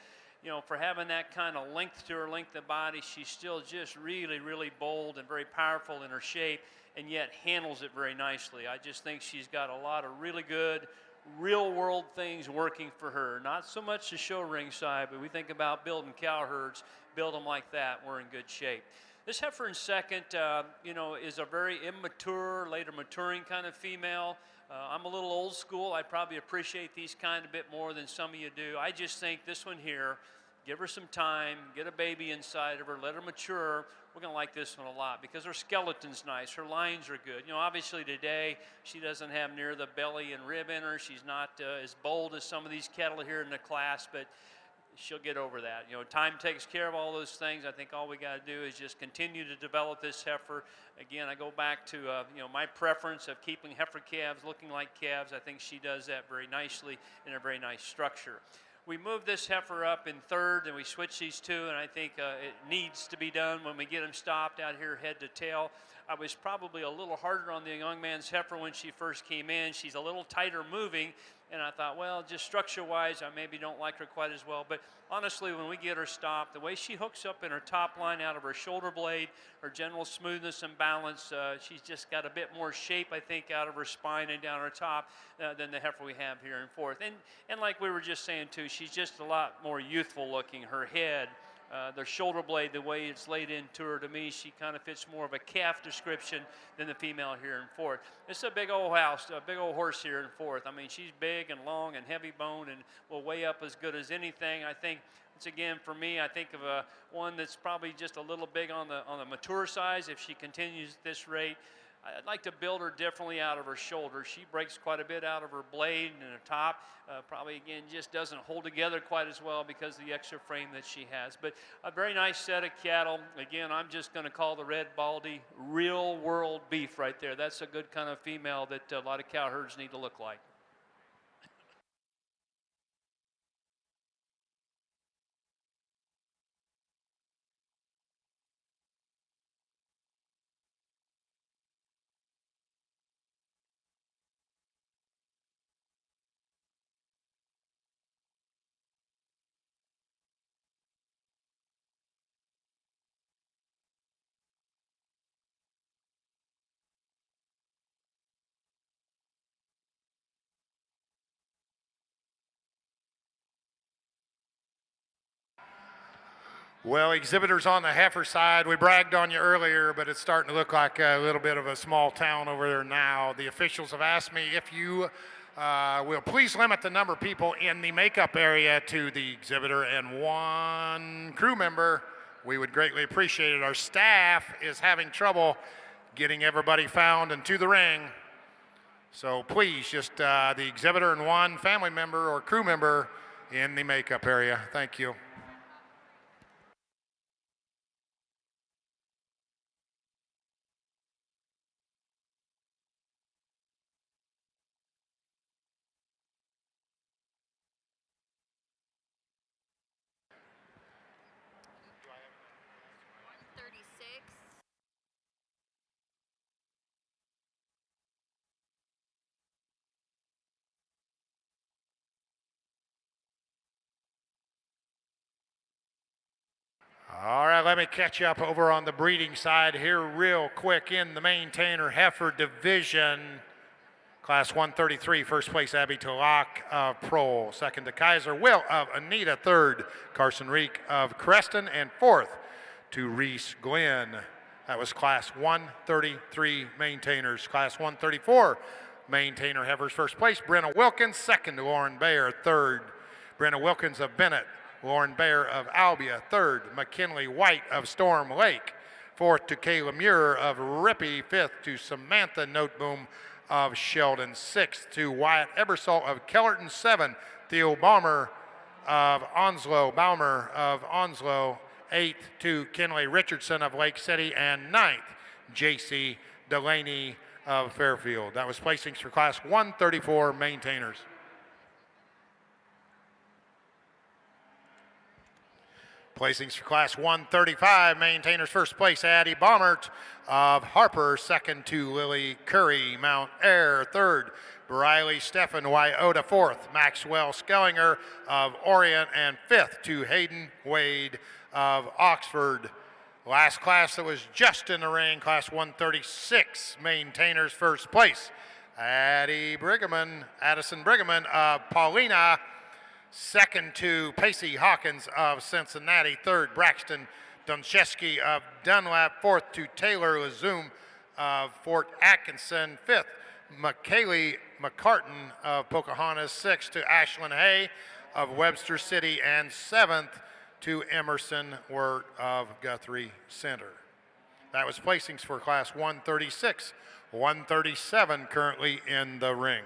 for having that kind of length to her length of body, she's still just really, really bold and very powerful in her shape, and yet handles it very nicely. I just think she's got a lot of really good real world things working for her. Not so much the show ring side, but we think about building cow herds, build them like that, we're in good shape. This heifer in second, is a very immature, later maturing kind of female. I'm a little old school. I probably appreciate these kind a bit more than some of you do. I just think this one here, give her some time, get a baby inside of her, let her mature. we're going to like this one a lot because her skeleton's nice. Her lines are good. You know, obviously today she doesn't have near the belly and rib in her. She's not as bold as some of these cattle here in the class, but she'll get over that. You know, time takes care of all those things. I think all we got to do is just continue to develop this heifer. Again, I go back to you know, my preference of keeping heifer calves looking like calves. I think she does that very nicely in a very nice structure. We moved this heifer up in third, and we switched these two, and I think it needs to be done when we get them stopped out here head to tail. I was probably a little harder on the young man's heifer when she first came in. She's a little tighter moving, and I thought, well, just structure-wise, I maybe don't like her quite as well. But honestly, when we get her stopped, the way she hooks up in her top line out of her shoulder blade, her general smoothness and balance, she's just got a bit more shape, I think, out of her spine and down her top than the heifer we have here in fourth. And like we were just saying, too, she's just a lot more youthful looking. Her head, the shoulder blade, the way it's laid into her, to me, she kind of fits more of a calf description than the female here in fourth. It's a big old house, a big old horse here in fourth. I mean, she's big and long and heavy boned and will weigh up as good as anything. I think it's, again, for me, I think of one that's probably just a little big on the mature size. If she continues at this rate, I'd like to build her differently out of her shoulder. She breaks quite a bit out of her blade and her top. Probably, again, just doesn't hold together quite as well because of the extra frame that she has. But a very nice set of cattle. Again, I'm just going to call the Red Baldy real world beef right there. That's a good kind of female that a lot of cow herds need to look like. Well, exhibitors on the heifer side, we bragged on you earlier, but it's starting to look like a little bit of a small town over there now. The officials have asked me if you will please limit the number of people in the makeup area to the exhibitor and one crew member. We would greatly appreciate it. Our staff is having trouble getting everybody found and to the ring. So please, just the exhibitor and one family member or crew member in the makeup area. Thank you. All right, let me catch you up over on the breeding side here real quick in the maintainer heifer division. Class 133, first place Abby Talak of Prohl, second to Kaiser Will of Anita, third Carson Reek of Creston, and fourth to Reese Glenn. That was class 133 maintainers. Class 134 maintainer heifers, first place Brenna Wilkins, second to Lauren Bayer, third Brenna Wilkins of Bennett, Lauren Bayer of Albia, third McKinley White of Storm Lake, fourth to Kayla Muir of Rippey, fifth to Samantha Noteboom of Sheldon, sixth to Wyatt Ebersol of Kellerton, seven Theo Baumer of Onslow, eighth to Kenley Richardson of Lake City, and ninth JC Delaney of Fairfield. That was placings for class 134 maintainers. Placings for class 135 maintainers, first place Addie Baumert of Harper, second to Lily Curry, Mount Ayr, third Briley Stephan Wyota, fourth Maxwell Skellinger of Orient, and fifth to Hayden Wade of Oxford. Last class that was just in the ring, class 136 maintainers, first place Addison Brigaman of Paulina, second to Pacey Hawkins of Cincinnati, third Braxton Doncheski of Dunlap, fourth to Taylor Lazoom of Fort Atkinson, fifth McKaylee McCartan of Pocahontas, sixth to Ashlyn Hay of Webster City, and seventh to Emerson Wirt of Guthrie Center. That was placings for class 136. 137 currently in the ring.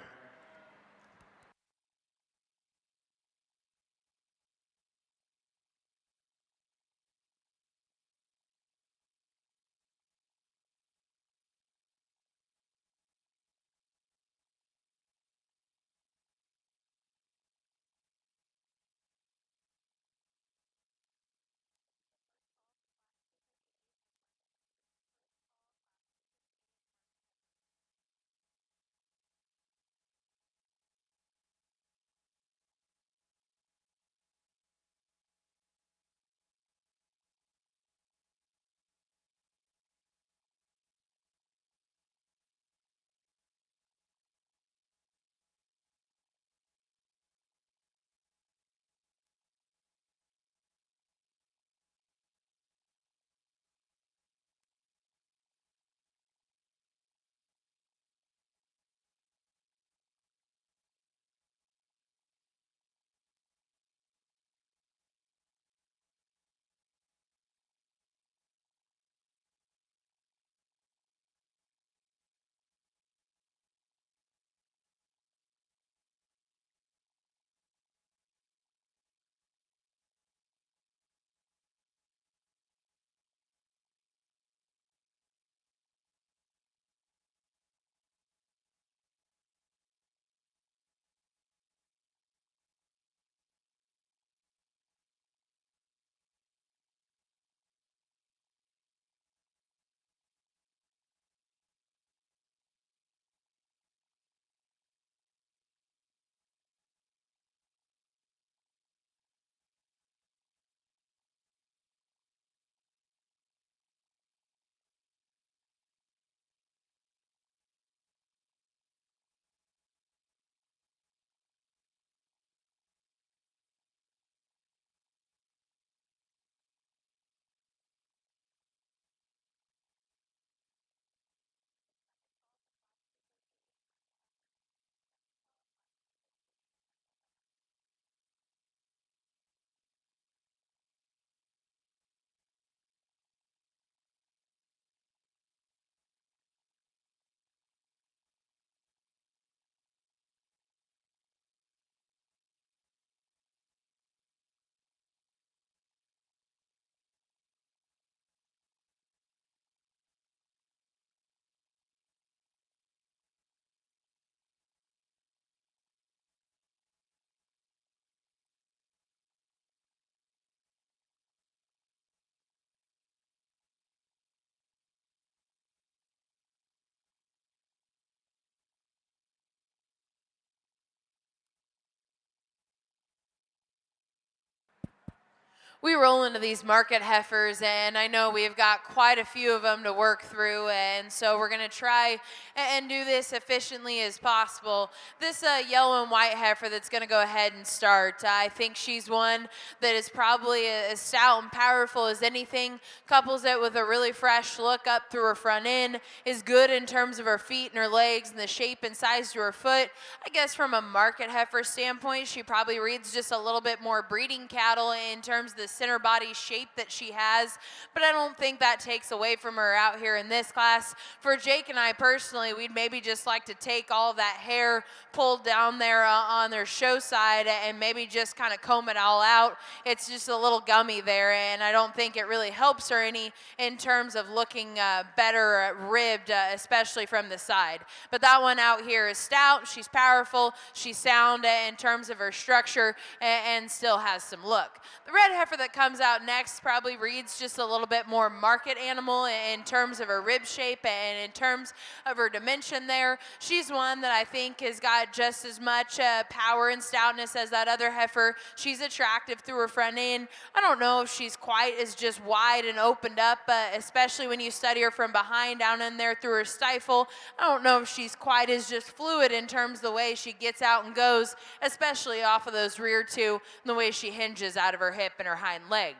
We roll into these market heifers, and I know we've got quite a few of them to work through, and so we're going to try and do this efficiently as possible. This yellow and white heifer that's going to go ahead and start, I think she's one that is probably as stout and powerful as anything, couples it with a really fresh look up through her front end, is good in terms of her feet and her legs and the shape and size to her foot. I guess from a market heifer standpoint, she probably reads just a little bit more breeding cattle in terms of the center body shape that she has, but I don't think that takes away from her out here in this class. For Jake and I personally, we'd maybe just like to take all of that hair pulled down there on their show side and maybe just kind of comb it all out. It's just a little gummy there, and I don't think it really helps her any in terms of looking better ribbed, especially from the side. But that one out here is stout, she's powerful, she's sound in terms of her structure, and still has some look. The red heifer that comes out next probably reads just a little bit more market animal in terms of her rib shape and in terms of her dimension there. She's one that I think has got just as much power and stoutness as that other heifer. She's attractive through her front end. I don't know if she's quite as just wide and opened up, especially when you study her from behind down in there through her stifle. I don't know if she's quite as just fluid in terms of the way she gets out and goes, especially off of those rear two and the way she hinges out of her hip and her hind leg.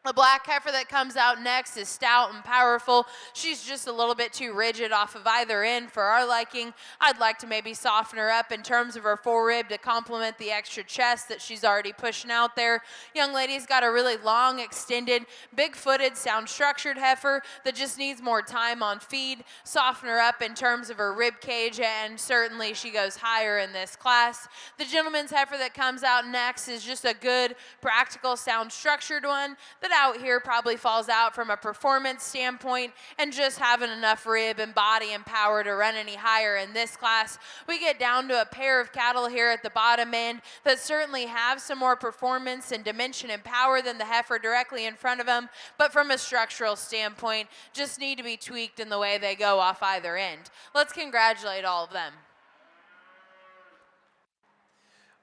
The black heifer that comes out next is stout and powerful. She's just a little bit too rigid off of either end for our liking. I'd like to maybe soften her up in terms of her forerib to complement the extra chest that she's already pushing out there. Young lady's got a really long, extended, big-footed, sound-structured heifer that just needs more time on feed. Soften her up in terms of her rib cage, and certainly she goes higher in this class. The gentleman's heifer that comes out next is just a good, practical, sound-structured one that out here probably falls out from a performance standpoint and just having enough rib and body and power to run any higher in this class. We get down to a pair of cattle here at the bottom end that certainly have some more performance and dimension and power than the heifer directly in front of them, but from a structural standpoint just need to be tweaked in the way they go off either end. Let's congratulate all of them.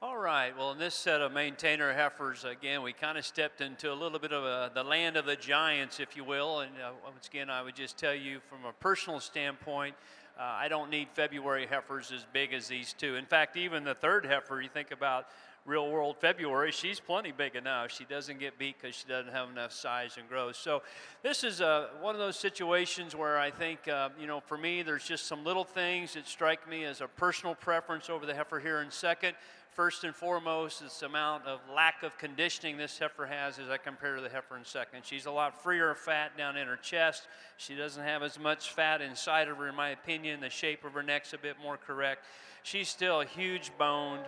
All right, well, in this set of maintainer heifers, again, we kind of stepped into a little bit of the land of the giants, if you will. And once again, I would just tell you from a personal standpoint, I don't need February heifers as big as these two. In fact, even the third heifer, you think about real world February, she's plenty big enough. She doesn't get beat because she doesn't have enough size and growth. So this is one of those situations where I think, you know, for me, there's just some little things that strike me as a personal preference over the heifer here in second. First and foremost, it's the amount of lack of conditioning this heifer has as I compare to the heifer in second. She's a lot freer of fat down in her chest. She doesn't have as much fat inside of her, in my opinion. The shape of her neck's a bit more correct. She's still huge boned,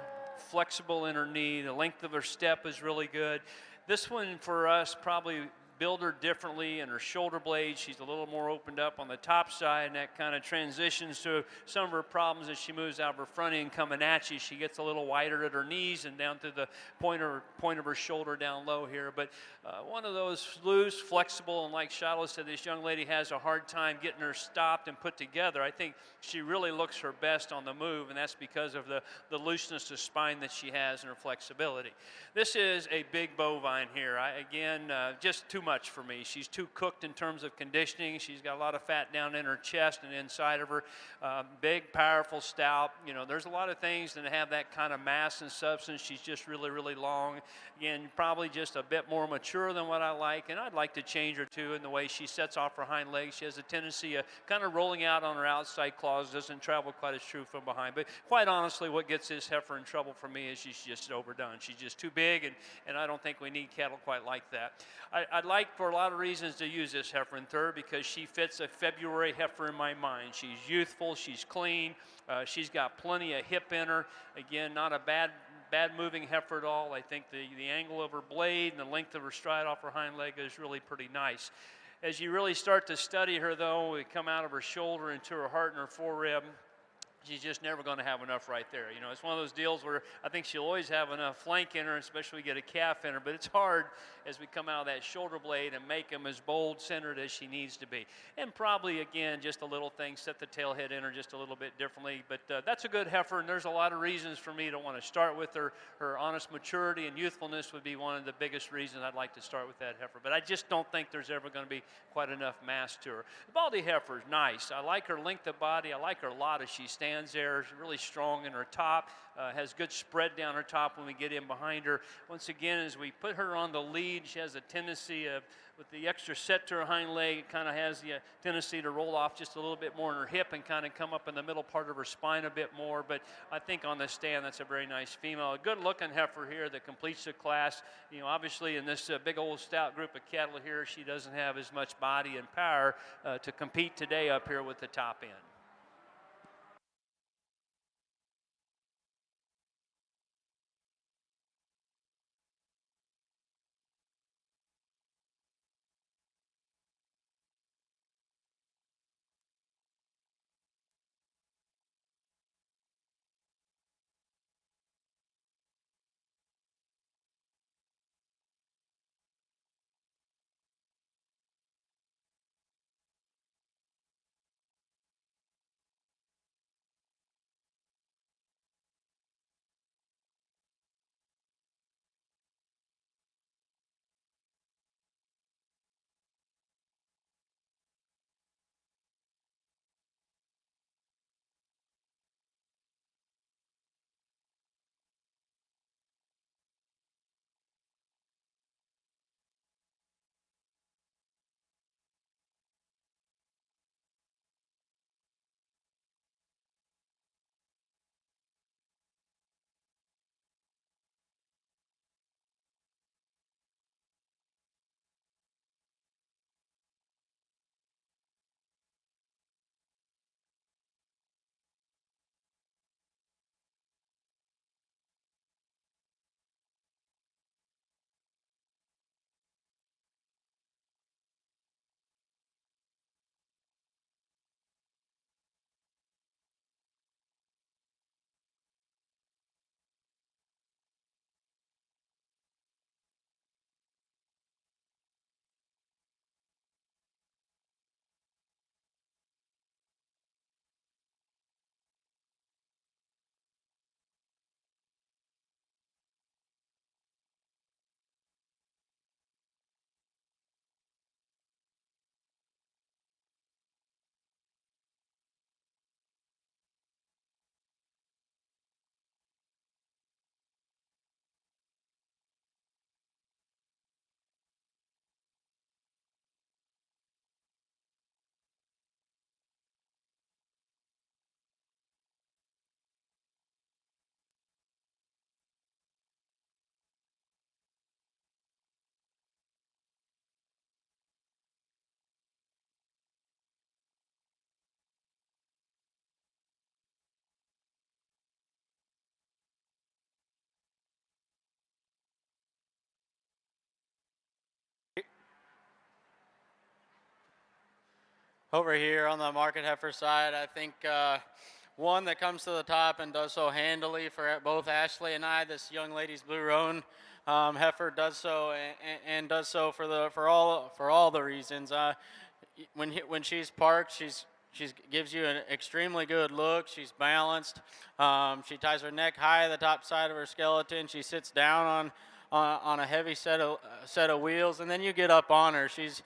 flexible in her knee. The length of her step is really good. This one for us probably build her differently in her shoulder blades. She's a little more opened up on the top side, and that kind of transitions to some of her problems as she moves out of her front end coming at you. She gets a little wider at her knees and down to the point of her shoulder down low here. But one of those loose, flexible, and like Shiloh said, this young lady has a hard time getting her stopped and put together. I think she really looks her best on the move, and that's because of the looseness of spine that she has and her flexibility. This is a big bovine here. Again, just too much for me. She's too cooked in terms of conditioning. She's got a lot of fat down in her chest and inside of her. Big, powerful, stout. You know, there's a lot of things that have that kind of mass and substance. She's just really, really long. Again, probably just a bit more mature than what I like, and I'd like to change her too in the way she sets off her hind legs. She has a tendency of kind of rolling out on her outside claws, doesn't travel quite as true from behind. But quite honestly, what gets this heifer in trouble for me is she's just overdone. She's just too big, and I don't think we need cattle quite like that. I'd like, for a lot of reasons, to use this heifer in third because she fits a February heifer in my mind. She's youthful, she's clean, she's got plenty of hip in her. Again, not a bad moving heifer at all. I think the angle of her blade and the length of her stride off her hind leg is really pretty nice. As you really start to study her, though, we come out of her shoulder into her heart and her forerib. She's just never going to have enough right there. You know, it's one of those deals where I think she'll always have enough flank in her, especially when we get a calf in her, but it's hard as we come out of that shoulder blade and make them as bold centered as she needs to be. And probably, again, just a little thing, set the tail head in her just a little bit differently, but that's a good heifer, and there's a lot of reasons for me to want to start with her. Her honest maturity and youthfulness would be one of the biggest reasons I'd like to start with that heifer, but I just don't think there's ever going to be quite enough mass to her. The baldy heifer is nice. I like her length of body. I like her a lot as she stands there. She's really strong in her top, has good spread down her top when we get in behind her. Once again, as we put her on the lead, she has a tendency of, with the extra set to her hind leg, it kind of has the tendency to roll off just a little bit more in her hip and kind of come up in the middle part of her spine a bit more. But I think on the stand, that's a very nice female. A good-looking heifer here that completes the class. You know, obviously in this big old stout group of cattle here, she doesn't have as much body and power to compete today up here with the top end. Over here on the market heifer side, I think one that comes to the top and does so handily for both Ashley and I. This young lady's Blue Roan heifer does so and does so for all the reasons. When she's parked, she gives you an extremely good look. She's balanced. She ties her neck high at the top side of her skeleton. She sits down on a heavy set of wheels, and then you get up on her. She's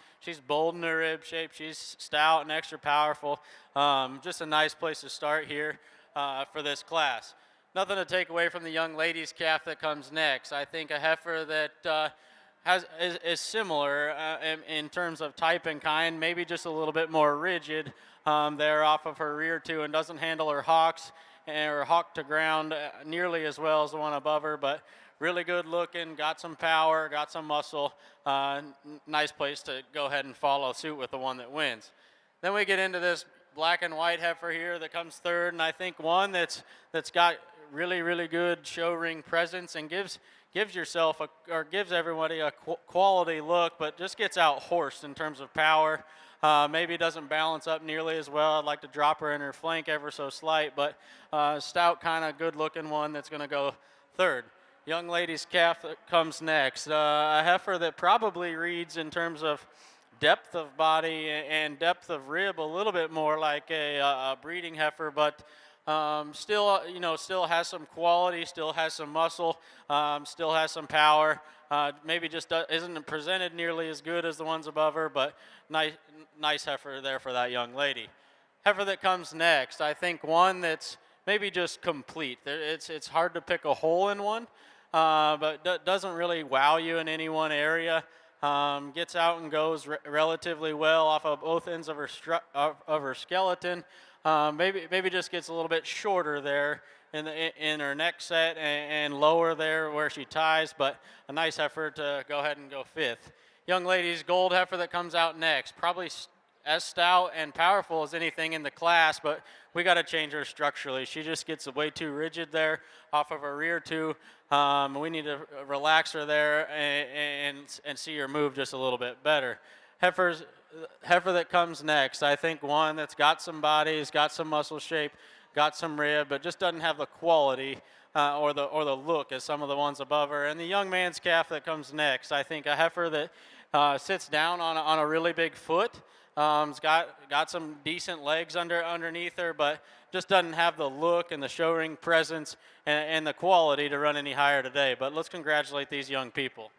bold in her rib shape. She's stout and extra powerful. Just a nice place to start here for this class. Nothing to take away from the young lady's calf that comes next. I think a heifer that is similar in terms of type and kind, maybe just a little bit more rigid there off of her rear two, and doesn't handle her hocks or hawk to ground nearly as well as the one above her, but really good looking, got some power, got some muscle. Nice place to go ahead and follow suit with the one that wins. Then we get into this black and white heifer here that comes third, and I think one that's got really good show ring presence and gives yourself gives everybody a quality look, but just gets out horsed in terms of power. Maybe doesn't balance up nearly as well. I'd like to drop her in her flank ever so slight, but stout, kind of good looking one that's going to go third. Young lady's calf that comes next. A heifer that probably reads in terms of depth of body and depth of rib a little bit more like a breeding heifer, but still has some quality, still has some muscle, still has some power. Maybe just isn't presented nearly as good as the ones above her, but nice heifer there for that young lady. Heifer that comes next, I think one that's maybe just complete. It's hard to pick a hole in one, but doesn't really wow you in any one area. Gets out and goes relatively well off of both ends of her skeleton. Maybe just gets a little bit shorter there in her neck set and lower there where she ties, but a nice heifer to go ahead and go fifth. Young lady's gold heifer that comes out next, probably as stout and powerful as anything in the class, but we got to change her structurally. She just gets way too rigid there off of her rear two. We need to relax her there and see her move just a little bit better. Heifer that comes next, I think one that's got some body, has got some muscle shape, got some rib, but just doesn't have the quality or the look as some of the ones above her. And the young man's calf that comes next, I think a heifer that sits down on a really big foot. Has got some decent legs underneath her, but just doesn't have the look and the show ring presence and the quality to run any higher today. But let's congratulate these young people.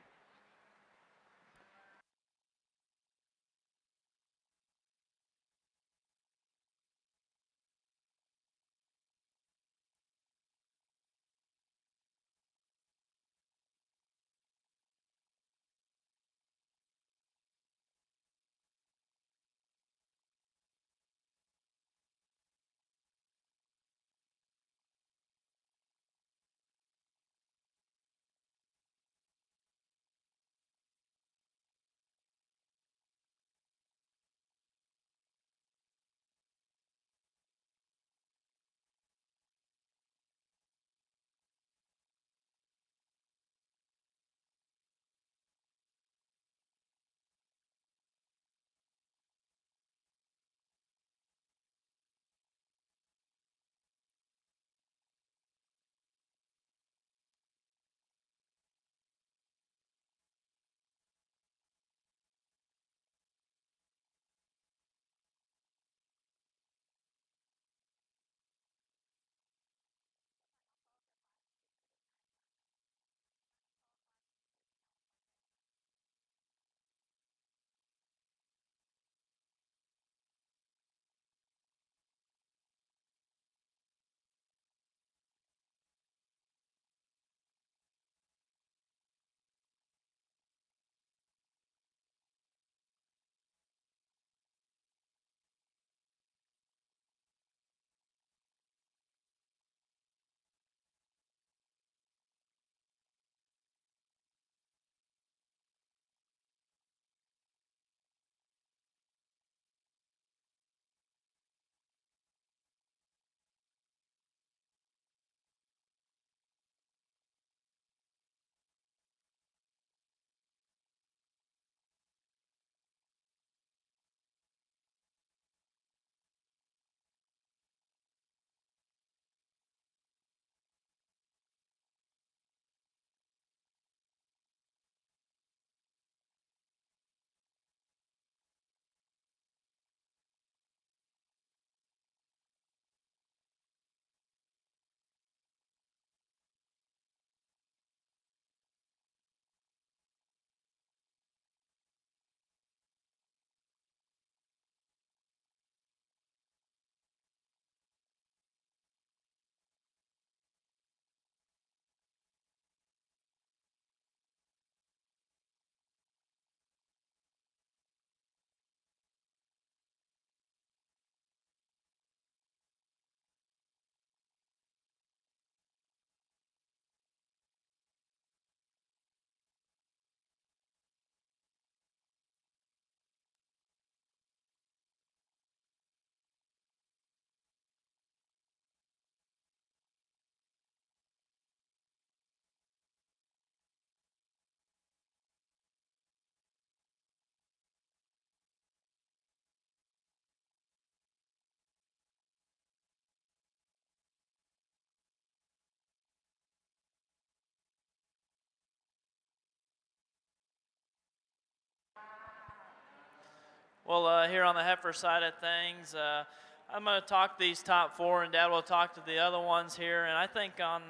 Well, here on the heifer side of things, I'm going to talk these top four, and Dad will talk to the other ones here. And I think on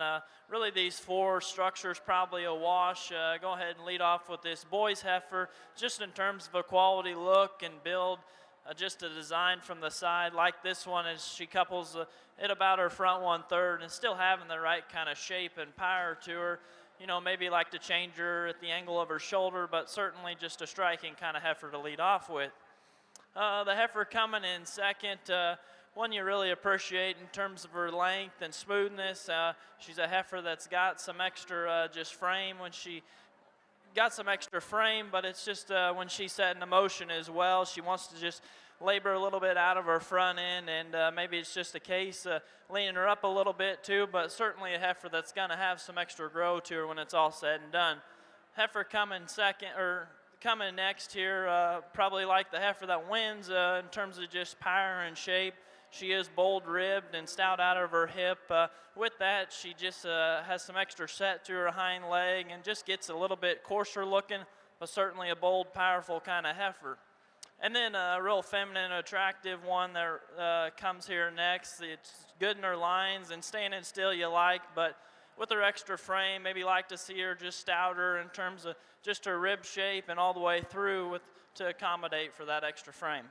really these four structures, probably a wash. Go ahead and lead off with this boy's heifer, just in terms of a quality look and build. Just a design from the side like this one as she couples it about her front 1/3 and still having the right kind of shape and power to her. You know, maybe like to change her at the angle of her shoulder, but certainly just a striking kind of heifer to lead off with. The heifer coming in second, one you really appreciate in terms of her length and smoothness. She's a heifer that's got some extra just frame when she got some extra frame, but it's just when she's set in motion as well, she wants to just labor a little bit out of her front end, and maybe it's just a case leaning her up a little bit too, but certainly a heifer that's going to have some extra grow to her when it's all said and done. Heifer coming second, or coming next here, probably like the heifer that wins in terms of just power and shape. She is bold ribbed and stout out of her hip. With that, she just has some extra set to her hind leg and just gets a little bit coarser looking, but certainly a bold, powerful kind of heifer. And then a real feminine, attractive one that comes here next. It's good in her lines and standing still you like, but with her extra frame, maybe like to see her just stouter in terms of just her rib shape and all the way through to accommodate for that extra frame.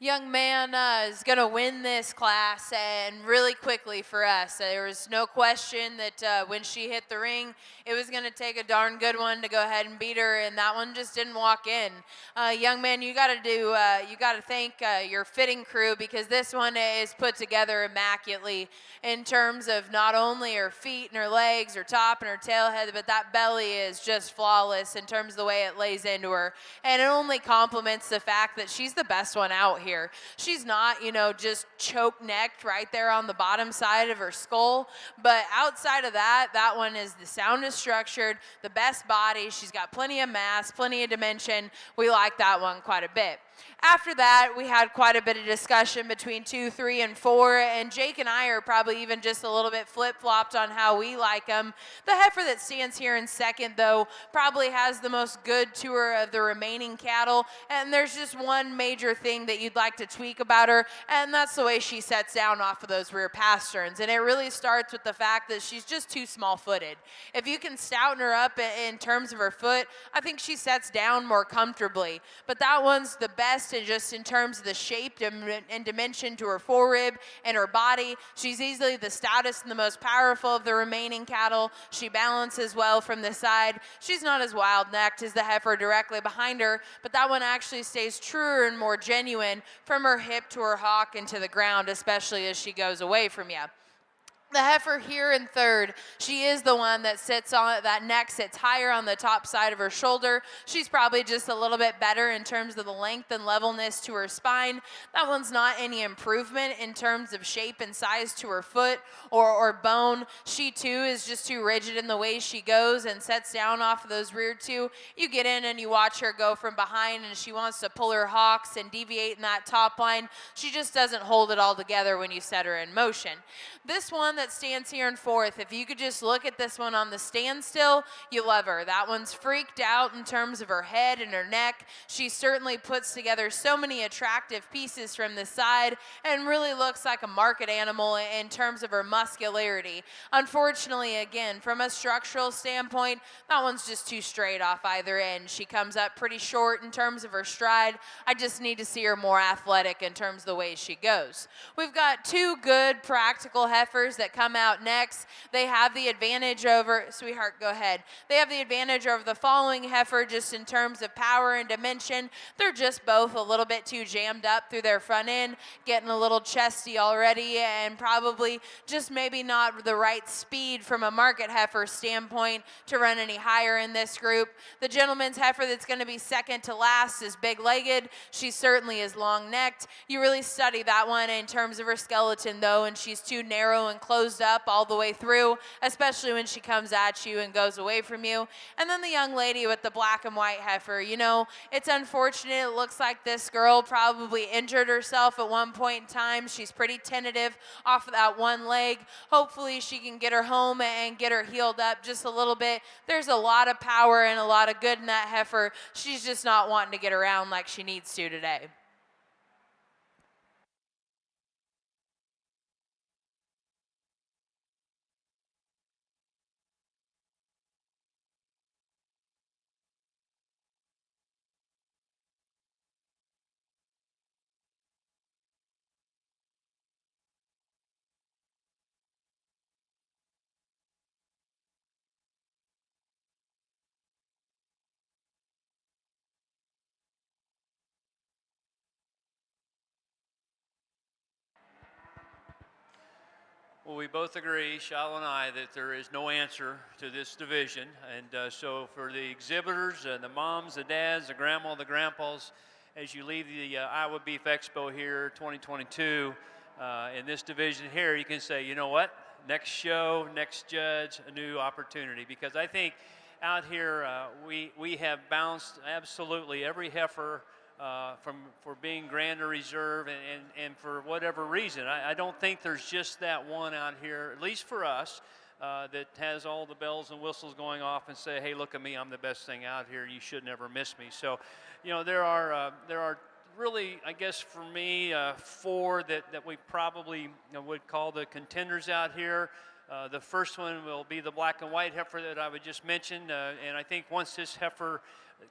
Young man is going to win this class, and really quickly for us. There was no question that when she hit the ring, it was going to take a darn good one to go ahead and beat her, and that one just didn't walk in. Young man, you got to thank your fitting crew, because this one is put together immaculately in terms of not only her feet and her legs, her top and her tail head, but that belly is just flawless in terms of the way it lays into her, and it only complements the fact that she's the best one out here. She's not, just choke-necked right there on the bottom side of her skull, but outside of that, that one is the soundest structured, the best body. She's got plenty of mass, plenty of dimension. We like that one quite a bit. After that, we had quite a bit of discussion between 2, 3, and 4, and Jake and I are probably even just a little bit flip-flopped on how we like them. The heifer that stands here in second, though, probably has the most good to her of the remaining cattle, and there's just one major thing that you'd like to tweak about her, and that's the way she sets down off of those rear pasterns. And it really starts with the fact that she's just too small-footed. If you can stouten her up in terms of her foot, I think she sets down more comfortably. But that one's the best just in terms of the shape and dimension to her forerib and her body. She's easily the stoutest and the most powerful of the remaining cattle. She balances well from the side. She's not as wild-necked as the heifer directly behind her, but that one actually stays truer and more genuine from her hip to her hock and to the ground, especially as she goes away from you. The heifer here in third, she is the one that sits on, that neck sits higher on the top side of her shoulder. She's probably just a little bit better in terms of the length and levelness to her spine. That one's not any improvement in terms of shape and size to her foot or bone. She too is just too rigid in the way she goes and sets down off of those rear two. You get in and you watch her go from behind and she wants to pull her hocks and deviate in that top line. She just doesn't hold it all together when you set her in motion. This one that stands here in fourth, if you could just look at this one on the standstill, you love her. That one's freaked out in terms of her head and her neck. She certainly puts together so many attractive pieces from the side and really looks like a market animal in terms of her muscularity. Unfortunately, again, from a structural standpoint, that one's just too straight off either end. She comes up pretty short in terms of her stride. I just need to see her more athletic in terms of the way she goes. We've got two good practical heifers that come out next. They have the advantage over, sweetheart, go ahead. They have the advantage over the following heifer just in terms of power and dimension. They're just both a little bit too jammed up through their front end, getting a little chesty already, and probably just maybe not the right speed from a market heifer standpoint to run any higher in this group. The gentleman's heifer that's going to be second to last is big-legged. She certainly is long-necked. You really study that one in terms of her skeleton, though, and she's too narrow and closed up all the way through, especially when she comes at you and goes away from you. And then the young lady with the black and white heifer, you know, it's unfortunate. It looks like this girl probably injured herself at one point in time. She's pretty tentative off of that one leg. Hopefully she can get her home and get her healed up just a little bit. There's a lot of power and a lot of good in that heifer. She's just not wanting to get around like she needs to today. Well, we both agree, Shiloh and I, that there is no answer to this division. And so for the exhibitors, the moms, the dads, the grandma, the grandpas, as you leave the Iowa Beef Expo here 2022, in this division here, you can say, you know what? Next show, next judge, a new opportunity. Because I think out here, we have bounced absolutely every heifer for being Grand or Reserve, and for whatever reason. I don't think there's just that one out here, at least for us, that has all the bells and whistles going off and say, hey, look at me, I'm the best thing out here, you should never miss me. So, you know, there are really, I guess for me, four that we probably would call the contenders out here. The first one will be the black and white heifer that I would just mention, and I think once this heifer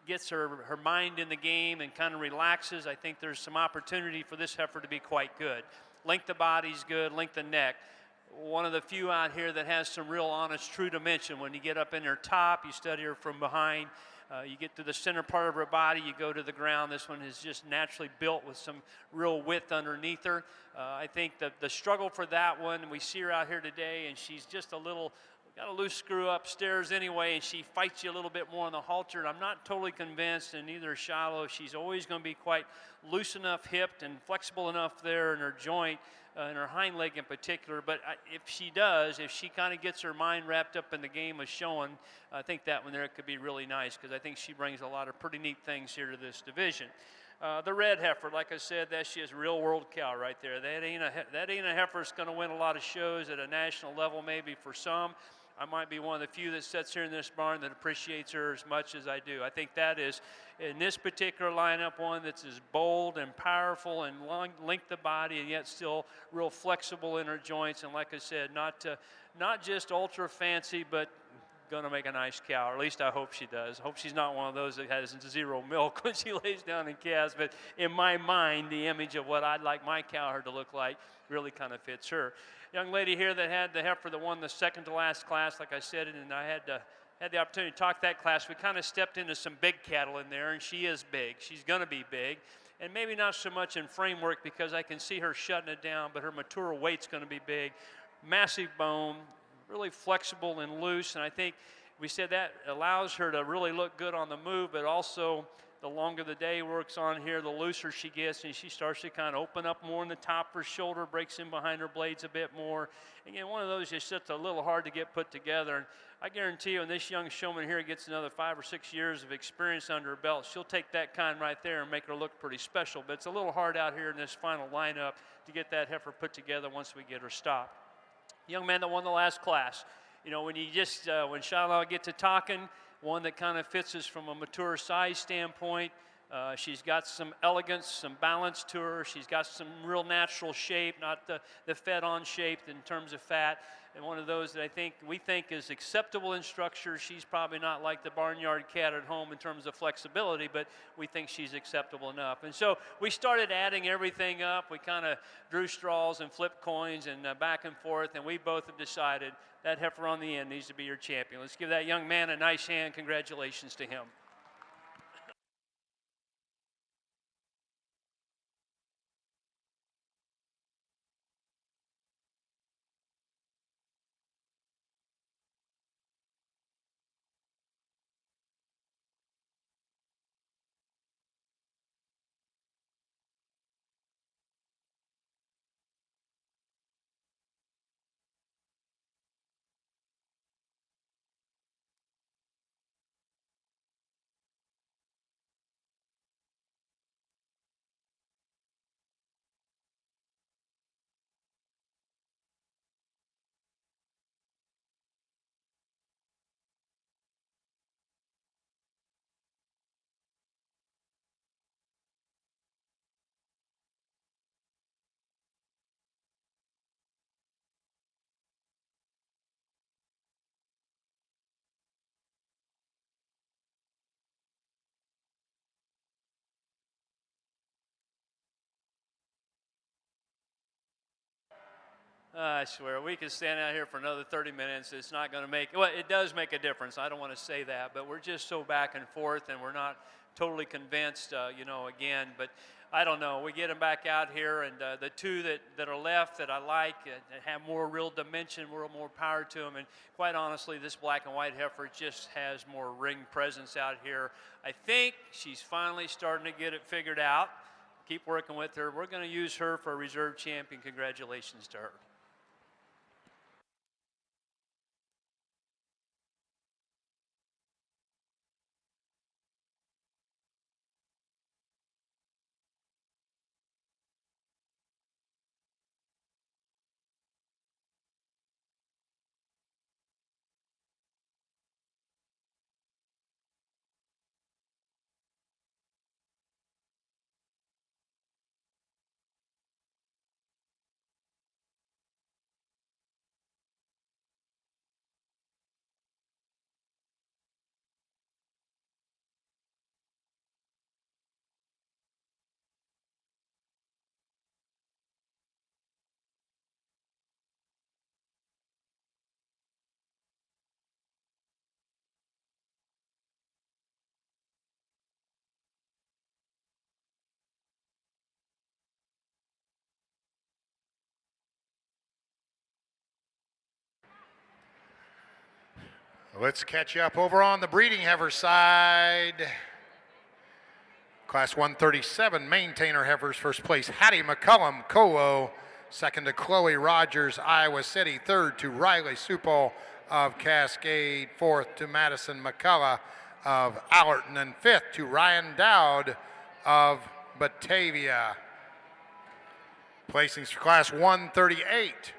gets her mind in the game and kind of relaxes, I think there's some opportunity for this heifer to be quite good. Length of body's good, length of neck. One of the few out here that has some real honest, true dimension. When you get up in her top, you study her from behind. You get to the center part of her body, you go to the ground. This one is just naturally built with some real width underneath her. I think that the struggle for that one, we see her out here today, and she's just a little, got a loose screw upstairs anyway, and she fights you a little bit more on the halter. And I'm not totally convinced, and neither is Shiloh. She's always going to be quite loose enough hipped and flexible enough there in her joint, in her hind leg in particular. But if she kind of gets her mind wrapped up in the game of showing, I think that one there could be really nice, because I think she brings a lot of pretty neat things here to this division. The red heifer, like I said, that she is a real world cow right there. That ain't a heifer that's going to win a lot of shows at a national level maybe for some. I might be one of the few that sits here in this barn that appreciates her as much as I do. I think that is, in this particular lineup, one that's as bold and powerful and long length of body and yet still real flexible in her joints. And like I said, not just ultra fancy, but going to make a nice cow, or at least I hope she does. I hope she's not one of those that has zero milk when she lays down and calves, but in my mind, the image of what I'd like my cow herd to look like really kind of fits her. Young lady here that had the heifer that won the second to last class, like I said, and I had the opportunity to talk that class. We kind of stepped into some big cattle in there, and she is big. She's going to be big, and maybe not so much in framework because I can see her shutting it down, but her mature weight's going to be big. Massive bone, really flexible and loose, and I think we said that allows her to really look good on the move, but also the longer the day works on here, the looser she gets, and she starts to kind of open up more in the top of her shoulder, breaks in behind her blades a bit more. Again, one of those just sits a little hard to get put together, and I guarantee you when this young showman here gets another 5 or 6 years of experience under her belt, she'll take that kind right there and make her look pretty special, but it's a little hard out here in this final lineup to get that heifer put together once we get her stopped. Young man that won the last class. You know, when you just, when Shiloh get to talking, one that kind of fits us from a mature size standpoint. She's got some elegance, some balance to her. She's got some real natural shape, not the fed-on shape in terms of fat. And one of those that we think is acceptable in structure. She's probably not like the barnyard cat at home in terms of flexibility, but we think she's acceptable enough. And so we started adding everything up. We kind of drew straws and flipped coins and back and forth, and we both have decided that heifer on the end needs to be your champion. Let's give that young man a nice hand. Congratulations to him. I swear, we could stand out here for another 30 minutes. It's not going to make, well, it does make a difference. I don't want to say that, but we're just so back and forth, and we're not totally convinced, you know, again. But I don't know. We get them back out here, and the two that are left that I like have more real dimension, more power to them. And quite honestly, this black and white heifer just has more ring presence out here. I think she's finally starting to get it figured out. Keep working with her. We're going to use her for a reserve champion. Congratulations to her. Let's catch you up over on the breeding heifer side. Class 137 maintainer heifers, first place Hattie McCullum, Colo. Second to Chloe Rogers, Iowa City. Third to Riley Supol of Cascade. Fourth to Madison McCullough of Allerton. And fifth to Ryan Dowd of Batavia. Placings for class 138.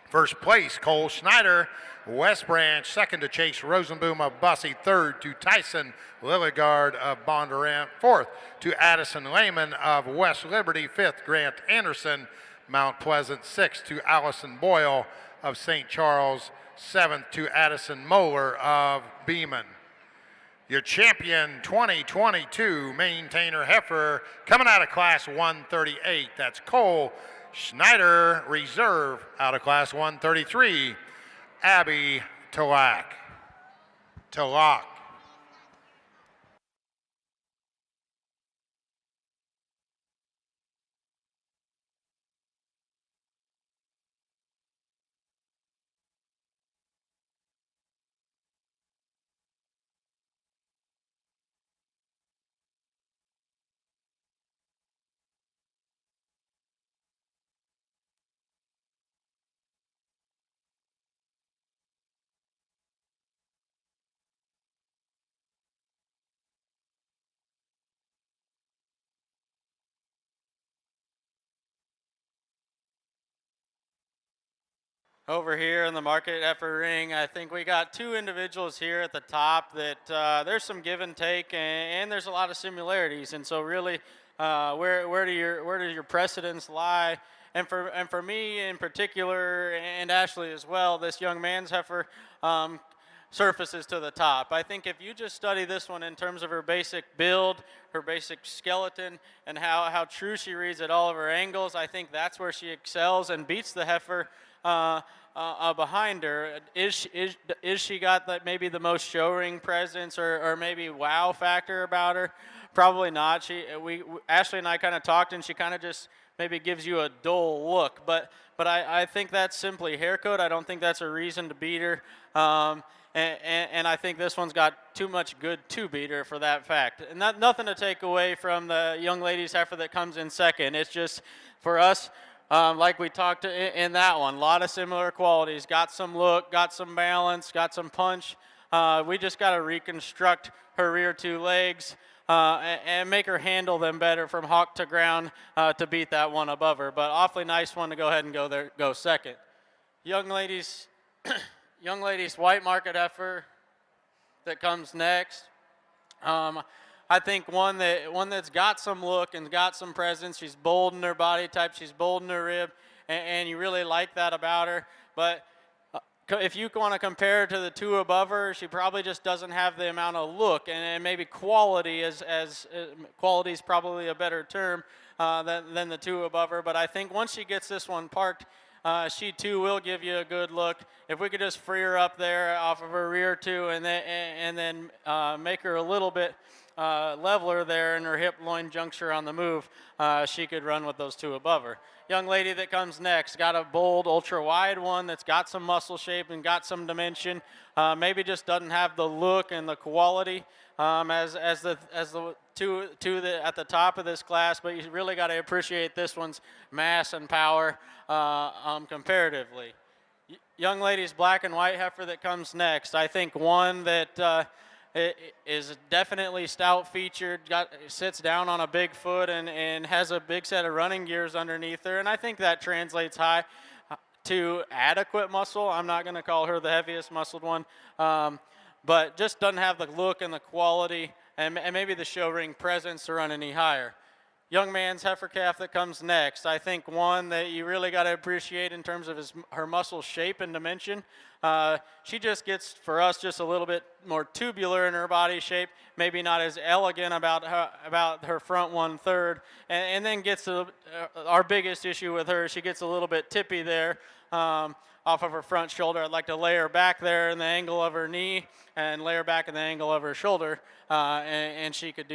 First place, Cole Schneider, West Branch. Second to Chase Rosenboom of Bussy. Third to Tyson Lilligard of Bondurant. Fourth to Addison Lehman of West Liberty. Fifth, Grant Anderson, Mount Pleasant. Sixth to Allison Boyle of St. Charles. Seventh to Addison Moeller of Beeman. Your champion 2022 maintainer heifer coming out of class 138. That's Cole Schneider. Reserve out of class 133, Abby Talak. Over here in the market heifer ring, I think we got two individuals here at the top that there's some give and take, and there's a lot of similarities. And so really, where do your precedents lie? And for me in particular, and Ashley as well, this young man's heifer surfaces to the top. I think if you just study this one in terms of her basic build, her basic skeleton, and how true she reads at all of her angles, I think that's where she excels and beats the heifer behind her. Is she got maybe the most show ring presence or maybe wow factor about her? Probably not. Ashley and I kind of talked, and she kind of just maybe gives you a dull look. But I think that's simply hair code. I don't think that's a reason to beat her. And I think this one's got too much good to beat her for that fact. And nothing to take away from the young lady's heifer that comes in second. It's just for us. Like we talked in that one, a lot of similar qualities. Got some look, got some balance, got some punch. We just got to reconstruct her rear two legs and make her handle them better from hawk to ground to beat that one above her. But awfully nice one to go ahead and go second. Young ladies, white market heifer that comes next. I think one that's got some look and got some presence. She's bold in her body type. She's bold in her rib, and you really like that about her. But if you want to compare her to the two above her, she probably just doesn't have the amount of look, and maybe quality quality is probably a better term than the two above her. But I think once she gets this one parked, she too will give you a good look. If we could just free her up there off of her rear two, and then make her a little bit leveler there in her hip loin juncture on the move, she could run with those two above her. Young lady that comes next got a bold ultra wide one that's got some muscle shape and got some dimension. Maybe just doesn't have the look and the quality as the two at the top of this class, but you really got to appreciate this one's mass and power comparatively. Young lady's black and white heifer that comes next, I think one that is definitely stout featured, sits down on a big foot and has a big set of running gears underneath her, and I think that translates high to adequate muscle. I'm not going to call her the heaviest muscled one, but just doesn't have the look and the quality and maybe the show ring presence to run any higher. Young man's heifer calf that comes next, I think one that you really got to appreciate in terms of her muscle shape and dimension. She just gets, for us, just a little bit more tubular in her body shape, maybe not as elegant about her front 1/3, and then gets our biggest issue with her, she gets a little bit tippy there off of her front shoulder. I'd like to lay her back there in the angle of her knee and lay her back in the angle of her shoulder, and she could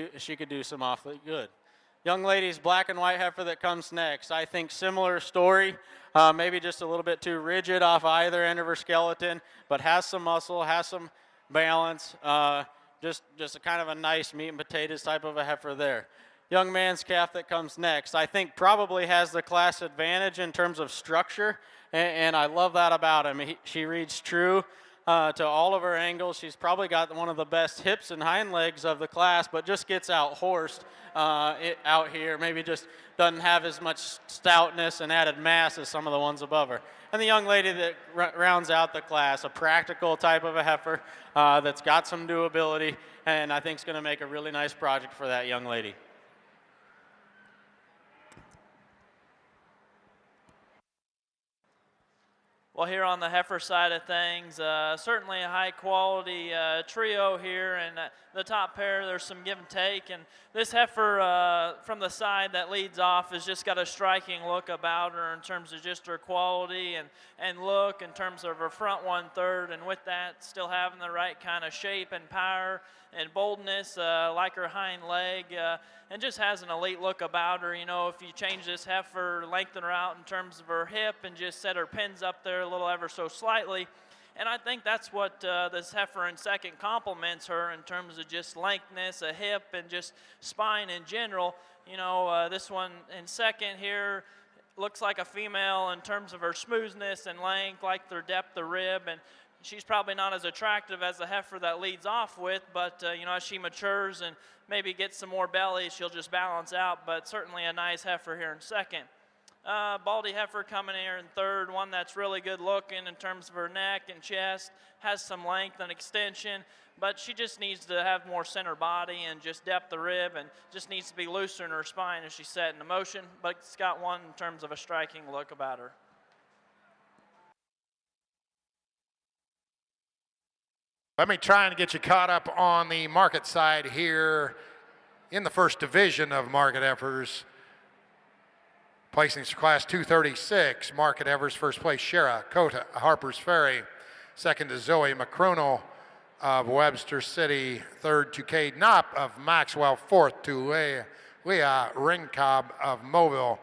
do some awfully good. Young lady's black and white heifer that comes next, I think similar story, maybe just a little bit too rigid off either end of her skeleton, but has some muscle, has some balance, just a kind of a nice meat and potatoes type of a heifer there. Young man's calf that comes next, I think probably has the class advantage in terms of structure, and I love that about him. She reads true. to all of her angles. She's probably got one of the best hips and hind legs of the class, but just gets out horsed out here. Maybe just doesn't have as much stoutness and added mass as some of the ones above her. And the young lady that rounds out the class, a practical type of a heifer that's got some doability, and I think is going to make a really nice project for that young lady. Well, here on the heifer side of things, certainly a high quality trio here, and the top pair, there's some give and take. And this heifer from the side that leads off has just got a striking look about her in terms of just her quality and look in terms of her front 1/3, and with that, still having the right kind of shape and power and boldness, like her hind leg, and just has an elite look about her. You know, if you change this heifer, lengthen her out in terms of her hip and just set her pins up there a little ever so slightly. And I think that's what this heifer in second complements her in terms of just lengthness, a hip, and just spine in general. You know, this one in second here looks like a female in terms of her smoothness and length, like their depth of rib, and she's probably not as attractive as the heifer that leads off with, but you know, as she matures and maybe gets some more belly, she'll just balance out. But certainly a nice heifer here in second. Baldy heifer coming here in third, one that's really good looking in terms of her neck and chest, has some length and extension, but she just needs to have more center body and just depth of rib, and just needs to be looser in her spine as she's set into motion, but it's got one in terms of a striking look about her. Let me try and get you caught up on the market side here in the first division of market heifers. Placings for class 236, market heifers, first place Shara Cota, Harper's Ferry. Second to Zoe McCronell of Webster City. Third to Cade Knopp of Maxwell. Fourth to Leah Ringcob of Mobile.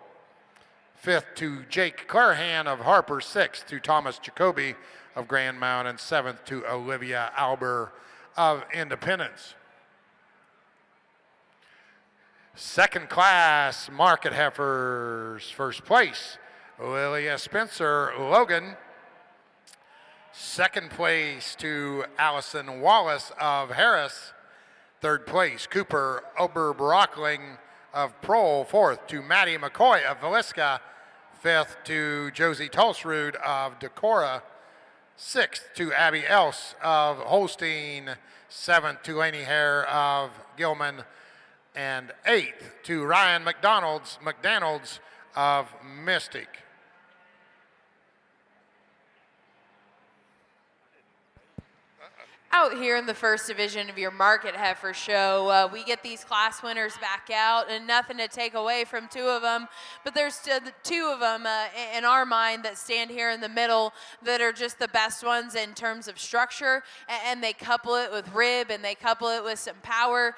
Fifth to Jake Clarahan of Harper. Sixth to Thomas Jacoby of Grand Mount. And seventh to Olivia Alber of Independence. Second class market heifers, first place Lilia Spencer Logan. Second place to Allison Wallace of Harris. Third place Cooper Oberbrockling of Prohl. Fourth to Maddie McCoy of Villisca. Fifth to Josie Tulsrud of Decorah. Sixth to Abby Else of Holstein. Seventh to Laney Hare of Gilman. And eighth to Ryan McDonald's of Mystic. Out here in the first division of your market heifer show, we get these class winners back out, and nothing to take away from two of them, but there's two of them in our mind that stand here in the middle that are just the best ones in terms of structure, and they couple it with rib, and they couple it with some power.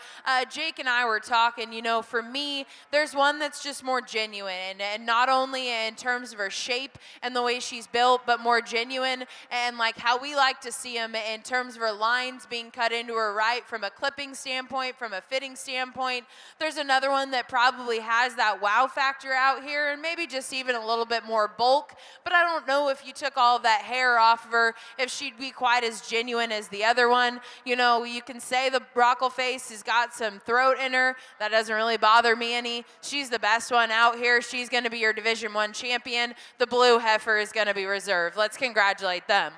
Jake and I were talking, you know, for me, there's one that's just more genuine, and not only in terms of her shape and the way she's built, but more genuine, and like how we like to see them in terms of her lines being cut into her right from a clipping standpoint, from a fitting standpoint. There's another one that probably has that wow factor out here, and maybe just even a little bit more bulk, but I don't know if you took all of that hair off of her, if she'd be quite as genuine as the other one. You know, you can say the Brockle face has got some throat in her. That doesn't really bother me any. She's the best one out here. She's going to be your Division I champion. The blue heifer is going to be reserved. Let's congratulate them.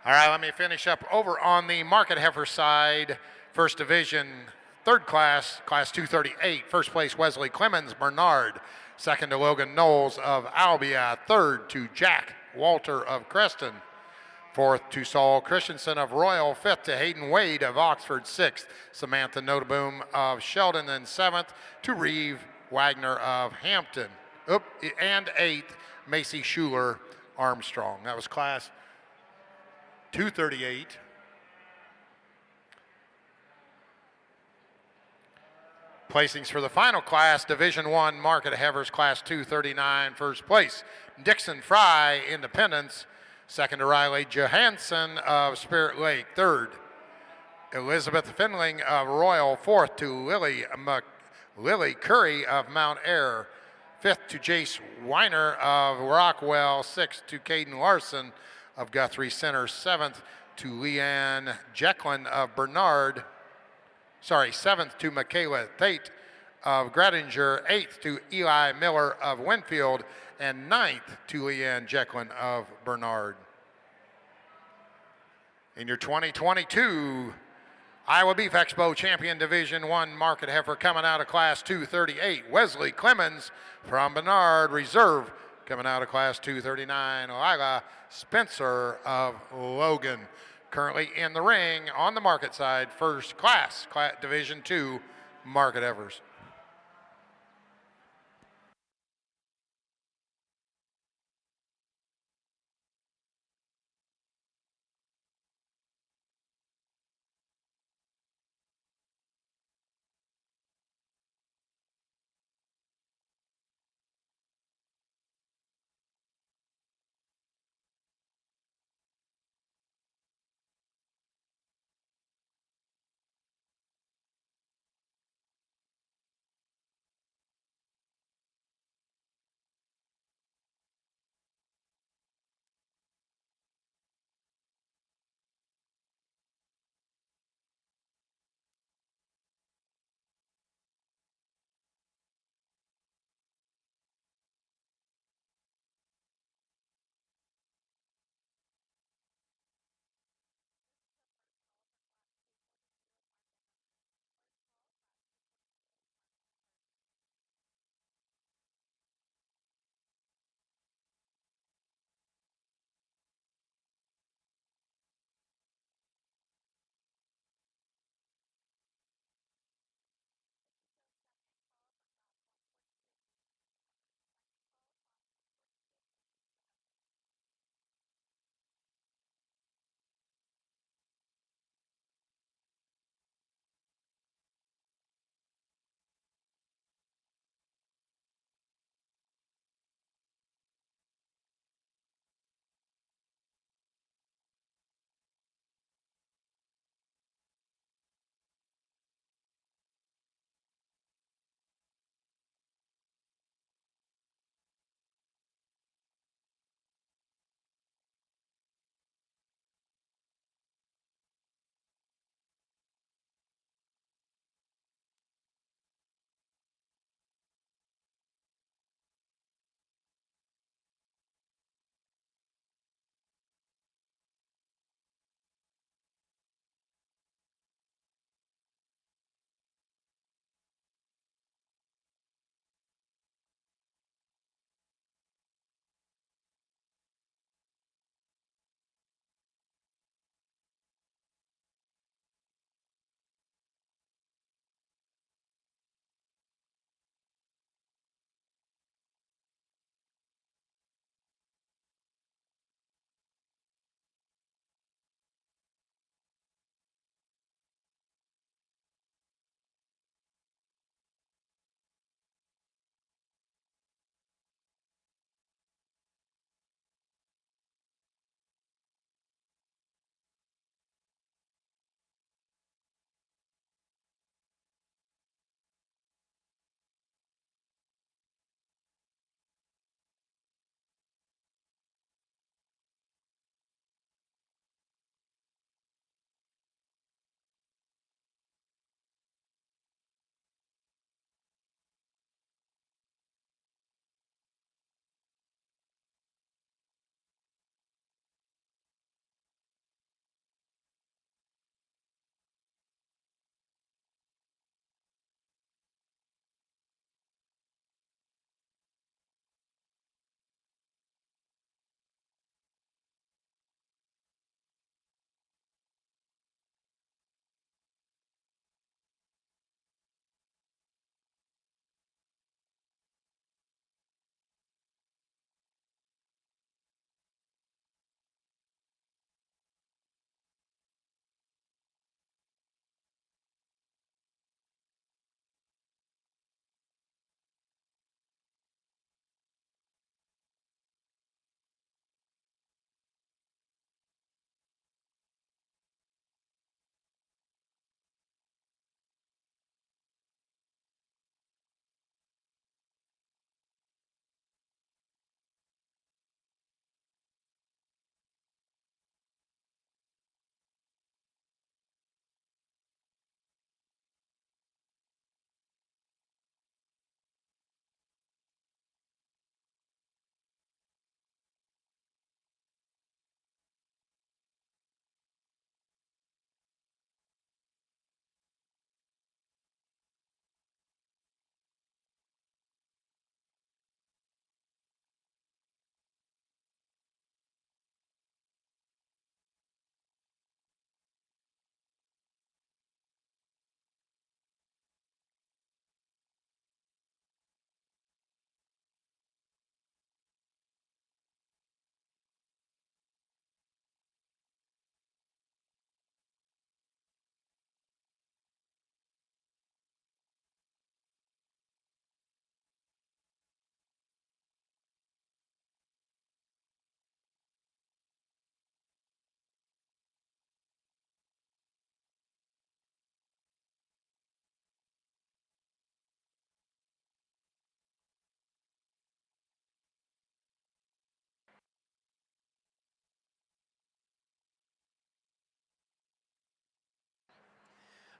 All right, let me finish up over on the market heifer side. First division, third class, class 238. First place, Wesley Clemens Bernard. Second to Logan Knowles of Albia. Third to Jack Walter of Creston. Fourth to Saul Christensen of Royal. Fifth to Hayden Wade of Oxford. Sixth, Samantha Notaboom of Sheldon. And seventh to Reeve Wagner of Hampton. And eighth, Macy Schuler Armstrong. That was class 238. Placings for the final class, Division I Market Heifers, class 239. First place, Dixon Fry, Independence. Second to Riley Johansson of Spirit Lake. Third, Elizabeth Finling of Royal. Fourth to Lily Curry of Mount Air. Fifth to Jace Weiner of Rockwell. Sixth to Caden Larson of Guthrie Center. Seventh to Leanne Jecklin of Bernard. Seventh to Michaela Tate of Gradinger. Eighth to Eli Miller of Winfield. And ninth to Leanne Jecklin of Bernard. In your 2022 Iowa Beef Expo Champion Division I Market Heifer, coming out of class 238, Wesley Clemens from Bernard. Reserve coming out of class 239, Lila Spencer of Logan. Currently in the ring on the market side, first class Division II Market Heifers.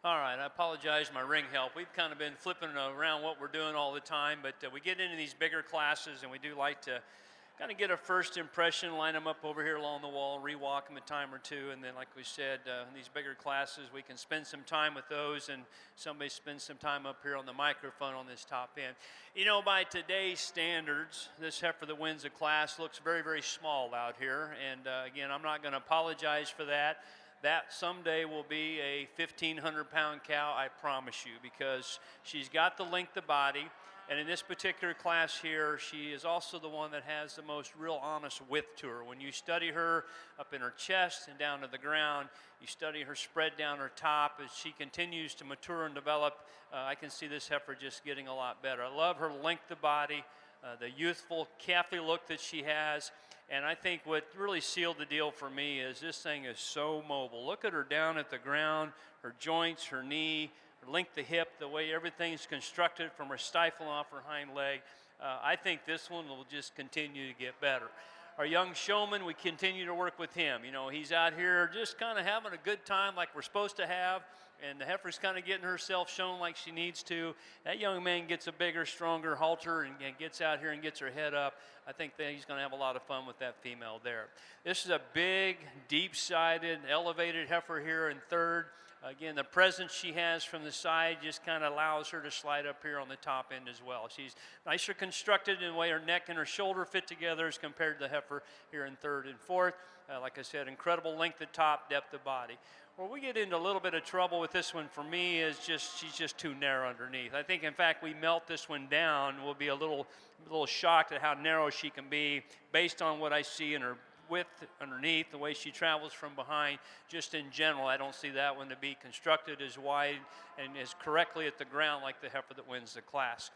All right, I apologize, my ring help. We've kind of been flipping around what we're doing all the time, but we get into these bigger classes, and we do like to kind of get a first impression, line them up over here along the wall, rewalk them a time or two, and then like we said, in these bigger classes, we can spend some time with those, and somebody spends some time up here on the microphone on this top end. You know, by today's standards, this heifer that wins the class looks very, very small out here, and again, I'm not going to apologize for that. That someday will be a 1,500-pound cow, I promise you, because she's got the length of body. And in this particular class here, she is also the one that has the most real honest width to her. When you study her up in her chest and down to the ground, you study her spread down her top. As she continues to mature and develop, I can see this heifer just getting a lot better. I love her length of body, the youthful, calfy look that she has. And I think what really sealed the deal for me is this thing is so mobile. Look at her down at the ground, her joints, her knee, her length of hip, the way everything's constructed from her stifle off her hind leg. I think this one will just continue to get better. Our young showman, we continue to work with him. You know, he's out here just kind of having a good time like we're supposed to have, and the heifer's kind of getting herself shown like she needs to. That young man gets a bigger, stronger halter and gets out here and gets her head up. I think that he's going to have a lot of fun with that female there. This is a big, deep-sided, elevated heifer here in third. Again, the presence she has from the side just kind of allows her to slide up here on the top end as well. She's nicer constructed in the way her neck and her shoulder fit together as compared to the heifer here in third and fourth. Like I said, incredible length of top, depth of body. Where we get into a little bit of trouble with this one for me is just she's just too narrow underneath. I think, in fact, we melt this one down. We'll be a little shocked at how narrow she can be based on what I see in her width underneath, the way she travels from behind. Just in general, I don't see that one to be constructed as wide and as correctly at the ground like the heifer that wins the class.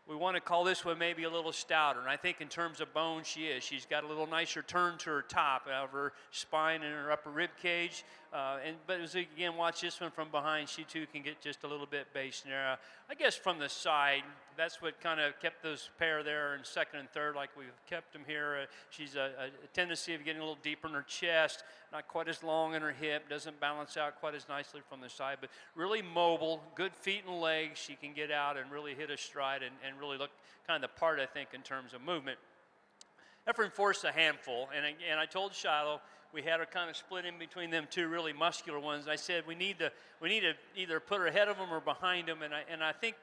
We want to call this one maybe a little stouter, and I think in terms of bone she is. She's got a little nicer turn to her top of her spine and her upper rib cage. But as again, watch this one from behind, she too can get just a little bit base narrow. I guess from the side, that's what kind of kept those pair there in second and third like we've kept them here. She's a tendency of getting a little deeper in her chest, not quite as long in her hip, doesn't balance out quite as nicely from the side, but really mobile, good feet and legs. She can get out and really hit a stride and really look kind of the part, I think, in terms of movement. Heifer in fourth's a handful, and I told Shiloh we had her kind of split in between them two really muscular ones. I said we need to either put her ahead of them or behind them, and I think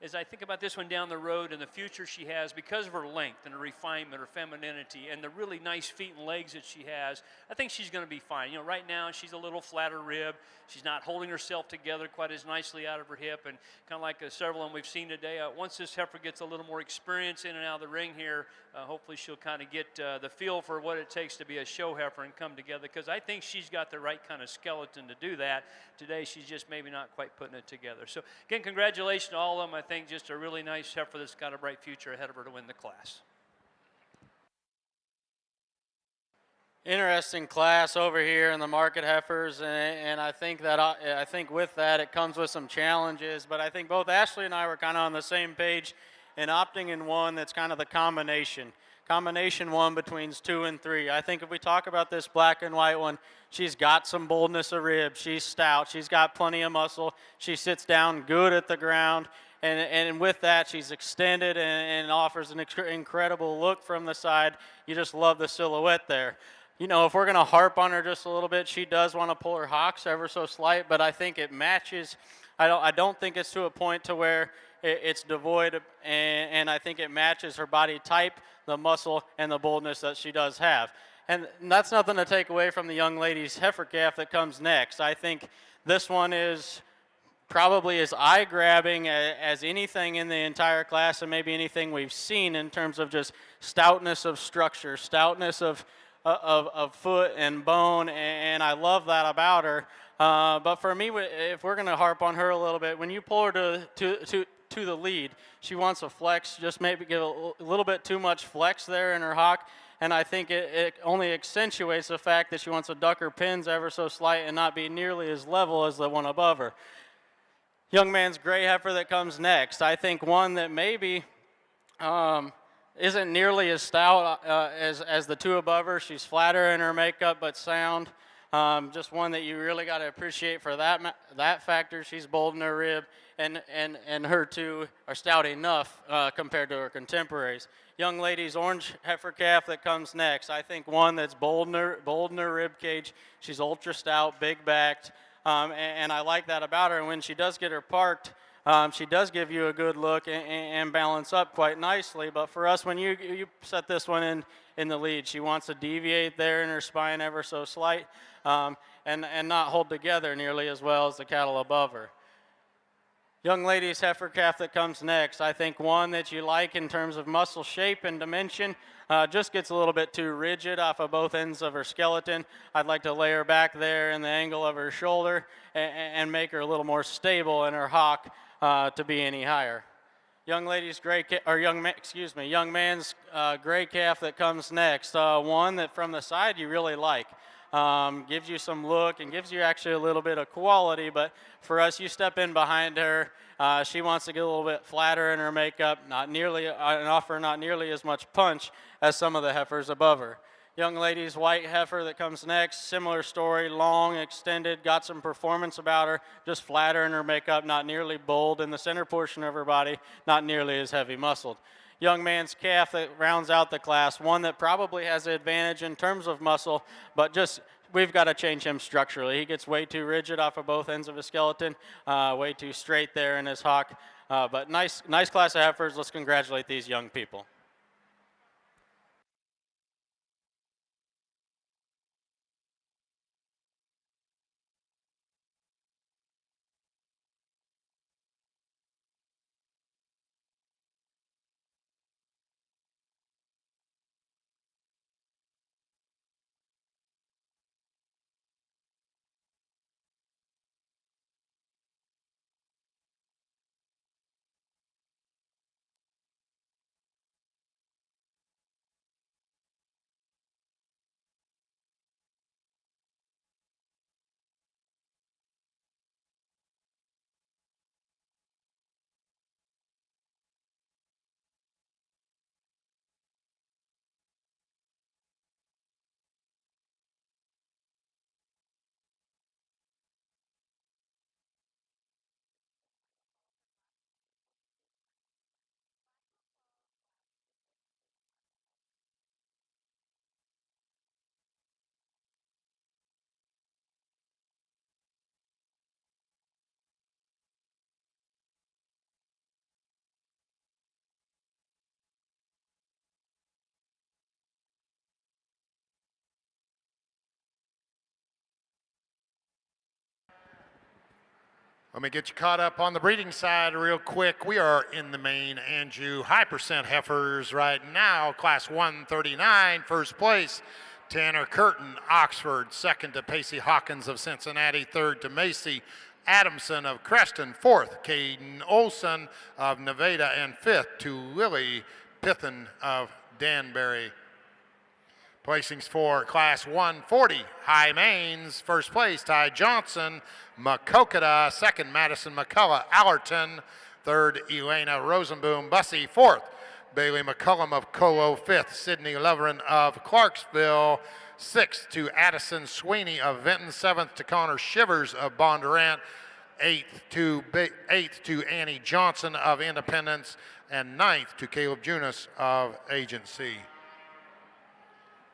as I think about this one down the road and the future she has, because of her length and her refinement, her femininity, and the really nice feet and legs that she has, I think she's going to be fine. You know, right now she's a little flatter rib. She's not holding herself together quite as nicely out of her hip, and kind of like several of them we've seen today, once this heifer gets a little more experience in and out of the ring here, hopefully she'll kind of get the feel for what it takes to be a show heifer and come together, because I think she's got the right kind of skeleton to do that. Today she's just maybe not quite putting it together. So again, congratulations to all of them. I think just a really nice heifer that's got a bright future ahead of her to win the class. Interesting class over here in the market heifers, and I think with that it comes with some challenges, but I think both Ashley and I were kind of on the same page in opting in one that's kind of the combination one between 2 and 3. I think if we talk about this black and white one, she's got some boldness of rib, she's stout, she's got plenty of muscle, she sits down good at the ground, and with that she's extended and offers an incredible look from the side. You just love the silhouette there. You know, if we're going to harp on her just a little bit, she does want to pull her hocks ever so slight, but I think it matches. I don't think it's to a point to where it's devoid, and I think it matches her body type, the muscle, and the boldness that she does have. And that's nothing to take away from the young lady's heifer calf that comes next. I think this one is probably as eye-grabbing as anything in the entire class, and maybe anything we've seen in terms of just stoutness of structure, stoutness of foot and bone, and I love that about her. But for me, if we're going to harp on her a little bit, when you pull her to the lead, she wants a flex, just maybe give a little bit too much flex there in her hock, and I think it only accentuates the fact that she wants to duck her pins ever so slight and not be nearly as level as the one above her. Young man's gray heifer that comes next, I think one that maybe isn't nearly as stout as the two above her. She's flatter in her makeup but sound. Just one that you really got to appreciate for that factor. She's bold in her rib, and her two are stout enough compared to her contemporaries. Young lady's orange heifer calf that comes next. I think one that's bold in her rib cage. She's ultra stout, big backed, and I like that about her. And when she does get her parked, she does give you a good look and balance up quite nicely. But for us, when you set this one in the lead, she wants to deviate there in her spine ever so slight, and not hold together nearly as well as the cattle above her. Young lady's heifer calf that comes next, I think one that you like in terms of muscle shape and dimension, just gets a little bit too rigid off of both ends of her skeleton. I'd like to lay her back there in the angle of her shoulder and make her a little more stable in her hock to be any higher. Young lady's young man's gray calf that comes next, one that from the side you really like. Gives you some look and gives you actually a little bit of quality, but for us, you step in behind her. She wants to get a little bit flatter in her makeup, and offer not nearly as much punch as some of the heifers above her. Young lady's white heifer that comes next, similar story, long, extended, got some performance about her, just flatter in her makeup, not nearly bold in the center portion of her body, not nearly as heavy muscled. Young man's calf that rounds out the class, one that probably has an advantage in terms of muscle, but just we've got to change him structurally. He gets way too rigid off of both ends of his skeleton, way too straight there in his hock. But nice class of heifers. Let's congratulate these young people. Let me get you caught up on the breeding side real quick. We are in the main Anjou high percent heifers right now. Class 139, first place, Tanner Curtin, Oxford. Second to Pacey Hawkins of Cincinnati. Third to Macy Adamson of Creston. Fourth, Caden Olson of Nevada. And fifth to Lily Pithen of Danbury. Placings for Class 140, High Mains. First place, Ty Johnson, Makokada. Second, Madison McCullough, Allerton. Third, Elena Rosenboom, Bussy. Fourth, Bailey McCullum of Colo. Fifth, Sydney Leverin of Clarksville. Sixth to Addison Sweeney of Vinton. Seventh to Connor Shivers of Bondurant. Eighth to Annie Johnson of Independence. And ninth to Caleb Junis of Agency.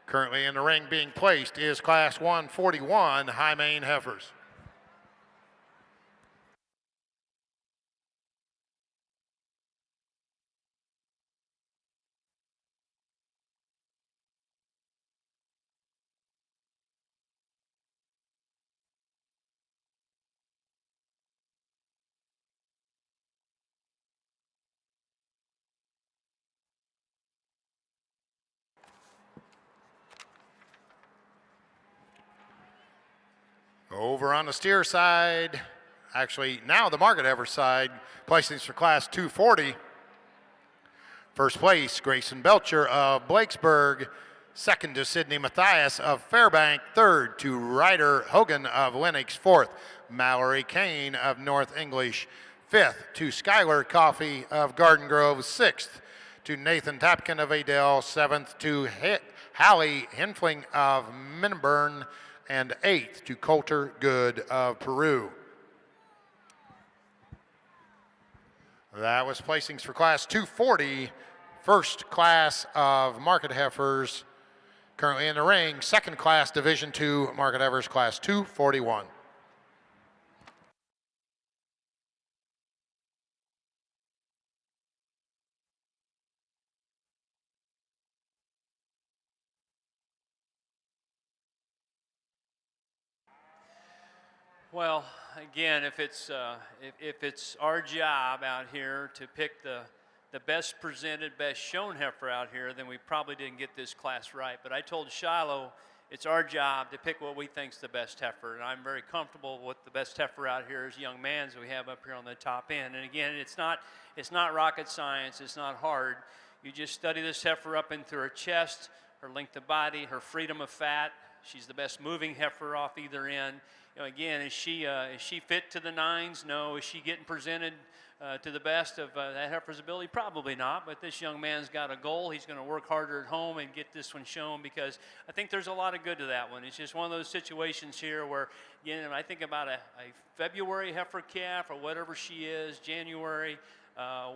Currently in the ring being placed is Class 141 High Main Heifers. Over on the steer side, actually now the market heifer side, placings for Class 240. First place, Grayson Belcher of Blakesburg. Second to Sydney Matthias of Fairbank. Third to Ryder Hogan of Lennox. Fourth, Mallory Kane of North English. Fifth to Skylar Coffey of Garden Grove. Sixth to Nathan Tapkin of Adel. Seventh to Hallie Henfling of Minburn. and 8th to Coulter Good of Peru. That was placings for Class 240, first class of market heifers. Currently in the ring, second class Division II market heifers, Class 241. Well, again, if it's our job out here to pick the best presented, best shown heifer out here, then we probably didn't get this class right. But I told Shiloh it's our job to pick what we think's the best heifer, and I'm very comfortable with the best heifer out here as young mans we have up here on the top end. And again, it's not rocket science. It's not hard. You just study this heifer up into her chest, her length of body, her freedom of fat. She's the best moving heifer off either end. You know, again, is she fit to the nines? No. Is she getting presented to the best of that heifer's ability? Probably not, but this young man's got a goal. He's going to work harder at home and get this one shown, because I think there's a lot of good to that one. It's just one of those situations here where, again, I think about a February heifer calf or whatever she is, January.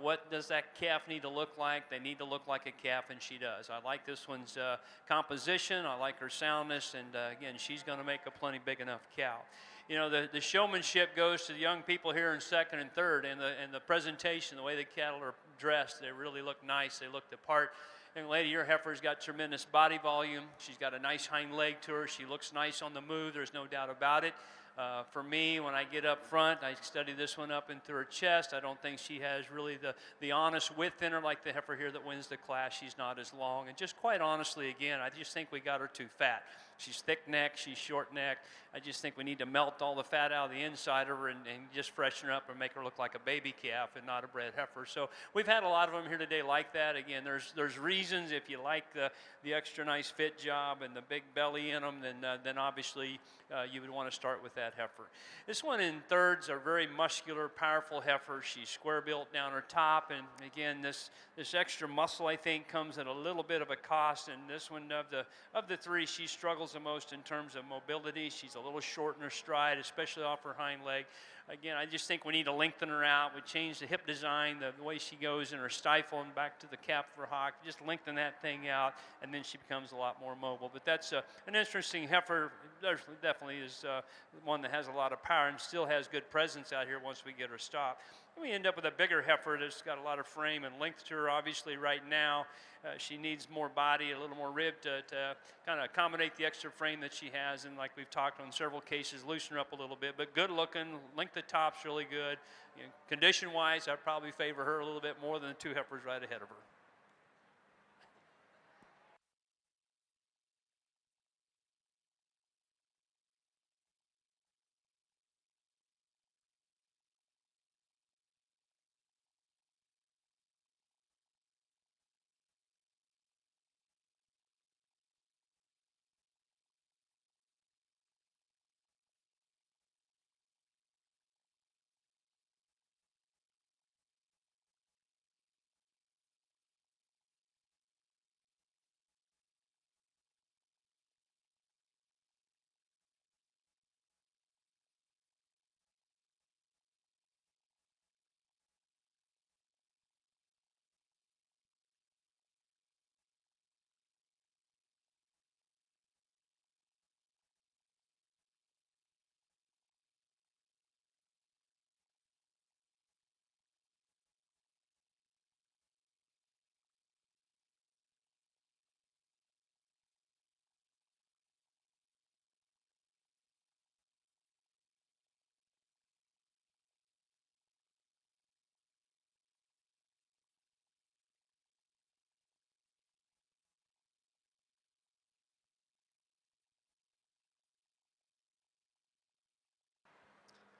What does that calf need to look like? They need to look like a calf, and she does. I like this one's composition. I like her soundness, and again, she's going to make a plenty big enough cow. You know, the showmanship goes to the young people here in second and third, and the presentation, the way the cattle are dressed. They really look nice. They look the part. Young lady, your heifer's got tremendous body volume. She's got a nice hind leg to her. She looks nice on the move. There's no doubt about it. For me, when I get up front, I study this one up into her chest. I don't think she has really the honest width in her like the heifer here that wins the class. She's not as long. And just quite honestly, again, I just think we got her too fat. She's thick neck, she's short neck. I just think we need to melt all the fat out of the inside of her and just freshen her up and make her look like a baby calf and not a bred heifer. So we've had a lot of them here today like that. Again, there's reasons. If you like the extra nice fit job and the big belly in them, then obviously you would want to start with that heifer. This one in thirds are very muscular, powerful heifer. She's square built down her top, and again, this extra muscle I think comes at a little bit of a cost. And this one of the three, she struggles the most in terms of mobility. She's a little short in her stride, especially off her hind leg. Again, I just think we need to lengthen her out. We change the hip design, the way she goes in her stifle and back to the calf for hock. Just lengthen that thing out, and then she becomes a lot more mobile. But that's an interesting heifer. Definitely is one that has a lot of power and still has good presence out here once we get her stopped. And we end up with a bigger heifer that's got a lot of frame and length to her. Obviously, right now, she needs more body, a little more rib to kind of accommodate the extra frame that she has. And like we've talked on several cases, loosen her up a little bit. But good looking, length of top's really good. You know, condition-wise, I'd probably favor her a little bit more than the two heifers right ahead of her.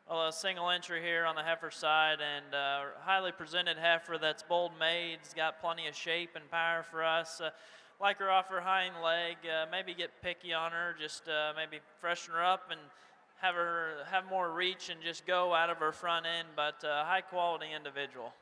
Well, a single entry here on the heifer side, and highly presented heifer that's bold made. It's got plenty of shape and power for us. Like her off her hind leg, maybe get picky on her, just maybe freshen her up and have more reach and just go out of her front end, but high quality individual.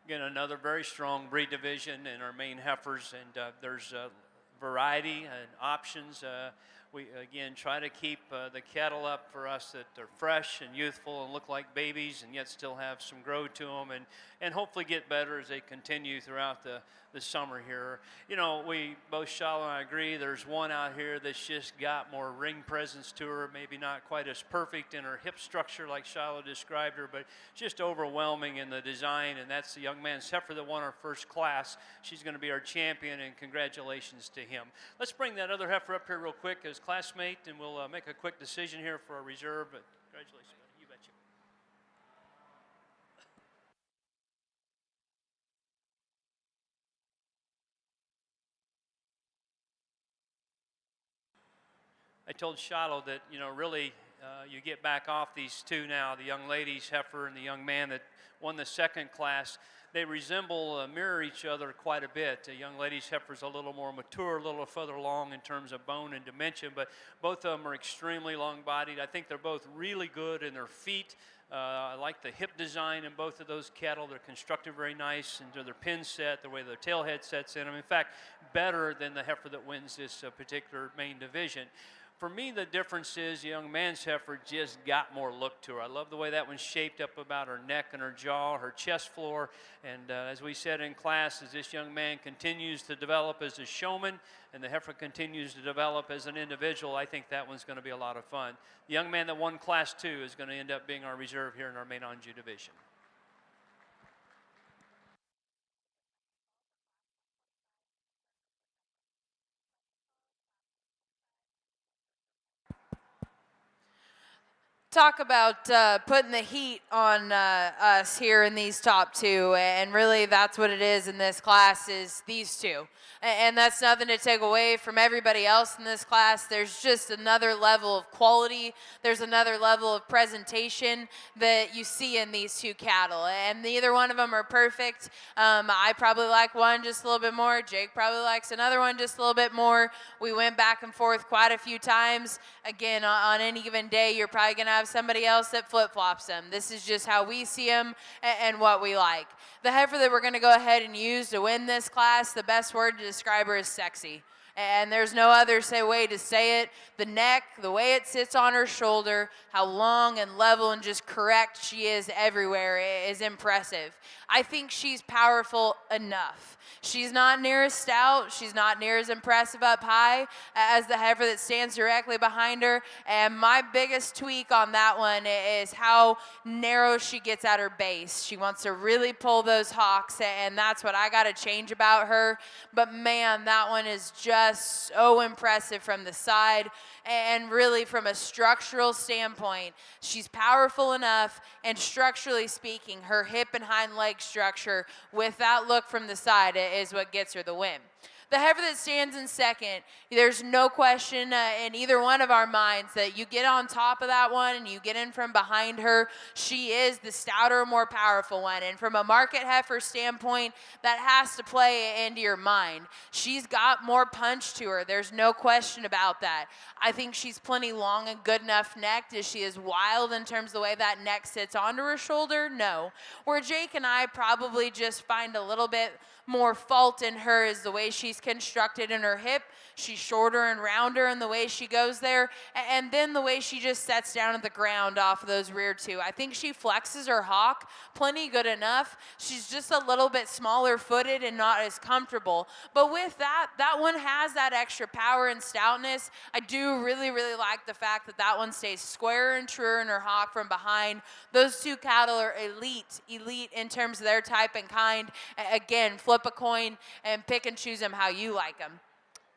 Again, another very strong breed division in our main heifers, and there's variety and options. We, again, try to keep the cattle up for us that are fresh and youthful and look like babies and yet still have some grow to them, and hopefully get better as they continue throughout the summer here. You know, we both, Shiloh and I, agree there's one out here that's just got more ring presence to her, maybe not quite as perfect in her hip structure like Shiloh described her, but just overwhelming in the design, and that's the young man's heifer that won our first class. She's going to be our champion, and congratulations to him. Let's bring that other heifer up here real quick as classmate, and we'll make a quick decision here for our reserve, but congratulations, buddy. You betcha. I told Shiloh that, you know, really you get back off these two now, the young lady's heifer and the young man that won the second class. They resemble, mirror each other quite a bit. The young lady's heifer's a little more mature, a little further along in terms of bone and dimension, but both of them are extremely long-bodied. I think they're both really good in their feet. I like the hip design in both of those cattle. They're constructed very nice into their pin set, the way their tail head sets in them. In fact, better than the heifer that wins this particular main division. For me, the difference is the young man's heifer just got more look to her. I love the way that one's shaped up about her neck and her jaw, her chest floor. And as we said in class, as this young man continues to develop as a showman and the heifer continues to develop as an individual, I think that one's going to be a lot of fun. The young man that won Class 2 is going to end up being our reserve here in our main Anjou division. Talk about putting the heat on us here in these top two, and really that's what it is in this class, is these two. And that's nothing to take away from everybody else in this class. There's just another level of quality. There's another level of presentation that you see in these two cattle, and neither one of them are perfect. I probably like one just a little bit more. Jake probably likes another one just a little bit more. We went back and forth quite a few times. Again, on any given day, you're probably going to have somebody else that flip-flops them. This is just how we see them and what we like. The heifer that we're going to go ahead and use to win this class, the best word to describe her is sexy. And there's no other way to say it. The neck, the way it sits on her shoulder, how long and level and just correct she is everywhere is impressive. I think she's powerful enough. She's not near as stout. She's not near as impressive up high as the heifer that stands directly behind her. And my biggest tweak on that one is how narrow she gets at her base. She wants to really pull those hocks, and that's what I got to change about her. But man, that one is just so impressive from the side, and really from a structural standpoint, she's powerful enough, and structurally speaking, her hip and hind leg structure with that look from the side is what gets her the win. The heifer that stands in second, there's no question in either one of our minds that you get on top of that one and you get in from behind her, she is the stouter, more powerful one. And from a market heifer standpoint, that has to play into your mind. She's got more punch to her. There's no question about that. I think she's plenty long and good enough necked. Is she as wild in terms of the way that neck sits onto her shoulder? No. Where Jake and I probably just find a little bit more fault in her is the way she's constructed in her hip. She's shorter and rounder in the way she goes there, and then the way she just sets down at the ground off of those rear two. I think she flexes her hock plenty good enough. She's just a little bit smaller footed and not as comfortable. But with that, that one has that extra power and stoutness. I do really, really like the fact that that one stays square and true in her hock from behind. Those two cattle are elite in terms of their type and kind. Again, flip a coin and pick and choose them how you like them.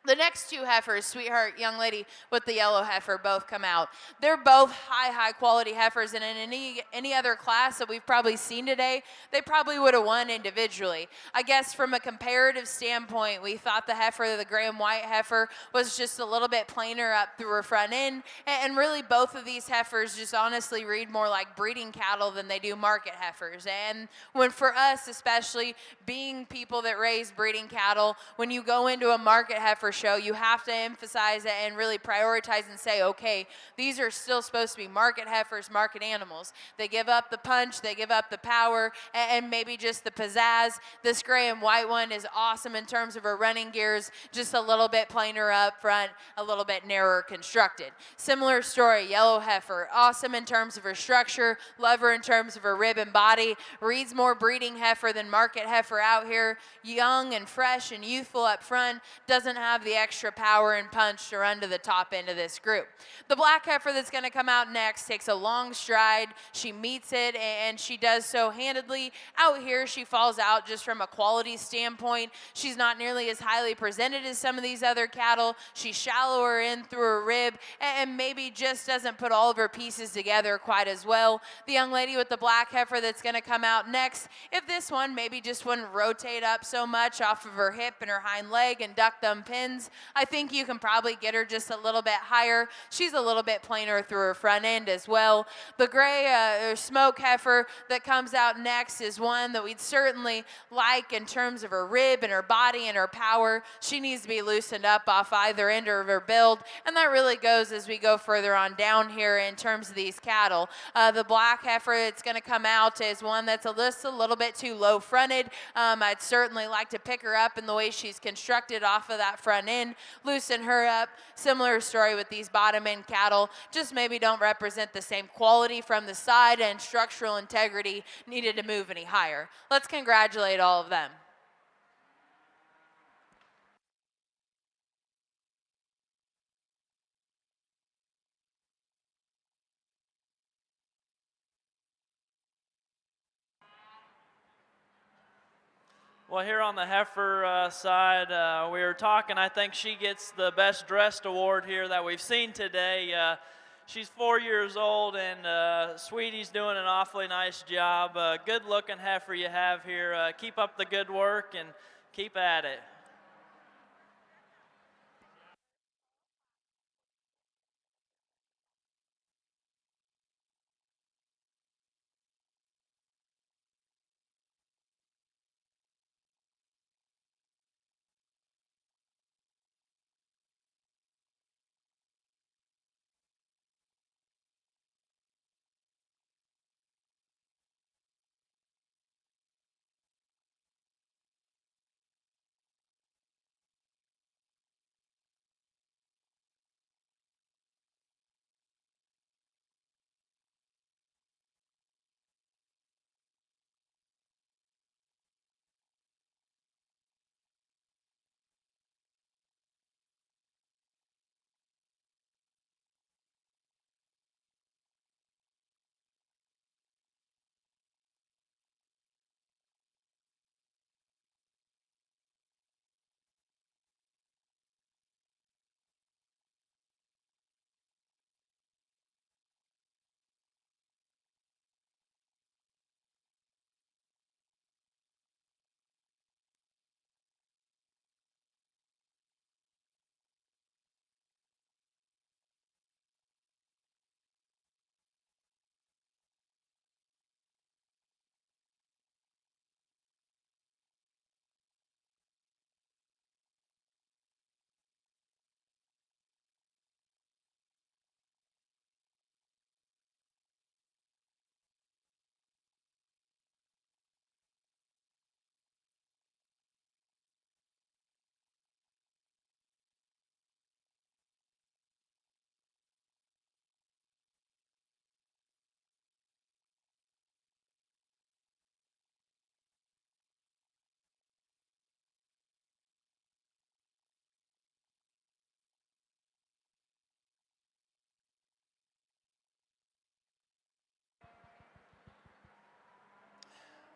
The next two heifers, Sweetheart young lady with the yellow heifer, both come out. They're both high quality heifers, and in any other class that we've probably seen today, they probably would have won individually. I guess from a comparative standpoint, we thought the heifer, the gray and white heifer, was just a little bit plainer up through her front end, and really both of these heifers just honestly read more like breeding cattle than they do market heifers. And when for us, especially being people that raise breeding cattle, when you go into a market heifer heifer show, you have to emphasize it and really prioritize and say, okay, these are still supposed to be market heifers, market animals. They give up the punch, they give up the power, and maybe just the pizzazz. This gray and white one is awesome in terms of her running gears, just a little bit plainer up front, a little bit narrower constructed. Similar story, yellow heifer, awesome in terms of her structure, love her in terms of her rib and body, reads more breeding heifer than market heifer out here, young and fresh and youthful up front, doesn't have the extra power and punch to run to the top end of this group. The black heifer that's going to come out next takes a long stride, she meets it, and she does so handedly. Out here she falls out just from a quality standpoint. She's not nearly as highly presented as some of these other cattle. She's shallower in through her rib and maybe just doesn't put all of her pieces together quite as well. The young lady with the black heifer that's going to come out next, if this one maybe just wouldn't rotate up so much off of her hip and her hind leg and duck them pins, I think you can probably get her just a little bit higher. She's a little bit plainer through her front end as well. The gray smoke heifer that comes out next is one that we'd certainly like in terms of her rib and her body and her power. She needs to be loosened up off either end of her build, and that really goes as we go further on down here in terms of these cattle. The black heifer that's going to come out is one that's just a little bit too low fronted. I'd certainly like to pick her up in the way she's constructed off of that front end, loosen her up. Similar story with these bottom end cattle, just maybe don't represent the same quality from the side and structural integrity needed to move any higher. Let's congratulate all of them. Well, here on the heifer side, we were talking, I think she gets the best dressed award here that we've seen today. She's 4 years old, and Sweetie's doing an awfully nice job. Good looking heifer you have here. Keep up the good work and keep at it.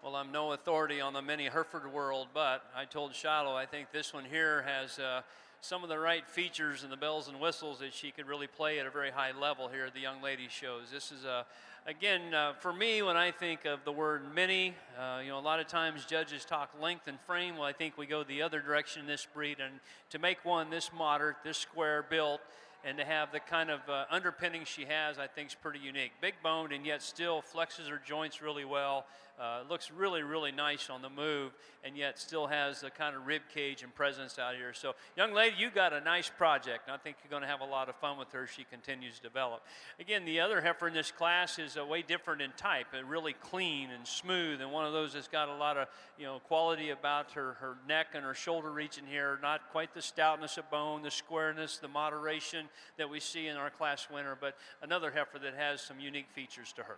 Well, I'm no authority on the mini Hereford world, but I told Shiloh I think this one here has some of the right features and the bells and whistles that she could really play at a very high level here at the young lady shows. This is, again, for me, when I think of the word mini, you know, a lot of times judges talk length and frame. Well, I think we go the other direction in this breed, and to make one this moderate, this square built, and to have the kind of underpinning she has, I think is pretty unique. Big boned and yet still flexes her joints really well. Looks really, really nice on the move, and yet still has the kind of rib cage and presence out here. So, young lady, you got a nice project, and I think you're going to have a lot of fun with her as she continues to develop. Again, the other heifer in this class is way different in type, really clean and smooth, and one of those that's got a lot of quality about her neck and her shoulder region here. Not quite the stoutness of bone, the squareness, the moderation that we see in our class winner, but another heifer that has some unique features to her.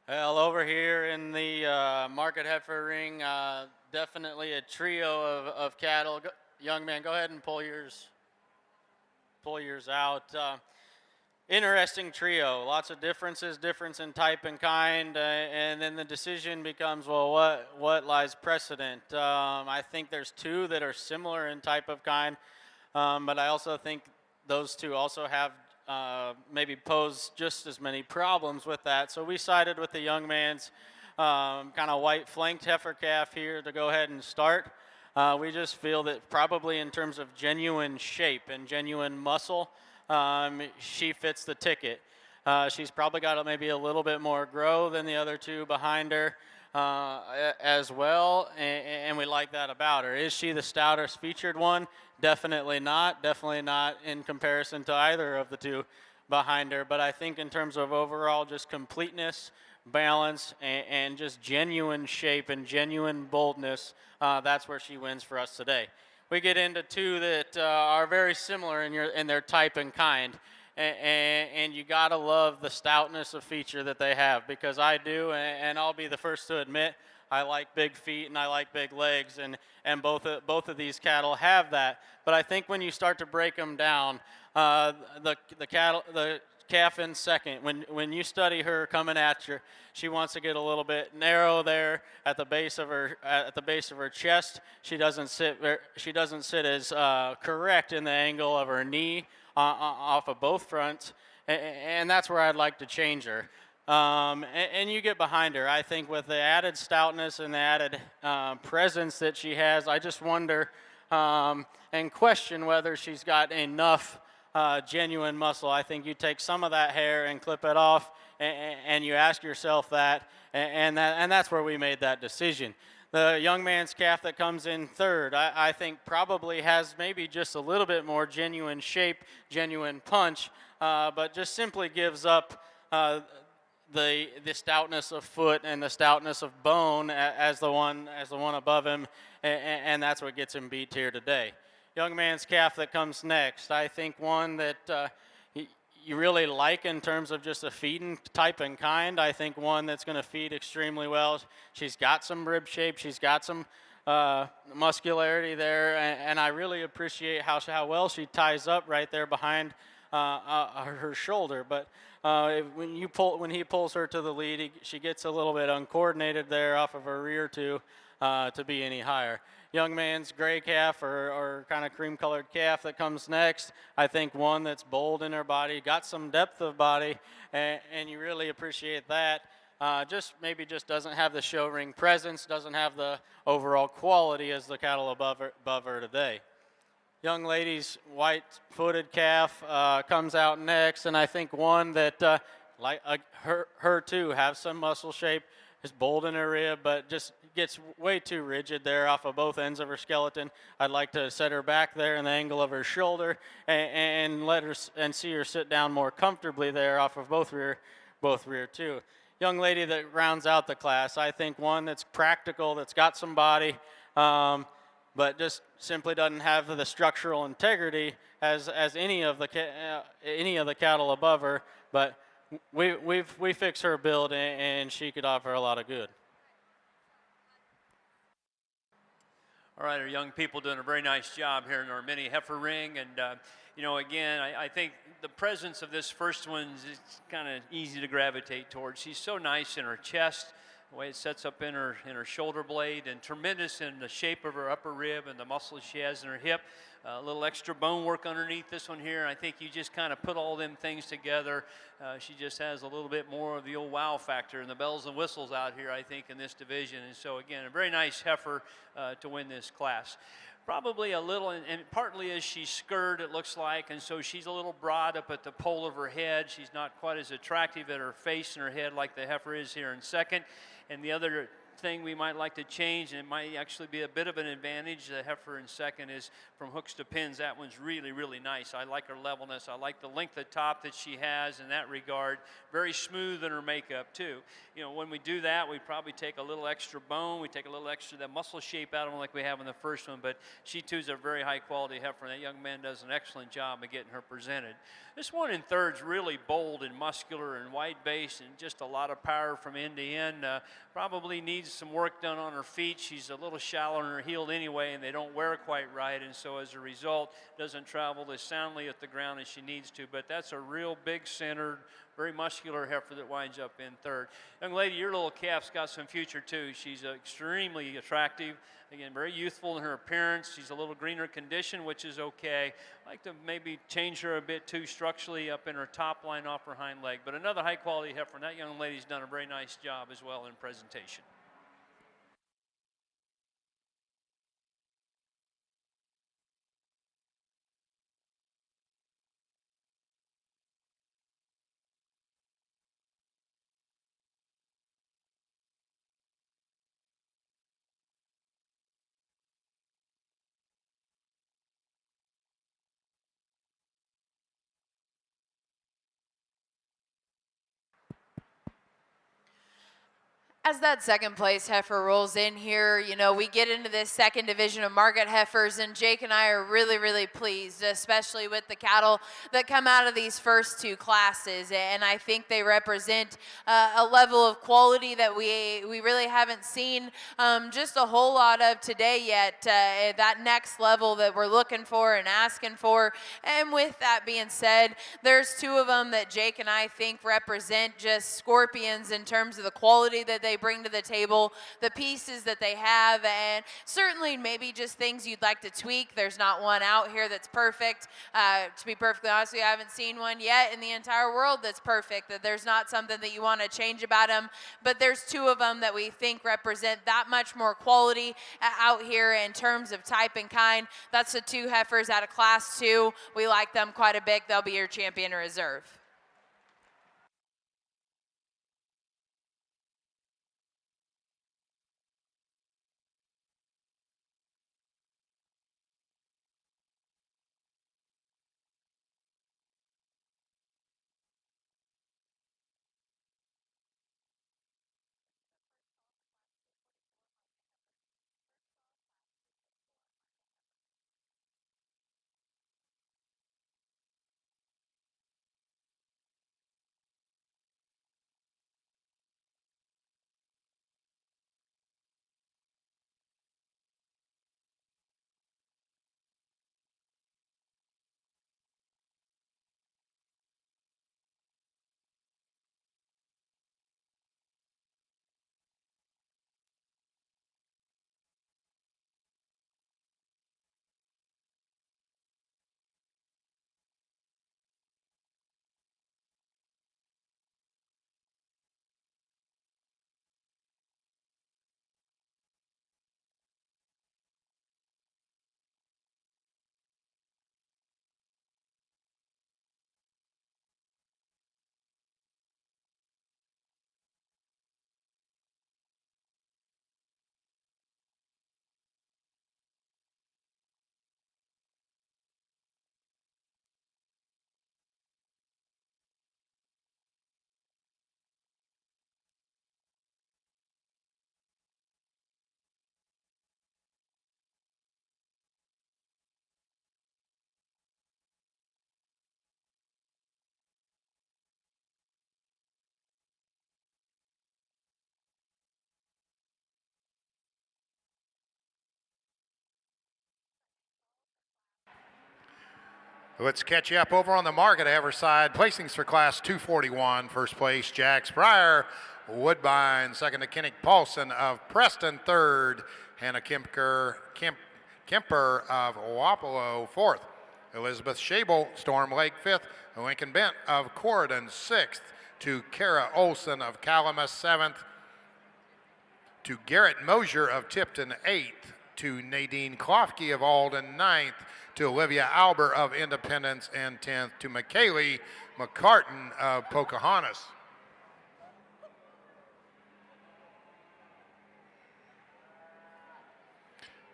Well, over here in the market heifer ring, definitely a trio of cattle. Young man, go ahead and pull yours out. Interesting trio, lots of difference in type and kind, and then the decision becomes, well, what lies precedent? I think there's two that are similar in type of kind, but I also think those two also have maybe pose just as many problems with that. So we sided with the young man's kind of white flanked heifer calf here to go ahead and start. We just feel that probably in terms of genuine shape and genuine muscle, she fits the ticket. She's probably got maybe a little bit more grow than the other two behind her as well, and we like that about her. Is she the stoutest featured one? Definitely not in comparison to either of the two behind her, but I think in terms of overall just completeness, balance, and just genuine shape and genuine boldness, that's where she wins for us today. We get into two that are very similar in their type and kind, and you gotta love the stoutness of feature that they have, because I do, and I'll be the first to admit, I like big feet and I like big legs, and both of these cattle have that. But I think when you start to break them down, the calf in second, when you study her coming at you, she wants to get a little bit narrow there at the base of her chest. She doesn't sit as correct in the angle of her knee off of both fronts, and that's where I'd like to change her. And you get behind her. I think with the added stoutness and the added presence that she has, I just wonder and question whether she's got enough genuine muscle. I think you take some of that hair and clip it off, and you ask yourself that, and that's where we made that decision. The young man's calf that comes in third, I think probably has maybe just a little bit more genuine shape, genuine punch, but just simply gives up the stoutness of foot and the stoutness of bone as the one above him, and that's what gets him beat here today. Young man's calf that comes next, I think one that you really like in terms of just a feeding type and kind. I think one that's going to feed extremely well. She's got some rib shape. She's got some muscularity there, and I really appreciate how well she ties up right there behind her shoulder. But when he pulls her to the lead, she gets a little bit uncoordinated there off of her rear to be any higher. Young man's gray calf or kind of cream colored calf that comes next, I think one that's bold in her body, got some depth of body, and you really appreciate that. Maybe just doesn't have the show ring presence, doesn't have the overall quality as the cattle above her today. Young lady's white-footed calf comes out next, and I think one that, her too, have some muscle shape, is bold in her rib, but just gets way too rigid there off of both ends of her skeleton. I'd like to set her back there in the angle of her shoulder and let her and see her sit down more comfortably there off of both rear too. Young lady that rounds out the class, I think one that's practical, that's got some body, but just simply doesn't have the structural integrity as any of the cattle above her. But we fix her build, and she could offer a lot of good. All right, our young people doing a very nice job here in our mini heifer ring, and again, I think the presence of this first one is kind of easy to gravitate towards. She's so nice in her chest, the way it sets up in her shoulder blade, and tremendous in the shape of her upper rib and the muscles she has in her hip. A little extra bone work underneath this one here. I think you just kind of put all them things together. She just has a little bit more of the old wow factor and the bells and whistles out here, I think, in this division. And so, again, a very nice heifer to win this class. Probably a little, and partly as she's skirted, it looks like, and so she's a little broad up at the pole of her head. She's not quite as attractive at her face and her head like the heifer is here in second. And the other thing we might like to change, and it might actually be a bit of an advantage, the heifer in second, is from hooks to pins. That one's really, really nice. I like her levelness. I like the length of top that she has in that regard. Very smooth in her makeup too. When we do that, we probably take a little extra bone. We take a little extra that muscle shape out of them like we have in the first one, but she too is a very high quality heifer, and that young man does an excellent job of getting her presented. This one in third's really bold and muscular and wide base and just a lot of power from end to end. Probably needs some work done on her feet. She's a little shallow in her heel anyway, and they don't wear quite right, and so as a result doesn't travel as soundly at the ground as she needs to. But that's a real big centered, very muscular heifer that winds up in third. Young lady, your little calf's got some future too. She's extremely attractive. Again, very youthful in her appearance. She's a little greener condition, which is okay. I like to maybe change her a bit too structurally up in her top line off her hind leg. But another high quality heifer, and that young lady's done a very nice job as well in presentation. As that second place heifer rolls in here, we get into this second division of market heifers, and Jake and I are really, really pleased, especially with the cattle that come out of these first two classes. And I think they represent a level of quality that we really haven't seen just a whole lot of today yet, that next level that we're looking for and asking for. And with that being said, there's two of them that Jake and I think represent just scorpions in terms of the quality that they bring to the table, the pieces that they have, and certainly maybe just things you'd like to tweak. There's not one out here that's perfect. To be perfectly honest with you, I haven't seen one yet in the entire world that's perfect, that there's not something that you want to change about them, but there's two of them that we think represent that much more quality out here in terms of type and kind. That's the two heifers out of class 2. We like them quite a bit. They'll be your champion reserve. Let's catch you up over on the market heifer side. Placings for class 241. First place, Jax Pryor, Woodbine. Second to Kennick Paulson of Preston. Third, Hannah Kemper of Wapello. Fourth, Elizabeth Shable, Storm Lake. Fifth, Lincoln Bent of Corridon. Sixth, to Kara Olson of Calamus. Seventh, to Garrett Mosier of Tipton. Eighth, to Nadine Klofke of Alden. Ninth, to Olivia Albert of Independence. And 10th, to McKaylee McCartan of Pocahontas.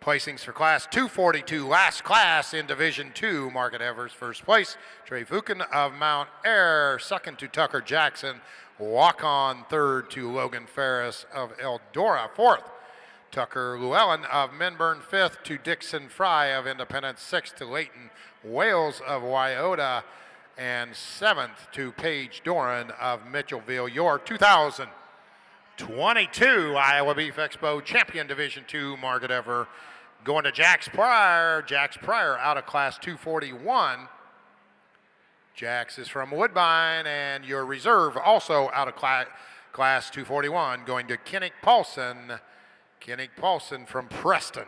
Placings for class 242, last class in Division II, market heifers. First place, Trey Fukin of Mount Air. Second to Tucker Jackson, walk-on. Third to Logan Ferris of Eldora. Fourth, Tucker Llewellyn of Minburn. Fifth to Dixon Fry of Independence. Sixth to Leighton Wales of Wyota. And seventh to Paige Doran of Mitchellville. Your 2022 Iowa Beef Expo Champion Division II market heifer going to Jax Pryor. Jax Pryor out of class 241. Jax is from Woodbine, and your reserve also out of class 241 going to Kennick Paulson. Kennick Paulson from Preston.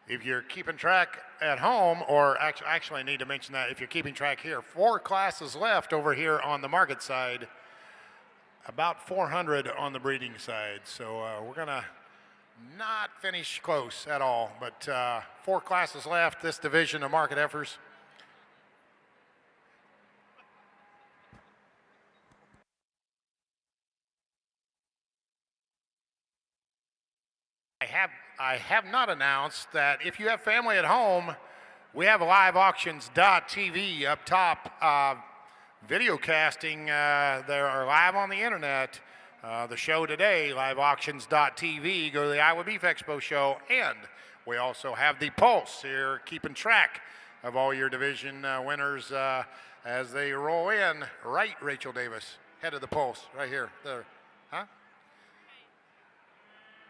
If you're keeping track at home, or actually I need to mention that if you're keeping track here, 4 classes left over here on the market side, about 400 on the breeding side. So we're going to not finish close at all, but 4 classes left, this division of market heifers. I have not announced that if you have family at home, we have liveauctions.tv up top. Video casting, they are live on the internet. The show today, liveauctions.tv. Go to the Iowa Beef Expo show. And we also have the Pulse here, keeping track of all your division winners as they roll in. Right, Rachel Davis, head of the Pulse, right here. There. Huh?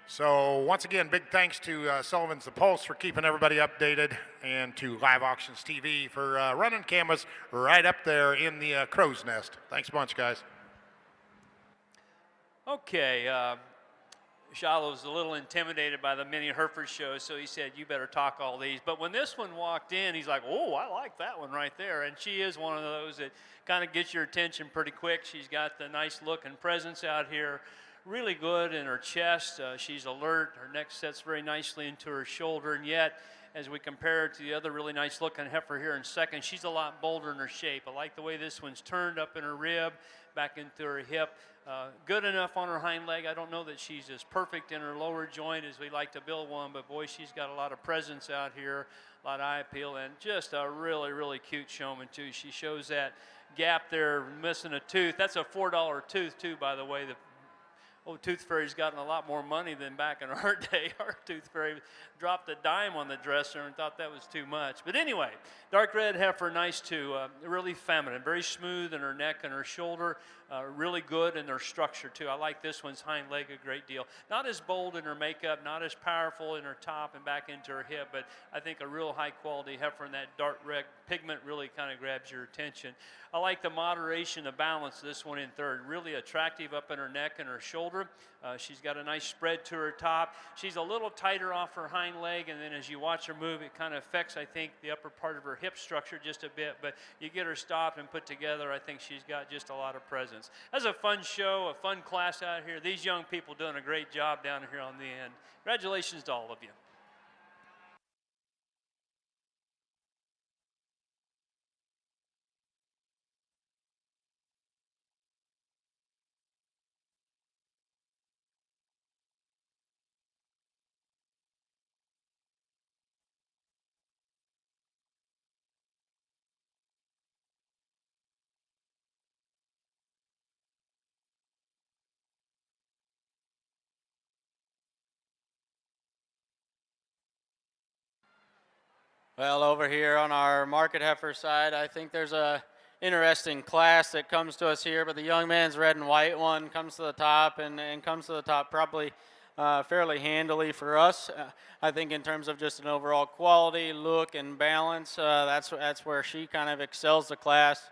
So once again, big thanks to Sullivan's The Pulse for keeping everybody updated, and to Live Auctions TV for running cameras right up there in the crow's nest. Thanks a bunch, guys. Okay, Shiloh's a little intimidated by the mini Hereford show, so he said, you better talk all these. But when this one walked in, he's like, oh, I like that one right there. And she is one of those that kind of gets your attention pretty quick. She's got the nice look and presence out here. Really good in her chest. She's alert. Her neck sets very nicely into her shoulder, and yet, as we compare her to the other really nice looking heifer here in second, she's a lot bolder in her shape. I like the way this one's turned up in her rib, back into her hip. Good enough on her hind leg. I don't know that she's as perfect in her lower joint as we like to build one, but boy, she's got a lot of presence out here, a lot of eye appeal, and just a really, really cute showman too. She shows that gap there, missing a tooth. That's a $4 tooth too, by the way. The old Tooth Fairy's gotten a lot more money than back in our day. Our Tooth Fairy dropped a dime on the dresser and thought that was too much. But anyway, dark red heifer, nice too. Really feminine, very smooth in her neck and her shoulder. Really good in their structure too. I like this one's hind leg a great deal. Not as bold in her makeup, not as powerful in her top and back into her hip, but I think a real high quality heifer, and that dark red pigment really kind of grabs your attention. I like the moderation, the balance of this one in third. Really attractive up in her neck and her shoulder. She's got a nice spread to her top. She's a little tighter off her hind leg, and then as you watch her move, it kind of affects, I think, the upper part of her hip structure just a bit, but you get her stopped and put together, I think she's got just a lot of presence. That's a fun show, a fun class out here. These young people doing a great job down here on the end. Congratulations to all of you. Well, over here on our market heifer side, I think there's a interesting class that comes to us here, but the young man's red and white one comes to the top and comes to the top probably fairly handily for us. I think in terms of just an overall quality, look, and balance, that's where she kind of excels the class.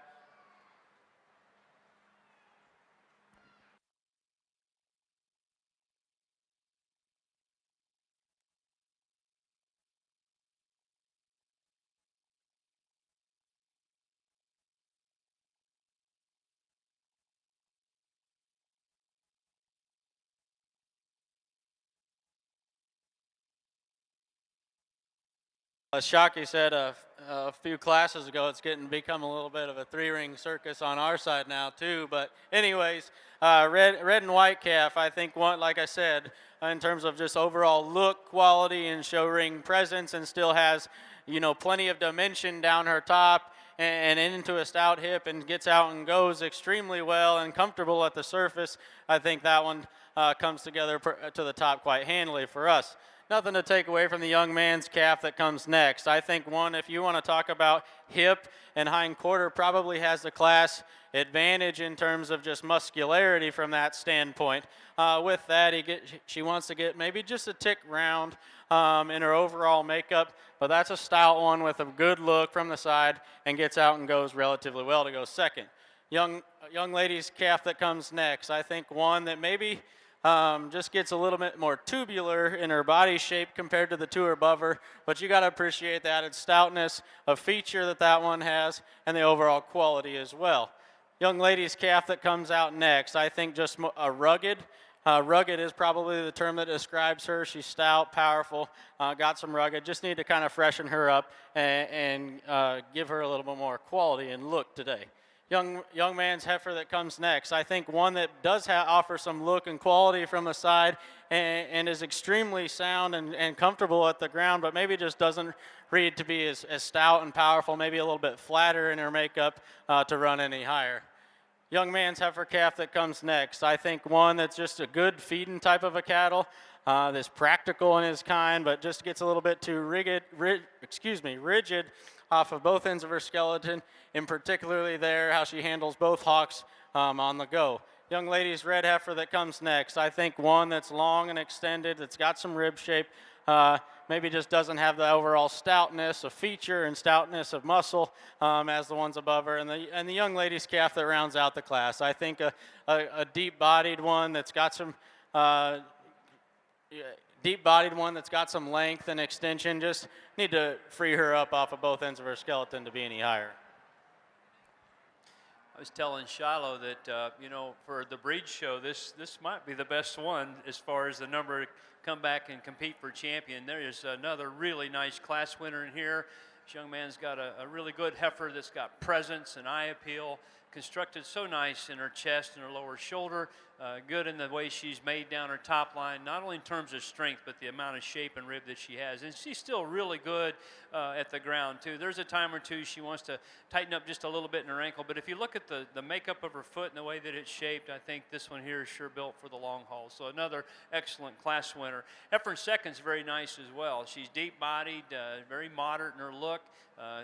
As Shockey said a few classes ago, it's become a little bit of a three-ring circus on our side now too. But anyways, red and white calf, I think one, like I said, in terms of just overall look, quality, and show ring presence, and still has, you know, plenty of dimension down her top and into a stout hip, and gets out and goes extremely well and comfortable at the surface. I think that one comes together to the top quite handily for us. Nothing to take away from the young man's calf that comes next. I think one, if you want to talk about hip and hind quarter, probably has the class advantage in terms of just muscularity from that standpoint. With that, she wants to get maybe just a tick round in her overall makeup, but that's a stout one with a good look from the side and gets out and goes relatively well to go second. Young lady's calf that comes next, I think one that maybe just gets a little bit more tubular in her body shape compared to the two above her, but you got to appreciate the added stoutness of feature that one has and the overall quality as well. Young lady's calf that comes out next, I think just a rugged. Rugged is probably the term that describes her. She's stout, powerful, got some rugged. Just need to kind of freshen her up and give her a little bit more quality and look today. Young man's heifer that comes next. I think one that does offer some look and quality from the side and is extremely sound and comfortable at the ground, but maybe just doesn't read to be as stout and powerful, maybe a little bit flatter in her makeup to run any higher. Young man's heifer calf that comes next. I think one that's just a good feeding type of a cattle, that's practical in his kind, but just gets a little bit too rigid off of both ends of her skeleton, and particularly there how she handles both hocks on the go. Young lady's red heifer that comes next. I think one that's long and extended, that's got some rib shape, maybe just doesn't have the overall stoutness of feature and stoutness of muscle as the ones above her. And the young lady's calf that rounds out the class. I think a deep-bodied one that's got some length and extension. Just need to free her up off of both ends of her skeleton to be any higher. I was telling Shiloh that, you know, for the breed show, this might be the best one as far as the number to come back and compete for champion. There is another really nice class winner in here. This young man's got a really good heifer that's got presence and eye appeal, constructed so nice in her chest and her lower shoulder, good in the way she's made down her top line, not only in terms of strength, but the amount of shape and rib that she has. And she's still really good at the ground, too. There's a time or two she wants to tighten up just a little bit in her ankle, but if you look at the makeup of her foot and the way that it's shaped, I think this one here is sure built for the long haul. So another excellent class winner. Heifer second's very nice as well. She's deep-bodied, very moderate in her look.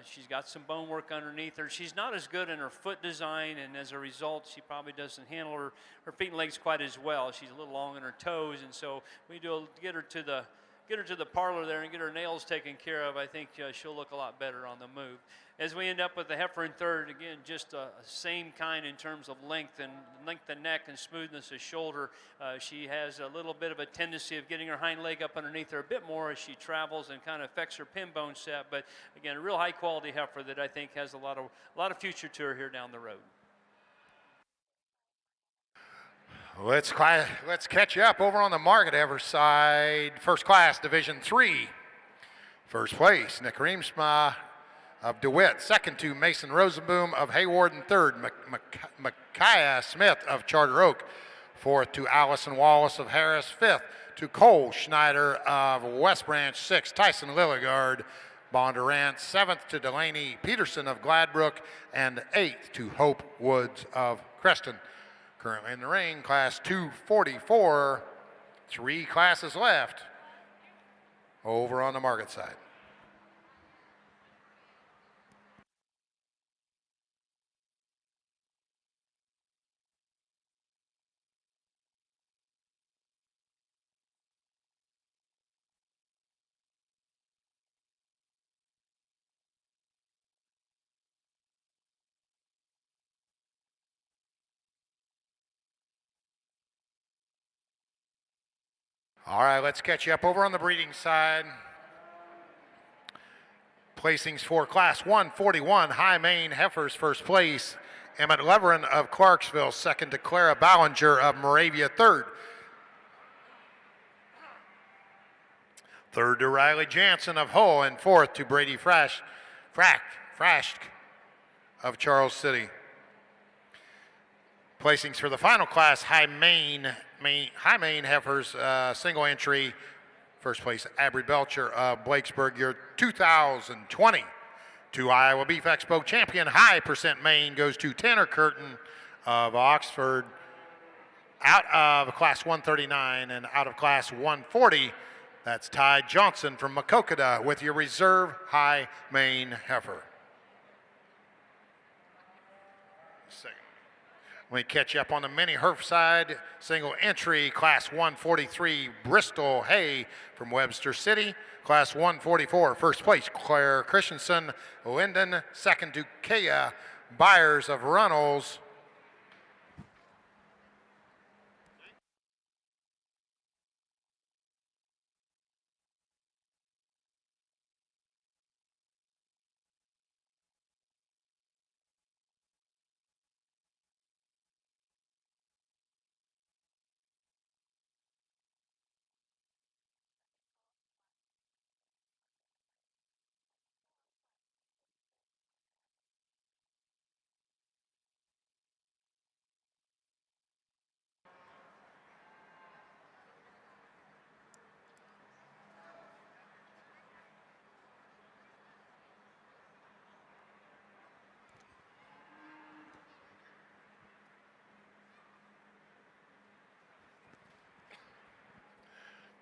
She's got some bone work underneath her. She's not as good in her foot design, and as a result, she probably doesn't handle her feet and legs quite as well. She's a little long in her toes, and so we get her to the parlor there and get her nails taken care of. I think she'll look a lot better on the move. As we end up with the heifer in third, again, just a same kind in terms of length of neck and smoothness of shoulder. She has a little bit of a tendency of getting her hind leg up underneath her a bit more as she travels and kind of affects her pin bone set. But again, a real high quality heifer that I think has a lot of future to her here down the road. Let's catch you up over on the market heifer side. First class, Division 3. First place, Nick Reemsma of DeWitt. Second to Mason Rosenboom of Hayward. And third, Micaiah Smith of Charter Oak. Fourth to Allison Wallace of Harris. Fifth to Cole Schneider of West Branch. Sixth, Tyson Lilligard, Bondurant. Seventh to Delaney Peterson of Gladbrook. And eighth to Hope Woods of Creston. Currently in the ring, class 244. 3 classes left over on the market side. All right, let's catch you up over on the breeding side. Placings for Class 141, High Main Heifers, first place. Emmett Leverin of Clarksville, second to Clara Ballinger of Moravia, third. Third to Riley Jansen of Hull, and fourth to Brady Frashk of Charles City. Placings for the final class, High Main Heifers, single entry. First place, Abry Belcher of Blakesburg, your 2020 to Iowa Beef Expo champion. High percent main goes to Tanner Curtin of Oxford. Out of class 139 and out of class 140, that's Ty Johnson from Maquoketa with your reserve High Main Heifer. Let me catch you up on the mini herf side. Single entry, class 143, Bristol Hay from Webster City. Class 144, first place, Claire Christensen, Linden. Second to Kea Byers of Runnels.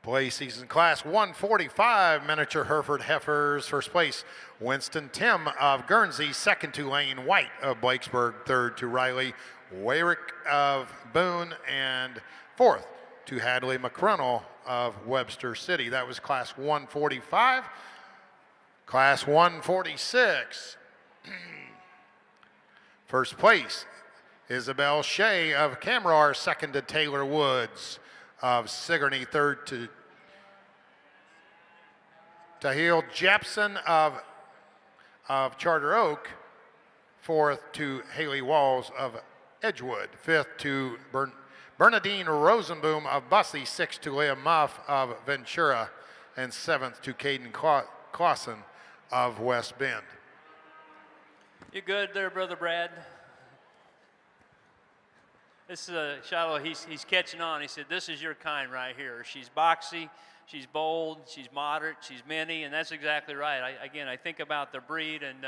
Placings in class 145, miniature Hereford Heifers. First place, Winston Tim of Guernsey. Second to Lane White of Blakesburg. Third to Riley Wayrick of Boone. And fourth to Hadley McCrennell of Webster City. That was class 145. Class 146. First place, Isabel Shea of Camrar. Second to Taylor Woods of Sigourney. Third to Tahil Japson of Charter Oak. Fourth to Haley Walls of Edgewood. Fifth to Bernadine Rosenboom of Bussey. Sixth to Leah Muff of Ventura. And seventh to Caden Clausen of West Bend. You good there, Brother Brad? This is Shiloh, he's catching on. He said, this is your kind right here. She's boxy, she's bold, she's moderate, she's mini, and that's exactly right. I think about the breed and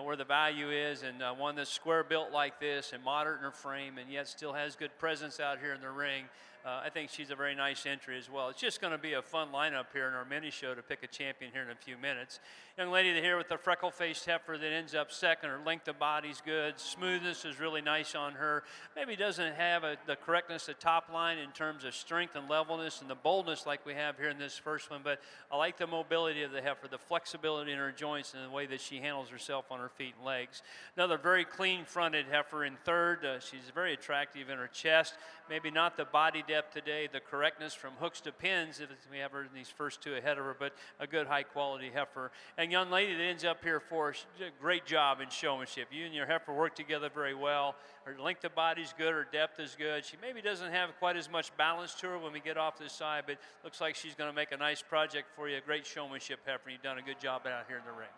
where the value is, and one that's square built like this and moderate in her frame and yet still has good presence out here in the ring. I think she's a very nice entry as well. It's just going to be a fun lineup here in our mini show to pick a champion here in a few minutes. Young lady here with the freckle-faced heifer that ends up second. Her length of body's good. Smoothness is really nice on her. Maybe doesn't have the correctness of top line in terms of strength and levelness and the boldness like we have here in this first one, but I like the mobility of the heifer, the flexibility in her joints and the way that she handles herself on her feet and legs. Another very clean-fronted heifer in third. She's very attractive in her chest. Maybe not the body depth today, the correctness from hooks to pins, if we have her in these first two ahead of her, but a good high-quality heifer. And young lady that ends up here for us, she did a great job in showmanship. You and your heifer work together very well. Her length of body's good, her depth is good. She maybe doesn't have quite as much balance to her when we get off this side, but looks like she's going to make a nice project for you. A great showmanship heifer. You've done a good job out here in the ring.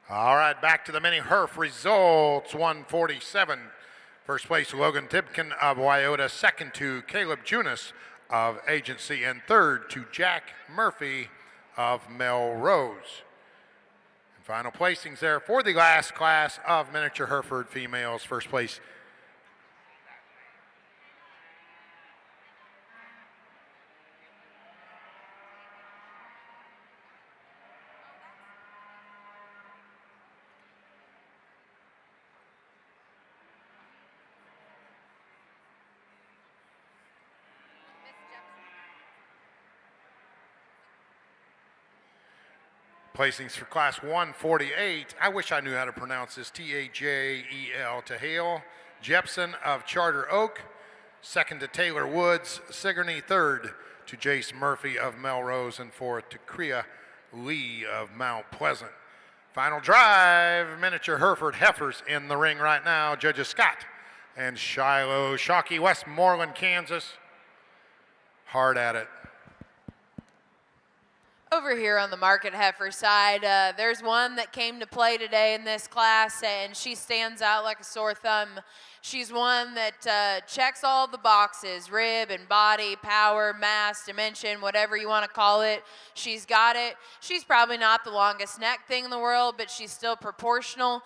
All right, back to the mini herf results. 147. First place, Logan Tibkin of Wyota. Second to Caleb Junis of Agency. And third to Jack Murphy of Melrose. And final placings there for the last class of miniature Hereford females. First place, Placings for Class 148. I wish I knew how to pronounce this. Tajel to Hale Jepson of Charter Oak. Second to Taylor Woods. Sigourney. Third to Jace Murphy of Melrose. And fourth to Kriya Lee of Mount Pleasant. Final drive, miniature Hereford Heifers in the ring right now. Judges Scott and Shiloh. Shockey, Westmoreland, Kansas. Hard at it. Over here on the market heifer side, there's one that came to play today in this class, and she stands out like a sore thumb. She's one that checks all the boxes: rib and body, power, mass, dimension, whatever you want to call it. She's got it. She's probably not the longest neck thing in the world, but she's still proportional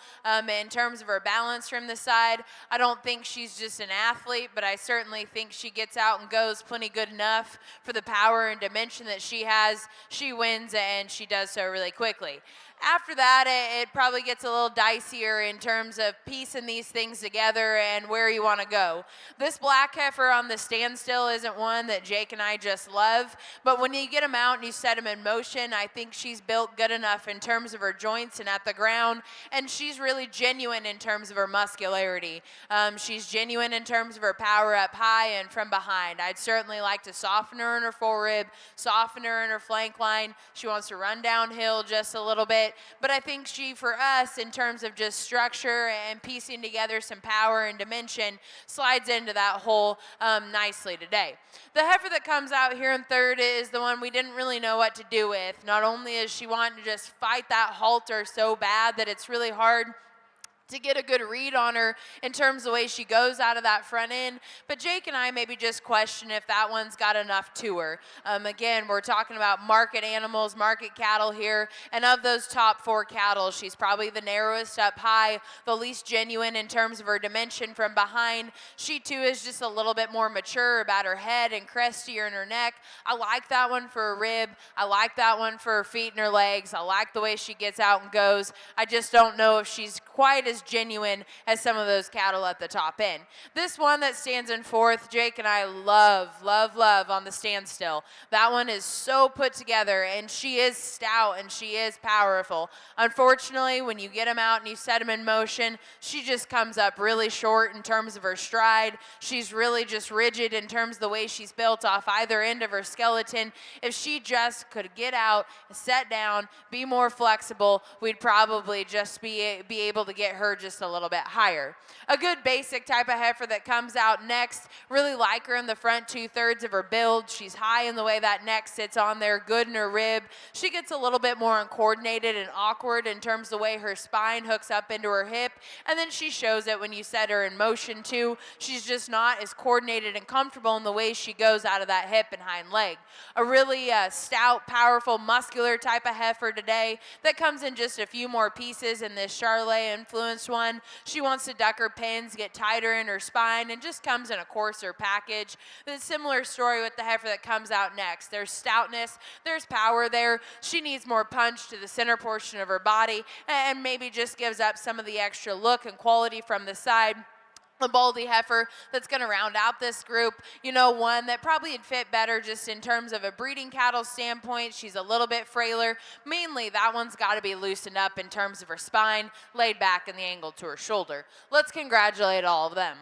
in terms of her balance from the side. I don't think she's just an athlete, but I certainly think she gets out and goes plenty good enough for the power and dimension that she has. She wins, and she does so really quickly. After that, it probably gets a little dicier in terms of piecing these things together and where you want to go. This black heifer on the standstill isn't one that Jake and I just love, but when you get them out and you set them in motion, I think she's built good enough in terms of her joints and at the ground, and she's really genuine in terms of her muscularity. She's genuine in terms of her power up high and from behind. I'd certainly like to soften her in her forerib, soften her in her flank line. She wants to run downhill just a little bit. But I think she, for us, in terms of just structure and piecing together some power and dimension, slides into that hole nicely today. The heifer that comes out here in third is the one we didn't really know what to do with. Not only is she wanting to just fight that halter so bad that it's really hard to get a good read on her in terms of the way she goes out of that front end. But Jake and I maybe just question if that one's got enough to her. Again, we're talking about market animals, market cattle here, and of those top 4 cattle, she's probably the narrowest up high, the least genuine in terms of her dimension from behind. She too is just a little bit more mature about her head and crestier in her neck. I like that one for her rib. I like that one for her feet and her legs. I like the way she gets out and goes. I just don't know if she's quite as genuine as some of those cattle at the top end. This one that stands in fourth, Jake and I love on the standstill. That one is so put together, and she is stout and she is powerful. Unfortunately, when you get them out and you set them in motion, she just comes up really short in terms of her stride. She's really just rigid in terms of the way she's built off either end of her skeleton. If she just could get out, set down, be more flexible, we'd probably just be able to get her just a little bit higher. A good basic type of heifer that comes out next, really like her in the front 2/3 of her build. She's high in the way that neck sits on there, good in her rib. She gets a little bit more uncoordinated and awkward in terms of the way her spine hooks up into her hip, and then she shows it when you set her in motion too. She's just not as coordinated and comfortable in the way she goes out of that hip and hind leg. A really stout, powerful, muscular type of heifer today that comes in just a few more pieces in this Charlay influenced one. She wants to duck her pins, get tighter in her spine, and just comes in a coarser package. The similar story with the heifer that comes out next. There's stoutness, there's power there. She needs more punch to the center portion of her body and maybe just gives up some of the extra look and quality from the side. A baldy heifer that's going to round out this group, you know, one that probably would fit better just in terms of a breeding cattle standpoint. She's a little bit frailer. Mainly, that one's got to be loosened up in terms of her spine, laid back in the angle to her shoulder. Let's congratulate all of them.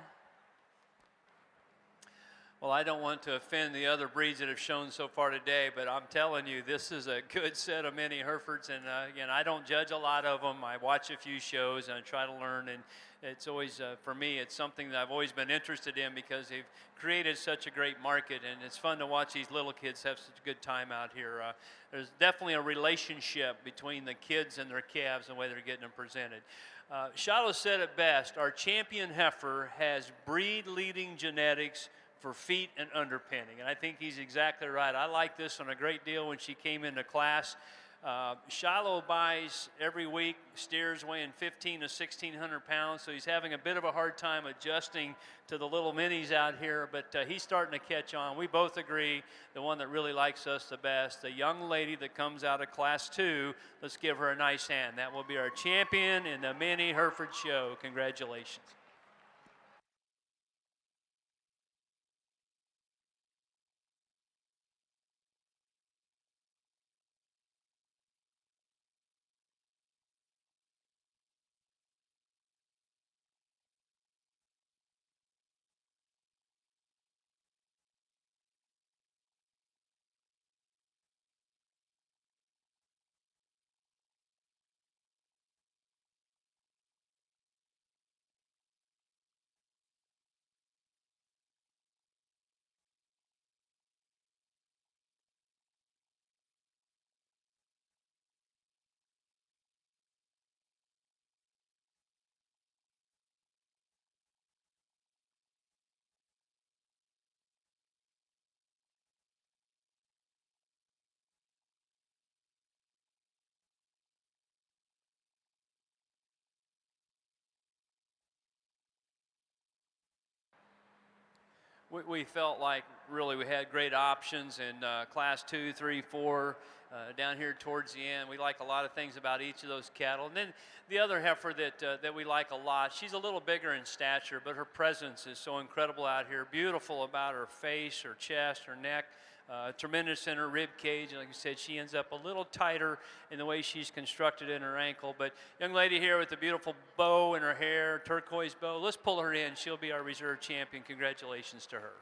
Well, I don't want to offend the other breeds that have shown so far today, but I'm telling you, this is a good set of mini Herefords. And again, I don't judge a lot of them. I watch a few shows and I try to learn. And it's always, for me, it's something that I've always been interested in because they've created such a great market. And it's fun to watch these little kids have such a good time out here. There's definitely a relationship between the kids and their calves and the way they're getting them presented. Shiloh said it best. Our champion heifer has breed-leading genetics for feet and underpinning. And I think he's exactly right. I like this one a great deal when she came into class. Shiloh buys every week steers weighing 1,500 to 1,600 pounds, so he's having a bit of a hard time adjusting to the little minis out here, but he's starting to catch on. We both agree the one that really likes us the best, the young lady that comes out of Class 2, let's give her a nice hand. That will be our champion in the Mini Hereford Show. Congratulations. we felt like really we had great options in class 2, 3, 4. Down here towards the end, we like a lot of things about each of those cattle. And then the other heifer that we like a lot, she's a little bigger in stature, but her presence is so incredible out here. Beautiful about her face, her chest, her neck. Tremendous in her rib cage. Like I said, she ends up a little tighter in the way she's constructed in her ankle. But young lady here with the beautiful bow in her hair, turquoise bow. Let's pull her in. She'll be our reserve champion. Congratulations to her.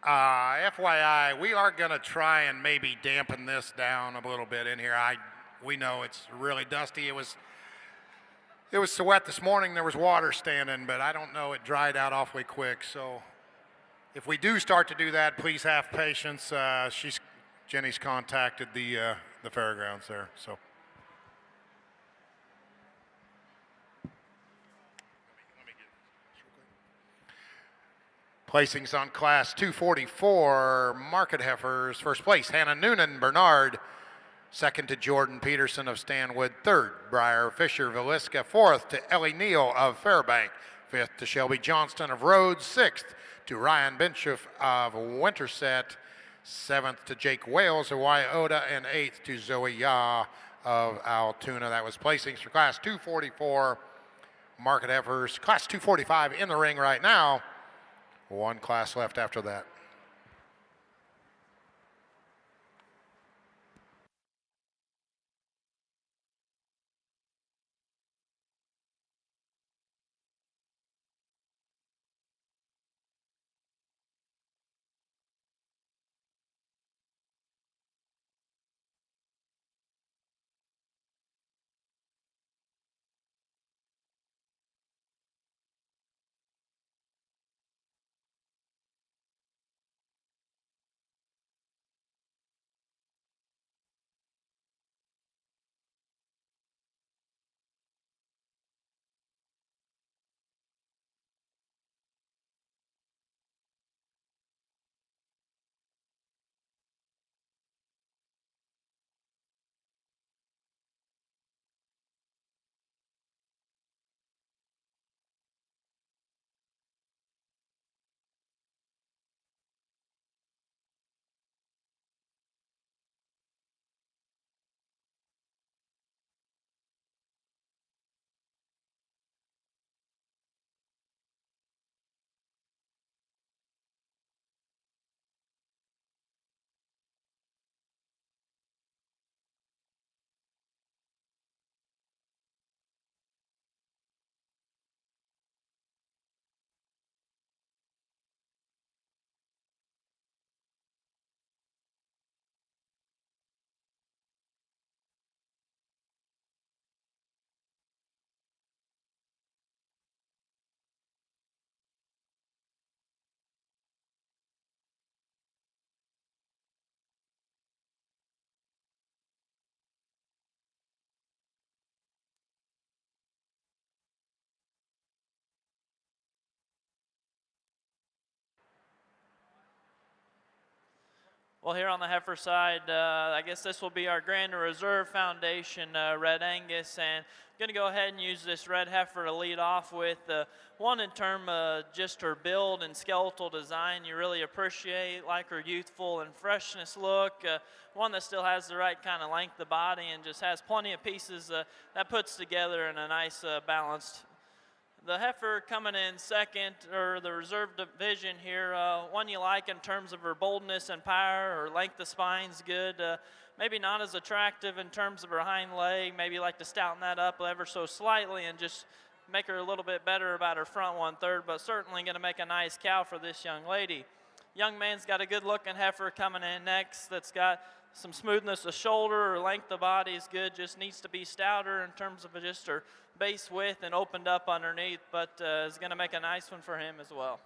FYI, we are going to try and maybe dampen this down a little bit in here. We know it's really dusty. It was so wet this morning. There was water standing, but I don't know. It dried out awfully quick. So if we do start to do that, please have patience. Jenny's contacted the fairgrounds there. So. Placings on class 244, market heifers. First place, Hannah Noonan Bernard. Second to Jordan Peterson of Stanwood. Third, Briar Fisher Villisca. Fourth to Ellie Neal of Fairbank. Fifth to Shelby Johnston of Rhodes. Sixth to Ryan Binchoff of Winterset. Seventh to Jake Wales of Wyoda. And eighth to Zoe Ya of Altoona. That was placings for class 244, market heifers. Class 245 in the ring right now. One class left after that. Well, here on the heifer side, I guess this will be our Grand Reserve Foundation Red Angus, and I'm going to go ahead and use this red heifer to lead off with. One, in terms of just her build and skeletal design, you really appreciate, like her youthful and freshness look. One that still has the right kind of length of body and just has plenty of pieces that puts together in a nice balanced. The heifer coming in second, or the reserve division here, one you like in terms of her boldness and power. Her length of spine's good. Maybe not as attractive in terms of her hind leg. Maybe you like to stouten that up ever so slightly and just make her a little bit better about her front 1/3, but certainly going to make a nice cow for this young lady. young man's got a good looking heifer coming in next that's got some smoothness of shoulder, or length of body is good, just needs to be stouter in terms of just her base width and opened up underneath, but is going to make a nice one for him as well.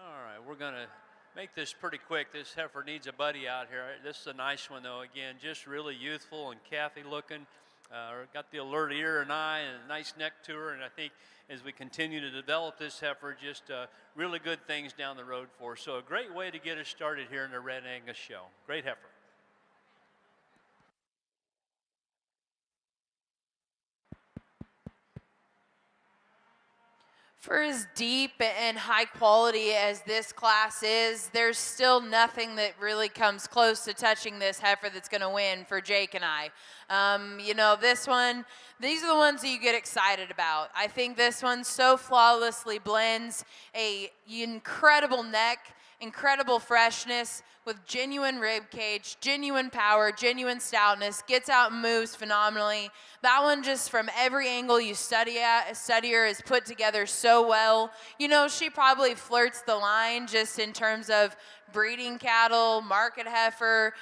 All right, we're going to make this pretty quick. This heifer needs a buddy out here. This is a nice one, though. Again, just really youthful and calfy looking. Got the alert ear and eye and a nice neck to her. And I think as we continue to develop this heifer, just really good things down the road for us. So a great way to get us started here in the Red Angus show. Great heifer. For as deep and high quality as this class is, there's still nothing that really comes close to touching this heifer that's going to win for Jake and I. You know, this one, these are the ones that you get excited about. I think this one so flawlessly blends a incredible neck, incredible freshness with genuine rib cage, genuine power, genuine stoutness, gets out and moves phenomenally. That one, just from every angle you study her, is put together so well. You know, she probably flirts the line just in terms of breeding cattle, market heifer,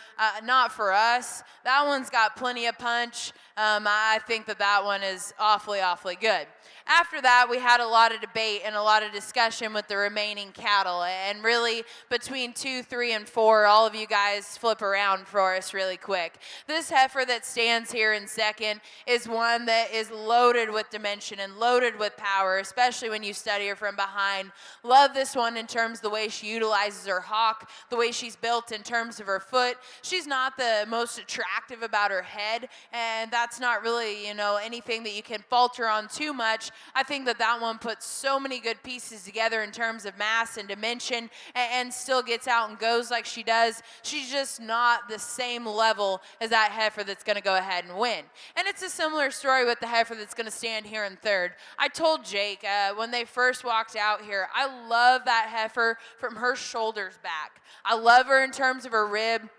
not for us. That one's got plenty of punch. I think that one is awfully, awfully good. After that, we had a lot of debate and a lot of discussion with the remaining cattle, and really between 2, 3, and 4, before all of you guys flip around for us really quick. This heifer that stands here in second is one that is loaded with dimension and loaded with power, especially when you study her from behind. Love this one in terms of the way she utilizes her hock, the way she's built in terms of her foot. She's not the most attractive about her head, and that's not really, you know, anything that you can falter on too much. I think that that one puts so many good pieces together in terms of mass and dimension, and still gets out and goes like she does. She's just not the same level as that heifer that's going to go ahead and win. And it's a similar story with the heifer that's going to stand here in third. I told Jake when they first walked out here, I love that heifer from her shoulders back. I love her in terms of her rib.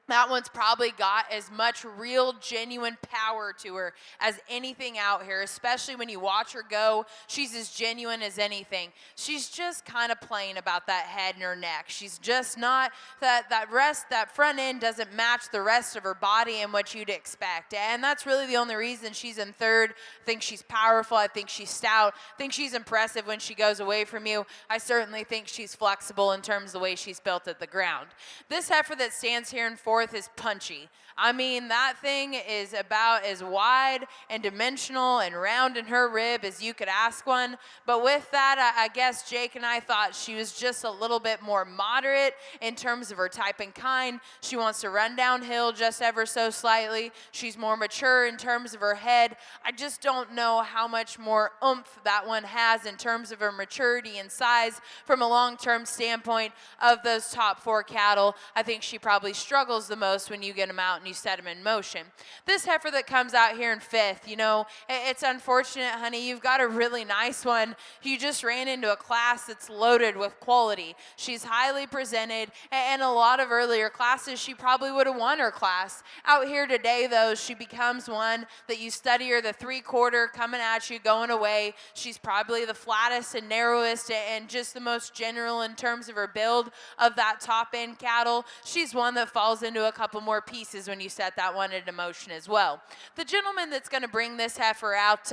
That one's probably got as much real, genuine power to her as anything out here, especially when you watch her go. She's as genuine as anything. She's just kind of plain about that head and her neck. She's just not, that front end doesn't match the rest of her body and what you'd expect. And that's really the only reason she's in third. I think she's powerful. I think she's stout. I think she's impressive when she goes away from you. I certainly think she's flexible in terms of the way she's built at the ground. This heifer that stands here in fourth is punchy. I mean, that thing is about as wide and dimensional and round in her rib as you could ask one. But with that, I guess Jake and I thought she was just a little bit more moderate in terms of her type and kind. She wants to run downhill just ever so slightly. She's more mature in terms of her head. I just don't know how much more oomph that one has in terms of her maturity and size from a long-term standpoint of those top four cattle. I think she probably struggles the most when you get them out and you set them in motion. This heifer that comes out here in fifth, you know, it's unfortunate, honey. You've got a really nice one. You just ran into a class that's loaded with quality. She's highly presented, and a lot of earlier classes, she probably would have won her class. Out here today, though, she becomes one that you study her, the 3/4 coming at you, going away. She's probably the flattest and narrowest and just the most general in terms of her build of that top end cattle. She's one that falls into a couple more pieces when you set that one into motion as well. The gentleman that's going to bring this heifer out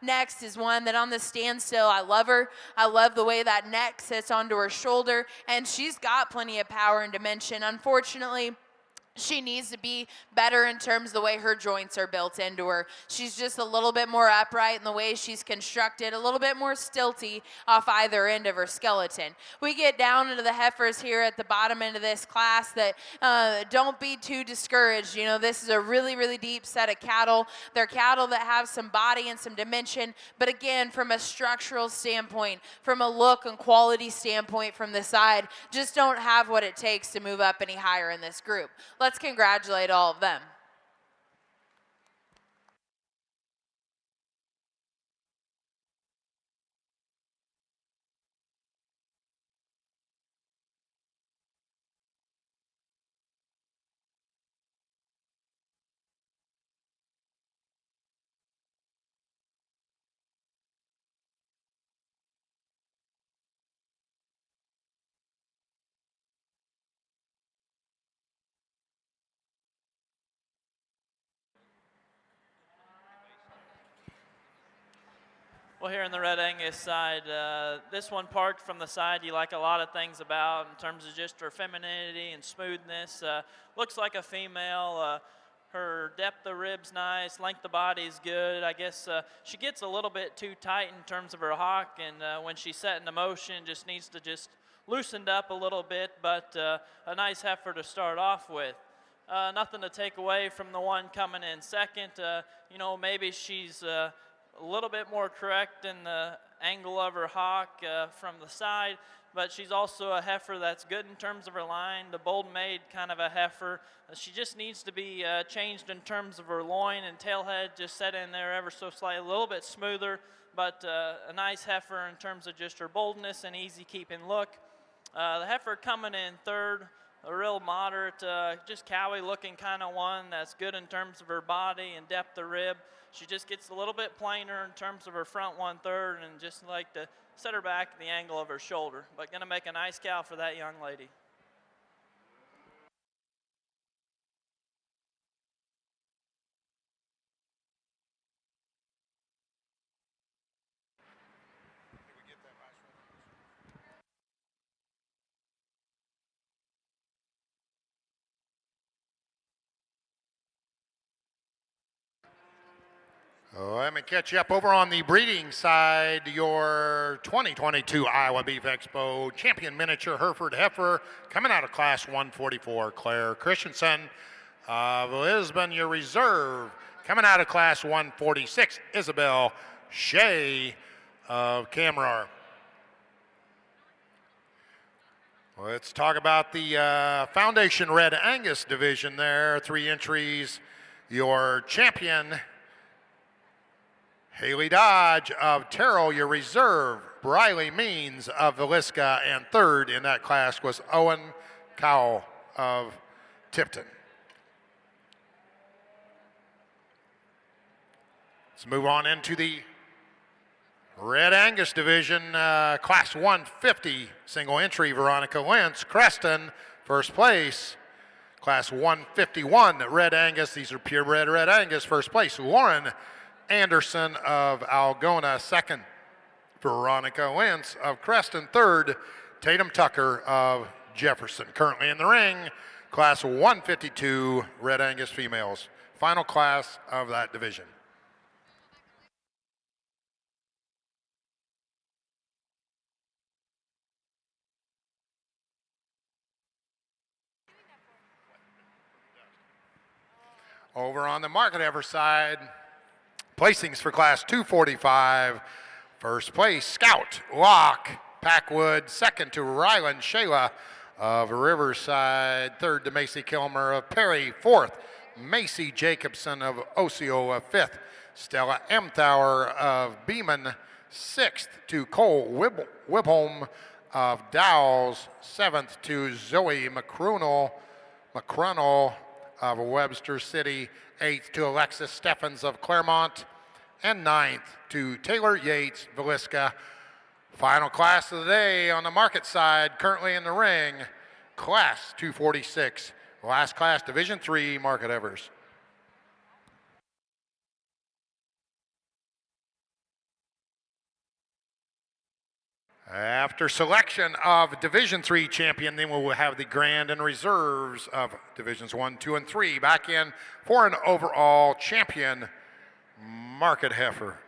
next is one that on the standstill, I love her. I love the way that neck sits onto her shoulder, and she's got plenty of power and dimension. Unfortunately, she needs to be better in terms of the way her joints are built into her. She's just a little bit more upright in the way she's constructed, a little bit more stilty off either end of her skeleton. We get down into the heifers here at the bottom end of this class that don't be too discouraged. You know, this is a really, really deep set of cattle. They're cattle that have some body and some dimension, but again, from a structural standpoint, from a look and quality standpoint from the side, just don't have what it takes to move up any higher in this group. Let's congratulate all of them. Well, here on the Red Angus side, this one parked from the side you like a lot of things about in terms of just her femininity and smoothness. Looks like a female. Her depth of rib's nice, length of body's good. I guess she gets a little bit too tight in terms of her hock, and when she's set into motion, just needs to just loosened up a little bit, but a nice heifer to start off with. Nothing to take away from the one coming in second. You know, maybe she's a little bit more correct in the angle of her hock from the side, but she's also a heifer that's good in terms of her line, the bold made kind of a heifer. She just needs to be changed in terms of her loin and tailhead, just set in there ever so slightly, a little bit smoother, but a nice heifer in terms of just her boldness and easy keeping look. The heifer coming in third, a real moderate, just cowy looking kind of one that's good in terms of her body and depth of rib. She just gets a little bit plainer in terms of her front 1/3 and just like to set her back at the angle of her shoulder. But going to make a nice cow for that young lady. Let me catch you up over on the breeding side. Your 2022 Iowa Beef Expo champion miniature Hereford heifer coming out of class 144, Claire Christensen of Lisbon. Your reserve coming out of class 146, Isabel Shea of Camrar. Let's talk about the Foundation Red Angus division there. 3 entries. Your champion, Haley Dodge of Terrell. Your reserve, Briley Means of Villisca. And third in that class was Owen Cowell of Tipton. Let's move on into the Red Angus division, class 150, single entry, Veronica Lentz, Creston, first place. Class 151, Red Angus, these are purebred Red Angus, first place. Lauren Anderson of Algona, second. Veronica Lentz of Creston, third. Tatum Tucker of Jefferson. Currently in the ring, class 152, Red Angus females. Final class of that division. Over on the market heifer side, placings for class 245. First place, Scout Locke Packwood. Second to Ryland Shayla of Riverside. Third to Macy Kilmer of Perry. Fourth, Macy Jacobson of Osceola. Fifth, Stella Emthower of Beeman. Sixth to Cole Wibholm of Dowles. Seventh to Zoe McCrunell of Webster City. Eighth to Alexis Steffens of Claremont. And ninth to Taylor Yates, Villisca. Final class of the day on the market side, currently in the ring, class 246. Last class, Division 3, market heifers. After selection of Division 3 champion, then we will have the grand and reserves of Divisions 1, 2, and 3 back in for an overall champion market heifer.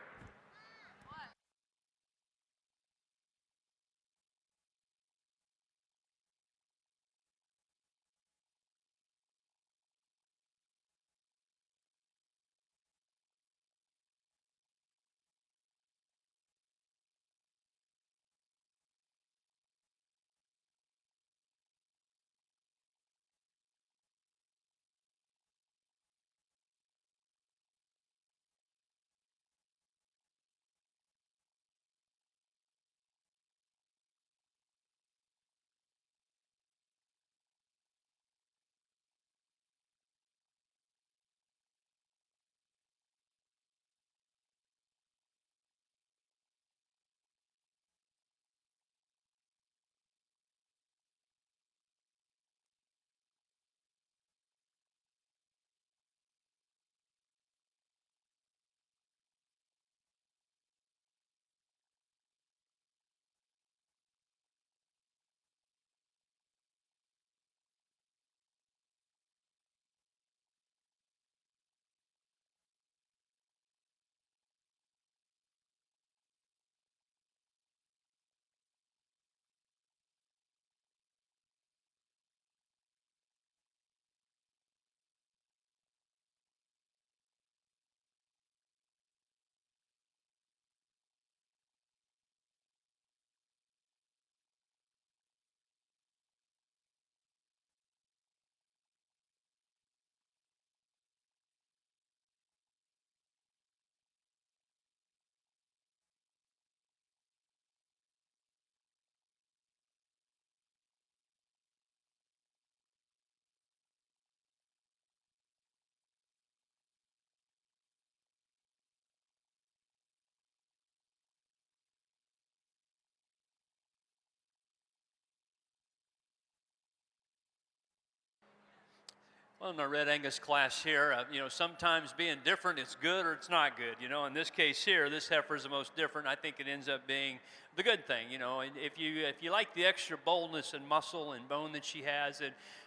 Well, in the Red Angus class here, sometimes being different is good or it's not good. In this case here, this heifer is the most different. I think it ends up being the good thing. And if you like the extra boldness and muscle and bone that she has,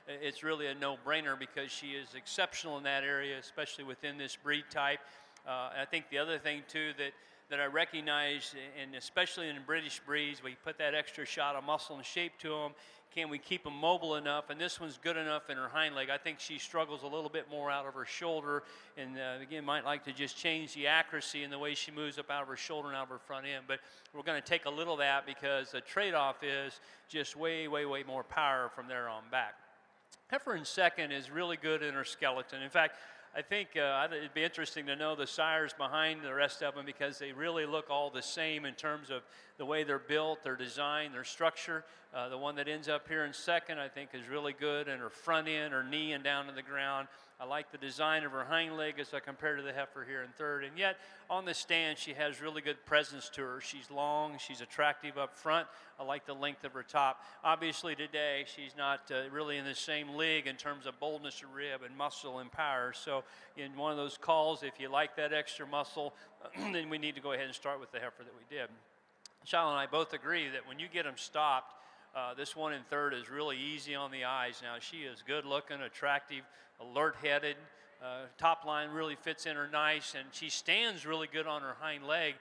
it's really a no-brainer because she is exceptional in that area, especially within this breed type. I think the other thing too that I recognize, and especially in the British breeds, we put that extra shot of muscle and shape to them. Can we keep them mobile enough? And this one's good enough in her hind leg. I think she struggles a little bit more out of her shoulder, and again, might like to just change the accuracy in the way she moves up out of her shoulder and out of her front end. But we're going to take a little of that because the trade-off is just way, way, way more power from there on back. Heifer in second is really good in her skeleton. In fact, I think it'd be interesting to know the sires behind the rest of them because they really look all the same in terms of the way they're built, their design, their structure. The one that ends up here in second, I think, is really good in her front end, her knee, and down to the ground. I like the design of her hind leg as I compare to the heifer here in third. And yet, on the stand, she has really good presence to her. She's long, she's attractive up front. I like the length of her top. Obviously, today, she's not really in the same league in terms of boldness of rib and muscle and power. So, in one of those calls, if you like that extra muscle, then we need to go ahead and start with the heifer that we did. Shiloh and I both agree that when you get them stopped, this one in third is really easy on the eyes. Now, she is good looking, attractive, alert-headed. Top line really fits in her nice, and she stands really good on her hind leg.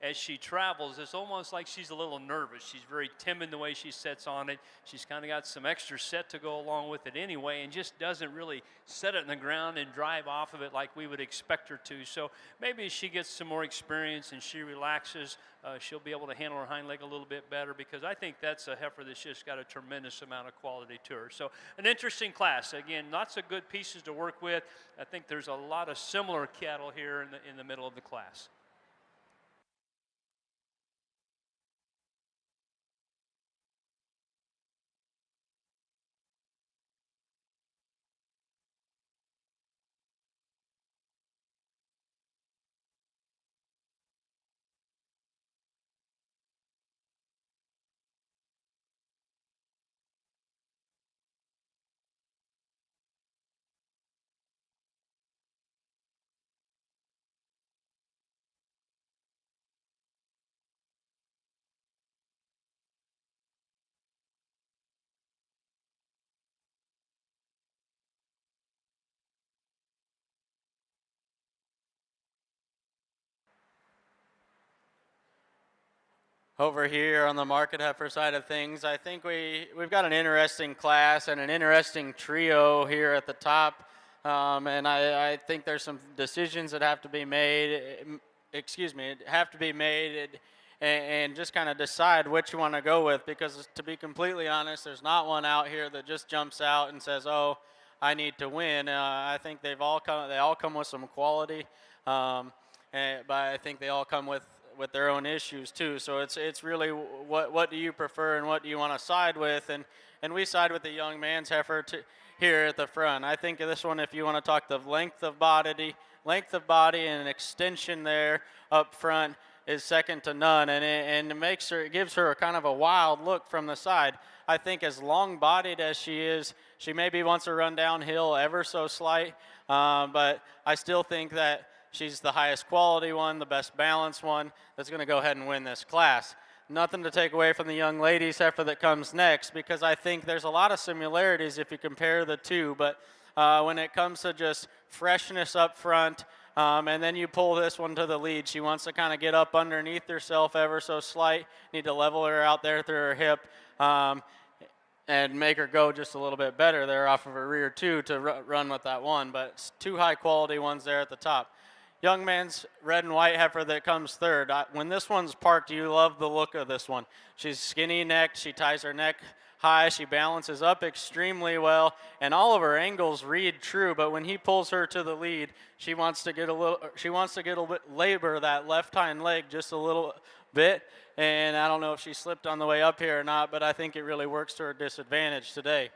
As she travels, it's almost like she's a little nervous. She's very timid the way she sits on it. She's kind of got some extra set to go along with it anyway, and just doesn't really set it in the ground and drive off of it like we would expect her to. So maybe as she gets some more experience and she relaxes, she'll be able to handle her hind leg a little bit better, because I think that's a heifer that's just got a tremendous amount of quality to her. So an interesting class. Again, lots of good pieces to work with. I think there's a lot of similar cattle here in the middle of the class. Over here on the market heifer side of things, I think we've got an interesting class and an interesting trio here at the top. And I think there's some decisions that have to be made, and just kind of decide which you want to go with, because to be completely honest, there's not one out here that just jumps out and says, oh, I need to win. I think they all come with some quality, but I think they all come with their own issues too. So it's really what do you prefer and what do you want to side with, and we side with the young man's heifer here at the front. I think this one, if you want to talk the length of body and an extension there up front, is second to none, and it gives her a kind of a wild look from the side. I think as long-bodied as she is, she maybe wants to run downhill ever so slight, but I still think that she's the highest quality one, the best balanced one, that's going to go ahead and win this class. Nothing to take away from the young lady's heifer that comes next, because I think there's a lot of similarities if you compare the two, but when it comes to just freshness up front, and then you pull this one to the lead, she wants to kind of get up underneath herself ever so slight, need to level her out there through her hip, and make her go just a little bit better there off of her rear too to run with that one, but it's two high quality ones there at the top. Young man's red and white heifer that comes third. When this one's parked, you love the look of this one. She's skinny necked, she ties her neck high, she balances up extremely well, and all of her angles read true, but when he pulls her to the lead, she wants to get a little bit labor that left hind leg just a little bit, and I don't know if she slipped on the way up here or not, but I think it really works to her disadvantage today.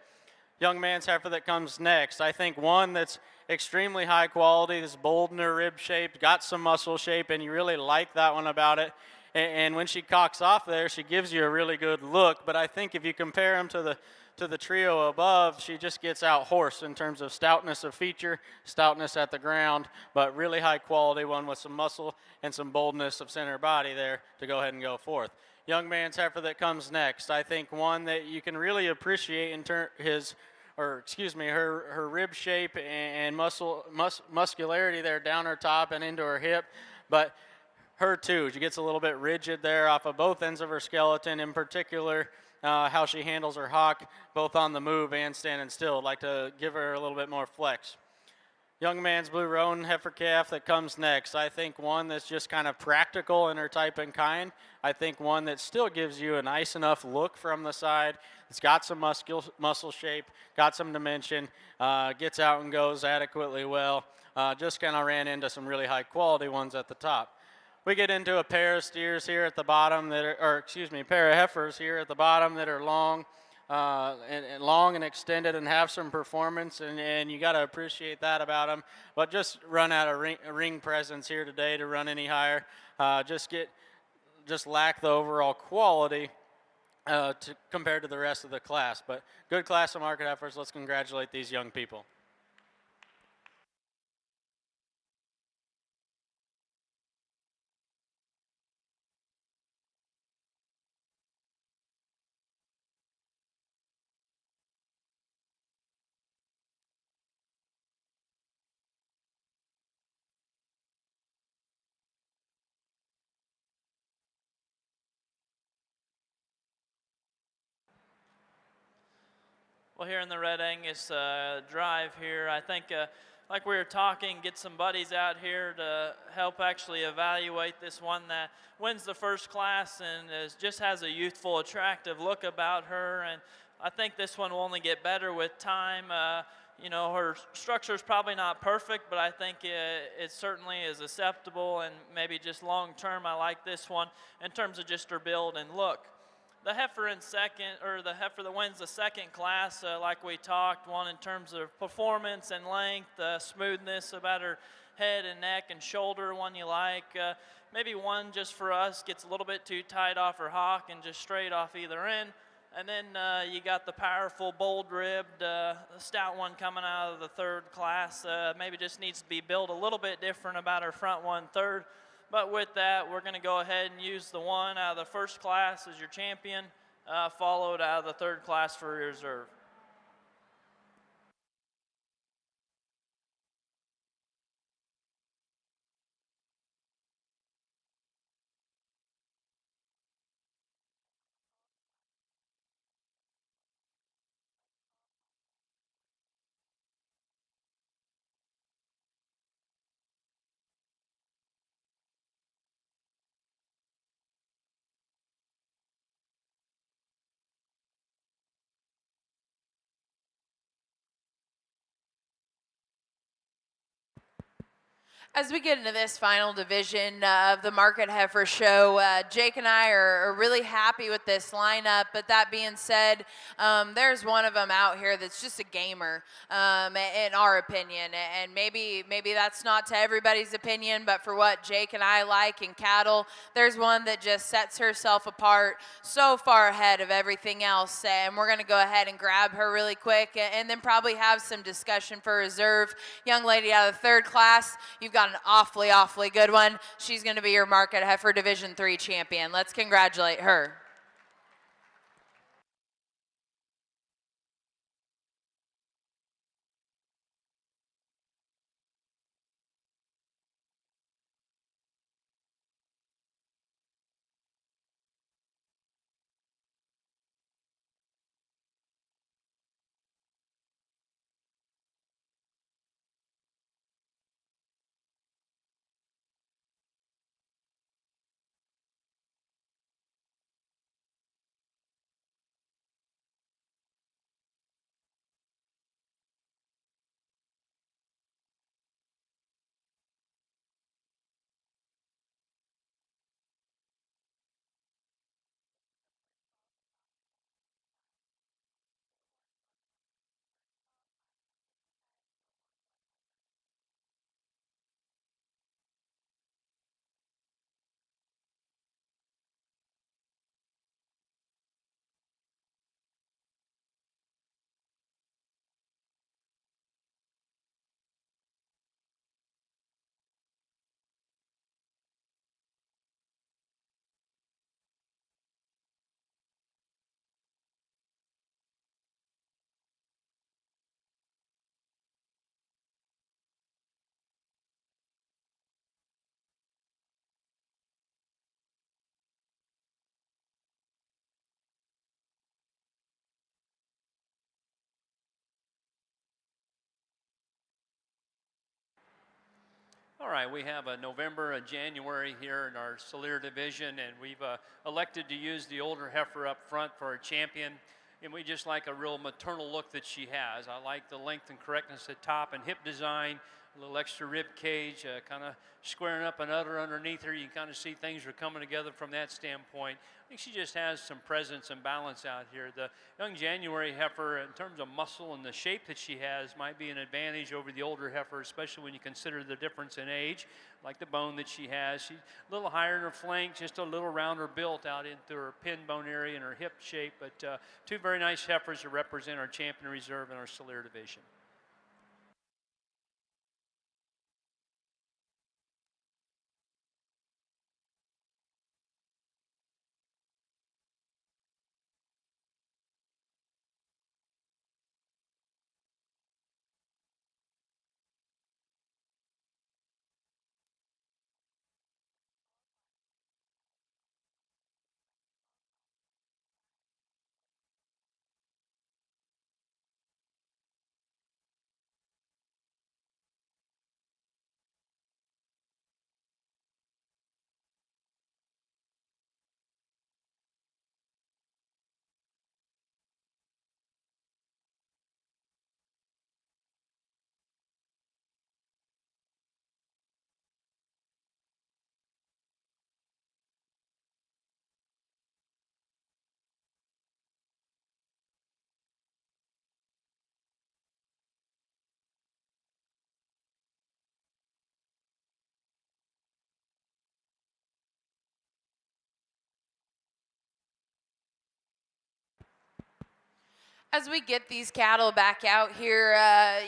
Young man's heifer that comes next, I think one that's extremely high quality, is bold in her rib shape, got some muscle shape, and you really like that one about it. And when she cocks off there, she gives you a really good look, but I think if you compare them to the trio above, she just gets out horsed in terms of stoutness of feature, stoutness at the ground, but really high quality one with some muscle and some boldness of center body there to go ahead and go forth. Young man's heifer that comes next, I think one that you can really appreciate in or excuse me, her rib shape and muscularity there down her top and into her hip. But her too, she gets a little bit rigid there off of both ends of her skeleton, in particular how she handles her hock, both on the move and standing still. I'd like to give her a little bit more flex. Young man's blue roan heifer calf that comes next. I think one that's just kind of practical in her type and kind. I think one that still gives you a nice enough look from the side. It's got some muscle shape, got some dimension, gets out and goes adequately well. Just kind of ran into some really high quality ones at the top. We get into a pair of steers here at the bottom that are, or excuse me, a pair of heifers here at the bottom that are long. And long and extended and have some performance, and you got to appreciate that about them. But just run out of ring presence here today to run any higher. Just lack the overall quality compared to the rest of the class. But good class of market heifers. Let's congratulate these young people. Well, here in the Red Angus drive here, I think like we were talking, get some buddies out here to help actually evaluate this one that wins the first class and just has a youthful, attractive look about her. And I think this one will only get better with time. You know, her structure is probably not perfect, but I think it certainly is acceptable, and maybe just long term, I like this one in terms of just her build and look. The heifer in second, or the heifer that wins the second class, like we talked, one in terms of performance and length, smoothness about her head and neck and shoulder, one you like. Maybe one just for us gets a little bit too tight off her hock and just straight off either end. And then you got the powerful, bold-ribbed, stout one coming out of the third class. Maybe just needs to be built a little bit different about her front one third. But with that, we're going to go ahead and use the one out of the first class as your champion, followed out of the third class for reserve. As we get into this final division of the Market Heifer Show, Jake and I are really happy with this lineup. But that being said, there's one of them out here that's just a gamer, in our opinion. And maybe that's not to everybody's opinion, but for what Jake and I like in cattle, there's one that just sets herself apart so far ahead of everything else. And we're going to go ahead and grab her really quick, and then probably have some discussion for reserve. Young lady out of the third class, you've got an awfully good one. She's going to be your Market Heifer Division III champion. Let's congratulate her. All right, we have a November and January here in our Salier division, and we've elected to use the older heifer up front for our champion. And we just like a real maternal look that she has. I like the length and correctness at top and hip design, a little extra rib cage, kind of squaring up and udder underneath her. You can kind of see things are coming together from that standpoint. I think she just has some presence and balance out here. The young January heifer, in terms of muscle and the shape that she has, might be an advantage over the older heifer, especially when you consider the difference in age, like the bone that she has. She's a little higher in her flank, just a little rounder built out into her pin bone area and her hip shape, but two very nice heifers to represent our champion reserve in our Salier division. As we get these cattle back out here,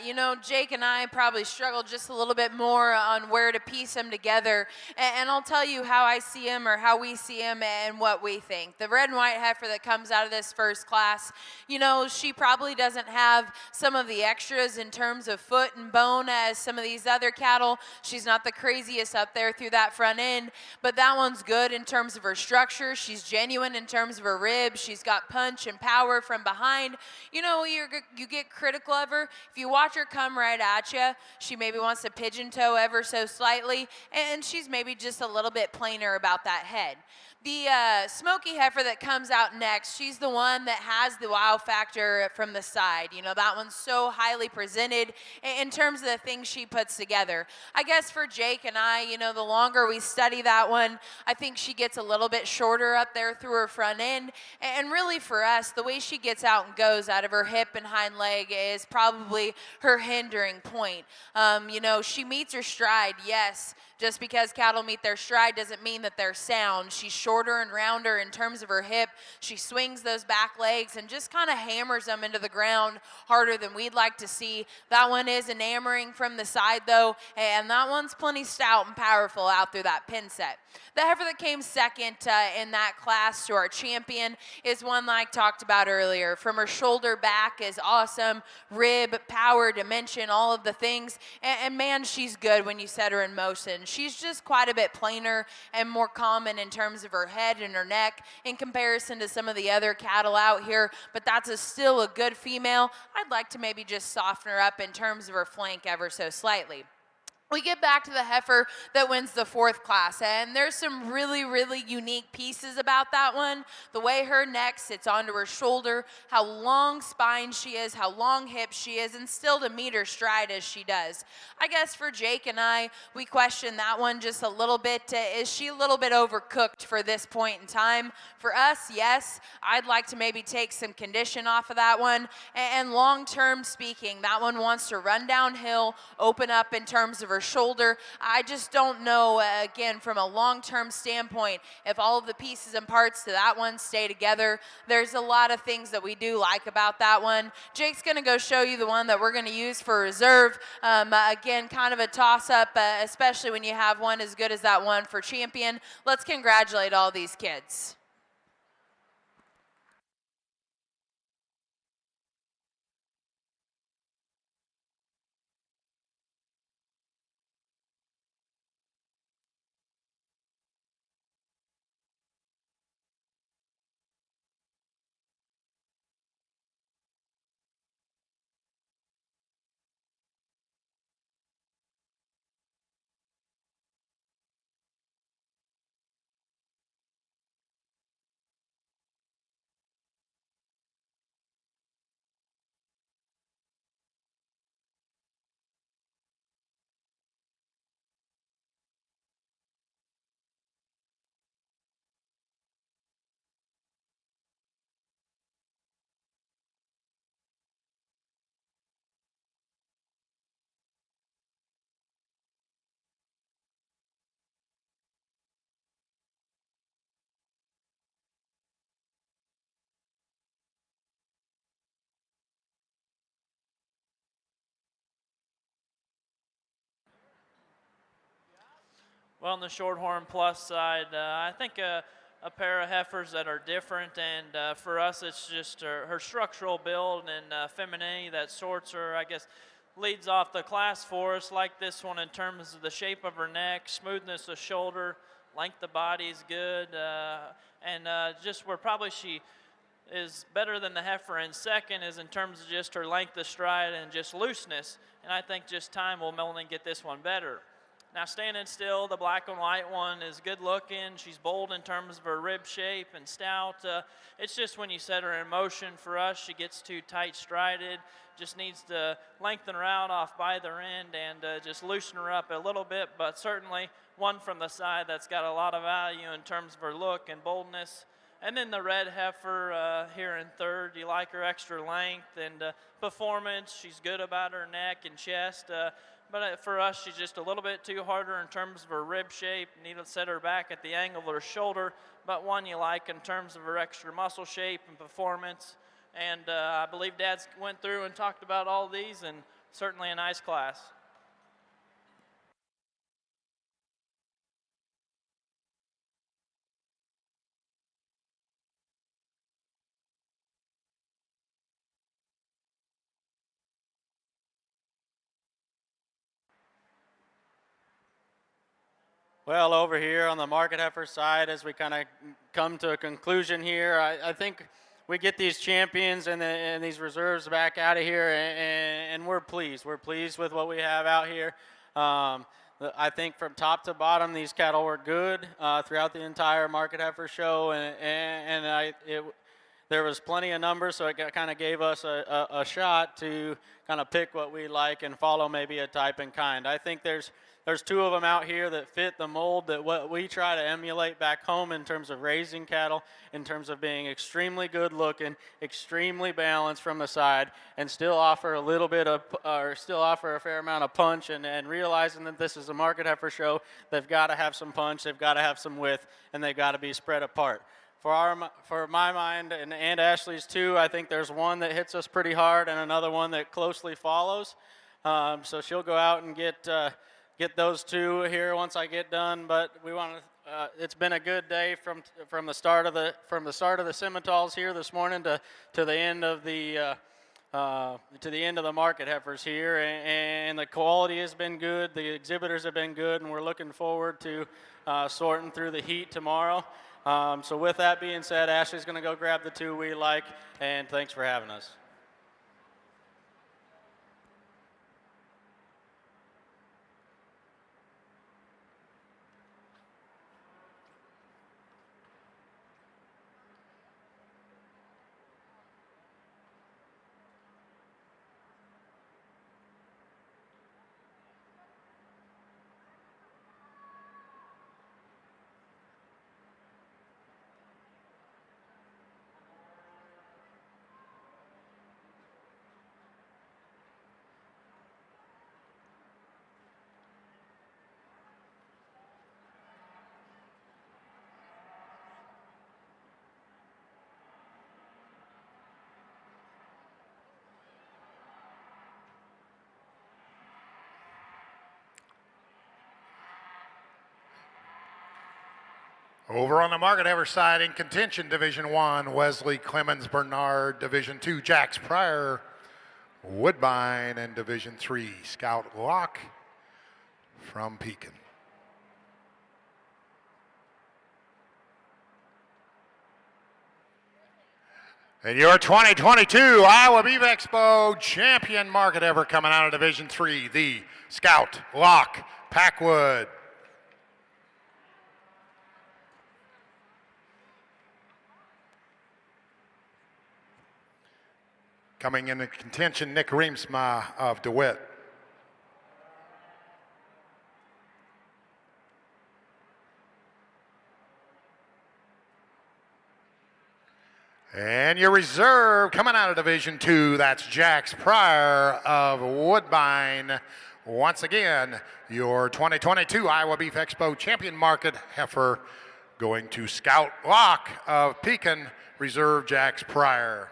you know, Jake and I probably struggled just a little bit more on where to piece them together. And I'll tell you how I see them or how we see them and what we think. The red and white heifer that comes out of this first class, you know, she probably doesn't have some of the extras in terms of foot and bone as some of these other cattle. She's not the craziest up there through that front end, but that one's good in terms of her structure. She's genuine in terms of her ribs. She's got punch and power from behind. You know, you get critical of her. If you watch her come right at you, she maybe wants to pigeon toe ever so slightly, and she's maybe just a little bit plainer about that head. The smoky heifer that comes out next, she's the one that has the wow factor from the side. You know, that one's so highly presented in terms of the things she puts together. I guess for Jake and I, you know, the longer we study that one, I think she gets a little bit shorter up there through her front end. And really for us, the way she gets out and goes out of her hip and hind leg is probably her hindering point. You know, she meets her stride, yes. Just because cattle meet their stride doesn't mean that they're sound. She's shorter and rounder in terms of her hip. She swings those back legs and just kind of hammers them into the ground harder than we'd like to see. That one is enamoring from the side though, and that one's plenty stout and powerful out through that pin set. The heifer that came second in that class to our champion is one like talked about earlier. From her shoulder back is awesome, rib, power, dimension, all of the things, and man, she's good when you set her in motion. She's just quite a bit plainer and more common in terms of her head and her neck in comparison to some of the other cattle out here, but that's still a good female. I'd like to maybe just soften her up in terms of her flank ever so slightly. We get back to the heifer that wins the fourth class, and there's some really, really unique pieces about that one. The way her neck sits onto her shoulder, how long spine she is, how long hips she is, and still to meet her stride as she does. I guess for Jake and I, we question that one just a little bit. Is she a little bit overcooked for this point in time? For us, yes. I'd like to maybe take some condition off of that one. And long-term speaking, that one wants to run downhill, open up in terms of her shoulder. I just don't know, again, from a long-term standpoint, if all of the pieces and parts to that one stay together. There's a lot of things that we do like about that one. Jake's going to go show you the one that we're going to use for reserve. Again, kind of a toss-up, especially when you have one as good as that one for champion. Let's congratulate all these kids. Well, on the Shorthorn Plus side, I think a pair of heifers that are different, and for us it's just her structural build and femininity that sorts her, I guess, leads off the class for us, like this one in terms of the shape of her neck, smoothness of shoulder, length of body is good, and just where probably she is better than the heifer in second is in terms of just her length of stride and just looseness, and I think just time will only get this one better. Now, standing still, the black and white one is good looking. She's bold in terms of her rib shape and stout. It's just when you set her in motion for us, she gets too tight strided. Just needs to lengthen her out off by either end and just loosen her up a little bit, but certainly one from the side that's got a lot of value in terms of her look and boldness. And then the Red Heifer here in third. You like her extra length and performance. She's good about her neck and chest. But for us, she's just a little bit too harder in terms of her rib shape. Need to set her back at the angle of her shoulder, but one you like in terms of her extra muscle shape and performance. And I believe Dad's went through and talked about all these, and certainly a nice class. Well, over here on the market heifer side, as we kind of come to a conclusion here, I think we get these champions and these reserves back out of here, and we're pleased. We're pleased with what we have out here. I think from top to bottom, these cattle were good throughout the entire market heifer show, there was plenty of numbers, so it kind of gave us a shot to kind of pick what we like and follow maybe a type and kind. I think there's two of them out here that fit the mold that what we try to emulate back home in terms of raising cattle, in terms of being extremely good looking, extremely balanced from the side, and still offer a little bit of, or still offer a fair amount of punch, and realizing that this is a market heifer show, they've got to have some punch, they've got to have some width, and they've got to be spread apart. For my mind, and Ashley's too, I think there's one that hits us pretty hard and another one that closely follows. So she'll go out and get those two here once I get done. But we want to. It's been a good day from the start of the Simitols here this morning to the end of the market heifers here, and the quality has been good. The exhibitors have been good, and we're looking forward to sorting through the heat tomorrow. So with that being said, Ashley's going to go grab the two we like, and thanks for having us. Over on the market heifer side in contention, Division 1, Wesley Clemens Bernard, Division 2, Jax Pryor, Woodbine, and Division 3, Scout Locke from Pekin. And your 2022 Iowa Beef Expo champion market heifer coming out of Division 3, the Scout Locke Packwood. Coming in contention, Nick Reemsma of DeWitt. And your reserve coming out of Division 2, that's Jax Pryor of Woodbine. Once again, your 2022 Iowa Beef Expo champion market heifer going to Scout Locke of Pekin, reserve Jax Pryor.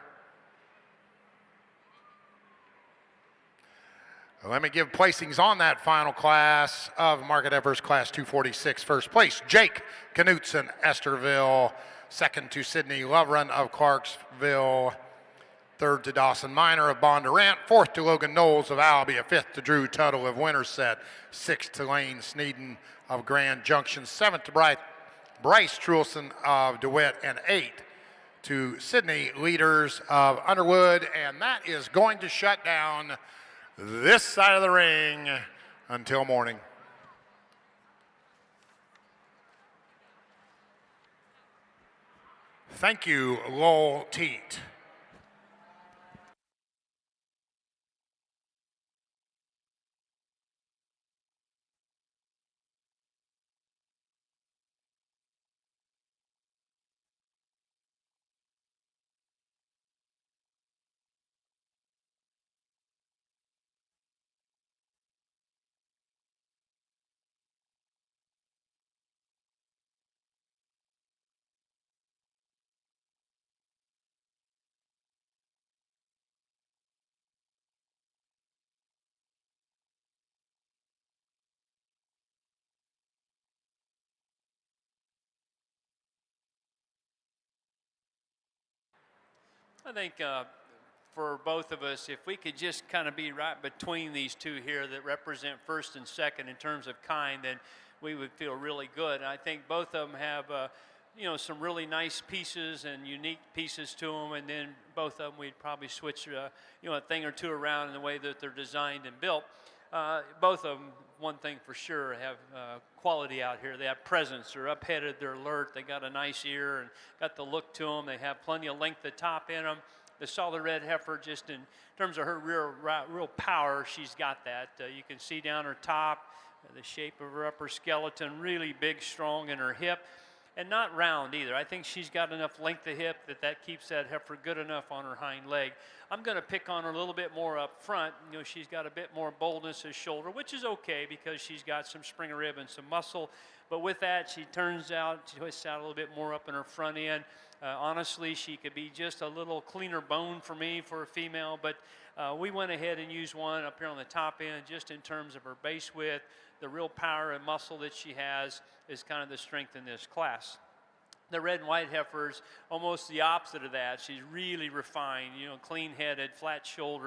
Let me give placings on that final class of Market Heifers, Class 246. First place, Jake Knutson, Esterville. Second to Sydney Loveron of Clarksville. Third to Dawson Miner of Bondurant. Fourth to Logan Knowles of Albia. Fifth to Drew Tuttle of Winterset. Sixth to Lane Sneeden of Grand Junction. Seventh to Bryce Trulson of DeWitt. And eighth to Sydney Leaders of Underwood. And that is going to shut down this side of the ring until morning. Thank you, Lowell Teat. I think for both of us, if we could just kind of be right between these two here that represent first and second in terms of kind, then we would feel really good. And I think both of them have, you know, some really nice pieces and unique pieces to them. And then both of them, we'd probably switch, you know, a thing or two around in the way that they're designed and built. Both of them, one thing for sure, have quality out here. They have presence. They're up-headed. They're alert. They got a nice ear and got the look to them. They have plenty of length at top in them. The solid red heifer, just in terms of her real power, she's got that. You can see down her top, the shape of her upper skeleton, really big, strong in her hip. And not round either. I think she's got enough length of hip that keeps that heifer good enough on her hind leg. I'm going to pick on her a little bit more up front. You know, she's got a bit more boldness as shoulder, which is okay because she's got some spring of rib and some muscle. But with that, she twists out a little bit more up in her front end. Honestly, she could be just a little cleaner bone for me for a female, but we went ahead and used one up here on the top end just in terms of her base width. The real power and muscle that she has is kind of the strength in this class. The red and white heifers, almost the opposite of that. She's really refined, you know, clean-headed, flat shouldered.